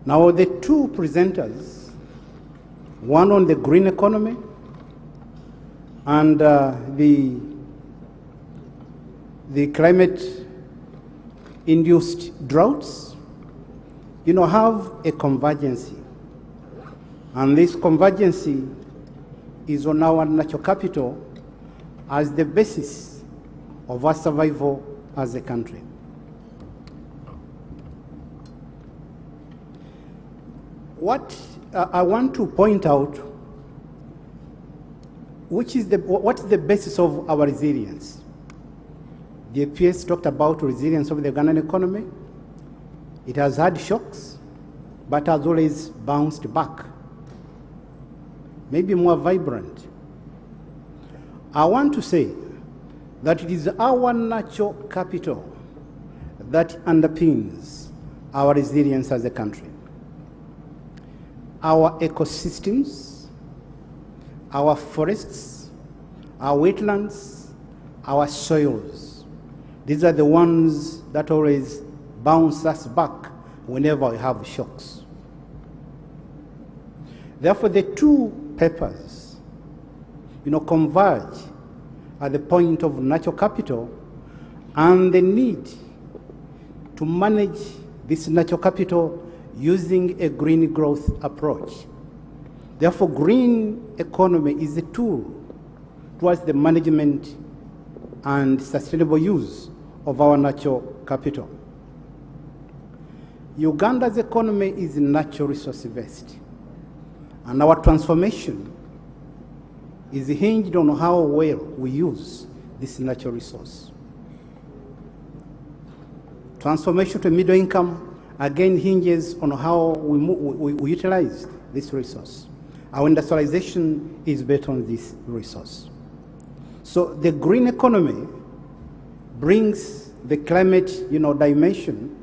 Now, the two presenters, one on the green economy and the climate-induced droughts, have a convergence. And this convergence is on our natural capital as the basis of our survival as a country. What I want to point out, what is the basis of our resilience? The APS talked about resilience of the Ugandan economy. It has had shocks, but has always bounced back, maybe more vibrant. I want to say that it is our natural capital that underpins our resilience as a country. Our ecosystems, our forests, our wetlands, our soils. These are the ones that always bounce us back whenever we have shocks. Therefore, the two papers, converge at the point of natural capital and the need to manage this natural capital using a green growth approach. Therefore, green economy is a tool towards the management and sustainable use of our natural capital. Uganda's economy is natural resource based, and our transformation is hinged on how well we use this natural resource. Transformation to middle income again hinges on how we utilize this resource. Our industrialization is based on this resource. So the green economy brings the climate, dimension,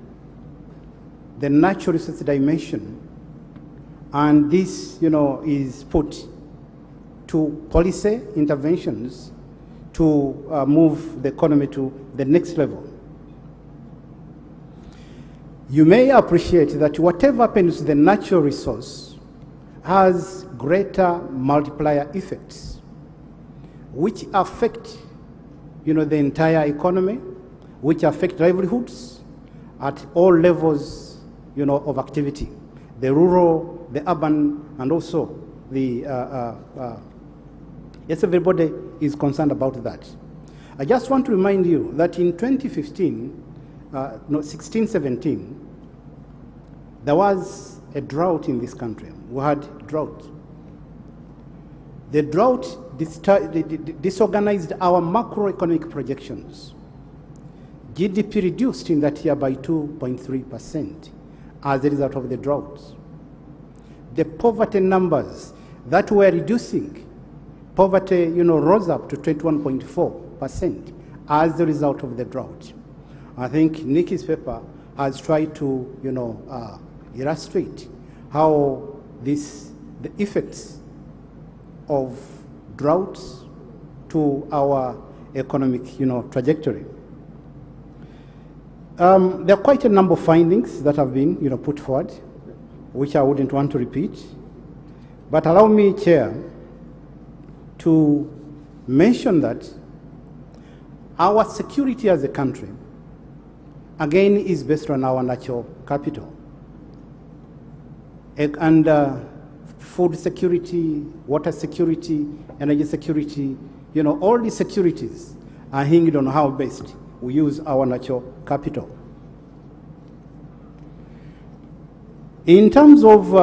the natural resource dimension, and this, is put to policy interventions to move the economy to the next level. You may appreciate that whatever happens to the natural resource has greater multiplier effects, which affect, the entire economy, which affect livelihoods at all levels, of activity, the rural, the urban, and also the, yes, everybody is concerned about that. I just want to remind you that in 2015, 16-17, there was a drought in this country. We had drought. The drought disorganized our macroeconomic projections. GDP reduced in that year by 2.3% as a result of the drought. The poverty numbers that were reducing, poverty rose up to 21.4% as a result of the drought. I think Nikki's paper has tried to illustrate how the effects of droughts to our economic trajectory. There are quite a number of findings that have been put forward, which I wouldn't want to repeat. But allow me, Chair, to mention that our security as a country, again, is based on our natural capital. And food security, water security, energy security, all these securities are hinged on how best we use our natural capital. In terms of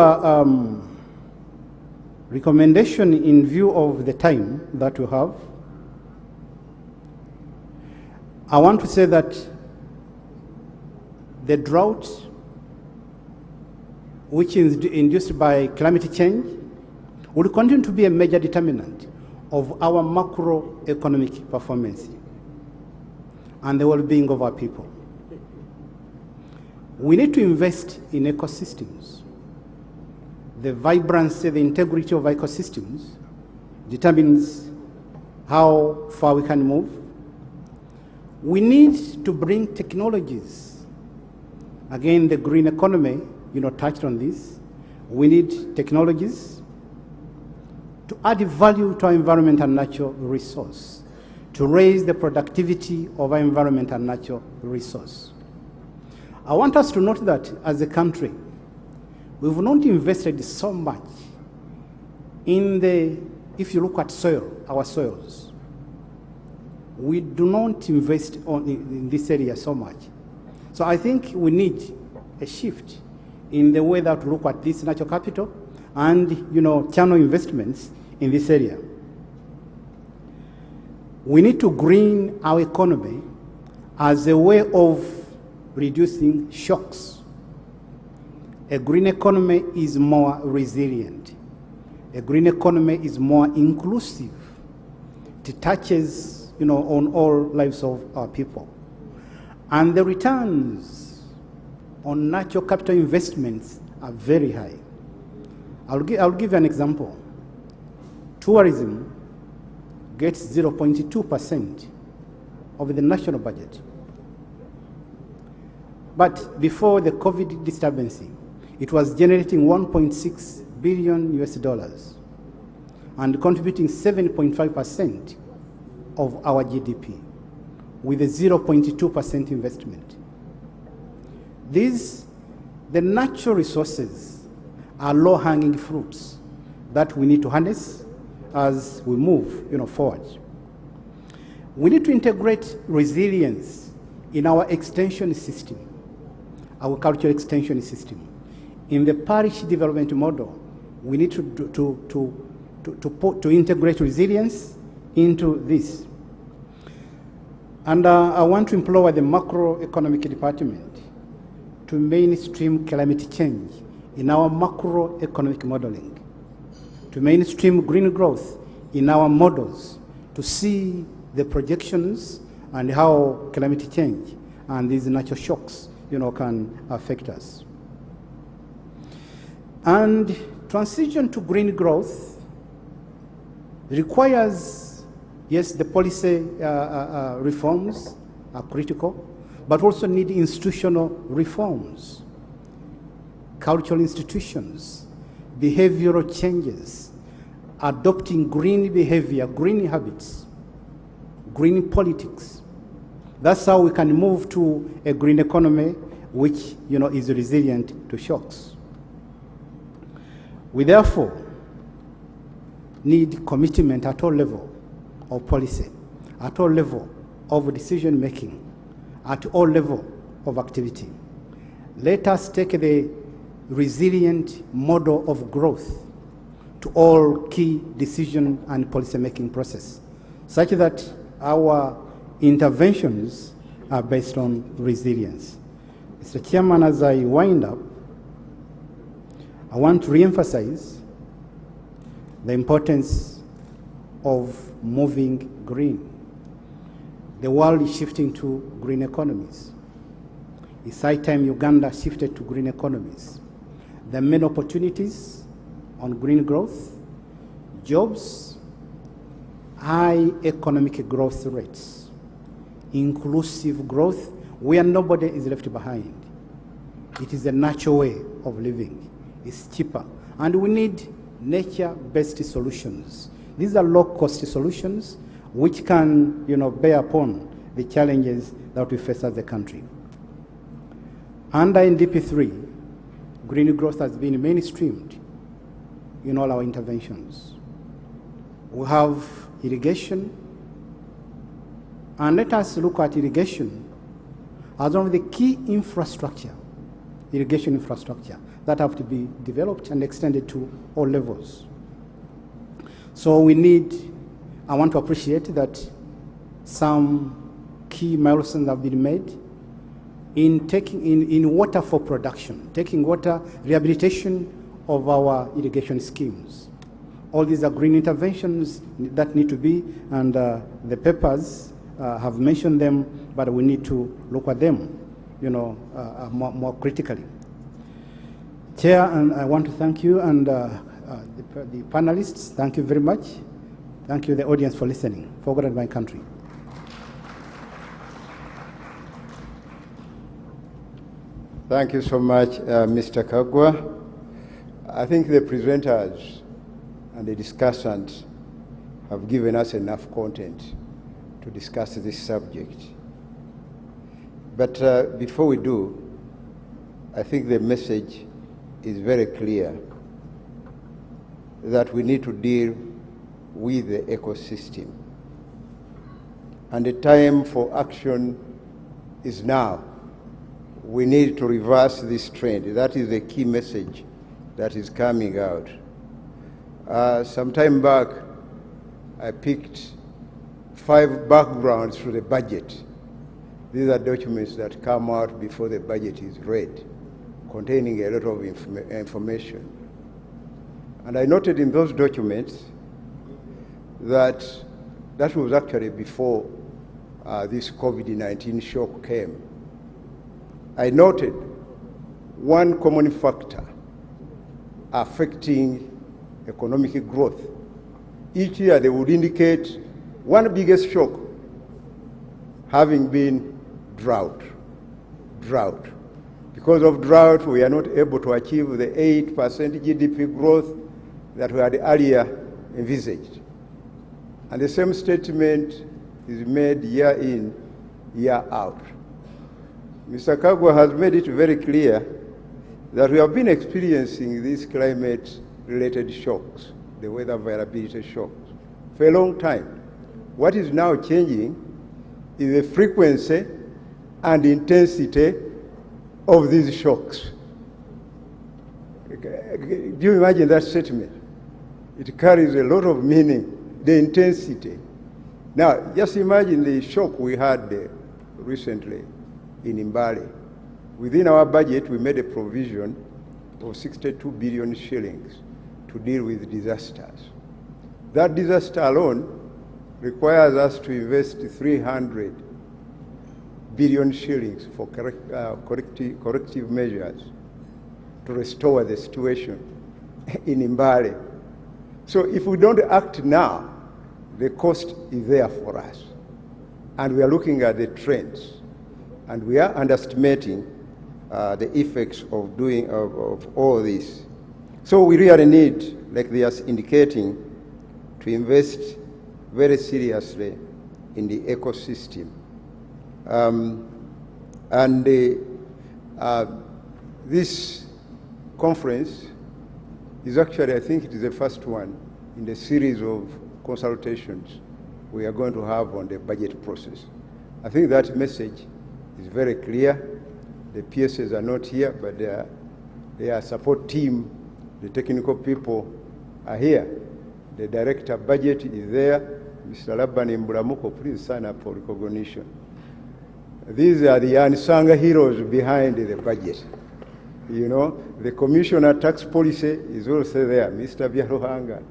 recommendation in view of the time that we have, I want to say that the drought, which is induced by climate change, will continue to be a major determinant of our macroeconomic performance and the well-being of our people. We need to invest in ecosystems. The vibrancy, the integrity of ecosystems determines how far we can move. We need to bring technologies. Again, the green economy, touched on this. We need technologies to add value to our environment and natural resource, to raise the productivity of our environment and natural resource. I want us to note that as a country, we've not invested so much in if you look at our soils, we do not invest in this area so much. So I think we need a shift in the way that we look at this natural capital and, channel investments in this area. We need to green our economy as a way of reducing shocks. A green economy is more resilient. A green economy is more inclusive. It touches, on all lives of our people. And the returns on natural capital investments are very high. I'll give you an example. Tourism gets 0.2% of the national budget. But before the COVID disturbance, it was generating 1.6 billion US dollars and contributing 7.5% of our GDP with a 0.2% investment. The natural resources are low-hanging fruits that we need to harness as we move forward. We need to integrate resilience in our extension system, our cultural extension system. In the parish development model, we need to integrate resilience into this. And I want to implore the macroeconomic department to mainstream climate change in our macroeconomic modeling, to mainstream green growth in our models, to see the projections and how climate change and these natural shocks can affect us. And transition to green growth requires, yes, the policy reforms are critical, but also need institutional reforms, cultural institutions, behavioral changes, adopting green behavior, green habits, green politics. That's how we can move to a green economy which is resilient to shocks. We therefore need commitment at all levels of policy, at all levels of decision making, at all levels of activity. Let us take the resilient model of growth to all key decision and policy making process, such that our interventions are based on resilience. Mr. Chairman, as I wind up, I want to re-emphasize the importance of moving green. The world is shifting to green economies. It's high time Uganda shifted to green economies. There are many opportunities on green growth, jobs, high economic growth rates, inclusive growth where nobody is left behind. It is a natural way of living. It's cheaper. And we need nature-based solutions. These are low-cost solutions which can bear upon the challenges that we face as a country. Under NDP 3, green growth has been mainstreamed in all our interventions. We have irrigation, and let us look at irrigation as one of the key infrastructure, irrigation infrastructure, that have to be developed and extended to all levels. So I want to appreciate that some key milestones have been made in water for production, taking water, rehabilitation of our irrigation schemes. All these are green interventions that need to be, and the papers have mentioned them, but we need to look at them, more critically. Chair, and I want to thank you and the panelists. Thank you very much. Thank you, the audience, for listening. For God and my country. Thank you so much, Mr. Kagwa. I think the presenters and the discussants have given us enough content to discuss this subject. But before we do, I think the message is very clear that we need to deal with the ecosystem. And the time for action is now. We need to reverse this trend. That is the key message that is coming out. Some time back, I picked 5 backgrounds to the budget. These are documents that come out before the budget is read, containing a lot of information. And I noted in those documents that was actually before this COVID-19 shock came. I noted one common factor affecting economic growth. Each year they would indicate one biggest shock having been drought. Drought. Because of drought, we are not able to achieve the 8% GDP growth that we had earlier envisaged. And the same statement is made year in, year out. Mr. Kagwa has made it very clear that we have been experiencing these climate-related shocks, the weather variability shocks, for a long time. What is now changing is the frequency and intensity of these shocks. Do you imagine that statement? It carries a lot of meaning, the intensity. Now, just imagine the shock we had recently in Mbale. Within our budget, we made a provision of 62 billion shillings to deal with disasters. That disaster alone requires us to invest 300 billion shillings for corrective measures to restore the situation in Mbale. So if we don't act now, the cost is there for us. And we are looking at the trends. And we are underestimating the effects of doing of all this. So we really need, like they are indicating, to invest very seriously in the ecosystem. This conference is actually, I think it is the first one in the series of consultations we are going to have on the budget process. I think that message is very clear. The PSAs are not here, but their support team, the technical people are here. The director budget is there. Mr. Labani Mbulamuko, please sign up for recognition. These are the unsung heroes behind the budget. You know, the commissioner tax policy is also there, Mr. Byaruhanga.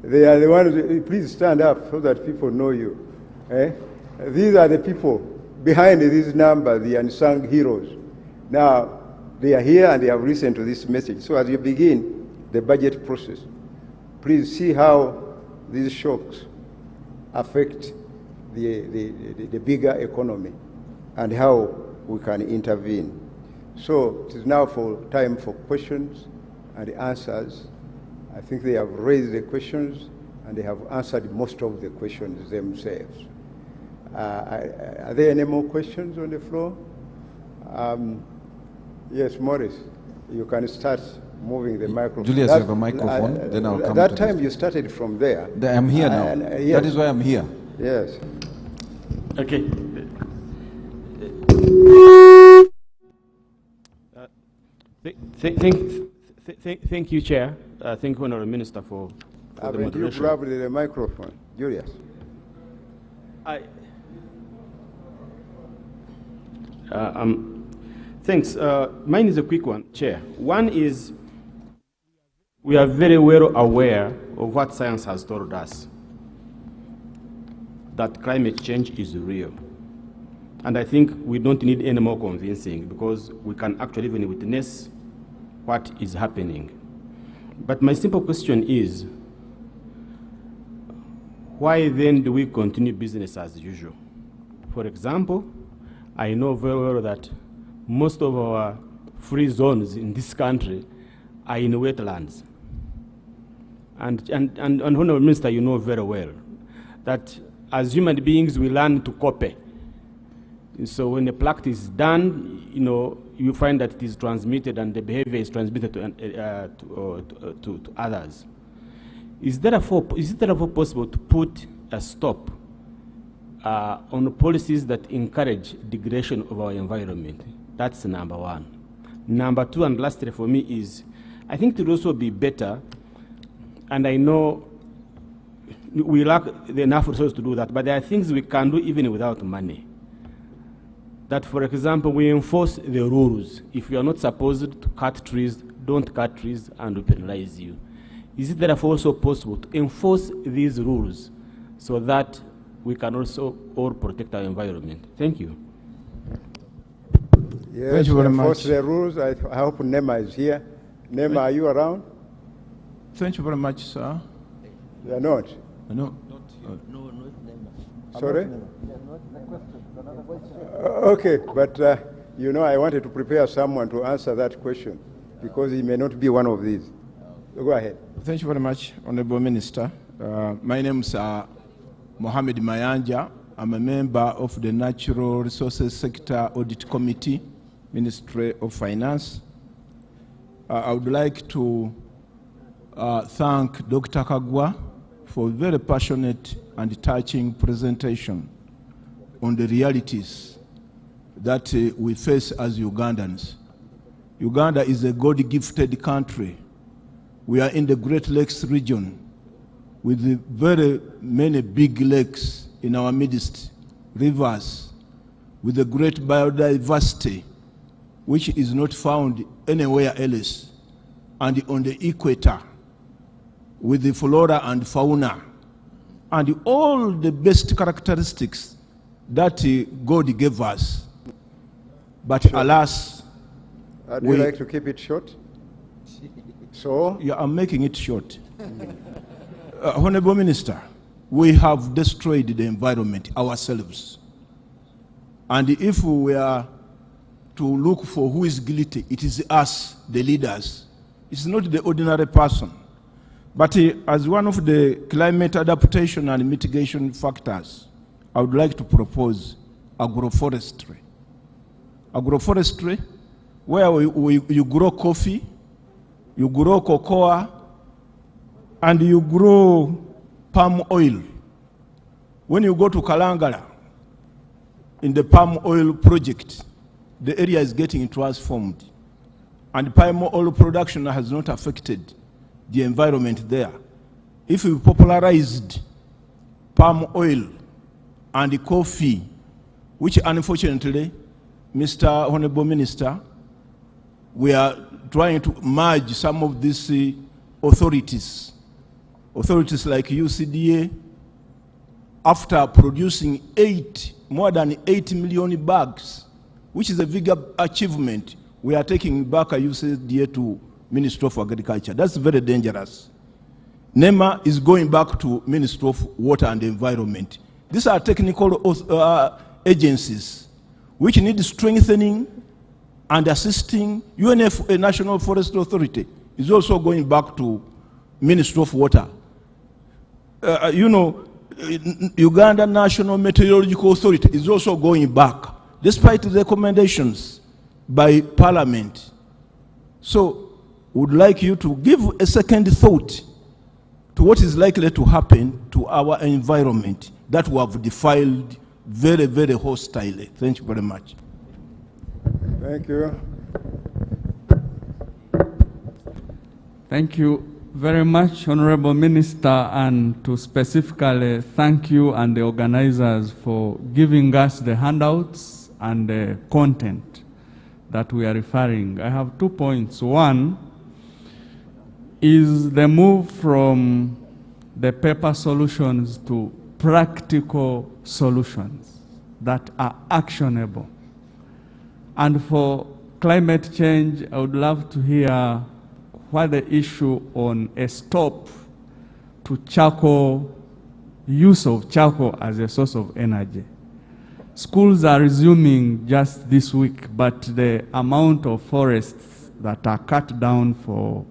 They are the ones, please stand up so that people know you. These are the people behind these numbers, the unsung heroes. Now, they are here and they have listened to this message. So as you begin the budget process, please see how these shocks affect the bigger economy and how we can intervene. So it is now time for questions and answers. I think they have raised the questions and they have answered most of the questions themselves. Are there any more questions on the floor? Yes, Morris, you can start moving the microphone. Julius, you have a microphone, then I'll come that to time this. You started from there. I'm here now. Yes. That is why I'm here. Yes. Okay. Thank you, Chair. Thank you, Honourable Minister, for the moderation. You grabbed the microphone, Julius. Thanks. Mine is a quick one, Chair. One is, we are very well aware of what science has told us, that climate change is real. And I think we don't need any more convincing because we can actually even witness what is happening. But my simple question is, why then do we continue business as usual? For example, I know very well that most of our free zones in this country are in wetlands. And Honourable Minister, you know very well that as human beings we learn to copy. So when a plaque is done, you know, you find that it is transmitted and the behavior is transmitted to others. Is it therefore possible to put a stop on policies that encourage degradation of our environment? That's number one. Number two, and lastly for me, is I think it would also be better, and I know we lack the enough resources to do that, but there are things we can do even without money. That, for example, we enforce the rules. If you are not supposed to cut trees, don't cut trees and we penalize you. Is it therefore also possible to enforce these rules so that we can also all protect our environment? Thank you. Yes, Thank you very enforce much. the rules. I hope Nema is here. Nema, are you around? Thank you very much, sir. You are not? No. Sorry? Okay, but you know, I wanted to prepare someone to answer that question because he may not be one of these. Go ahead. Thank you very much, Honorable Minister. My name is Mohammed Mayanja. I'm a member of the Natural Resources Sector Audit Committee, Ministry of Finance. I would like to thank Dr. Kagwa for a very passionate and touching presentation on the realities that we face as Ugandans. Uganda is a God-gifted country. We are in the Great Lakes region with very many big lakes in our midst, rivers, with a great biodiversity, which is not found anywhere else, and on the equator, with the flora and fauna, and all the best characteristics that God gave us. But alas, would you like to keep it short? So? Yeah, I'm making it short. Honorable Minister, we have destroyed the environment ourselves. And if we are to look for who is guilty, it is us, the leaders. It's not the ordinary person. But as one of the climate adaptation and mitigation factors, I would like to propose agroforestry. Agroforestry, where you grow coffee, you grow cocoa, and you grow palm oil. When you go to Kalangala, in the palm oil project, the area is getting transformed. And palm oil production has not affected the environment there. If we popularized palm oil and coffee, which unfortunately, Mr. Honorable Minister, we are trying to merge some of these authorities like UCDA, after producing more than 8 million bags, which is a big achievement. We are taking back a UCDA to Ministry of Agriculture. That's very dangerous. NEMA is going back to Ministry of Water and Environment. These are technical agencies which need strengthening and assisting. UNF, a National Forest Authority, is also going back to Ministry of Water. Uganda National Meteorological Authority is also going back, despite the recommendations by Parliament. So, would like you to give a second thought to what is likely to happen to our environment that we have defiled very, very hostilely. Thank you very much. Thank you. Thank you very much, Honorable Minister, and to specifically thank you and the organizers for giving us the handouts and the content that we are referring. I have 2 points. One is the move from the paper solutions to practical solutions that are actionable. And for climate change, I would love to hear what the issue on a stop to charcoal, use of charcoal as a source of energy. Schools are resuming just this week, but the amount of forests that are cut down for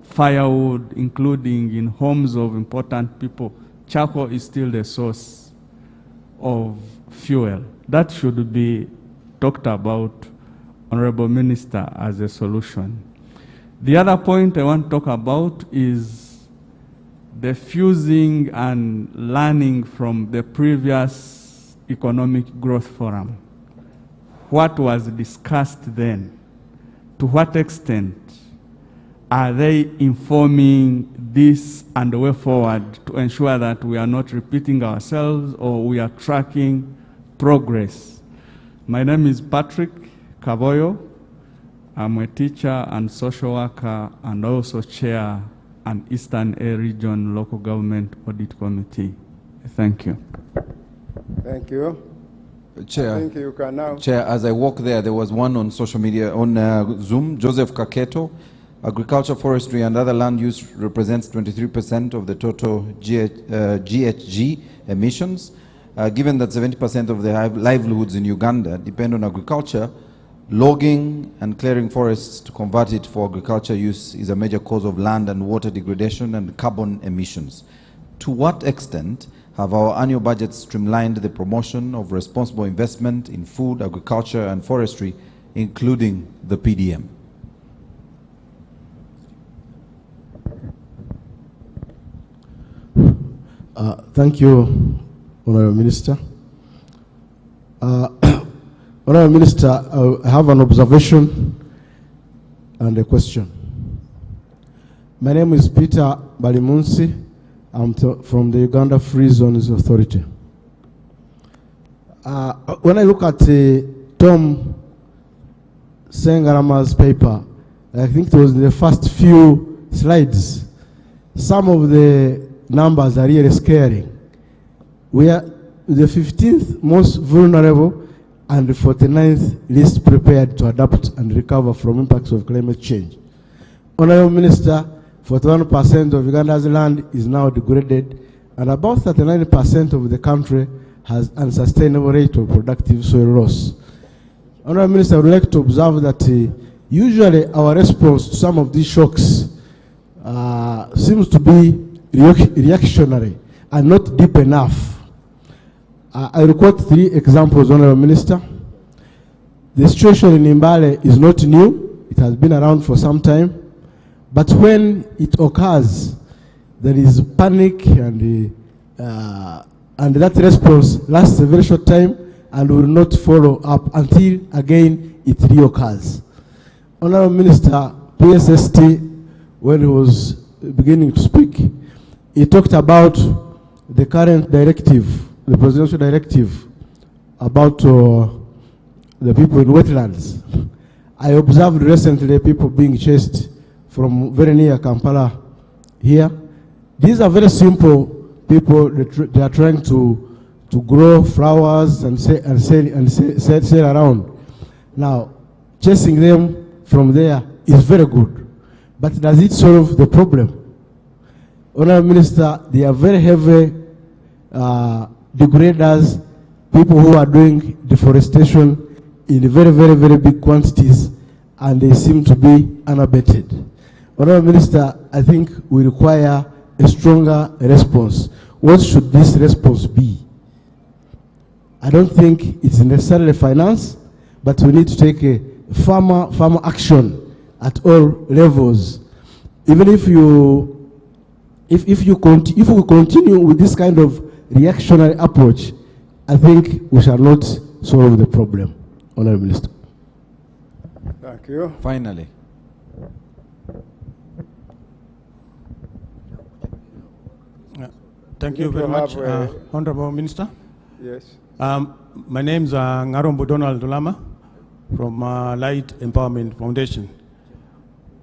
firewood, including in homes of important people, charcoal is still the source of fuel. That should be talked about, Honorable Minister, as a solution. The other point I want to talk about is the fusing and learning from the previous Economic Growth Forum. What was discussed then? To what extent are they informing this and the way forward to ensure that we are not repeating ourselves or we are tracking progress? My name is Patrick Kaboyo. I'm a teacher and social worker and also chair an Eastern A Region Local Government Audit Committee. Thank you. Thank you. Chair. I think you can now. Chair, as I walk there was one on social media, on Zoom. Joseph Kaketo, agriculture, forestry, and other land use represents 23% of the total GHG emissions. Given that 70% of the livelihoods in Uganda depend on agriculture, logging and clearing forests to convert it for agriculture use is a major cause of land and water degradation and carbon emissions. To what extent have our annual budgets streamlined the promotion of responsible investment in food, agriculture, and forestry, including the PDM? Thank you, Honourable Minister. Honourable Minister, I have an observation and a question. My name is Peter Balimunsi. I'm from the Uganda Free Zones Authority. When I look at Tom Sengarama's paper, I think it was in the first few slides, some of the numbers are really scary. We are the 15th most vulnerable and the 49th least prepared to adapt and recover from impacts of climate change. Honourable Minister, 41% of Uganda's land is now degraded, and about 39% of the country has unsustainable rate of productive soil loss. Honourable Minister, I would like to observe that usually our response to some of these shocks seems to be reactionary and not deep enough. I record 3 examples, Honourable Minister. The situation in Imbale is not new. It has been around for some time. But when it occurs, there is panic, and that response lasts a very short time and will not follow up until again it reoccurs. Honourable Minister, PSST, when he was beginning to speak, he talked about the current directive, the presidential directive about the people in wetlands. I observed recently people being chased from very near Kampala here. These are very simple people. They are trying to grow flowers and sell around. Now, chasing them from there is very good, but does it solve the problem? Honourable Minister, they are very heavy degraders, people who are doing deforestation in very, very, very big quantities, and they seem to be unabated. Honourable Minister, I think we require a stronger response. What should this response be? I don't think it's necessarily finance, but we need to take a farmer action at all levels. Even if we continue with this kind of reactionary approach, I think we shall not solve the problem. Honourable Minister. Thank you. Finally. Thank you very much, Honourable Minister. Yes. My name is Ngarombo Donald Lama from Light Empowerment Foundation.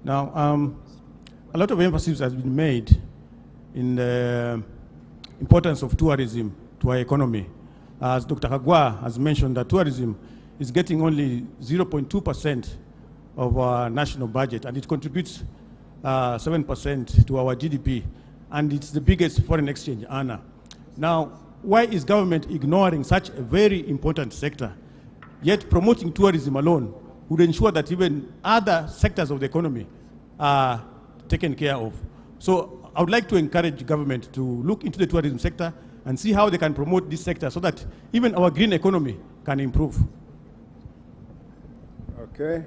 Now, a lot of emphasis has been made in the importance of tourism to our economy. As Dr. Kagwa has mentioned, that tourism is getting only 0.2% of our national budget, and it contributes 7% to our GDP, and it's the biggest foreign exchange earner. Now, why is government ignoring such a very important sector, yet promoting tourism alone would ensure that even other sectors of the economy are taken care of? So I would like to encourage government to look into the tourism sector and see how they can promote this sector so that even our green economy can improve. Okay.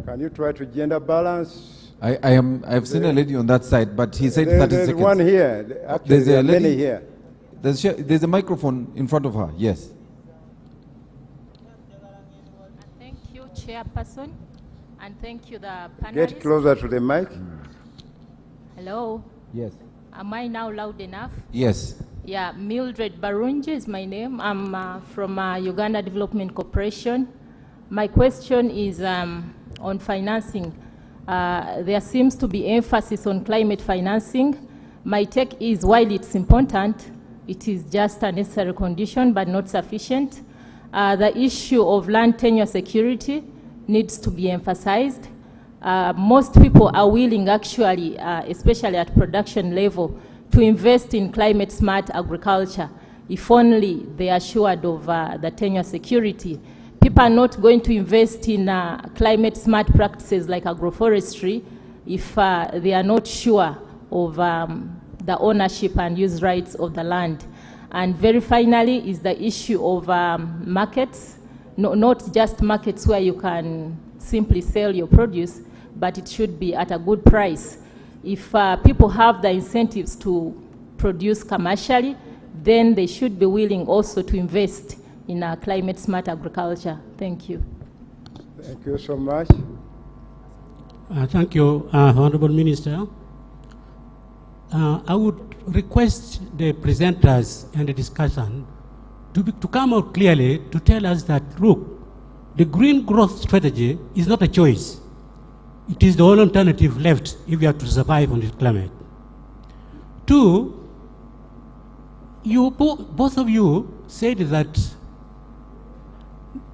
Can you try to gender balance? I've seen a lady on that side, but he said 30 seconds. There's one here. Actually, there are many here. There's a microphone in front of her. Yes. Thank you, Chairperson, and thank you, the panelists. Get closer to the mic. Hello. Yes. Am I now loud enough? Yes. Yeah, Mildred Barunji is my name. I'm from Uganda Development Corporation. My question is on financing. There seems to be emphasis on climate financing. My take is, while it's important, it is just a necessary condition but not sufficient. The issue of land tenure security needs to be emphasized. Most people are willing, actually, especially at production level, to invest in climate-smart agriculture, if only they are assured of the tenure security. People are not going to invest in climate-smart practices like agroforestry if they are not sure of the ownership and use rights of the land. And very finally is the issue of markets, not just markets where you can simply sell your produce, but it should be at a good price. If people have the incentives to produce commercially, then they should be willing also to invest in climate-smart agriculture. Thank you. Thank you so much. Thank you, Honorable Minister. I would request the presenters and the discussion to come out clearly to tell us that, look, the green growth strategy is not a choice. It is the only alternative left if we have to survive on this climate. Two, both of you said that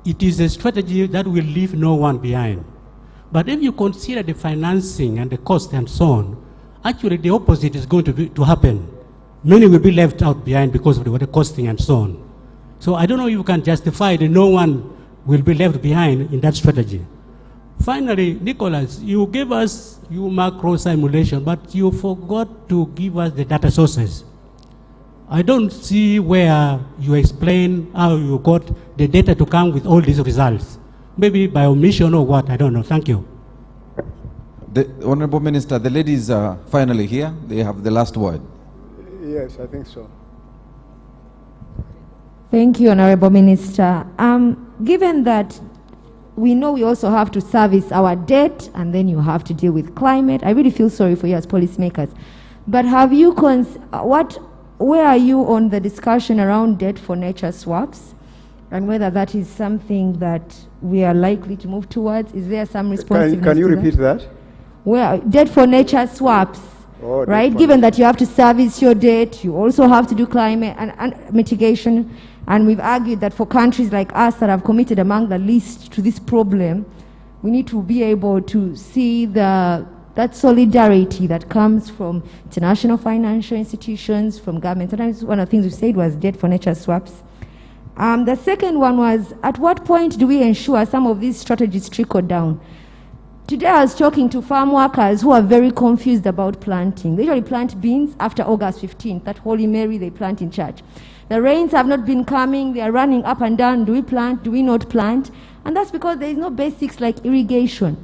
it is a strategy that will leave no one behind. But if you consider the financing and the cost and so on, actually the opposite is going to happen. Many will be left out behind because of the costing and so on. So I don't know if you can justify that no one will be left behind in that strategy. Finally, Nicholas, you gave us your macro simulation, but you forgot to give us the data sources. I don't see where you explain how you got the data to come with all these results. Maybe by omission or what, I don't know. Thank you. The Honorable Minister, the ladies are finally here. They have the last word. Yes, I think so. Thank you, Honorable Minister. Given that we know we also have to service our debt and then you have to deal with climate, I really feel sorry for you as policymakers. But have you, where are you on the discussion around debt for nature swaps and whether that is something that we are likely to move towards? Is there some responsiveness? Can you repeat that? Well, debt for nature swaps, right? Given that you have to service your debt, you also have to do climate and mitigation. And we've argued that for countries like us that have committed among the least to this problem, we need to be able to see that solidarity that comes from international financial institutions, from government. Sometimes one of the things we said was debt for nature swaps. The second one was, at what point do we ensure some of these strategies trickle down? Today I was talking to farm workers who are very confused about planting. They usually plant beans after August 15th, that Holy Mary they plant in church. The rains have not been coming, they are running up and down, do we plant, do we not plant? And that's because there is no basics like irrigation.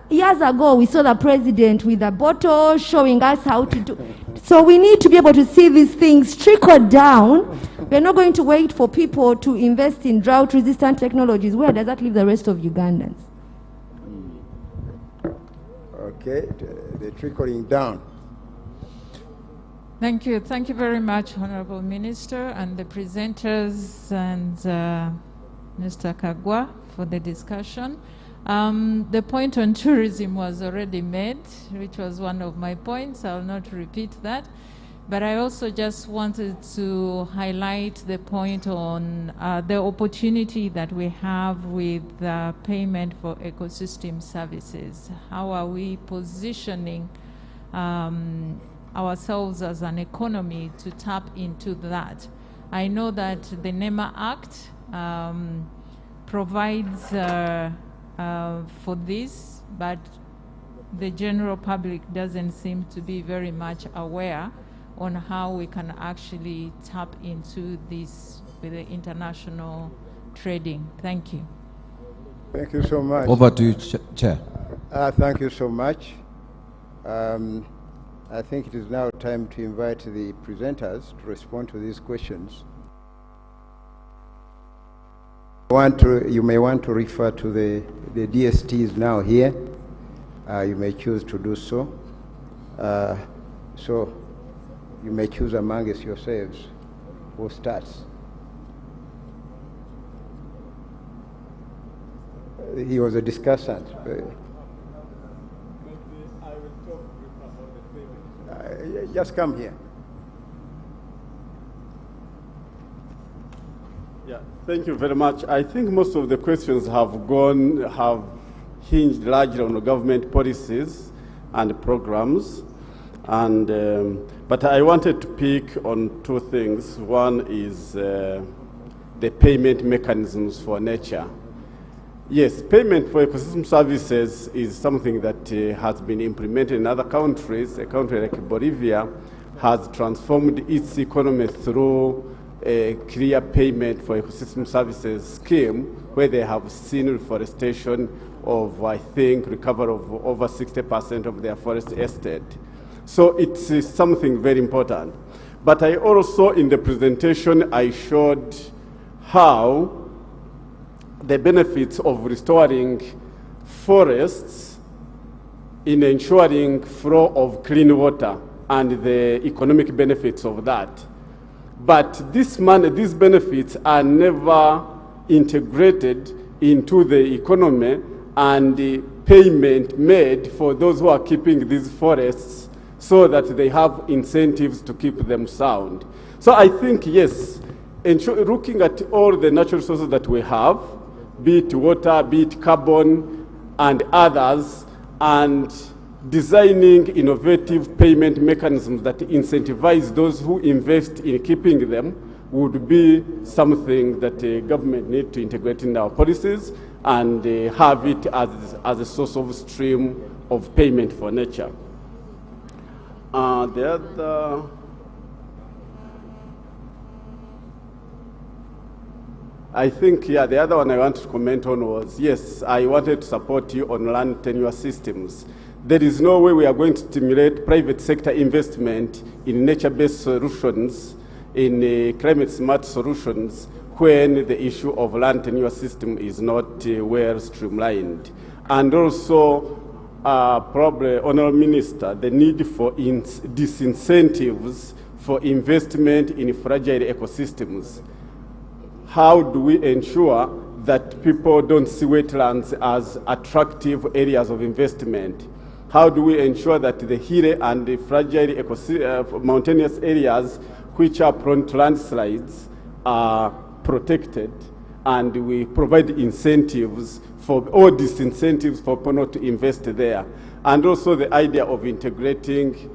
Years ago, we saw the president with a bottle showing us how to do. So we need to be able to see these things trickle down. We're not going to wait for people to invest in drought-resistant technologies. Where does that leave the rest of Ugandans? Okay, the trickling down. Thank you. Thank you very much, Honorable Minister, and the presenters and Mr. Kagwa for the discussion. The point on tourism was already made, which was one of my points. I'll not repeat that. But I also just wanted to highlight the point on the opportunity that we have with payment for ecosystem services. How are we positioning ourselves as an economy to tap into that? I know that the NEMA Act provides for this, but the general public doesn't seem to be very much aware on how we can actually tap into this with the international trading. Thank you. Thank you so much. Over to you, Chair. Thank you so much. I think it is now time to invite the presenters to respond to these questions. You may want to refer to the DSTs now here. You may choose to do so. So you may choose amongst yourselves who starts. He was a discussant. Just come here. Yeah, thank you very much. I think most of the questions have hinged largely on the government policies and programs. And, but I wanted to pick on two things. One is the payment mechanisms for nature. Yes, payment for ecosystem services is something that has been implemented in other countries. A country like Bolivia has transformed its economy through a clear payment for ecosystem services scheme where they have seen reforestation of, I think, recovery of over 60% of their forest estate. So it's something very important. But I also, in the presentation, I showed how the benefits of restoring forests in ensuring flow of clean water and the economic benefits of that. But these benefits are never integrated into the economy and the payment made for those who are keeping these forests so that they have incentives to keep them sound. So I think, yes, looking at all the natural resources that we have, be it water, be it carbon, and others, and designing innovative payment mechanisms that incentivize those who invest in keeping them would be something that the government needs to integrate in our policies and have it as a source of stream of payment for nature. The other... I think, yeah, the other one I want to comment on was, yes, I wanted to support you on land tenure systems. There is no way we are going to stimulate private sector investment in nature-based solutions, in climate-smart solutions, when the issue of land tenure system is not well streamlined. And also, probably, Honourable Minister, the need for disincentives for investment in fragile ecosystems. How do we ensure that people don't see wetlands as attractive areas of investment? How do we ensure that the hilly and the fragile mountainous areas which are prone to landslides are protected, and we provide incentives for, or disincentives for people not to invest there? And also the idea of integrating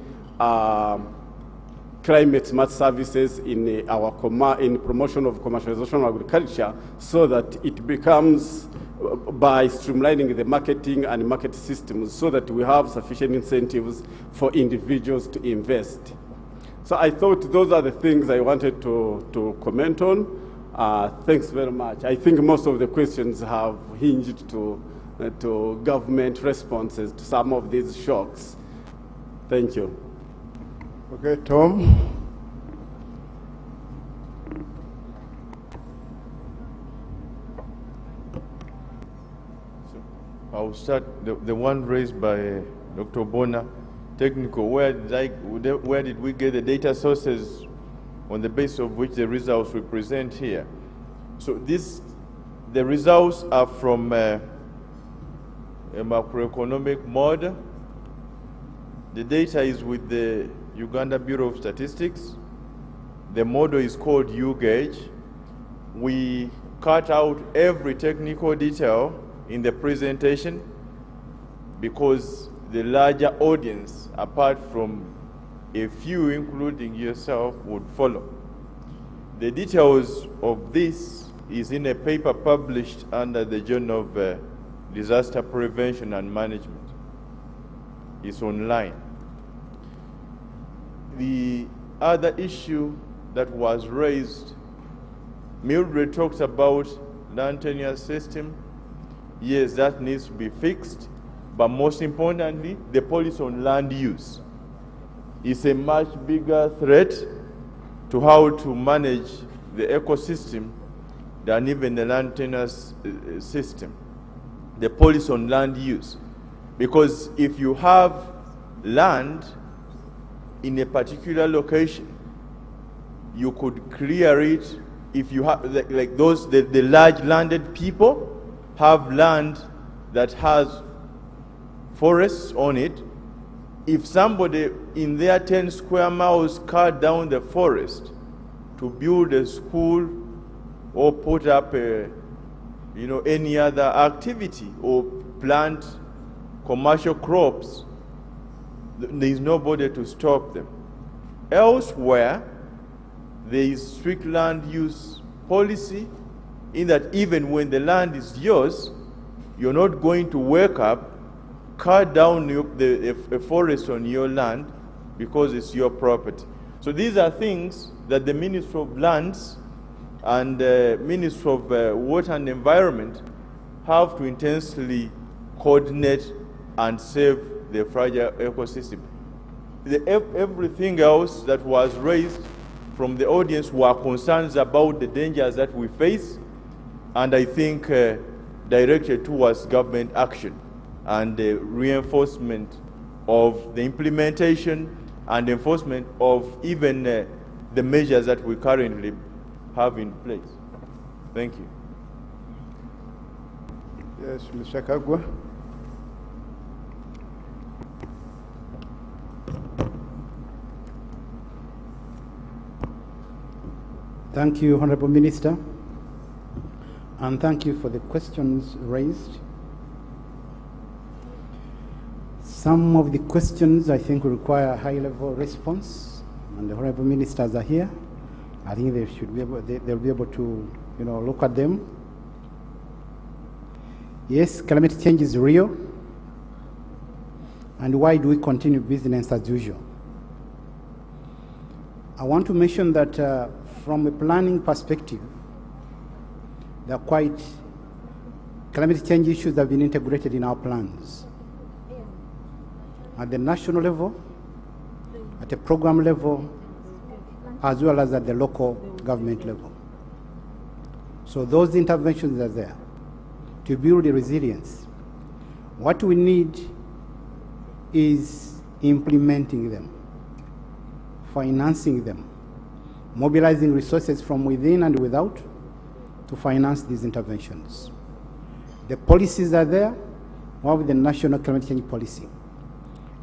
climate smart services in our promotion of commercialization of agriculture, so that it becomes, by streamlining the marketing and market systems, so that we have sufficient incentives for individuals to invest. So I thought those are the things I wanted to comment on. Thanks very much. I think most of the questions have hinged to government responses to some of these shocks. Thank you. Okay, Tom. I'll start the one raised by Dr. Bona. Technical, where did we get the data sources on the basis of which the results we present here? So the results are from a macroeconomic model. The data is with the Uganda Bureau of Statistics. The model is called U-Gauge. We cut out every technical detail in the presentation because the larger audience, apart from a few, including yourself, would follow. The details of this is in a paper published under the Journal of Disaster Prevention and Management. It's online. The other issue that was raised, Mildred talked about land tenure system. Yes, that needs to be fixed, but most importantly, the policy on land use is a much bigger threat to how to manage the ecosystem than even the land tenure system. The policy on land use, because if you have land in a particular location, you could clear it. If you have, like those, the large landed people have land that has forests on it. If somebody in their 10 square miles cut down the forest to build a school or put up any other activity or plant commercial crops, there is nobody to stop them. Elsewhere, there is strict land use policy, in that even when the land is yours, you're not going to wake up, cut down a forest on your land because it's your property. So these are things that the Ministry of Lands and the Ministry of Water and Environment have to intensely coordinate and save the fragile ecosystem. Everything else that was raised from the audience were concerns about the dangers that we face, and I think directed towards government action and the reinforcement of the implementation and enforcement of even the measures that we currently have in place. Thank you. Yes, Mr. Kagwa. Thank you, Honorable Minister, and thank you for the questions raised. Some of the questions I think will require a high-level response, and the Honorable Ministers are here. I think they should be able, they'll be able to, look at them. Yes, climate change is real, and why do we continue business as usual? I want to mention that from a planning perspective, there are quite climate change issues that have been integrated in our plans. At the national level, at a program level, as well as at the local government level. So those interventions are there to build the resilience. What we need is implementing them, financing them, mobilizing resources from within and without to finance these interventions. The policies are there. One of the national climate change policy.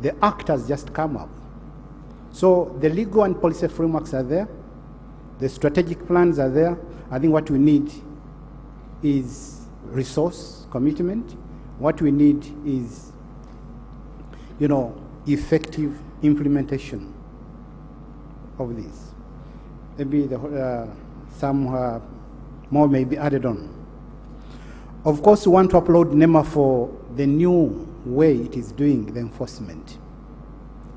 The act has just come up. So the legal and policy frameworks are there. The strategic plans are there. I think what we need is resource commitment. What we need is, effective implementation of this. Maybe some more may be added on. Of course, we want to applaud NEMA for the new way it is doing the enforcement.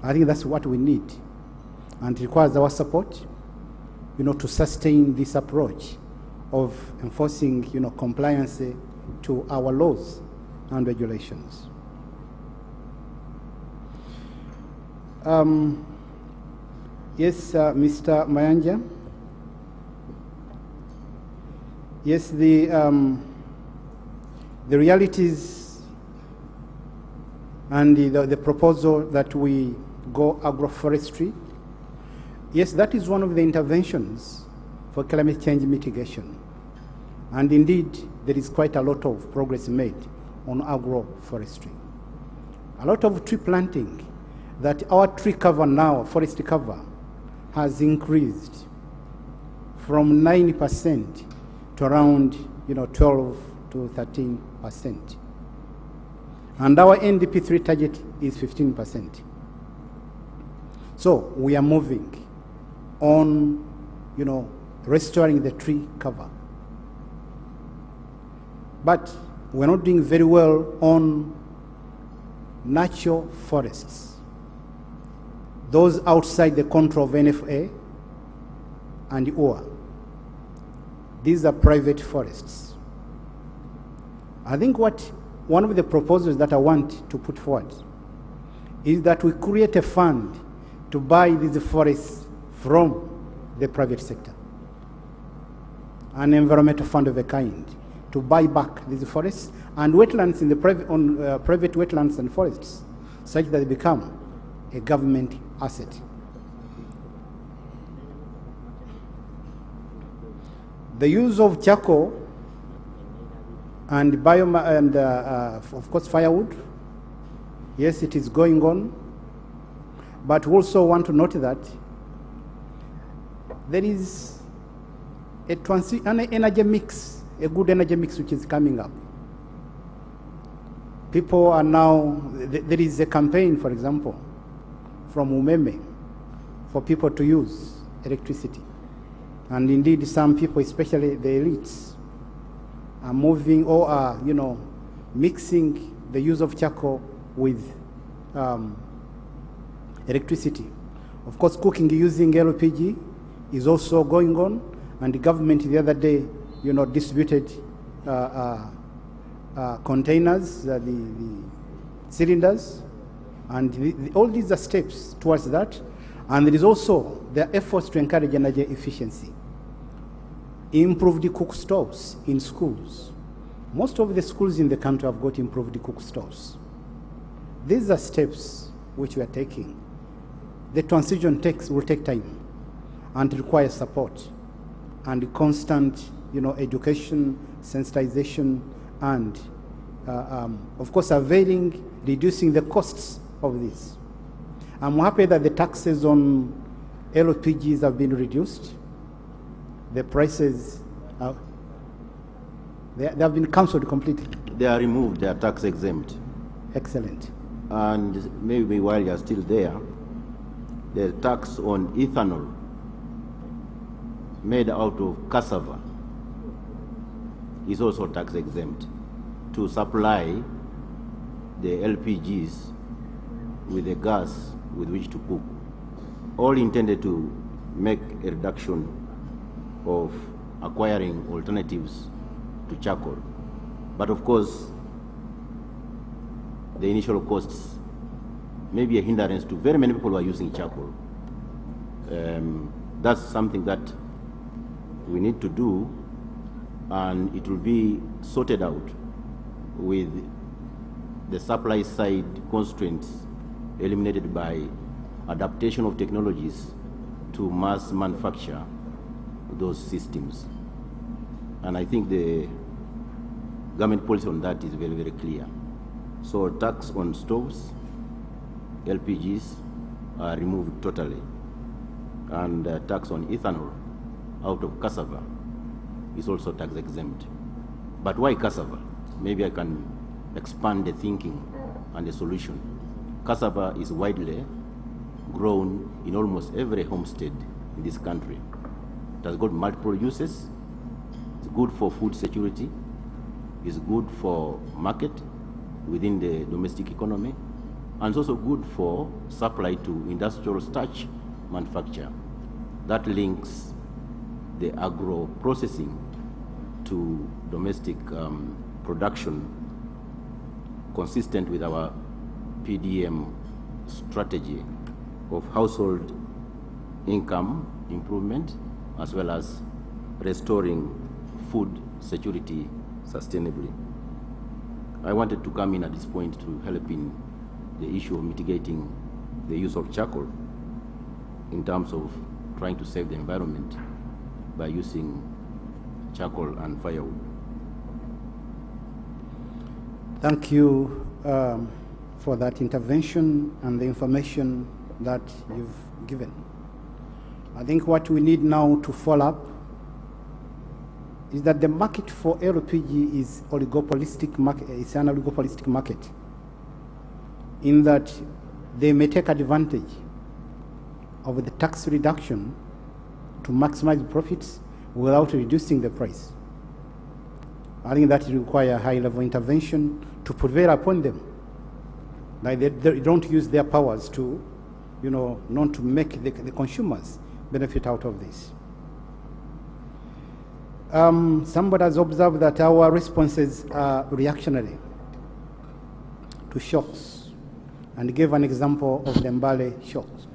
I think that's what we need. And it requires our support, to sustain this approach of enforcing, compliance to our laws and regulations. Yes, Mr. Mayanja. Yes, the realities and the proposal that we go agroforestry, yes, that is one of the interventions for climate change mitigation. And indeed, there is quite a lot of progress made on agroforestry. A lot of tree planting, that our tree cover now, forest cover, has increased from 90% to around 12 to 13%. And our NDP3 target is 15%. So we are moving on, restoring the tree cover. But we're not doing very well on natural forests, those outside the control of NFA and OA. These are private forests. I think one of the proposals that I want to put forward is that we create a fund to buy these forests from the private sector, an environmental fund of a kind, to buy back these forests and wetlands in the private wetlands and forests, such that they become a government asset. The use of charcoal and of course firewood, yes, it is going on, but we also want to note that there is an energy mix, a good energy mix which is coming up. People are now, there is a campaign, for example, from Umeme for people to use electricity. And indeed, some people, especially the elites, are moving or are, mixing the use of charcoal with electricity. Of course, cooking using LPG is also going on, and the government the other day, distributed containers, the cylinders, and all these are steps towards that. And there is also the efforts to encourage energy efficiency. Improve the cook stoves in schools. Most of the schools in the country have got improved cook stoves. These are steps which we are taking. The transition will take time and requires support and constant, education, sensitization, and of course, reducing the costs of this. I'm happy that the taxes on LPGs have been reduced. The prices, they have been cancelled completely. They are removed, they are tax exempt. Excellent. And maybe while you are still there, the tax on ethanol made out of cassava is also tax exempt to supply the LPGs with the gas with which to cook, all intended to make a reduction of acquiring alternatives to charcoal. But of course, the initial costs may be a hindrance to very many people who are using charcoal. That's something that we need to do, and it will be sorted out with the supply side constraints eliminated by adaptation of technologies to mass manufacture those systems. And I think the government policy on that is very, very clear. So tax on stoves, LPGs are removed totally. And tax on ethanol out of cassava is also tax exempt. But why cassava? Maybe I can expand the thinking and the solution. Cassava is widely grown in almost every homestead in this country. It has got multiple uses. It's good for food security. It's good for market within the domestic economy. And it's also good for supply to industrial starch manufacture. That links the agro-processing to domestic production consistent with our PDM strategy of household income improvement as well as restoring food security sustainably. I wanted to come in at this point to help in the issue of mitigating the use of charcoal in terms of trying to save the environment by using charcoal and firewood. Thank you for that intervention and the information that you've given. I think what we need now to follow up is that the market for LPG is oligopolistic market. It's an oligopolistic market in that they may take advantage of the tax reduction to maximize profits without reducing the price. I think that requires high-level intervention to prevail upon them. Like they don't use their powers to, not to make the consumers benefit out of this. Somebody has observed that our responses are reactionary to shocks and gave an example of the Mbale shocks.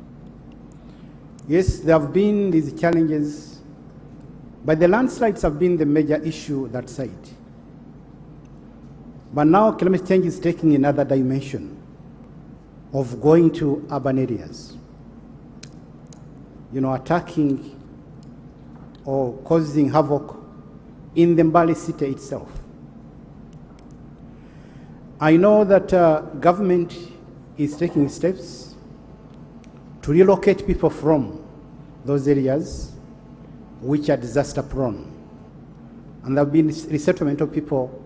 Yes, there have been these challenges, but the landslides have been the major issue that side. But now climate change is taking another dimension of going to urban areas, attacking or causing havoc in the Mbale city itself. I know that government is taking steps to relocate people from those areas which are disaster prone. And there have been resettlement of people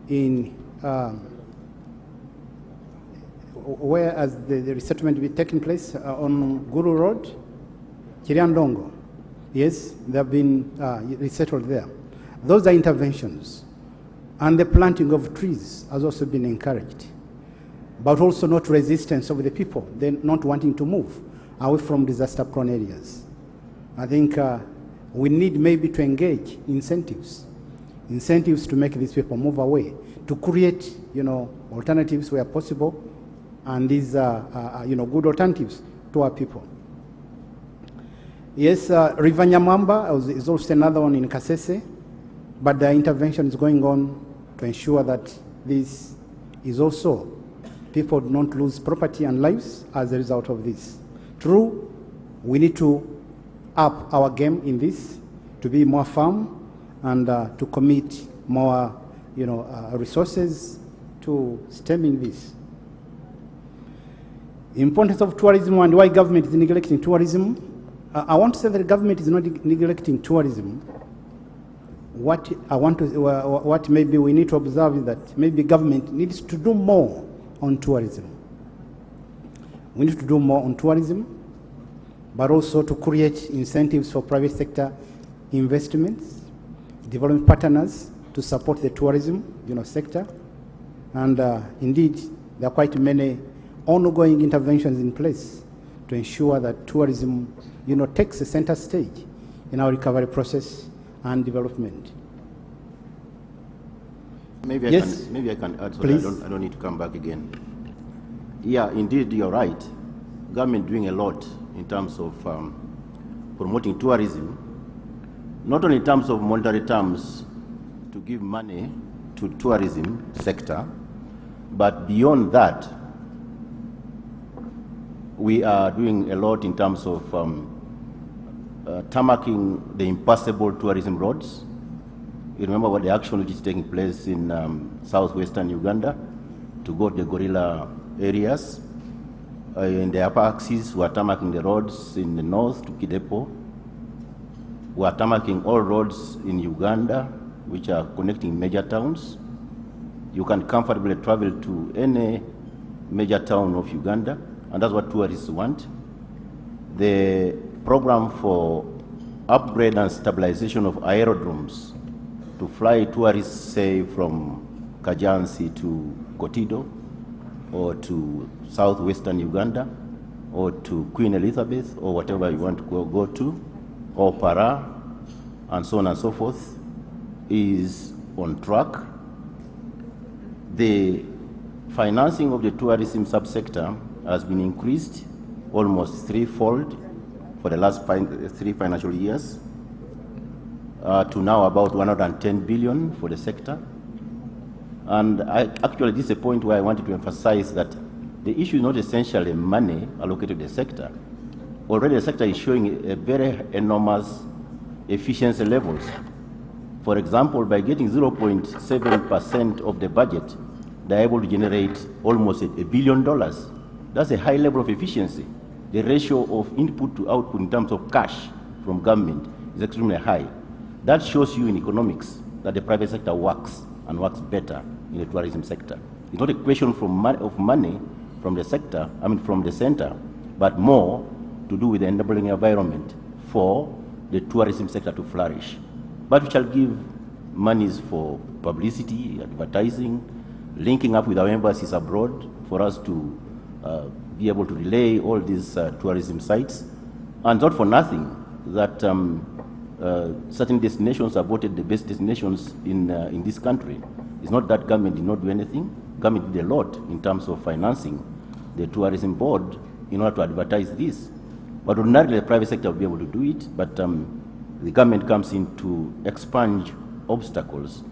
in where has the resettlement been taking place on Guru Road, Kiriandongo. Yes, they have been resettled there. Those are interventions. And the planting of trees has also been encouraged, but also not resistance of the people, they're not wanting to move away from disaster-prone areas. I think we need maybe to engage incentives to make these people move away, to create, alternatives where possible, and these are, good alternatives to our people. Yes, River Nyamwamba is also another one in Kasese, but the intervention is going on to ensure that this is also, people do not lose property and lives as a result of this. True, we need to up our game in this, to be more firm and to commit more, resources to stemming this. The importance of tourism and why government is neglecting tourism. I want to say that the government is not neglecting tourism. What maybe we need to observe is that maybe government needs to do more on tourism. We need to do more on tourism, but also to create incentives for private sector investments, development partners to support the tourism, sector. And indeed, there are quite many ongoing interventions in place to ensure that tourism, takes a center stage in our recovery process and development. Maybe I can add so that I don't need to come back again. Yeah, indeed, you're right. Government doing a lot in terms of promoting tourism, not only in terms of monetary terms to give money to tourism sector, but beyond that, we are doing a lot in terms of tarmacking the impassable tourism roads. You remember what the action which is taking place in southwestern Uganda to go to the gorilla areas. In the upper axis, we are tarmacking the roads in the north to Kidepo. We are tarmacking all roads in Uganda, which are connecting major towns. You can comfortably travel to any major town of Uganda, and that's what tourists want. The program for upgrade and stabilization of aerodromes to fly tourists, say, from Kajansi to Kotido, or to southwestern Uganda, or to Queen Elizabeth, or whatever you want to go to, or Para, and so on and so forth, is on track. The financing of the tourism subsector has been increased almost threefold for the last 3 financial years, to now about 110 billion for the sector. And actually, this is a point where I wanted to emphasize that the issue is not essentially money allocated to the sector. Already the sector is showing a very enormous efficiency levels. For example, by getting 0.7% of the budget, they're able to generate almost $1 billion. That's a high level of efficiency. The ratio of input to output in terms of cash from government is extremely high. That shows you in economics that the private sector works and works better in the tourism sector. It's not a question of money from the sector, from the center, but more to do with the enabling environment for the tourism sector to flourish. But we shall give monies for publicity, advertising, linking up with our embassies abroad for us to be able to relay all these tourism sites. And not for nothing that certain destinations are voted the best destinations in this country. It's not that government did not do anything. Government did a lot in terms of financing the tourism board in order to advertise this. But ordinarily the private sector will be able to do it, but the government comes in to expunge obstacles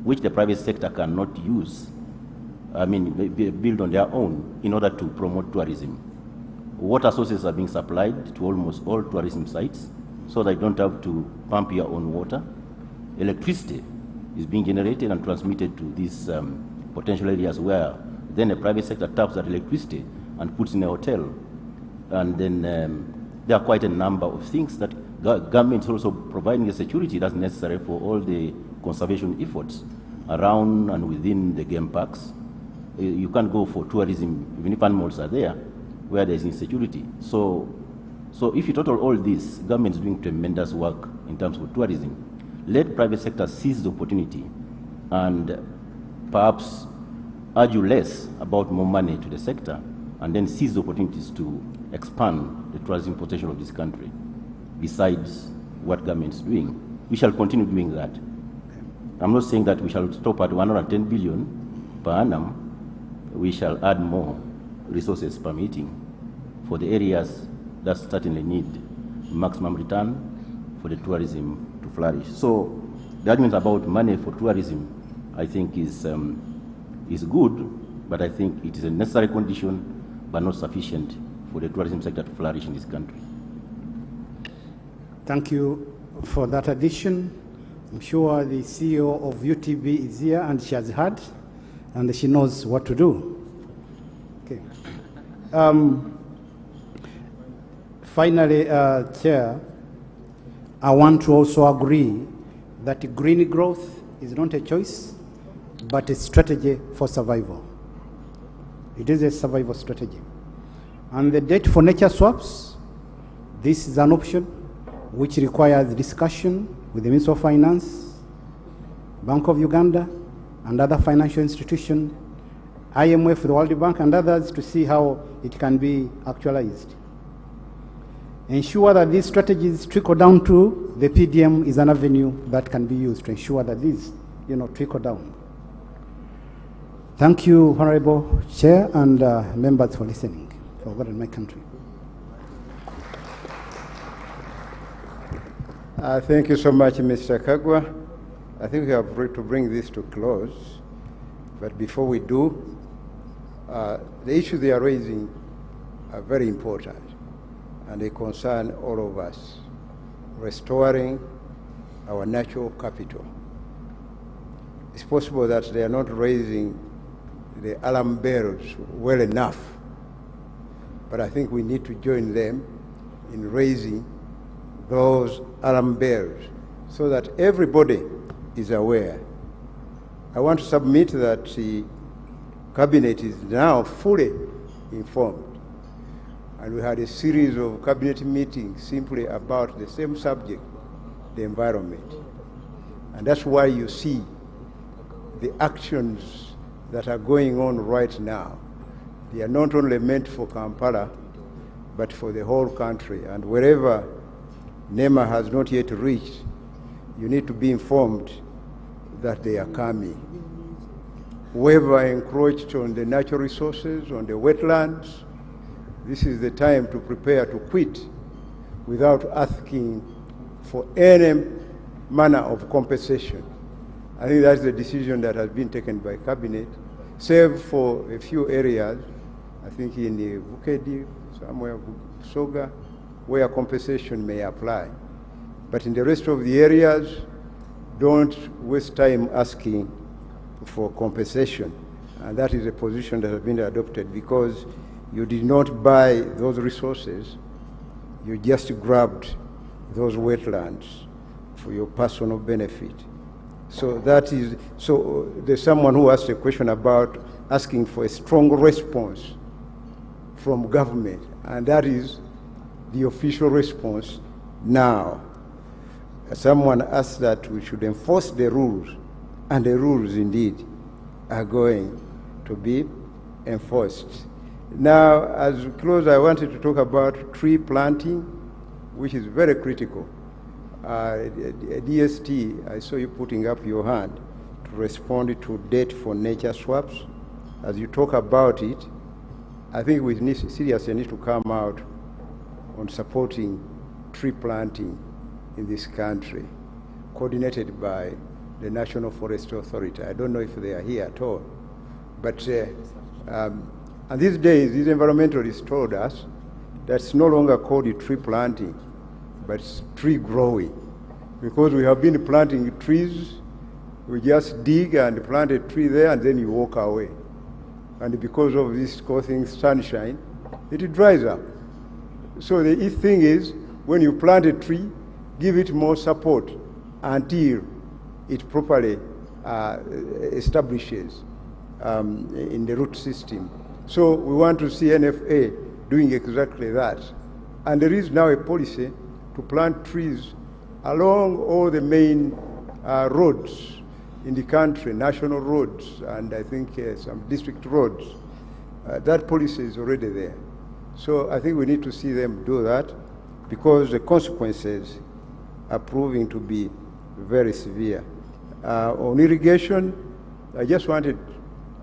which the private sector cannot use, build on their own in order to promote tourism. Water sources are being supplied to almost all tourism sites so that you don't have to pump your own water. Electricity is being generated and transmitted to these potential areas where then the private sector taps that electricity and puts in a hotel. And then there are quite a number of things that government is also providing the security that's necessary for all the conservation efforts around and within the game parks. You can't go for tourism, even if animals are there, where there's insecurity. So if you total all this, government is doing tremendous work in terms of tourism. Let private sector seize the opportunity and perhaps argue less about more money to the sector, and then seize the opportunities to expand the tourism potential of this country, besides what government is doing. We shall continue doing that. I'm not saying that we shall stop at 110 billion per annum. We shall add more resources permitting for the areas that certainly need maximum return for the tourism to flourish. So the argument about money for tourism, I think, is good, but I think it is a necessary condition, but not sufficient for the tourism sector to flourish in this country. Thank you for that addition. I'm sure the CEO of UTB is here and she has heard and she knows what to do. Okay. Finally, Chair, I want to also agree that green growth is not a choice, but a strategy for survival. It is a survival strategy. And the debt for nature swaps, this is an option which requires discussion with the Minister of Finance, Bank of Uganda, and other financial institutions, IMF, the World Bank, and others to see how it can be actualized. Ensure that these strategies trickle down to the PDM is an avenue that can be used to ensure that these, trickle down. Thank you, Honorable Chair and members for listening, for God and my country. Thank you so much, Mr. Kagwa. I think we have to bring this to close. But before we do, the issues they are raising are very important, and they concern all of us. Restoring our natural capital. It's possible that they are not raising the alarm bells well enough, but I think we need to join them in raising those alarm bells so that everybody is aware. I want to submit that the Cabinet is now fully informed, and we had a series of Cabinet meetings simply about the same subject, the environment. And that's why you see the actions that are going on right now. They are not only meant for Kampala, but for the whole country. And wherever NEMA has not yet reached, you need to be informed that they are coming. Whoever encroached on the natural resources, on the wetlands, this is the time to prepare to quit without asking for any manner of compensation. I think that's the decision that has been taken by Cabinet, save for a few areas, I think in the Bukedi, somewhere, Soga, where compensation may apply. But in the rest of the areas, don't waste time asking for compensation. And that is a position that has been adopted because you did not buy those resources, you just grabbed those wetlands for your personal benefit. So there's someone who asked a question about asking for a strong response from government, and that is the official response now. Someone asked that we should enforce the rules, and the rules indeed are going to be enforced. Now, as we close, I wanted to talk about tree planting, which is very critical. DST, I saw you putting up your hand to respond to debt for nature swaps. As you talk about it, I think we seriously need to come out on supporting tree planting in this country, coordinated by the National Forest Authority. I don't know if they are here at all. But and these days, these environmentalists told us that it's no longer called tree planting, but it's tree growing. Because we have been planting trees, we just dig and plant a tree there and then you walk away. And because of this causing sunshine, it dries up. So the thing is, when you plant a tree, give it more support until it properly establishes in the root system. So we want to see NFA doing exactly that. And there is now a policy to plant trees along all the main roads in the country, national roads, and I think some district roads. That policy is already there. So I think we need to see them do that, because the consequences are proving to be very severe. On irrigation, I just wanted,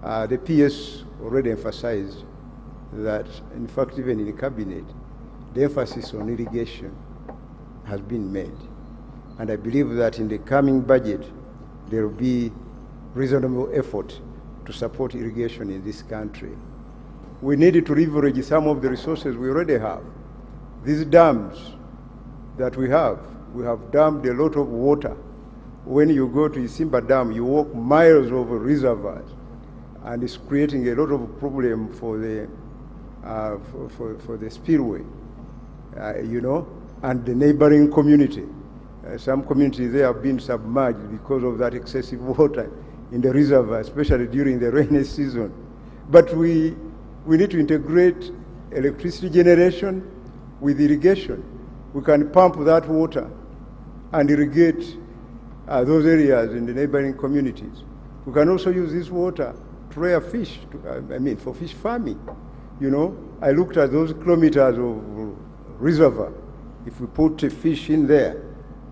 the PS already emphasized that, in fact, even in the cabinet, the emphasis on irrigation has been made. And I believe that in the coming budget, there will be reasonable effort to support irrigation in this country. We need to leverage some of the resources we already have. These dams that we have dammed a lot of water. When you go to Isimba Dam, you walk miles over reservoirs, and it's creating a lot of problem for the spillway, you know, and the neighboring community. Some communities, they have been submerged because of that excessive water in the reservoir, especially during the rainy season. But we need to integrate electricity generation with irrigation. We can pump that water and irrigate those areas in the neighboring communities. We can also use this water to rear fish, for fish farming. You know, I looked at those kilometers of reservoir. If we put a fish in there,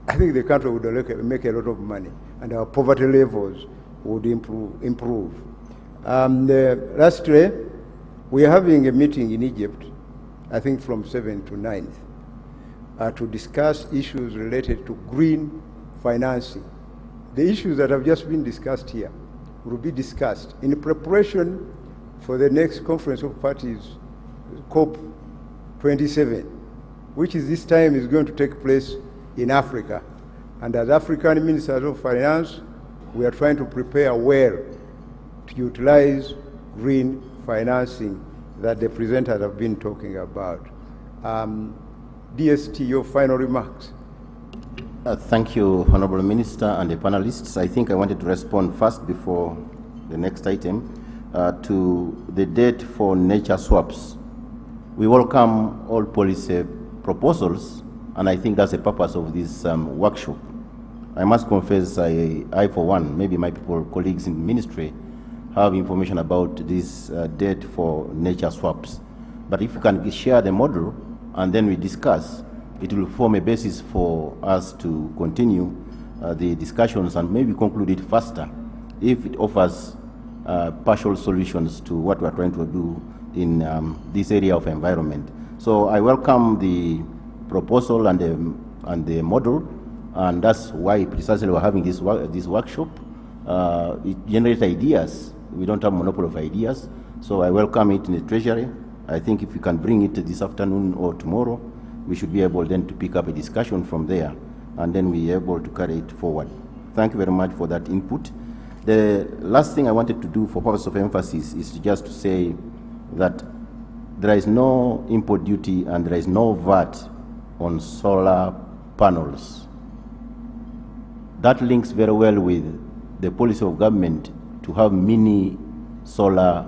I think the country would make a lot of money, and our poverty levels would improve. Lastly, we are having a meeting in Egypt, I think from 7th to 9th, to discuss issues related to green financing. The issues that have just been discussed here will be discussed in preparation for the next Conference of Parties, COP27, which is this time is going to take place in Africa. And as African Ministers of Finance, we are trying to prepare well to utilize green financing that the presenters have been talking about. DST, your final remarks. Thank you, Honorable Minister and the panelists. I think I wanted to respond first before the next item to the debt for nature swaps. We welcome all policy proposals, and I think that's the purpose of this workshop. I must confess, I for one, maybe my colleagues in the ministry, have information about this debt for nature swaps. But if you can share the model and then we discuss, it will form a basis for us to continue the discussions and maybe conclude it faster if it offers partial solutions to what we are trying to do in this area of environment. So I welcome the proposal and the model, and that's why precisely we're having this workshop. It generates ideas. We don't have a monopoly of ideas, so I welcome it in the Treasury. I think if we can bring it this afternoon or tomorrow, we should be able then to pick up a discussion from there, and then we are able to carry it forward. Thank you very much for that input. The last thing I wanted to do for purpose of emphasis is just to say that there is no import duty and there is no VAT on solar panels. That links very well with the policy of government to have mini solar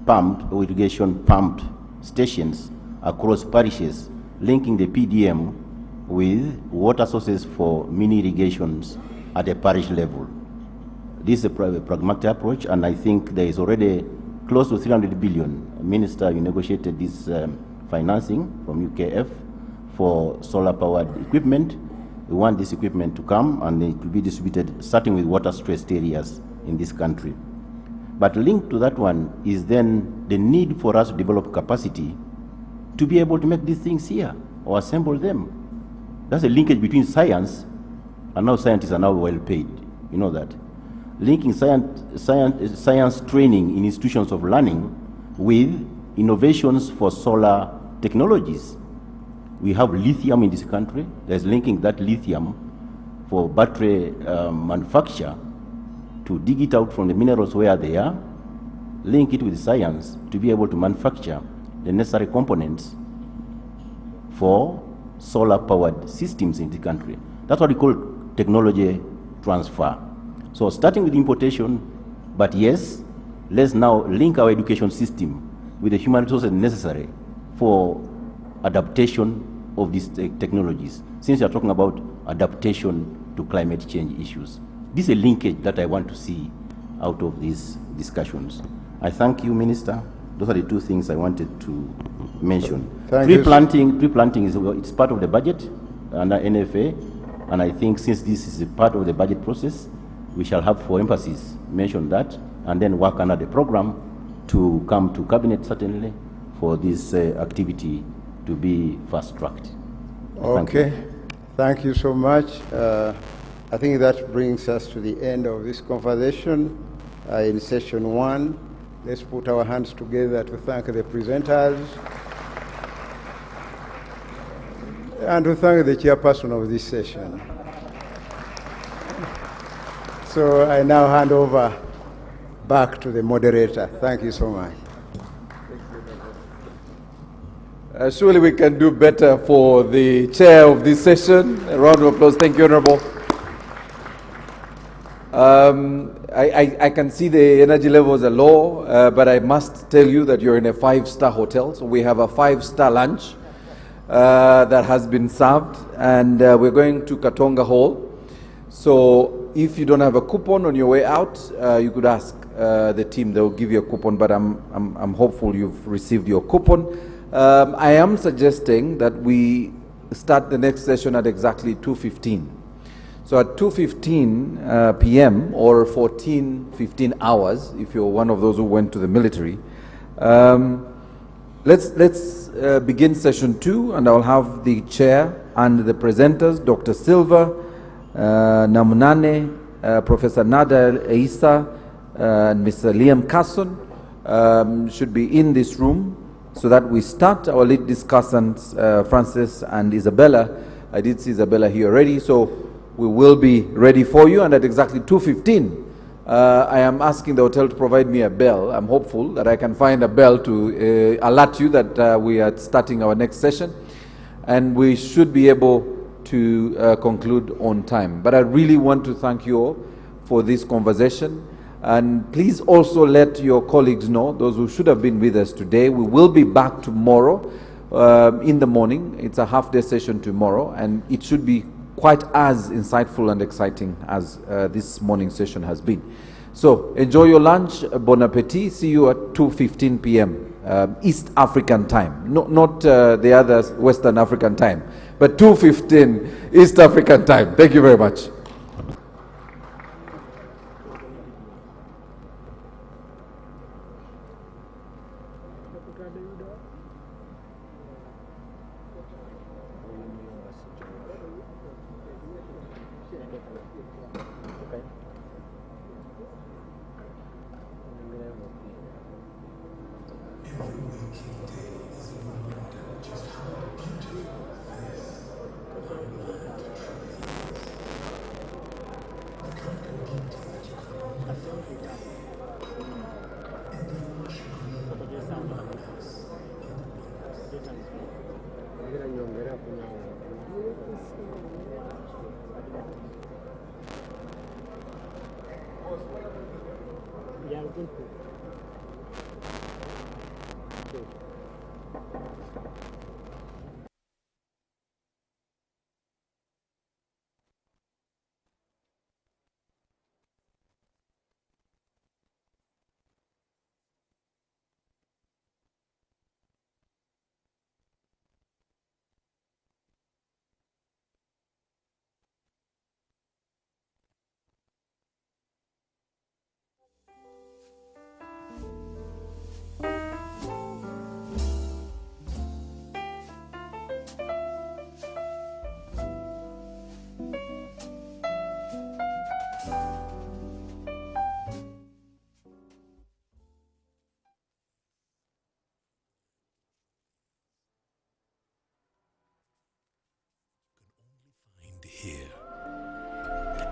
pumped or irrigation pumped stations across parishes, linking the PDM with water sources for mini irrigations at a parish level. This is a pragmatic approach, and I think there is already close to 300 billion. Minister, you negotiated this financing from UKF for solar-powered equipment. We want this equipment to come, and it will be distributed, starting with water-stressed areas in this country. But linked to that one is then the need for us to develop capacity to be able to make these things here or assemble them. That's a linkage between science, and now scientists are now well paid. You know that. Linking science training in institutions of learning with innovations for solar technologies. We have lithium in this country. There's linking that lithium for battery manufacture to dig it out from the minerals where they are, link it with science to be able to manufacture the necessary components for solar-powered systems in the country. That's what we call technology transfer. So starting with importation, but yes, let's now link our education system with the human resources necessary for adaptation of these technologies, since you are talking about adaptation to climate change issues. This is a linkage that I want to see out of these discussions. I thank you, Minister. Those are the two things I wanted to mention. Tree planting is it's part of the budget under NFA, and I think since this is a part of the budget process, we shall have for emphasis mention that, and then work under the program to come to cabinet certainly for this activity to be fast-tracked. Okay, thank you so much. I think that brings us to the end of this conversation in session 1. Let's put our hands together to thank the presenters and to thank the chairperson of this session. So I now hand over back to the moderator. Thank you so much. Surely we can do better for the chair of this session. A round of applause. Thank you, Honorable. I can see the energy levels are low, but I must tell you that you're in a 5-star hotel. So we have a 5-star lunch that has been served, and we're going to Katonga Hall. So if you don't have a coupon on your way out, you could ask the team. They'll give you a coupon, but I'm hopeful you've received your coupon. I am suggesting that we start the next session at exactly 2:15. So at 2:15 p.m. or 15 hours, if you're one of those who went to the military, let's begin session 2, and I'll have the chair and the presenters, Dr. Silva, Namunane, Professor Nada Eisa, and Mr. Liam Carson should be in this room so that we start our lead discussants, Francis and Isabella. I did see Isabella here already, so we will be ready for you, and at exactly 2:15, I am asking the hotel to provide me a bell. I'm hopeful that I can find a bell to alert you that we are starting our next session, and we should be able to conclude on time. But I really want to thank you all for this conversation, and please also let your colleagues know, those who should have been with us today. We will be back tomorrow in the morning. It's a half-day session tomorrow, and it should be quite as insightful and exciting as this morning session has been. So enjoy your lunch, bon appetit. See you at 2:15 p.m. East African time, not the other Western African time, but 2:15 East African time. Thank you very much.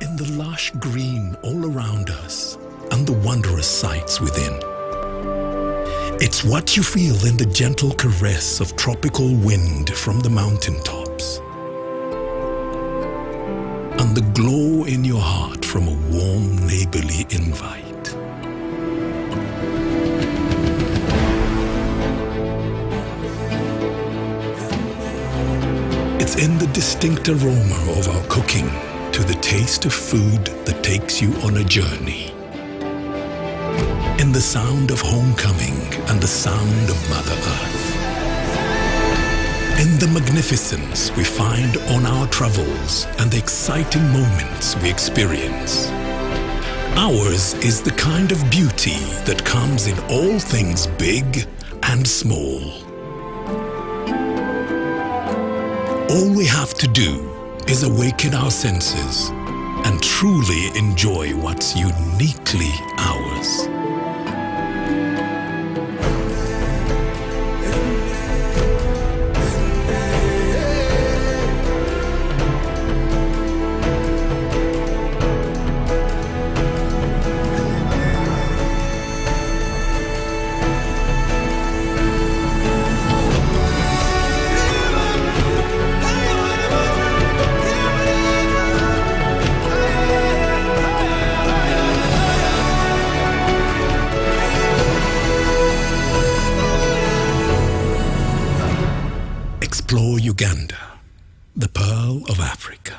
In the lush green all around us and the wondrous sights within. It's what you feel in the gentle caress of tropical wind from the mountaintops. and the glow in your heart from a warm neighborly invite. It's in the distinct aroma of our cooking to the taste of food that takes you on a journey. In the sound of homecoming and the sound of Mother Earth. In the magnificence we find on our travels and the exciting moments we experience. Ours is the kind of beauty that comes in all things big and small. All we have to do is awaken our senses and truly enjoy what's uniquely ours. Explore Uganda, the Pearl of Africa.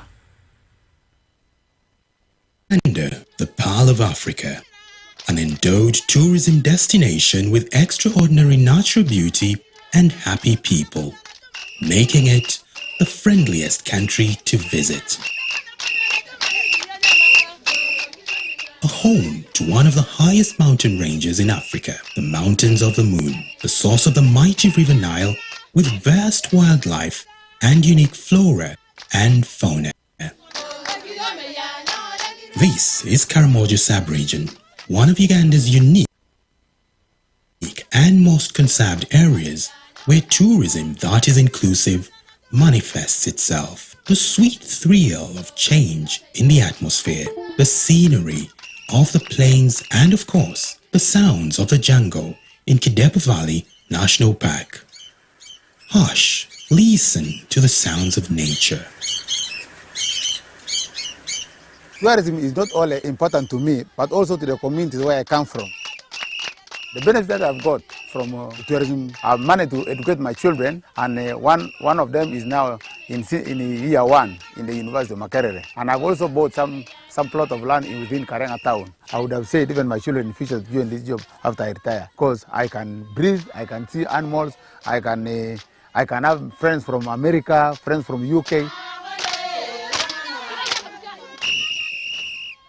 Uganda, the Pearl of Africa, an endowed tourism destination with extraordinary natural beauty and happy people, making it the friendliest country to visit. A home to one of the highest mountain ranges in Africa, the Mountains of the Moon, the source of the mighty River Nile, with vast wildlife and unique flora and fauna. This is Karamoja sub-region, one of Uganda's unique and most conserved areas where tourism that is inclusive manifests itself. The sweet thrill of change in the atmosphere, the scenery of the plains, and of course, the sounds of the jungle in Kidepo Valley National Park. Hush, listen to the sounds of nature. Tourism is not only important to me, but also to the communities where I come from. The benefits that I've got from tourism, I've managed to educate my children, and one of them is now in year 1 in the University of Makerere. And I've also bought some plot of land within Karenga town. I would have said even my children in future to join this job after I retire, because I can breathe, I can see animals, I can have friends from America, friends from UK.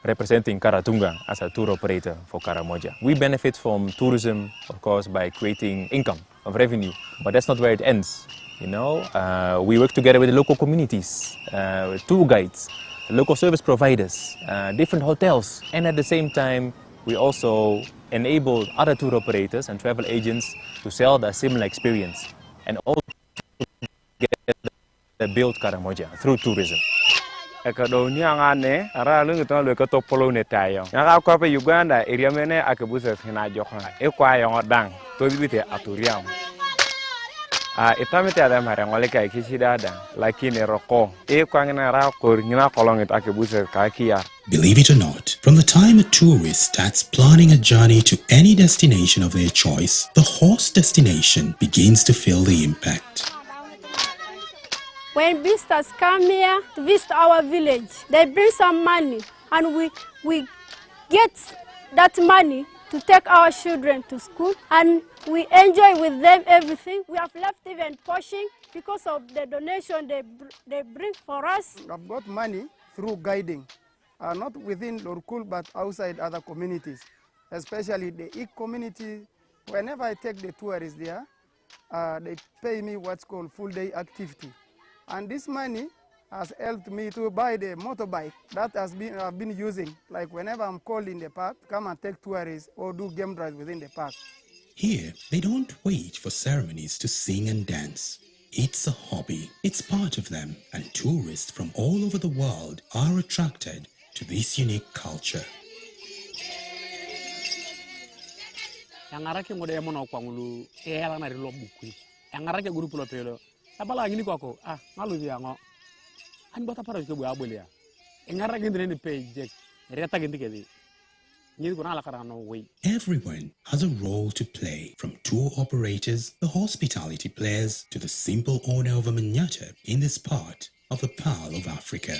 Representing Karatunga as a tour operator for Karamoja. We benefit from tourism, of course, by creating income of revenue, but that's not where it ends. You know, we work together with the local communities, with tour guides, local service providers, different hotels, and at the same time, we also enable other tour operators and travel agents to sell the similar experience, and all together build Karamoja through tourism. Ekadonia ngane ara lungu to le ko topolo ne tayo nga ko pe Uganda area mene akabusa fina jokha e kwa yo dang to bibite aturiam itamite ada mare ngole kai kishidada lakini roko e kwa ngina ra ko ngina kolongit akabusa ka kia. Believe it or not, from the time a tourist starts planning a journey to any destination of their choice, the host destination begins to feel the impact. When visitors come here to visit our village, they bring some money, and we get that money to take our children to school, and we enjoy with them everything. We have left even portion because of the donation they bring for us. I've got money through guiding, not within Lorkul but outside other communities, especially the Ik community. Whenever I take the tourists there, they pay me what's called full day activity. And this money has helped me to buy the motorbike that I've been using. Like whenever I'm called in the park, come and take tourists or do game drives within the park. Here, they don't wait for ceremonies to sing and dance. It's a hobby. It's part of them, and tourists from all over the world are attracted to this unique culture. Abala ngini kwako ngalu biango an bota para ke bu abulia Everyone has a role to play, from tour operators, the hospitality players, to the simple owner of a manyatta in this part of the Pearl of Africa.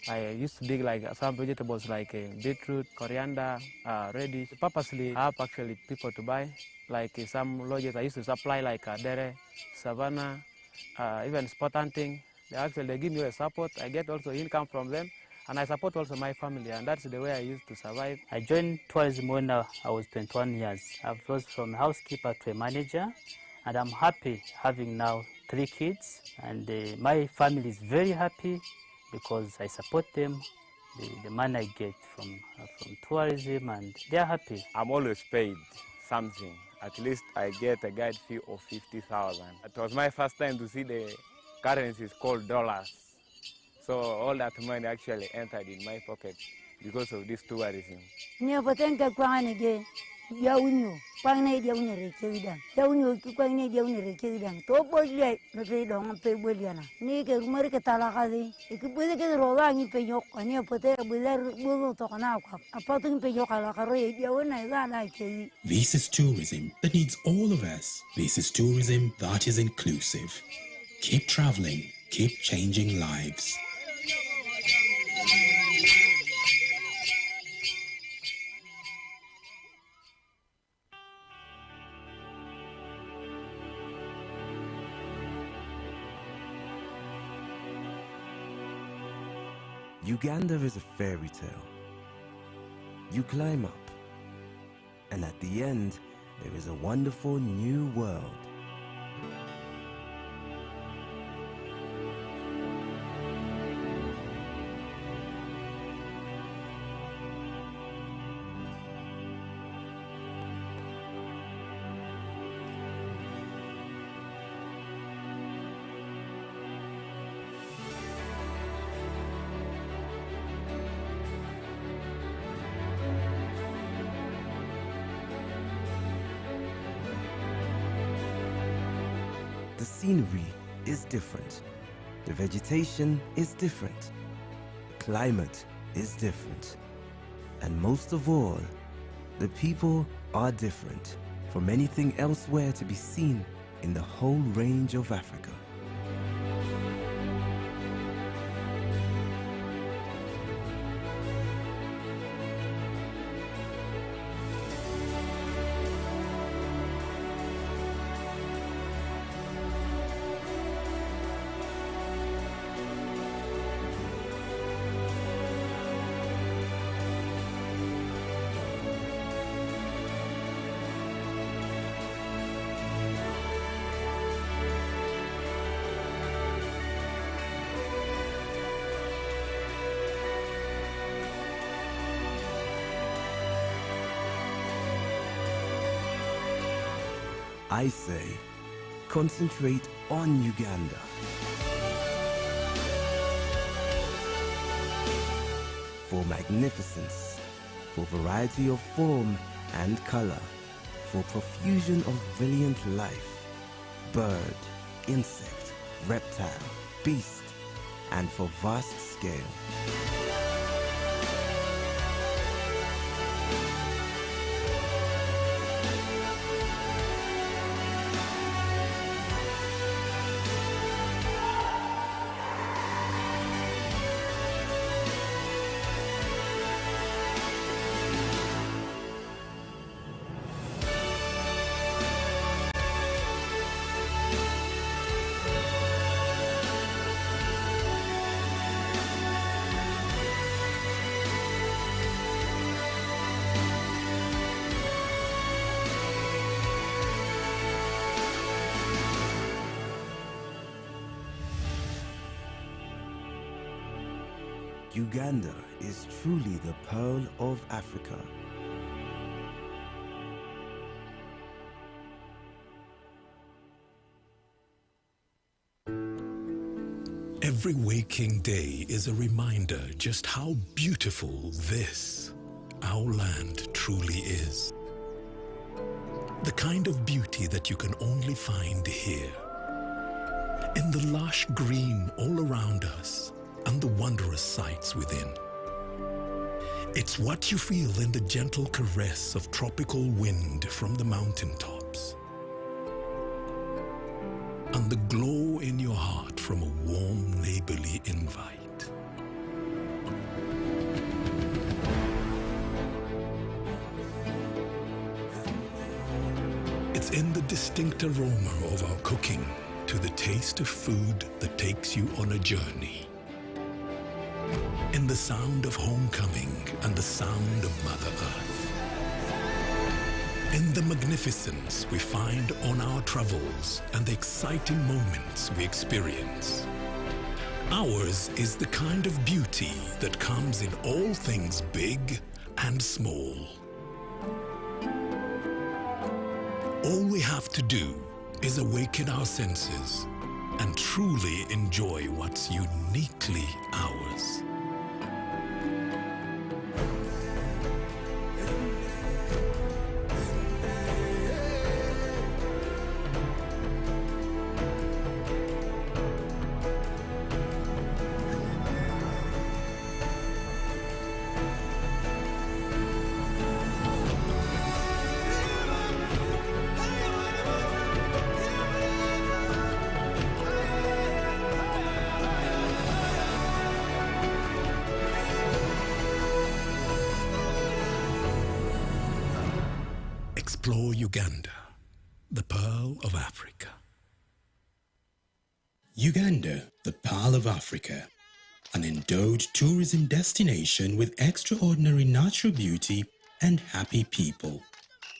I used to dig like some vegetables like beetroot, coriander, radish. Purposely, I have actually people to buy. Like some lodges I used to supply like dere, savannah, even spot hunting. They give me a support. I get also income from them. And I support also my family, and that's the way I used to survive. I joined tourism when I was 21 years. I've rose from a housekeeper to a manager, and I'm happy having now 3 kids. And my family is very happy because I support them, the money I get from tourism, and they're happy. I'm always paid something. At least I get a guide fee of 50,000. It was my first time to see the currencies called dollars. So all that money actually entered in my pocket because of this tourism. This is tourism that needs all of us. This is tourism that is inclusive. Keep traveling, keep changing lives. Uganda is a fairy tale. You climb up, and at the end, there is a wonderful new world. The scenery is different. The vegetation is different. The climate is different. And most of all, the people are different from anything elsewhere to be seen in the whole range of Africa. I say, concentrate on Uganda. For magnificence, for variety of form and color, for profusion of brilliant life, bird, insect, reptile, beast, and for vast scale. Uganda is truly the pearl of Africa. Every waking day is a reminder just how beautiful this, our land, truly is. The kind of beauty that you can only find here. In the lush green all around us and the wondrous sights within. It's what you feel in the gentle caress of tropical wind from the mountaintops, and the glow in your heart from a warm neighborly invite. It's in the distinct aroma of our cooking to the taste of food that takes you on a journey. In the sound of homecoming and the sound of Mother Earth. In the magnificence we find on our travels and the exciting moments we experience. Ours is the kind of beauty that comes in all things big and small. All we have to do is awaken our senses and truly enjoy what's uniquely ours. Explore Uganda, the Pearl of Africa. Uganda, the Pearl of Africa, an endowed tourism destination with extraordinary natural beauty and happy people,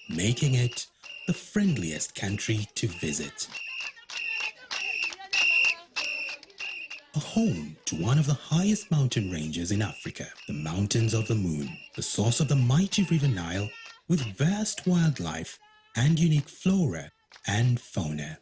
making it the friendliest country to visit. A home to one of the highest mountain ranges in Africa, the Mountains of the Moon, the source of the mighty River Nile, with vast wildlife and unique flora and fauna.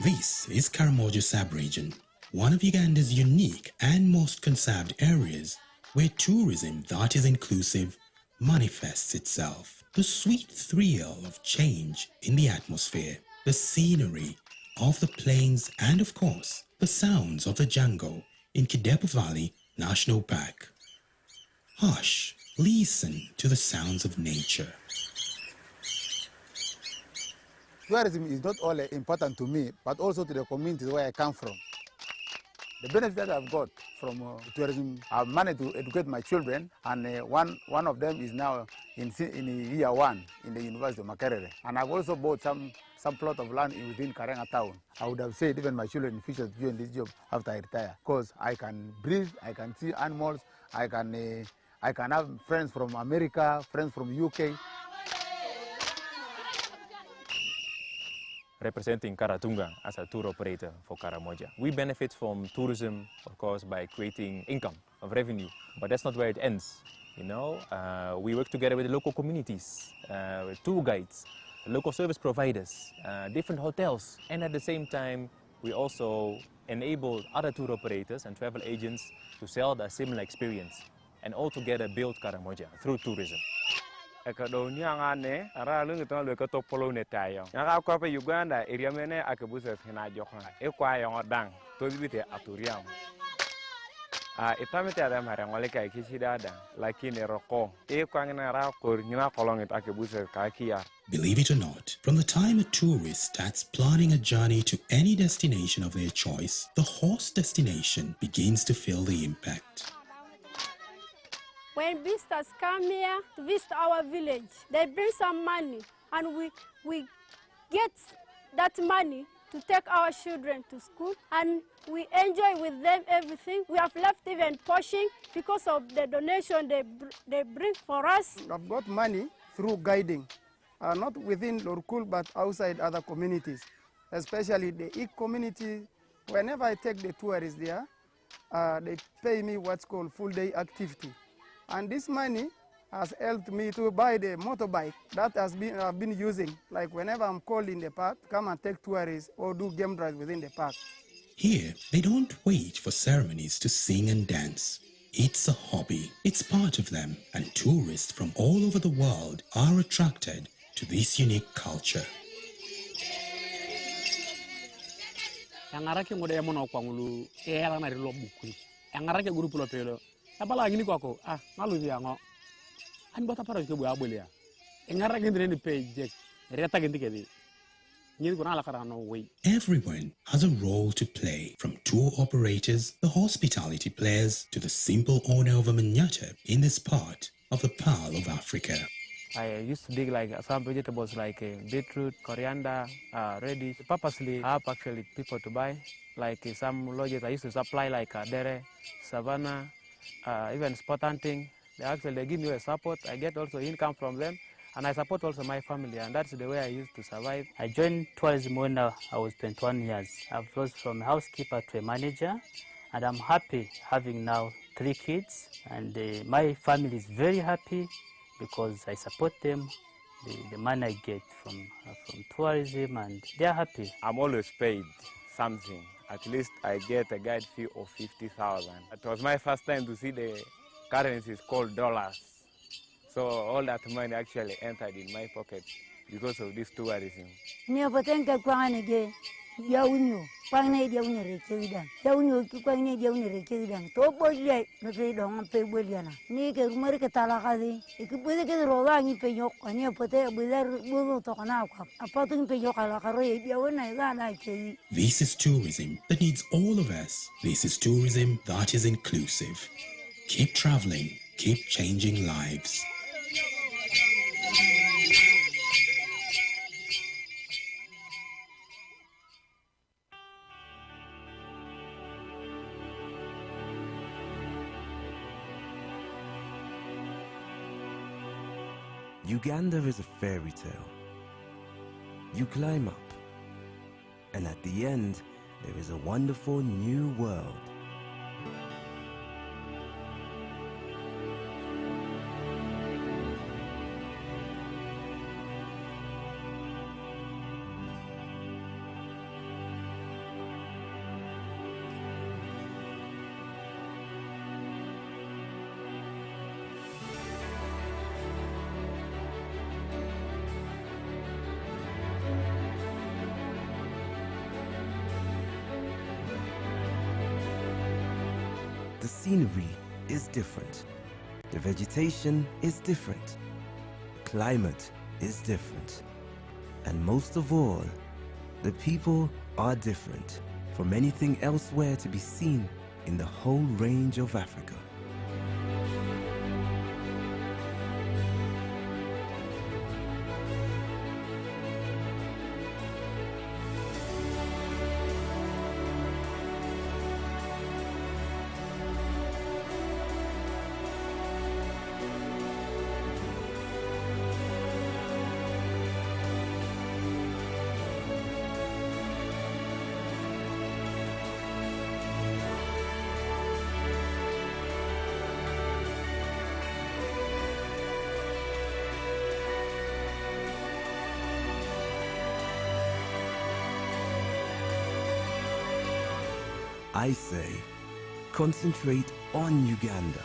This is Karamoja sub-region, one of Uganda's unique and most conserved areas where tourism that is inclusive manifests itself. The sweet thrill of change in the atmosphere, the scenery of the plains, and of course, the sounds of the jungle in Kidepo Valley National Park. Hush, listen to the sounds of nature. Tourism is not only important to me, but also to the communities where I come from. The benefit that I've got from tourism, I've managed to educate my children, and one of them is now in year 1 in the University of Makerere. And I've also bought some plot of land within Karenga town. I would have said even my children in future to join this job after I retire, because I can breathe, I can see animals, I can have friends from America, friends from UK. Representing Karatunga as a tour operator for Karamoja. We benefit from tourism, of course, by creating income of revenue, but that's not where it ends. You know, we work together with the local communities, with tour guides, local service providers, different hotels, and at the same time, we also enable other tour operators and travel agents to sell a similar experience, and all together build Karamoja through tourism. Uganda area mene akabusa hina jokha e kwa yo dang to bibite aturiam itamete adam hare ngole kai kishidada lakini roko e kwa ngina ra kor ngina kolongit akabusa kakia. Believe it or not, from the time a tourist starts planning a journey to any destination of their choice, the host destination begins to feel the impact. When visitors come here to visit our village, they bring some money, and we get that money to take our children to school, and we enjoy with them everything. We have left even portion because of the donation they bring for us. I've got money through guiding, not within Lorkul but outside other communities, especially the Ik community. Whenever I take the tourists there, they pay me what's called full day activity. And this money has helped me to buy the motorbike that I've been using. Like whenever I'm called in the park, come and take tourists or do game drives within the park. Here, they don't wait for ceremonies to sing and dance. It's a hobby. It's part of them, and tourists from all over the world are attracted to this unique culture. abala ngini kwako malu dia ngo an bota para ke bu abulia engara ngindre ni pejek reta ngindi kedi ngini kuna la karano way. Everyone has a role to play, from tour operators, the hospitality players, to the simple owner of a manyatta in this part of the Pearl of Africa. I used to dig like some vegetables like beetroot, coriander, radish. Purposely, I have actually people to buy. Like some lodges I used to supply like dere, savannah, even spot hunting. They give me a support. I get also income from them. And I support also my family, and that's the way I used to survive. I joined tourism when I was 21 years. I've rose from a housekeeper to a manager, and I'm happy having now 3 kids, and my family is very happy because I support them, the money I get from tourism, and they're happy. I'm always paid something. At least I get a guide fee of 50,000. It was my first time to see the currencies called dollars. So all that money actually entered in my pocket because of this tourism. This is tourism that needs all of us. This is tourism that is inclusive. Keep traveling, keep changing lives. Uganda is a fairy tale. You climb up, and at the end, there is a wonderful new world. The scenery is different. The vegetation is different. Climate is different. And most of all, the people are different from anything elsewhere to be seen in the whole range of Africa. I say, concentrate on Uganda.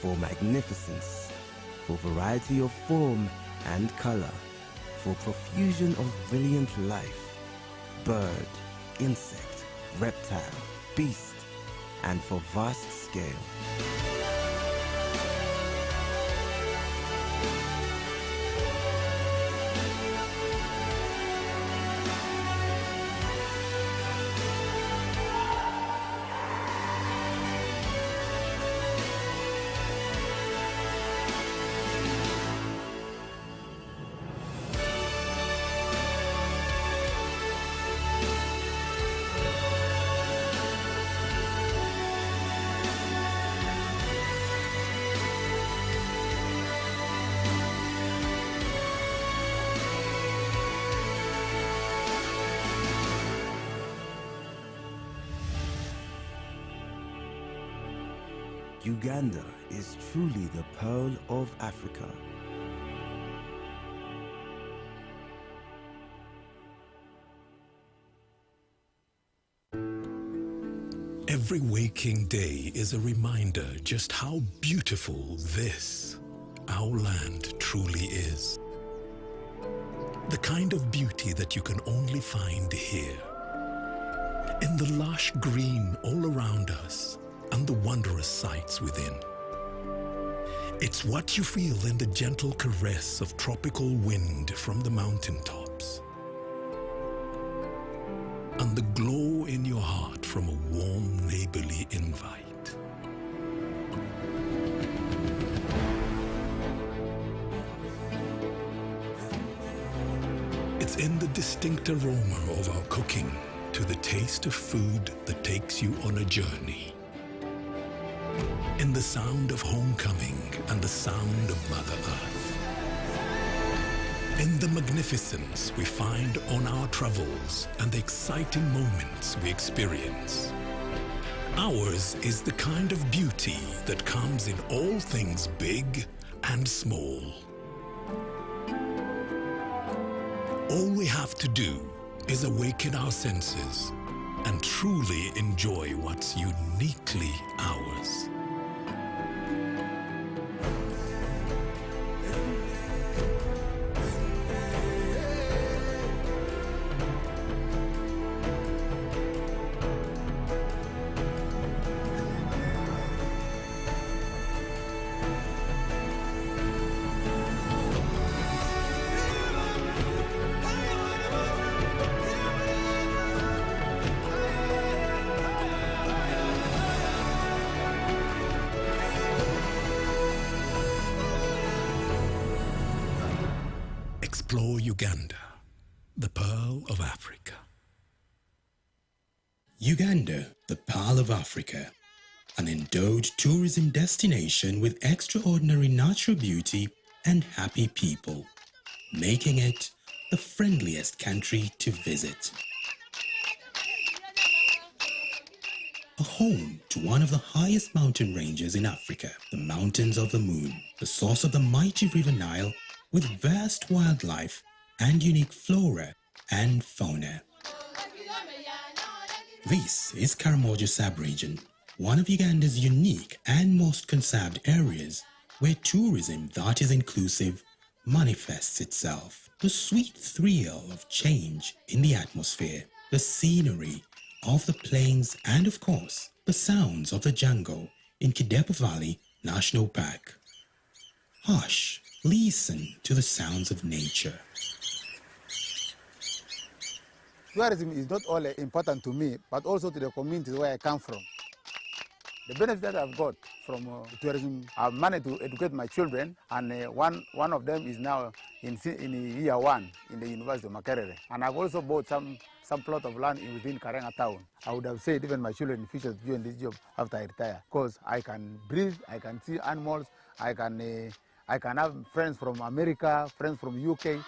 For magnificence, for variety of form and color, for profusion of brilliant life, bird, insect, reptile, beast, and for vast scale. Uganda is truly the pearl of Africa. Every waking day is a reminder just how beautiful this, our land, truly is. The kind of beauty that you can only find here. in the lush green all around us and the wondrous sights within. It's what you feel in the gentle caress of tropical wind from the mountaintops, and the glow in your heart from a warm neighborly invite. It's in the distinct aroma of our cooking, to the taste of food that takes you on a journey. In the sound of homecoming and the sound of Mother Earth. In the magnificence we find on our travels and the exciting moments we experience. Ours is the kind of beauty that comes in all things big and small. All we have to do is awaken our senses and truly enjoy what's uniquely ours. Explore Uganda, the Pearl of Africa. Uganda, the Pearl of Africa, an endowed tourism destination with extraordinary natural beauty and happy people, making it the friendliest country to visit. A home to one of the highest mountain ranges in Africa, the Mountains of the Moon, the source of the mighty River Nile, with vast wildlife and unique flora and fauna. This is Karamoja sub-region, one of Uganda's unique and most conserved areas where tourism that is inclusive manifests itself. The sweet thrill of change in the atmosphere, the scenery of the plains, and of course, the sounds of the jungle in Kidepo Valley National Park. Hush. Listen to the sounds of nature. Tourism is not only important to me, but also to the communities where I come from. The benefit that I've got from tourism, I've managed to educate my children, and one of them is now in year 1 in the University of Makerere. And I've also bought some plot of land within Karenga town. I would have said even my children in the future to join this job after I retire, because I can breathe, I can see animals, I can have friends from America, friends from UK.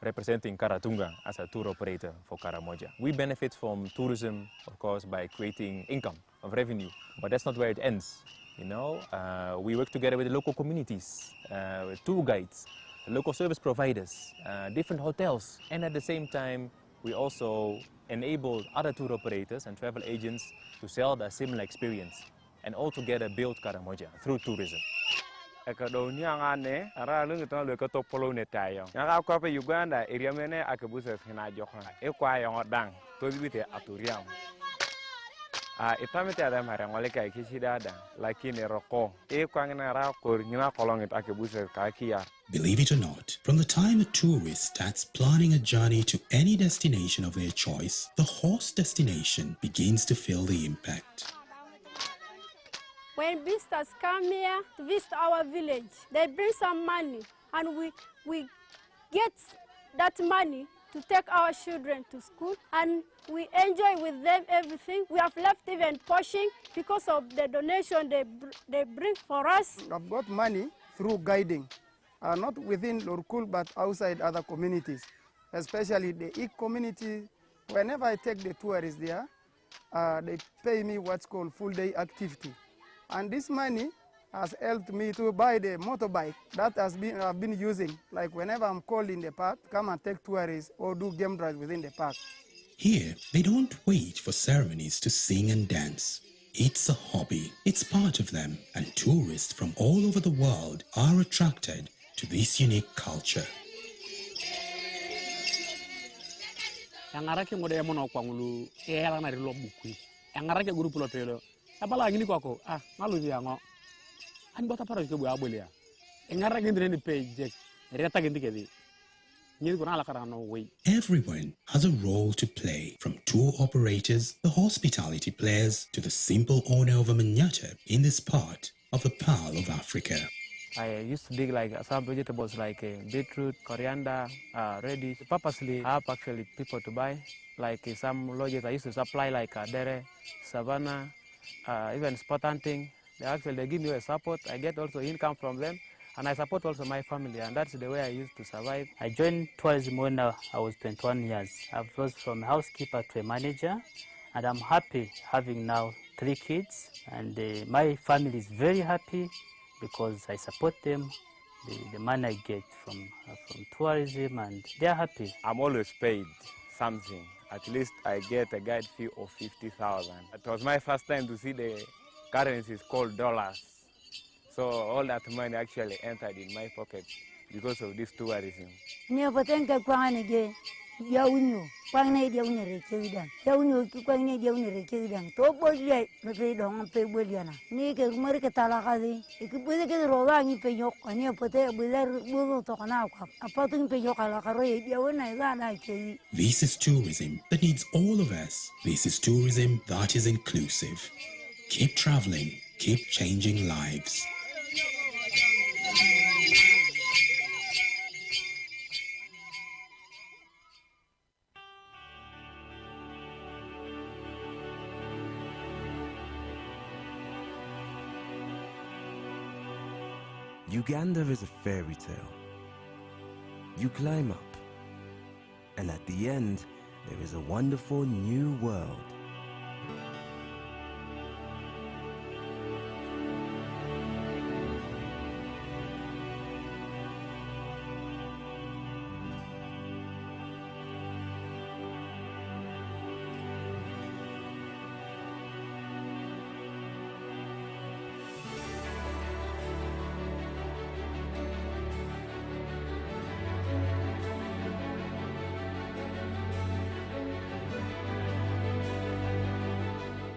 Representing Karatunga as a tour operator for Karamoja. We benefit from tourism, of course, by creating income of revenue, but that's not where it ends. You know, we work together with the local communities, with tour guides, local service providers, different hotels, and at the same time, we also enable other tour operators and travel agents to sell a similar experience, and all together build Karamoja through tourism. Uganda area mene akabusa hina jokha e kwa yo dang to bibite aturiam itamete ada mara ngole kai kishidada lakini roko e kwa ngina ra ko ngina kolongit akabusa kakia. Believe it or not, from the time a tourist starts planning a journey to any destination of their choice, the host destination begins to feel the impact. When visitors come here to visit our village, they bring some money, and we get that money to take our children to school, and we enjoy with them everything. We have left even portion because of the donation they bring for us. I've got money through guiding, not within Lorkul but outside other communities, especially the Ikk community. Whenever I take the tourists there, they pay me what's called full-day activity. And this money has helped me to buy the motorbike that I've been using. Like whenever I'm called in the park, come and take tourists or do game drives within the park. Here, they don't wait for ceremonies to sing and dance. It's a hobby. It's part of them, and tourists from all over the world are attracted to this unique culture. Yangarake ngode mono kwangulu era na rilo bukui. Yangarake grupu lo pelo. Abala ngini kwako ngalu yango. An bota para ke bu abolia. Yangarake ndene page reta gendi kedi. Everyone has a role to play, from tour operators, the hospitality players, to the simple owner of a manyatta in this part of the Pearl of Africa. I used to dig like some vegetables like beetroot, coriander, radish. Purposely, I have actually people to buy. Like some lodges I used to supply like dere, savannah, even spot hunting. They give me a support. I get also income from them. And I support also my family, and that's the way I used to survive. I joined tourism when I was 21 years. I've rose from a housekeeper to a manager, and I'm happy having now 3 kids. And my family is very happy because I support them, the money I get from tourism, and they're happy. I'm always paid something. At least I get a guide fee of 50,000. It was my first time to see the currencies called dollars. So all that money actually entered in my pocket because of this tourism. This is tourism that needs all of us. This is tourism that is inclusive. Keep traveling, keep changing lives. Uganda is a fairy tale. You climb up, and at the end, there is a wonderful new world.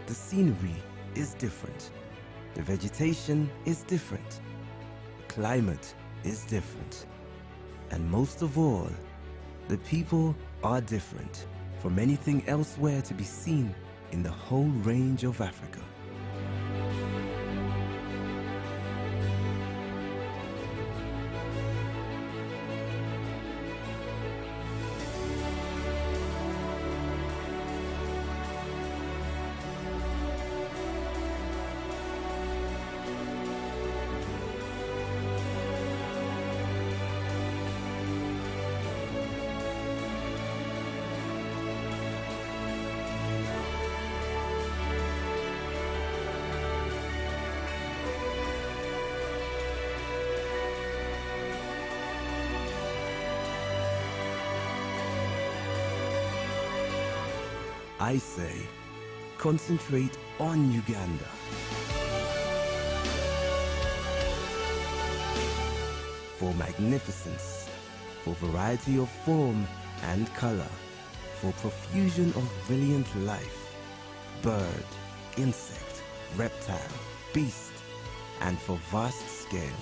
The scenery is different. The vegetation is different. The climate is different. And most of all, the people are different from anything elsewhere to be seen in the whole range of Africa. I say, concentrate on Uganda. For magnificence, for variety of form and color, for profusion of brilliant life, bird, insect, reptile, beast, and for vast scale.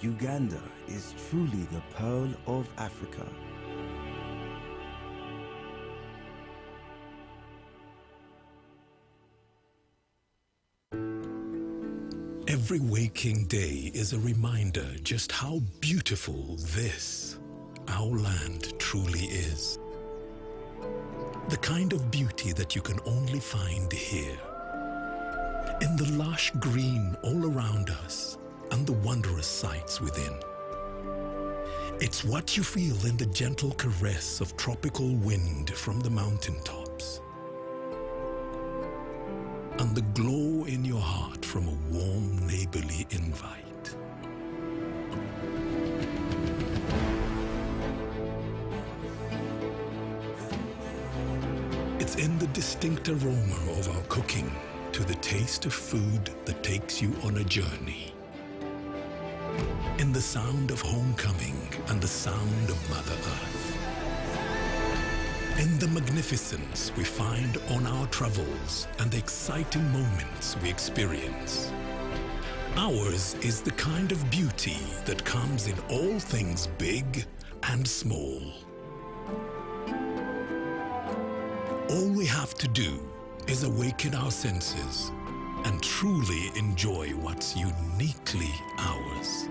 Uganda is truly the pearl of Africa. Every waking day is a reminder just how beautiful this, our land, truly is. The kind of beauty that you can only find here. In the lush green all around us and the wondrous sights within. It's what you feel in the gentle caress of tropical wind from the mountaintops. And the glow in your heart from a warm neighborly invite. It's in the distinct aroma of our cooking to the taste of food that takes you on a journey. In the sound of homecoming and the sound of Mother Earth. In the magnificence we find on our travels and the exciting moments we experience. Ours is the kind of beauty that comes in all things big and small. All we have to do is awaken our senses and truly enjoy what's uniquely ours.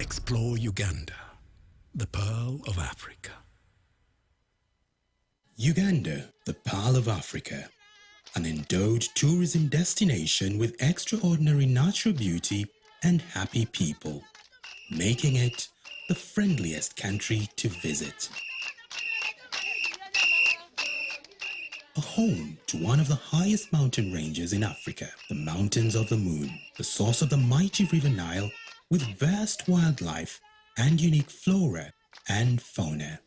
Explore Uganda, the Pearl of Africa. Uganda, the Pearl of Africa, an endowed tourism destination with extraordinary natural beauty and happy people, making it the friendliest country to visit. A home to one of the highest mountain ranges in Africa, the Mountains of the Moon, the source of the mighty River Nile, with vast wildlife and unique flora and fauna.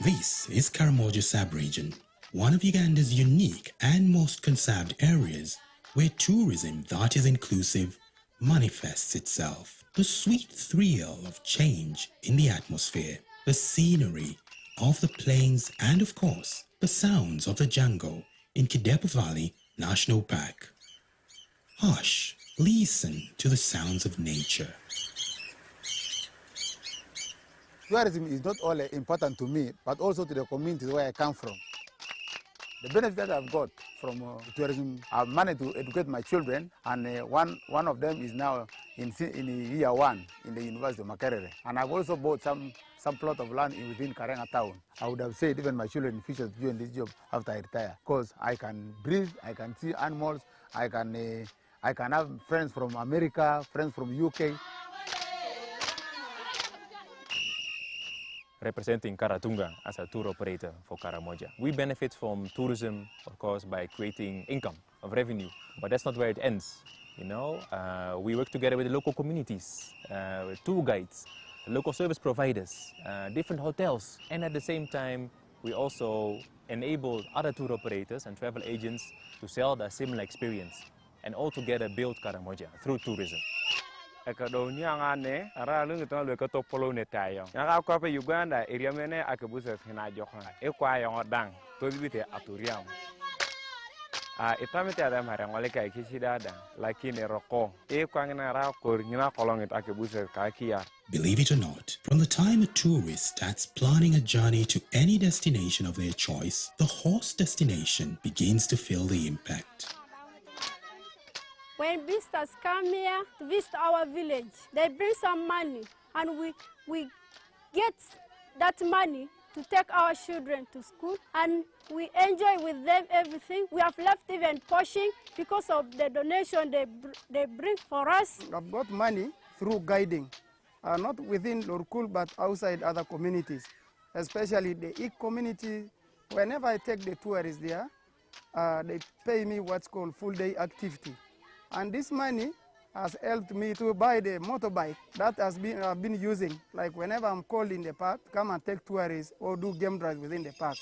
This is Karamoja sub-region, one of Uganda's unique and most conserved areas where tourism that is inclusive manifests itself. The sweet thrill of change in the atmosphere, the scenery of the plains, and of course, the sounds of the jungle in Kidepo Valley National Park. Hush, listen to the sounds of nature. Tourism is not only important to me, but also to the communities where I come from. The benefit that I've got from tourism, I've managed to educate my children, and one of them is now in year 1 in the University of Makerere. And I've also bought some plot of land within Karenga town. I would have said even my children in future to join this job after I retire, because I can breathe, I can see animals, I can have friends from America, friends from UK. Representing Karatunga as a tour operator for Karamoja. We benefit from tourism, of course, by creating income of revenue, but that's not where it ends. You know, we work together with the local communities, with tour guides, local service providers, different hotels, and at the same time, we also enable other tour operators and travel agents to sell their similar experience, and all together build Karamoja through tourism. Uganda area mene akabusa hina jokha ekwa yodang to bibite aturiam itamite adam hare ngole kai kishidada lakini roko ekwa ngina ra kor ngina kolongit akabusa kakia. Believe it or not, from the time a tourist starts planning a journey to any destination of their choice, the host destination begins to feel the impact. When visitors come here to visit our village, they bring some money, and we get that money to take our children to school, and we enjoy with them everything. We have left even portion because of the donation they bring for us. I've got money through guiding, not within Lorkul but outside other communities, especially the Ikk community. Whenever I take the tourists there, they pay me what's called full day activity. And this money has helped me to buy the motorbike that I've been using. Like whenever I'm called in the park, come and take tourists or do game drives within the park.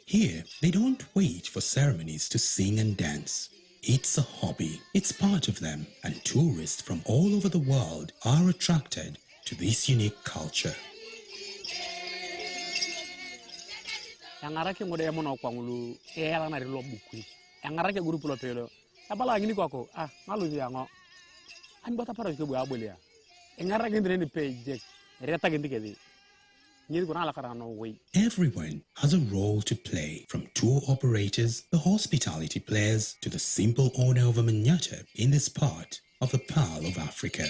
Here, they don't wait for ceremonies to sing and dance. It's a hobby. It's part of them, and tourists from all over the world are attracted to this unique culture. Yangarake ngode yamono kwangulu era na rilo bukui. Yangarake grupu lo pelo. Abala ngini kwako malu yango. An bota para ke bu abolia. Yangarake ndene page reta gendikedi. Everyone has a role to play, from tour operators, the hospitality players, to the simple owner of a manyatta in this part of the Pearl of Africa.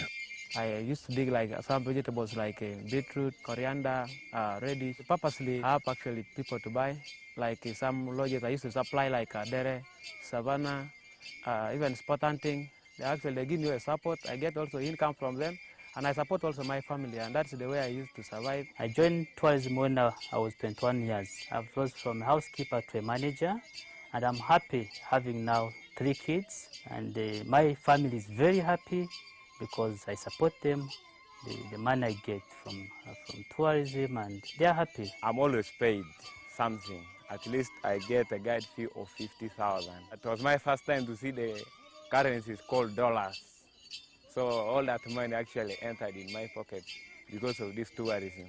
I used to dig like some vegetables like beetroot, coriander, radish. Purposely, I have actually people to buy. Like some lodges I used to supply like dere, savannah, even spot hunting. They give me a support. I get also income from them. And I support also my family, and that's the way I used to survive. I joined tourism when I was 21 years. I've rose from a housekeeper to a manager, and I'm happy having now 3 kids. And my family is very happy because I support them, the money I get from tourism, and they're happy. I'm always paid something. At least I get a guide fee of 50,000. It was my first time to see the currencies called dollars. So all that money actually entered in my pocket because of this tourism.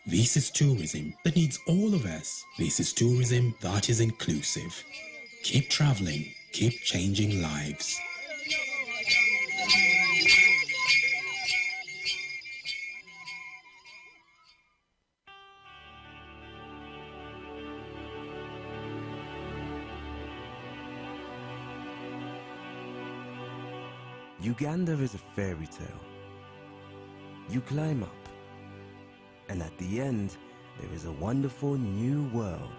This is tourism that needs all of us. This is tourism that is inclusive. Keep traveling, keep changing lives. Uganda is a fairy tale. You climb up, and at the end, there is a wonderful new world.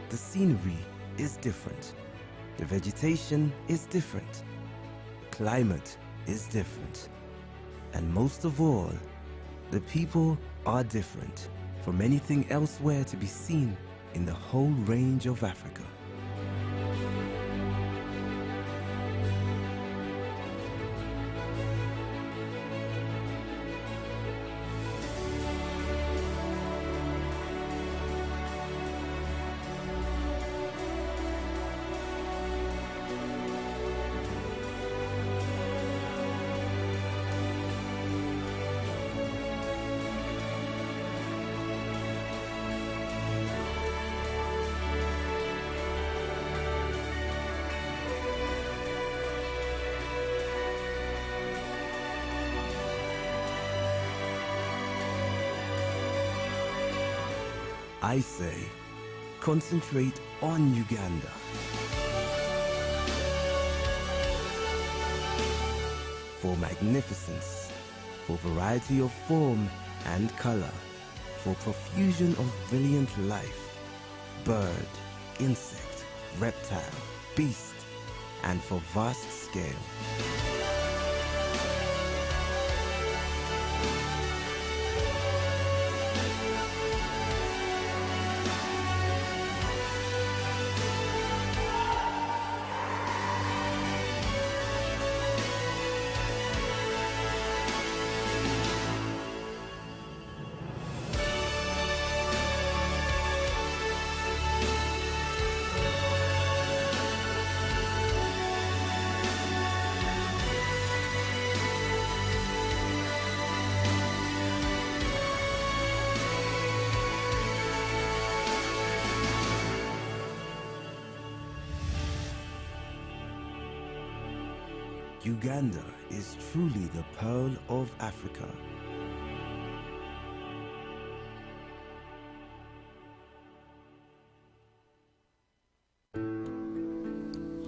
The scenery is different. The vegetation is different. Climate is different. And most of all, the people are different from anything elsewhere to be seen in the whole range of Africa. I say, concentrate on Uganda. For magnificence, for variety of form and color, for profusion of brilliant life, bird, insect, reptile, beast, and for vast scale. Uganda is truly the Pearl of Africa.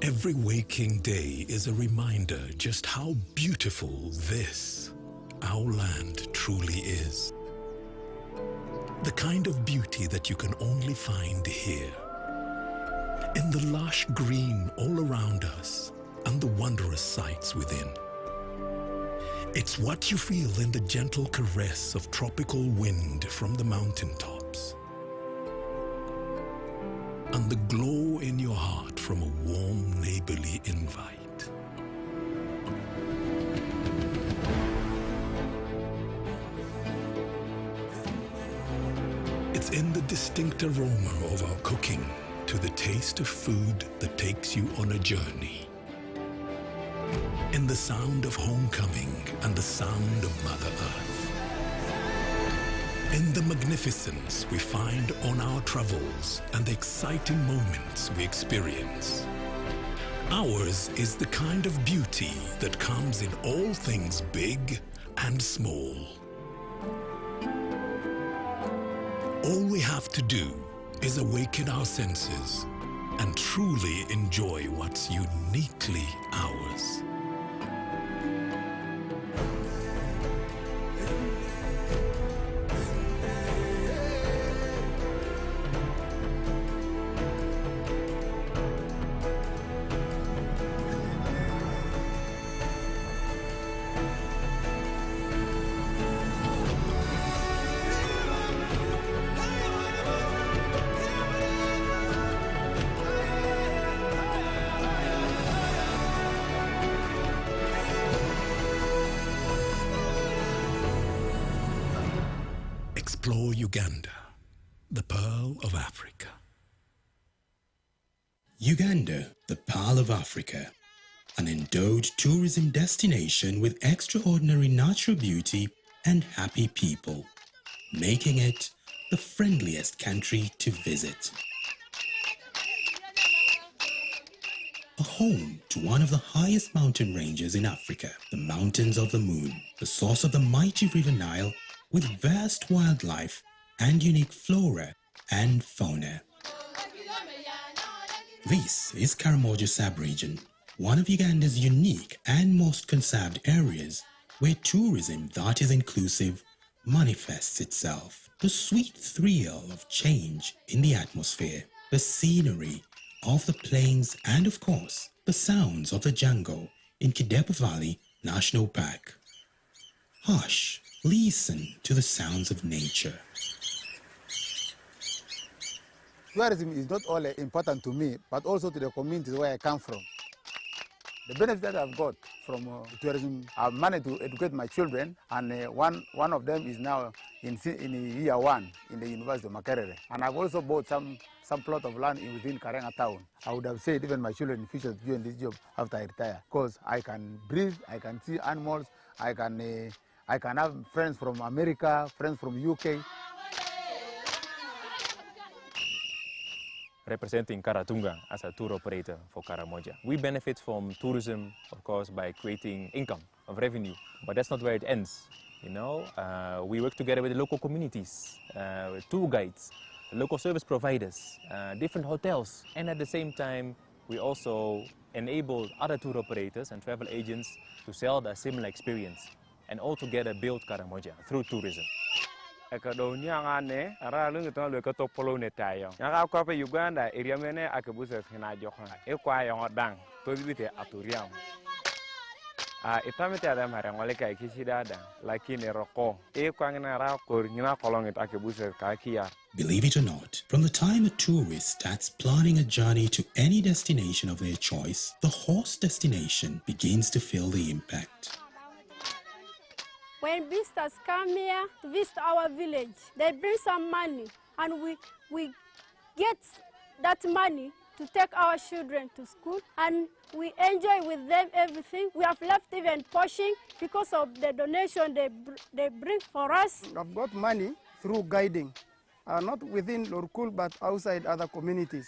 Every waking day is a reminder just how beautiful this, our land, truly is. The kind of beauty that you can only find here. In the lush green all around us and the wondrous sights within. It's what you feel in the gentle caress of tropical wind from the mountaintops. And the glow in your heart from a warm neighborly invite. It's in the distinct aroma of our cooking to the taste of food that takes you on a journey. In the sound of homecoming and the sound of Mother Earth. In the magnificence we find on our travels and the exciting moments we experience. Ours is the kind of beauty that comes in all things big and small. All we have to do is awaken our senses and truly enjoy what's uniquely ours. Explore Uganda, the Pearl of Africa. Uganda, the Pearl of Africa, an endowed tourism destination with extraordinary natural beauty and happy people, making it the friendliest country to visit. A home to one of the highest mountain ranges in Africa, the Mountains of the Moon, the source of the mighty River Nile, with vast wildlife and unique flora and fauna. This is Karamoja sub-region, one of Uganda's unique and most conserved areas where tourism that is inclusive manifests itself. The sweet thrill of change in the atmosphere, the scenery of the plains, and of course, the sounds of the jungle in Kidepo Valley National Park. Hush, listen to the sounds of nature. Tourism is not only important to me, but also to the communities where I come from. The benefits that I've got from tourism, I've managed to educate my children, and one of them is now in year 1 in the University of Makerere. And I've also bought some plot of land within Karenga town. I would have said even my children in future to join this job after I retire, because I can breathe, I can see animals, I can have friends from America, friends from UK. Representing Karatunga as a tour operator for Karamoja. We benefit from tourism, of course, by creating income of revenue, but that's not where it ends. You know, we work together with the local communities, with tour guides, local service providers, different hotels, and at the same time, we also enable other tour operators and travel agents to sell a similar experience, and all together build Karamoja through tourism. Uganda area mene akabuses hina johan ekwa yon dang posibility aturiam itamete ada marangole kai kishidada lakini roko ekwa ngina ra kor ngina kolongit akabuses kakia. Believe it or not, from the time a tourist starts planning a journey to any destination of their choice, the host destination begins to feel the impact. When visitors come here to visit our village, they bring some money, and we get that money to take our children to school, and we enjoy with them everything. We have left even portion because of the donation they bring for us. I've got money through guiding, not within Lorkul but outside other communities,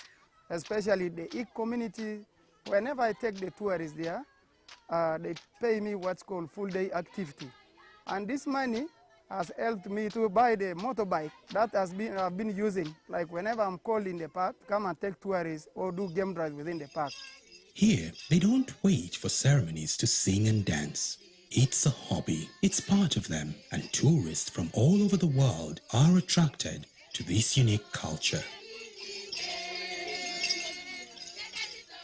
especially the Ikk community. Whenever I take the tourists there, they pay me what's called full day activity. And this money has helped me to buy the motorbike that I've been using. Like whenever I'm called in the park, come and take tourists or do game drives within the park. Here, they don't wait for ceremonies to sing and dance. It's a hobby, it's part of them, and tourists from all over the world are attracted to this unique culture.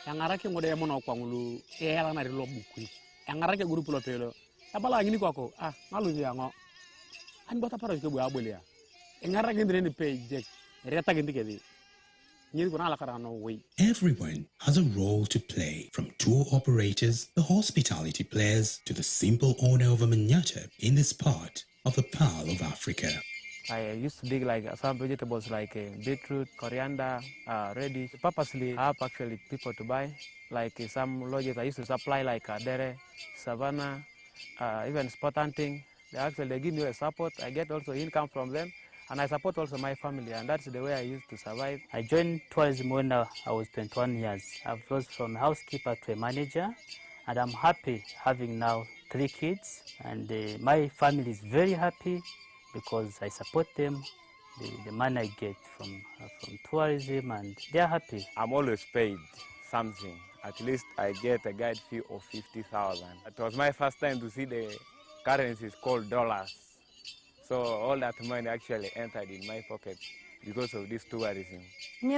Yangarake ngode mono kwangulu ela na rilo bukui. Yangarake grupu lo pelo. Abala ngini kwako malu yango. An bota para ke bu abolia. Yangarake ndre ni page. Reta gindi kedi. Everyone has a role to play, from tour operators, the hospitality players, to the simple owner of a manyatta in this part of the Pearl of Africa. I used to dig like some vegetables like beetroot, coriander, radish. Purposely, I have actually people to buy. Like some lodges I used to supply like dere, savannah, even spot hunting. They give me a support. I get also income from them. And I support also my family, and that's the way I used to survive. I joined tourism when I was 21 years. I've rose from a housekeeper to a manager, and I'm happy having now 3 kids. And my family is very happy because I support them, the money I get from tourism, and they're happy. I'm always paid something. At least I get a guide fee of 50,000. It was my first time to see the currencies called dollars. So all that money actually entered in my pocket because of this tourism. This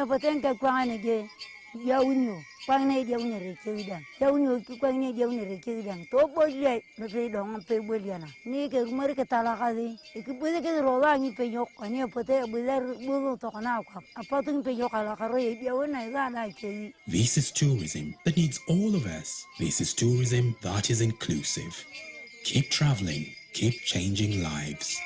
is tourism that needs all of us. This is tourism that is inclusive. Keep traveling, keep changing lives.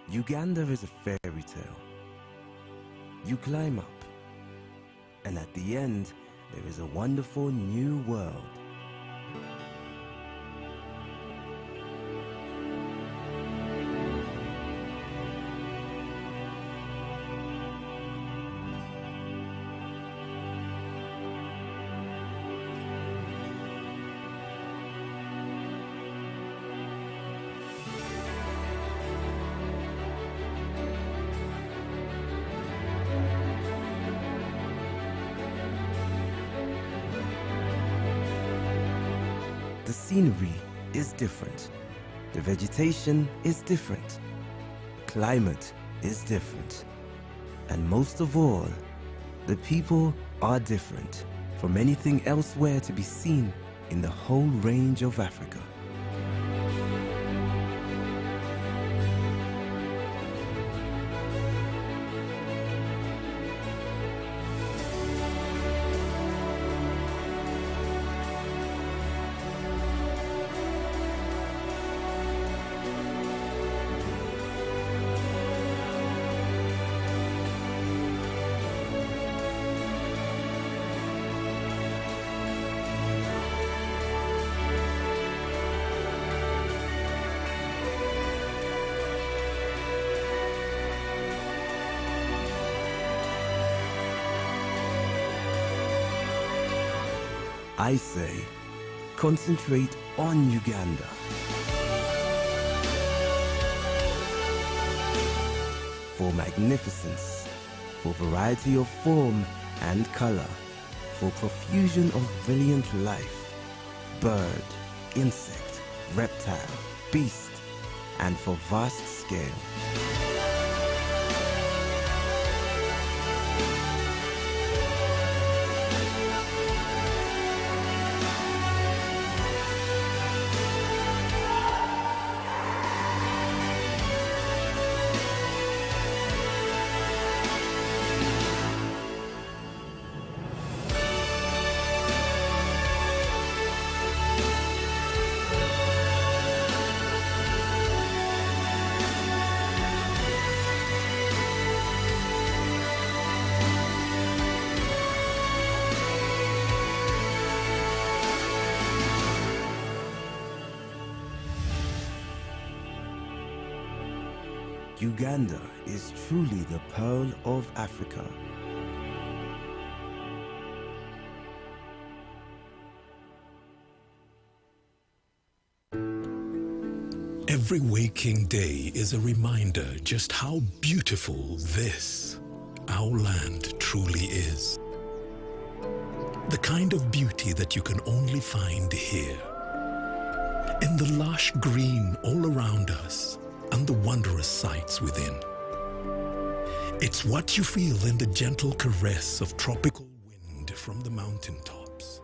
Uganda is a fairy tale. You climb up, and at the end, there is a wonderful new world. The scenery is different. The vegetation is different. The climate is different. And most of all, the people are different from anything elsewhere to be seen in the whole range of Africa. I say, concentrate on Uganda. For magnificence, for variety of form and color, for profusion of brilliant life, bird, insect, reptile, beast, and for vast scale. Uganda is truly the Pearl of Africa. Every waking day is a reminder just how beautiful this, our land, truly is. The kind of beauty that you can only find here. In the lush green all around us and the wondrous sights within. It's what you feel in the gentle caress of tropical wind from the mountaintops.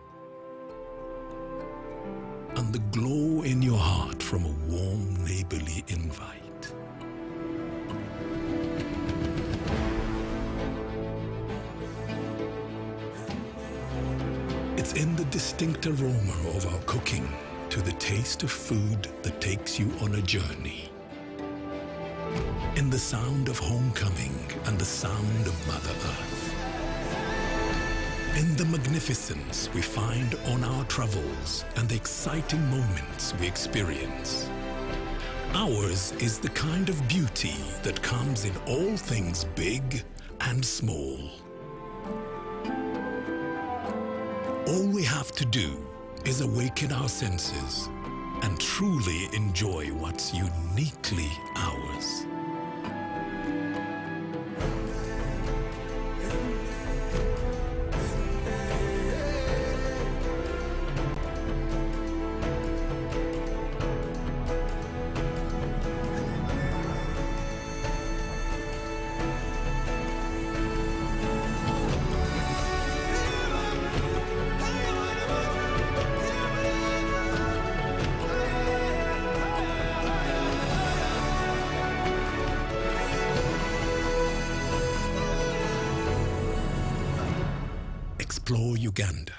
And the glow in your heart from a warm neighborly invite. It's in the distinct aroma of our cooking to the taste of food that takes you on a journey. In the sound of homecoming and the sound of Mother Earth. In the magnificence we find on our travels and the exciting moments we experience. Ours is the kind of beauty that comes in all things big and small. All we have to do is awaken our senses and truly enjoy what's uniquely ours. Explore Uganda,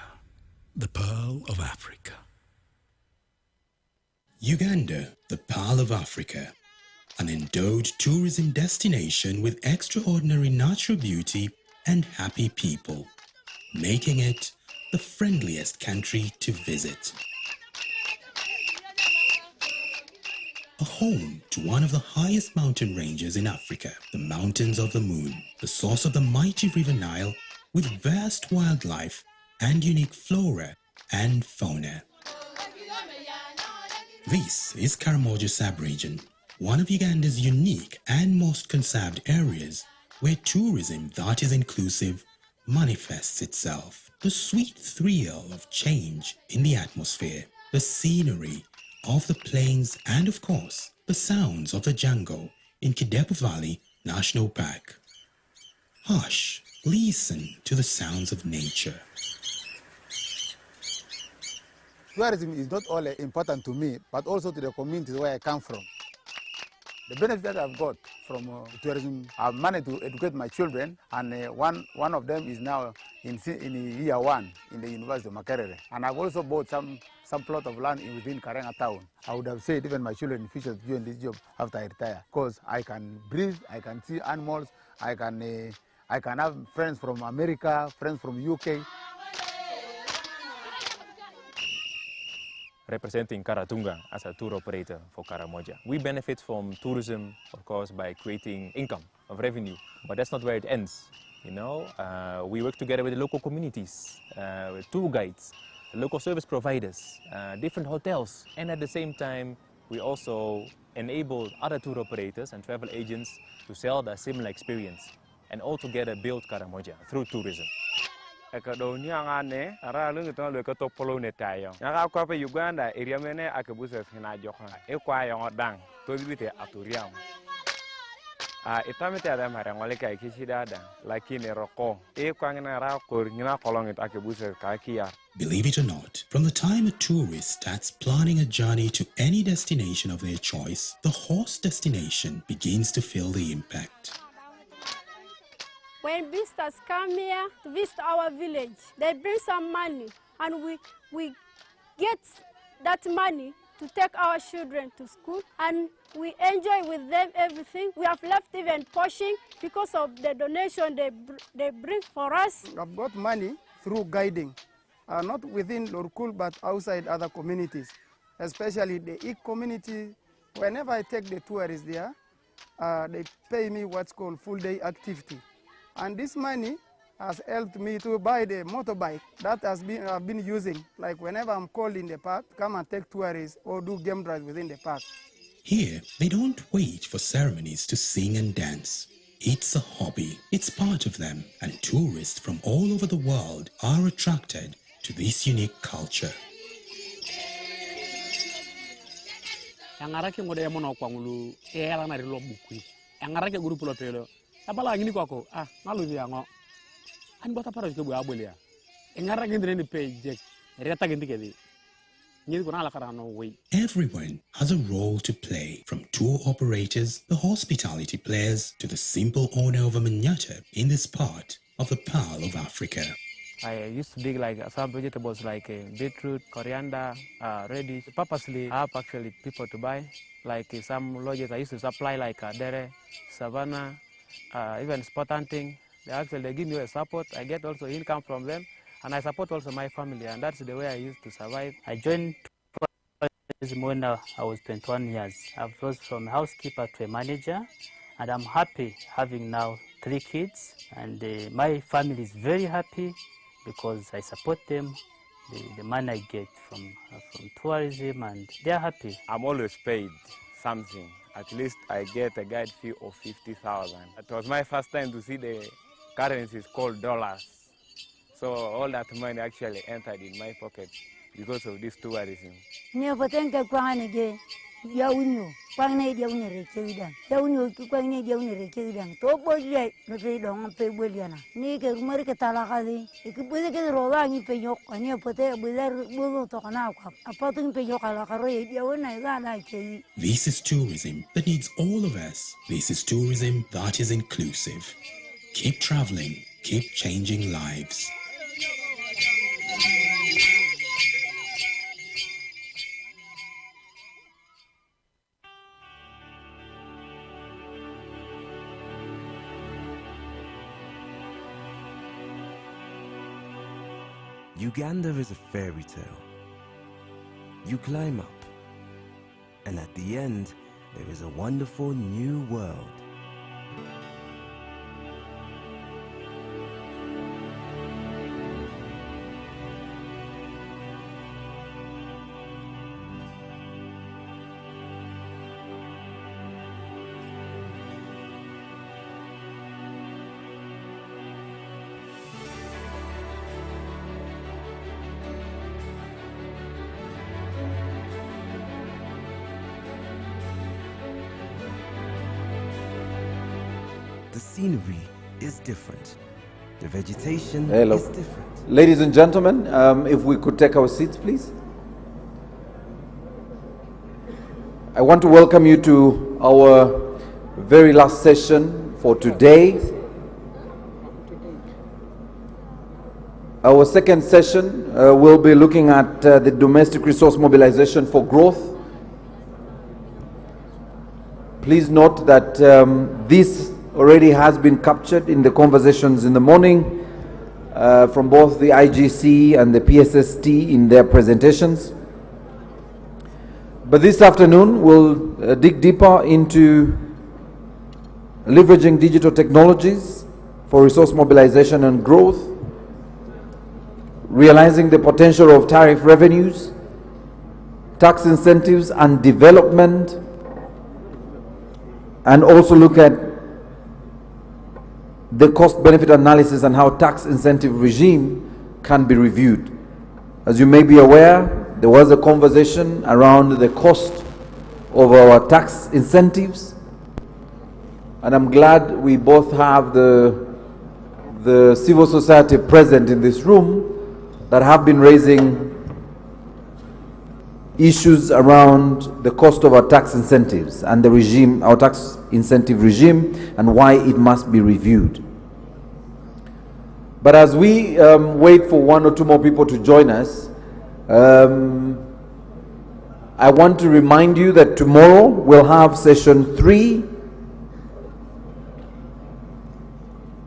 the Pearl of Africa. Uganda, the Pearl of Africa, an endowed tourism destination with extraordinary natural beauty and happy people, making it the friendliest country to visit. A home to one of the highest mountain ranges in Africa, the Mountains of the Moon, the source of the mighty River Nile, with vast wildlife and unique flora and fauna. This is Karamoja sub-region, one of Uganda's unique and most conserved areas where tourism that is inclusive manifests itself. The sweet thrill of change in the atmosphere, the scenery of the plains, and of course, the sounds of the jungle in Kidepo Valley National Park. Hush, listen to the sounds of nature. Tourism is not only important to me, but also to the communities where I come from. The benefit that I've got from tourism, I've managed to educate my children, and one of them is now in year 1 in the University of Makerere. And I've also bought some plot of land within Karenga town. I would have said even my children in future to join this job after I retire, because I can breathe, I can see animals, I can have friends from America, friends from UK. Representing Karatunga as a tour operator for Karamoja. We benefit from tourism, of course, by creating income of revenue, but that's not where it ends. You know, we work together with the local communities, with tour guides, local service providers, different hotels, and at the same time, we also enable other tour operators and travel agents to sell the similar experience and all together build Karamoja through tourism. Uganda area mene akabusa hina jokha ekwa yodang to bibite aturiam itamete ada marangole kai kishidada lakini roko ekwa ngina ra kor ngina kolongit akabusa kakia. Believe it or not, from the time a tourist starts planning a journey to any destination of their choice, the host destination begins to feel the impact. When visitors come here to visit our village, they bring some money, and we get that money to take our children to school, and we enjoy with them everything. We have left even portion because of the donation they bring for us. I've got money through guiding, not within Lorkul, but outside other communities, especially the Ikk community. Whenever I take the tourists there, they pay me what's called full-day activity. And this money has helped me to buy the motorbike that I've been using. Like whenever I'm called in the park, come and take tourists or do game drives within the park. Here, they don't wait for ceremonies to sing and dance. It's a hobby. It's part of them, and tourists from all over the world are attracted to this unique culture. Angarake ngode mono kwangulu ela na rilo bukui. Angarake guru pulo pelo. Abala ngini kwako nalu biango. An bota paros ke bu abolia. Angarake ndene ni page. Reta gindi kedi. Everyone has a role to play, from tour operators, the hospitality players, to the simple owner of a manyatta in this part of the Pearl of Africa. I used to dig like some vegetables like beetroot, coriander, radish. Purposely, I have actually people to buy. Like some lodges I used to supply like dere, savannah, even spot hunting. They give me a support. I get also income from them. And I support also my family, and that's the way I used to survive. I joined tourism when I was 21 years. I've rose from a housekeeper to a manager, and I'm happy having now 3 kids. And my family is very happy because I support them, the money I get from tourism, and they're happy. I'm always paid something. At least I get a guide fee of 50,000. It was my first time to see the currencies called dollars. So all that money actually entered in my pocket because of this tourism. This is tourism that needs all of us. This is tourism that is inclusive. Keep traveling, keep changing lives. Uganda is a fairy tale. You climb up, and at the end, there is a wonderful new world. The scenery is different. The vegetation Hello. is different. Ladies and gentlemen, if we could take our seats, please. I want to welcome you to our very last session for today. Our second session will be looking at the domestic resource mobilization for growth. Please note that this already has been captured in the conversations in the morning from both the IGC and the PSST in their presentations. But this afternoon we'll dig deeper into leveraging digital technologies for resource mobilization and growth, realizing the potential of tariff revenues, tax incentives and development, and also look at the cost-benefit analysis and how tax incentive regime can be reviewed. As you may be aware, there was a conversation around the cost of our tax incentives, and I'm glad we both have the civil society present in this room that have been raising issues around the cost of our tax incentives and the regime, our tax incentive regime, and why it must be reviewed. But as we wait for 1 or 2 more people to join us, I want to remind you that tomorrow we'll have session 3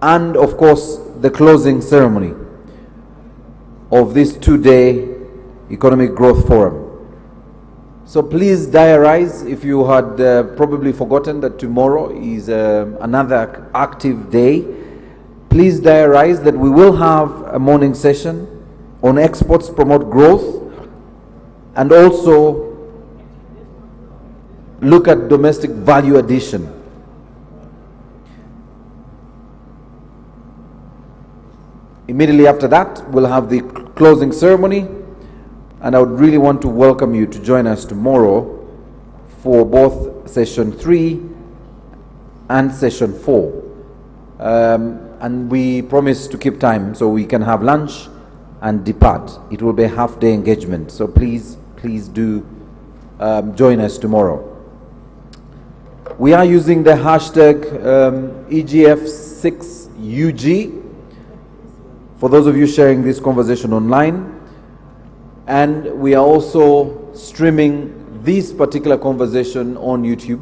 and of course the closing ceremony of this 2-day Economic Growth Forum. So please diarize if you had probably forgotten that tomorrow is another active day. Please diarize that we will have a morning session on exports promote growth, and also look at domestic value addition. Immediately after that, we'll have the closing ceremony, and I would really want to welcome you to join us tomorrow for both session 3 and session 4. And we promise to keep time so we can have lunch and depart. It will be a half-day engagement, so please do join us tomorrow. We are using the hashtag EGF6UG for those of you sharing this conversation online, and we are also streaming this particular conversation on YouTube.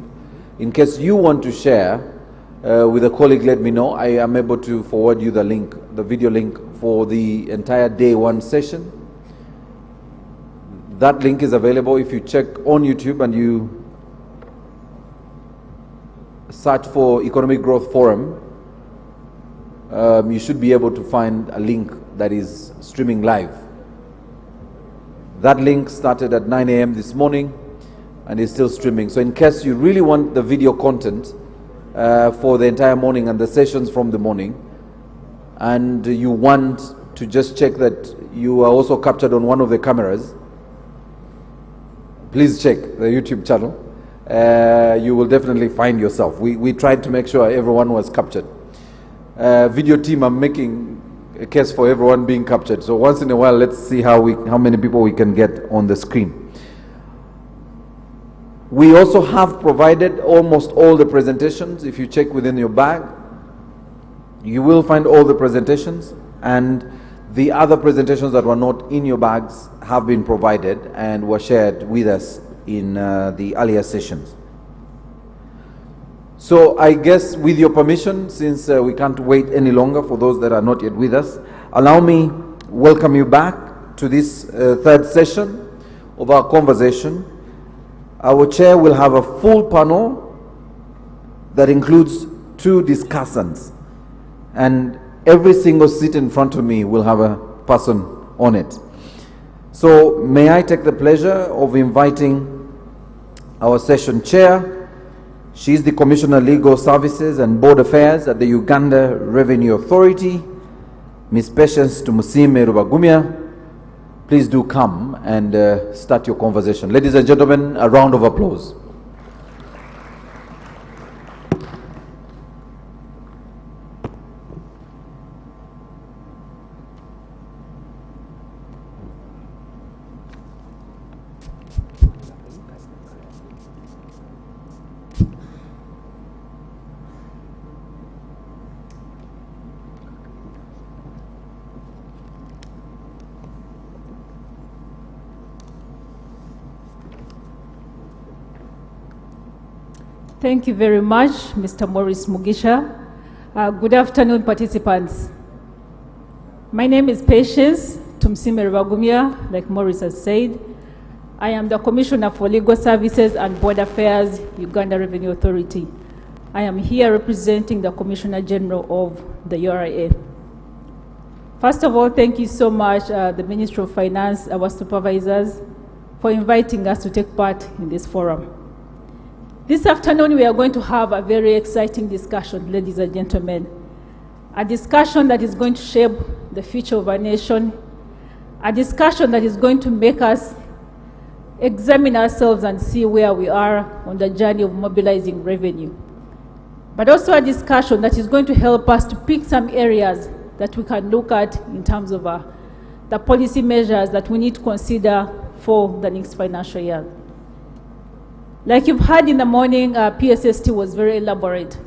In case you want to share with a colleague, let me know. I am able to forward you the link, the video link for the entire day 1 session. That link is available if you check on YouTube and you search for Economic Growth Forum. You should be able to find a link that is streaming live. That link started at 9 a.m. this morning and is still streaming. So in case you really want the video content for the entire morning and the sessions from the morning, and you want to just check that you are also captured on one of the cameras, please check the YouTube channel. You will definitely find yourself. We tried to make sure everyone was captured. Video team are making a case for everyone being captured. So once in a while, let's see how many people we can get on the screen. We also have provided almost all the presentations. If you check within your bag, you will find all the presentations, and the other presentations that were not in your bags have been provided and were shared with us in the earlier sessions. So I guess with your permission, since we can't wait any longer for those that are not yet with us, allow me welcome you back to this third session of our conversation. Our chair will have a full panel that includes 2 discussants, and every single seat in front of me will have a person on it. So may I take the pleasure of inviting our session chair. She is the Commissioner Legal Services and Board Affairs at the Uganda Revenue Authority, Ms. Patience Tumusime Rubagumya. Please do come and start your conversation. Ladies and gentlemen, a round of applause. Thank you very much, Mr. Maurice Mugisha. Good afternoon, participants. My name is Patience Tumusime Rubagumya, like Maurice has said. I am the Commissioner for Legal Services and Board Affairs, Uganda Revenue Authority. I am here representing the Commissioner General of the URA. First of all, thank you so much, the Ministry of Finance, our supervisors, for inviting us to take part in this forum. This afternoon, we are going to have a very exciting discussion, ladies and gentlemen. A discussion that is going to shape the future of our nation. A discussion that is going to make us examine ourselves and see where we are on the journey of mobilizing revenue. But also a discussion that is going to help us to pick some areas that we can look at in terms of the policy measures that we need to consider for the next financial year. Like you've heard in the morning, PSST was very elaborate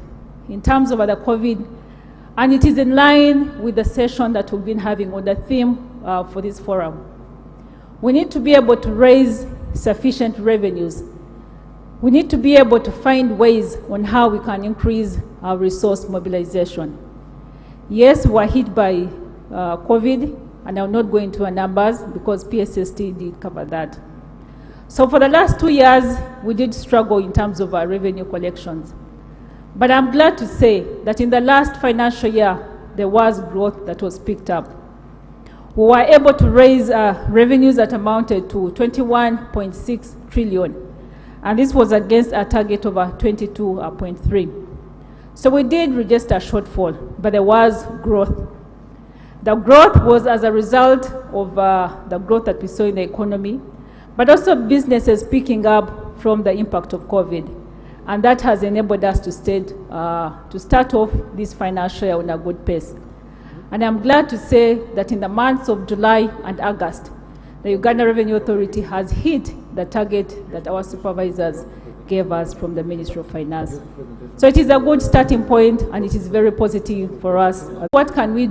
in terms of the COVID, and it is in line with the session that we've been having on the theme for this forum. We need to be able to raise sufficient revenues. We need to be able to find ways on how we can increase our resource mobilization. Yes, we were hit by COVID, and I'll not go into our numbers because PSST did cover that. So for the last 2 years, we did struggle in terms of our revenue collections. But I'm glad to say that in the last financial year, there was growth that was picked up. We were able to raise revenues that amounted to 21.6 trillion. And this was against a target of 22.3. So we did register a shortfall, but there was growth. The growth was as a result of the growth that we saw in the economy, but also businesses picking up from the impact of COVID. And that has enabled us to start off this financial year on a good pace. And I'm glad to say that in the months of July and August, the Uganda Revenue Authority has hit the target that our supervisors gave us from the Ministry of Finance. So it is a good starting point, and it is very positive for us. What can we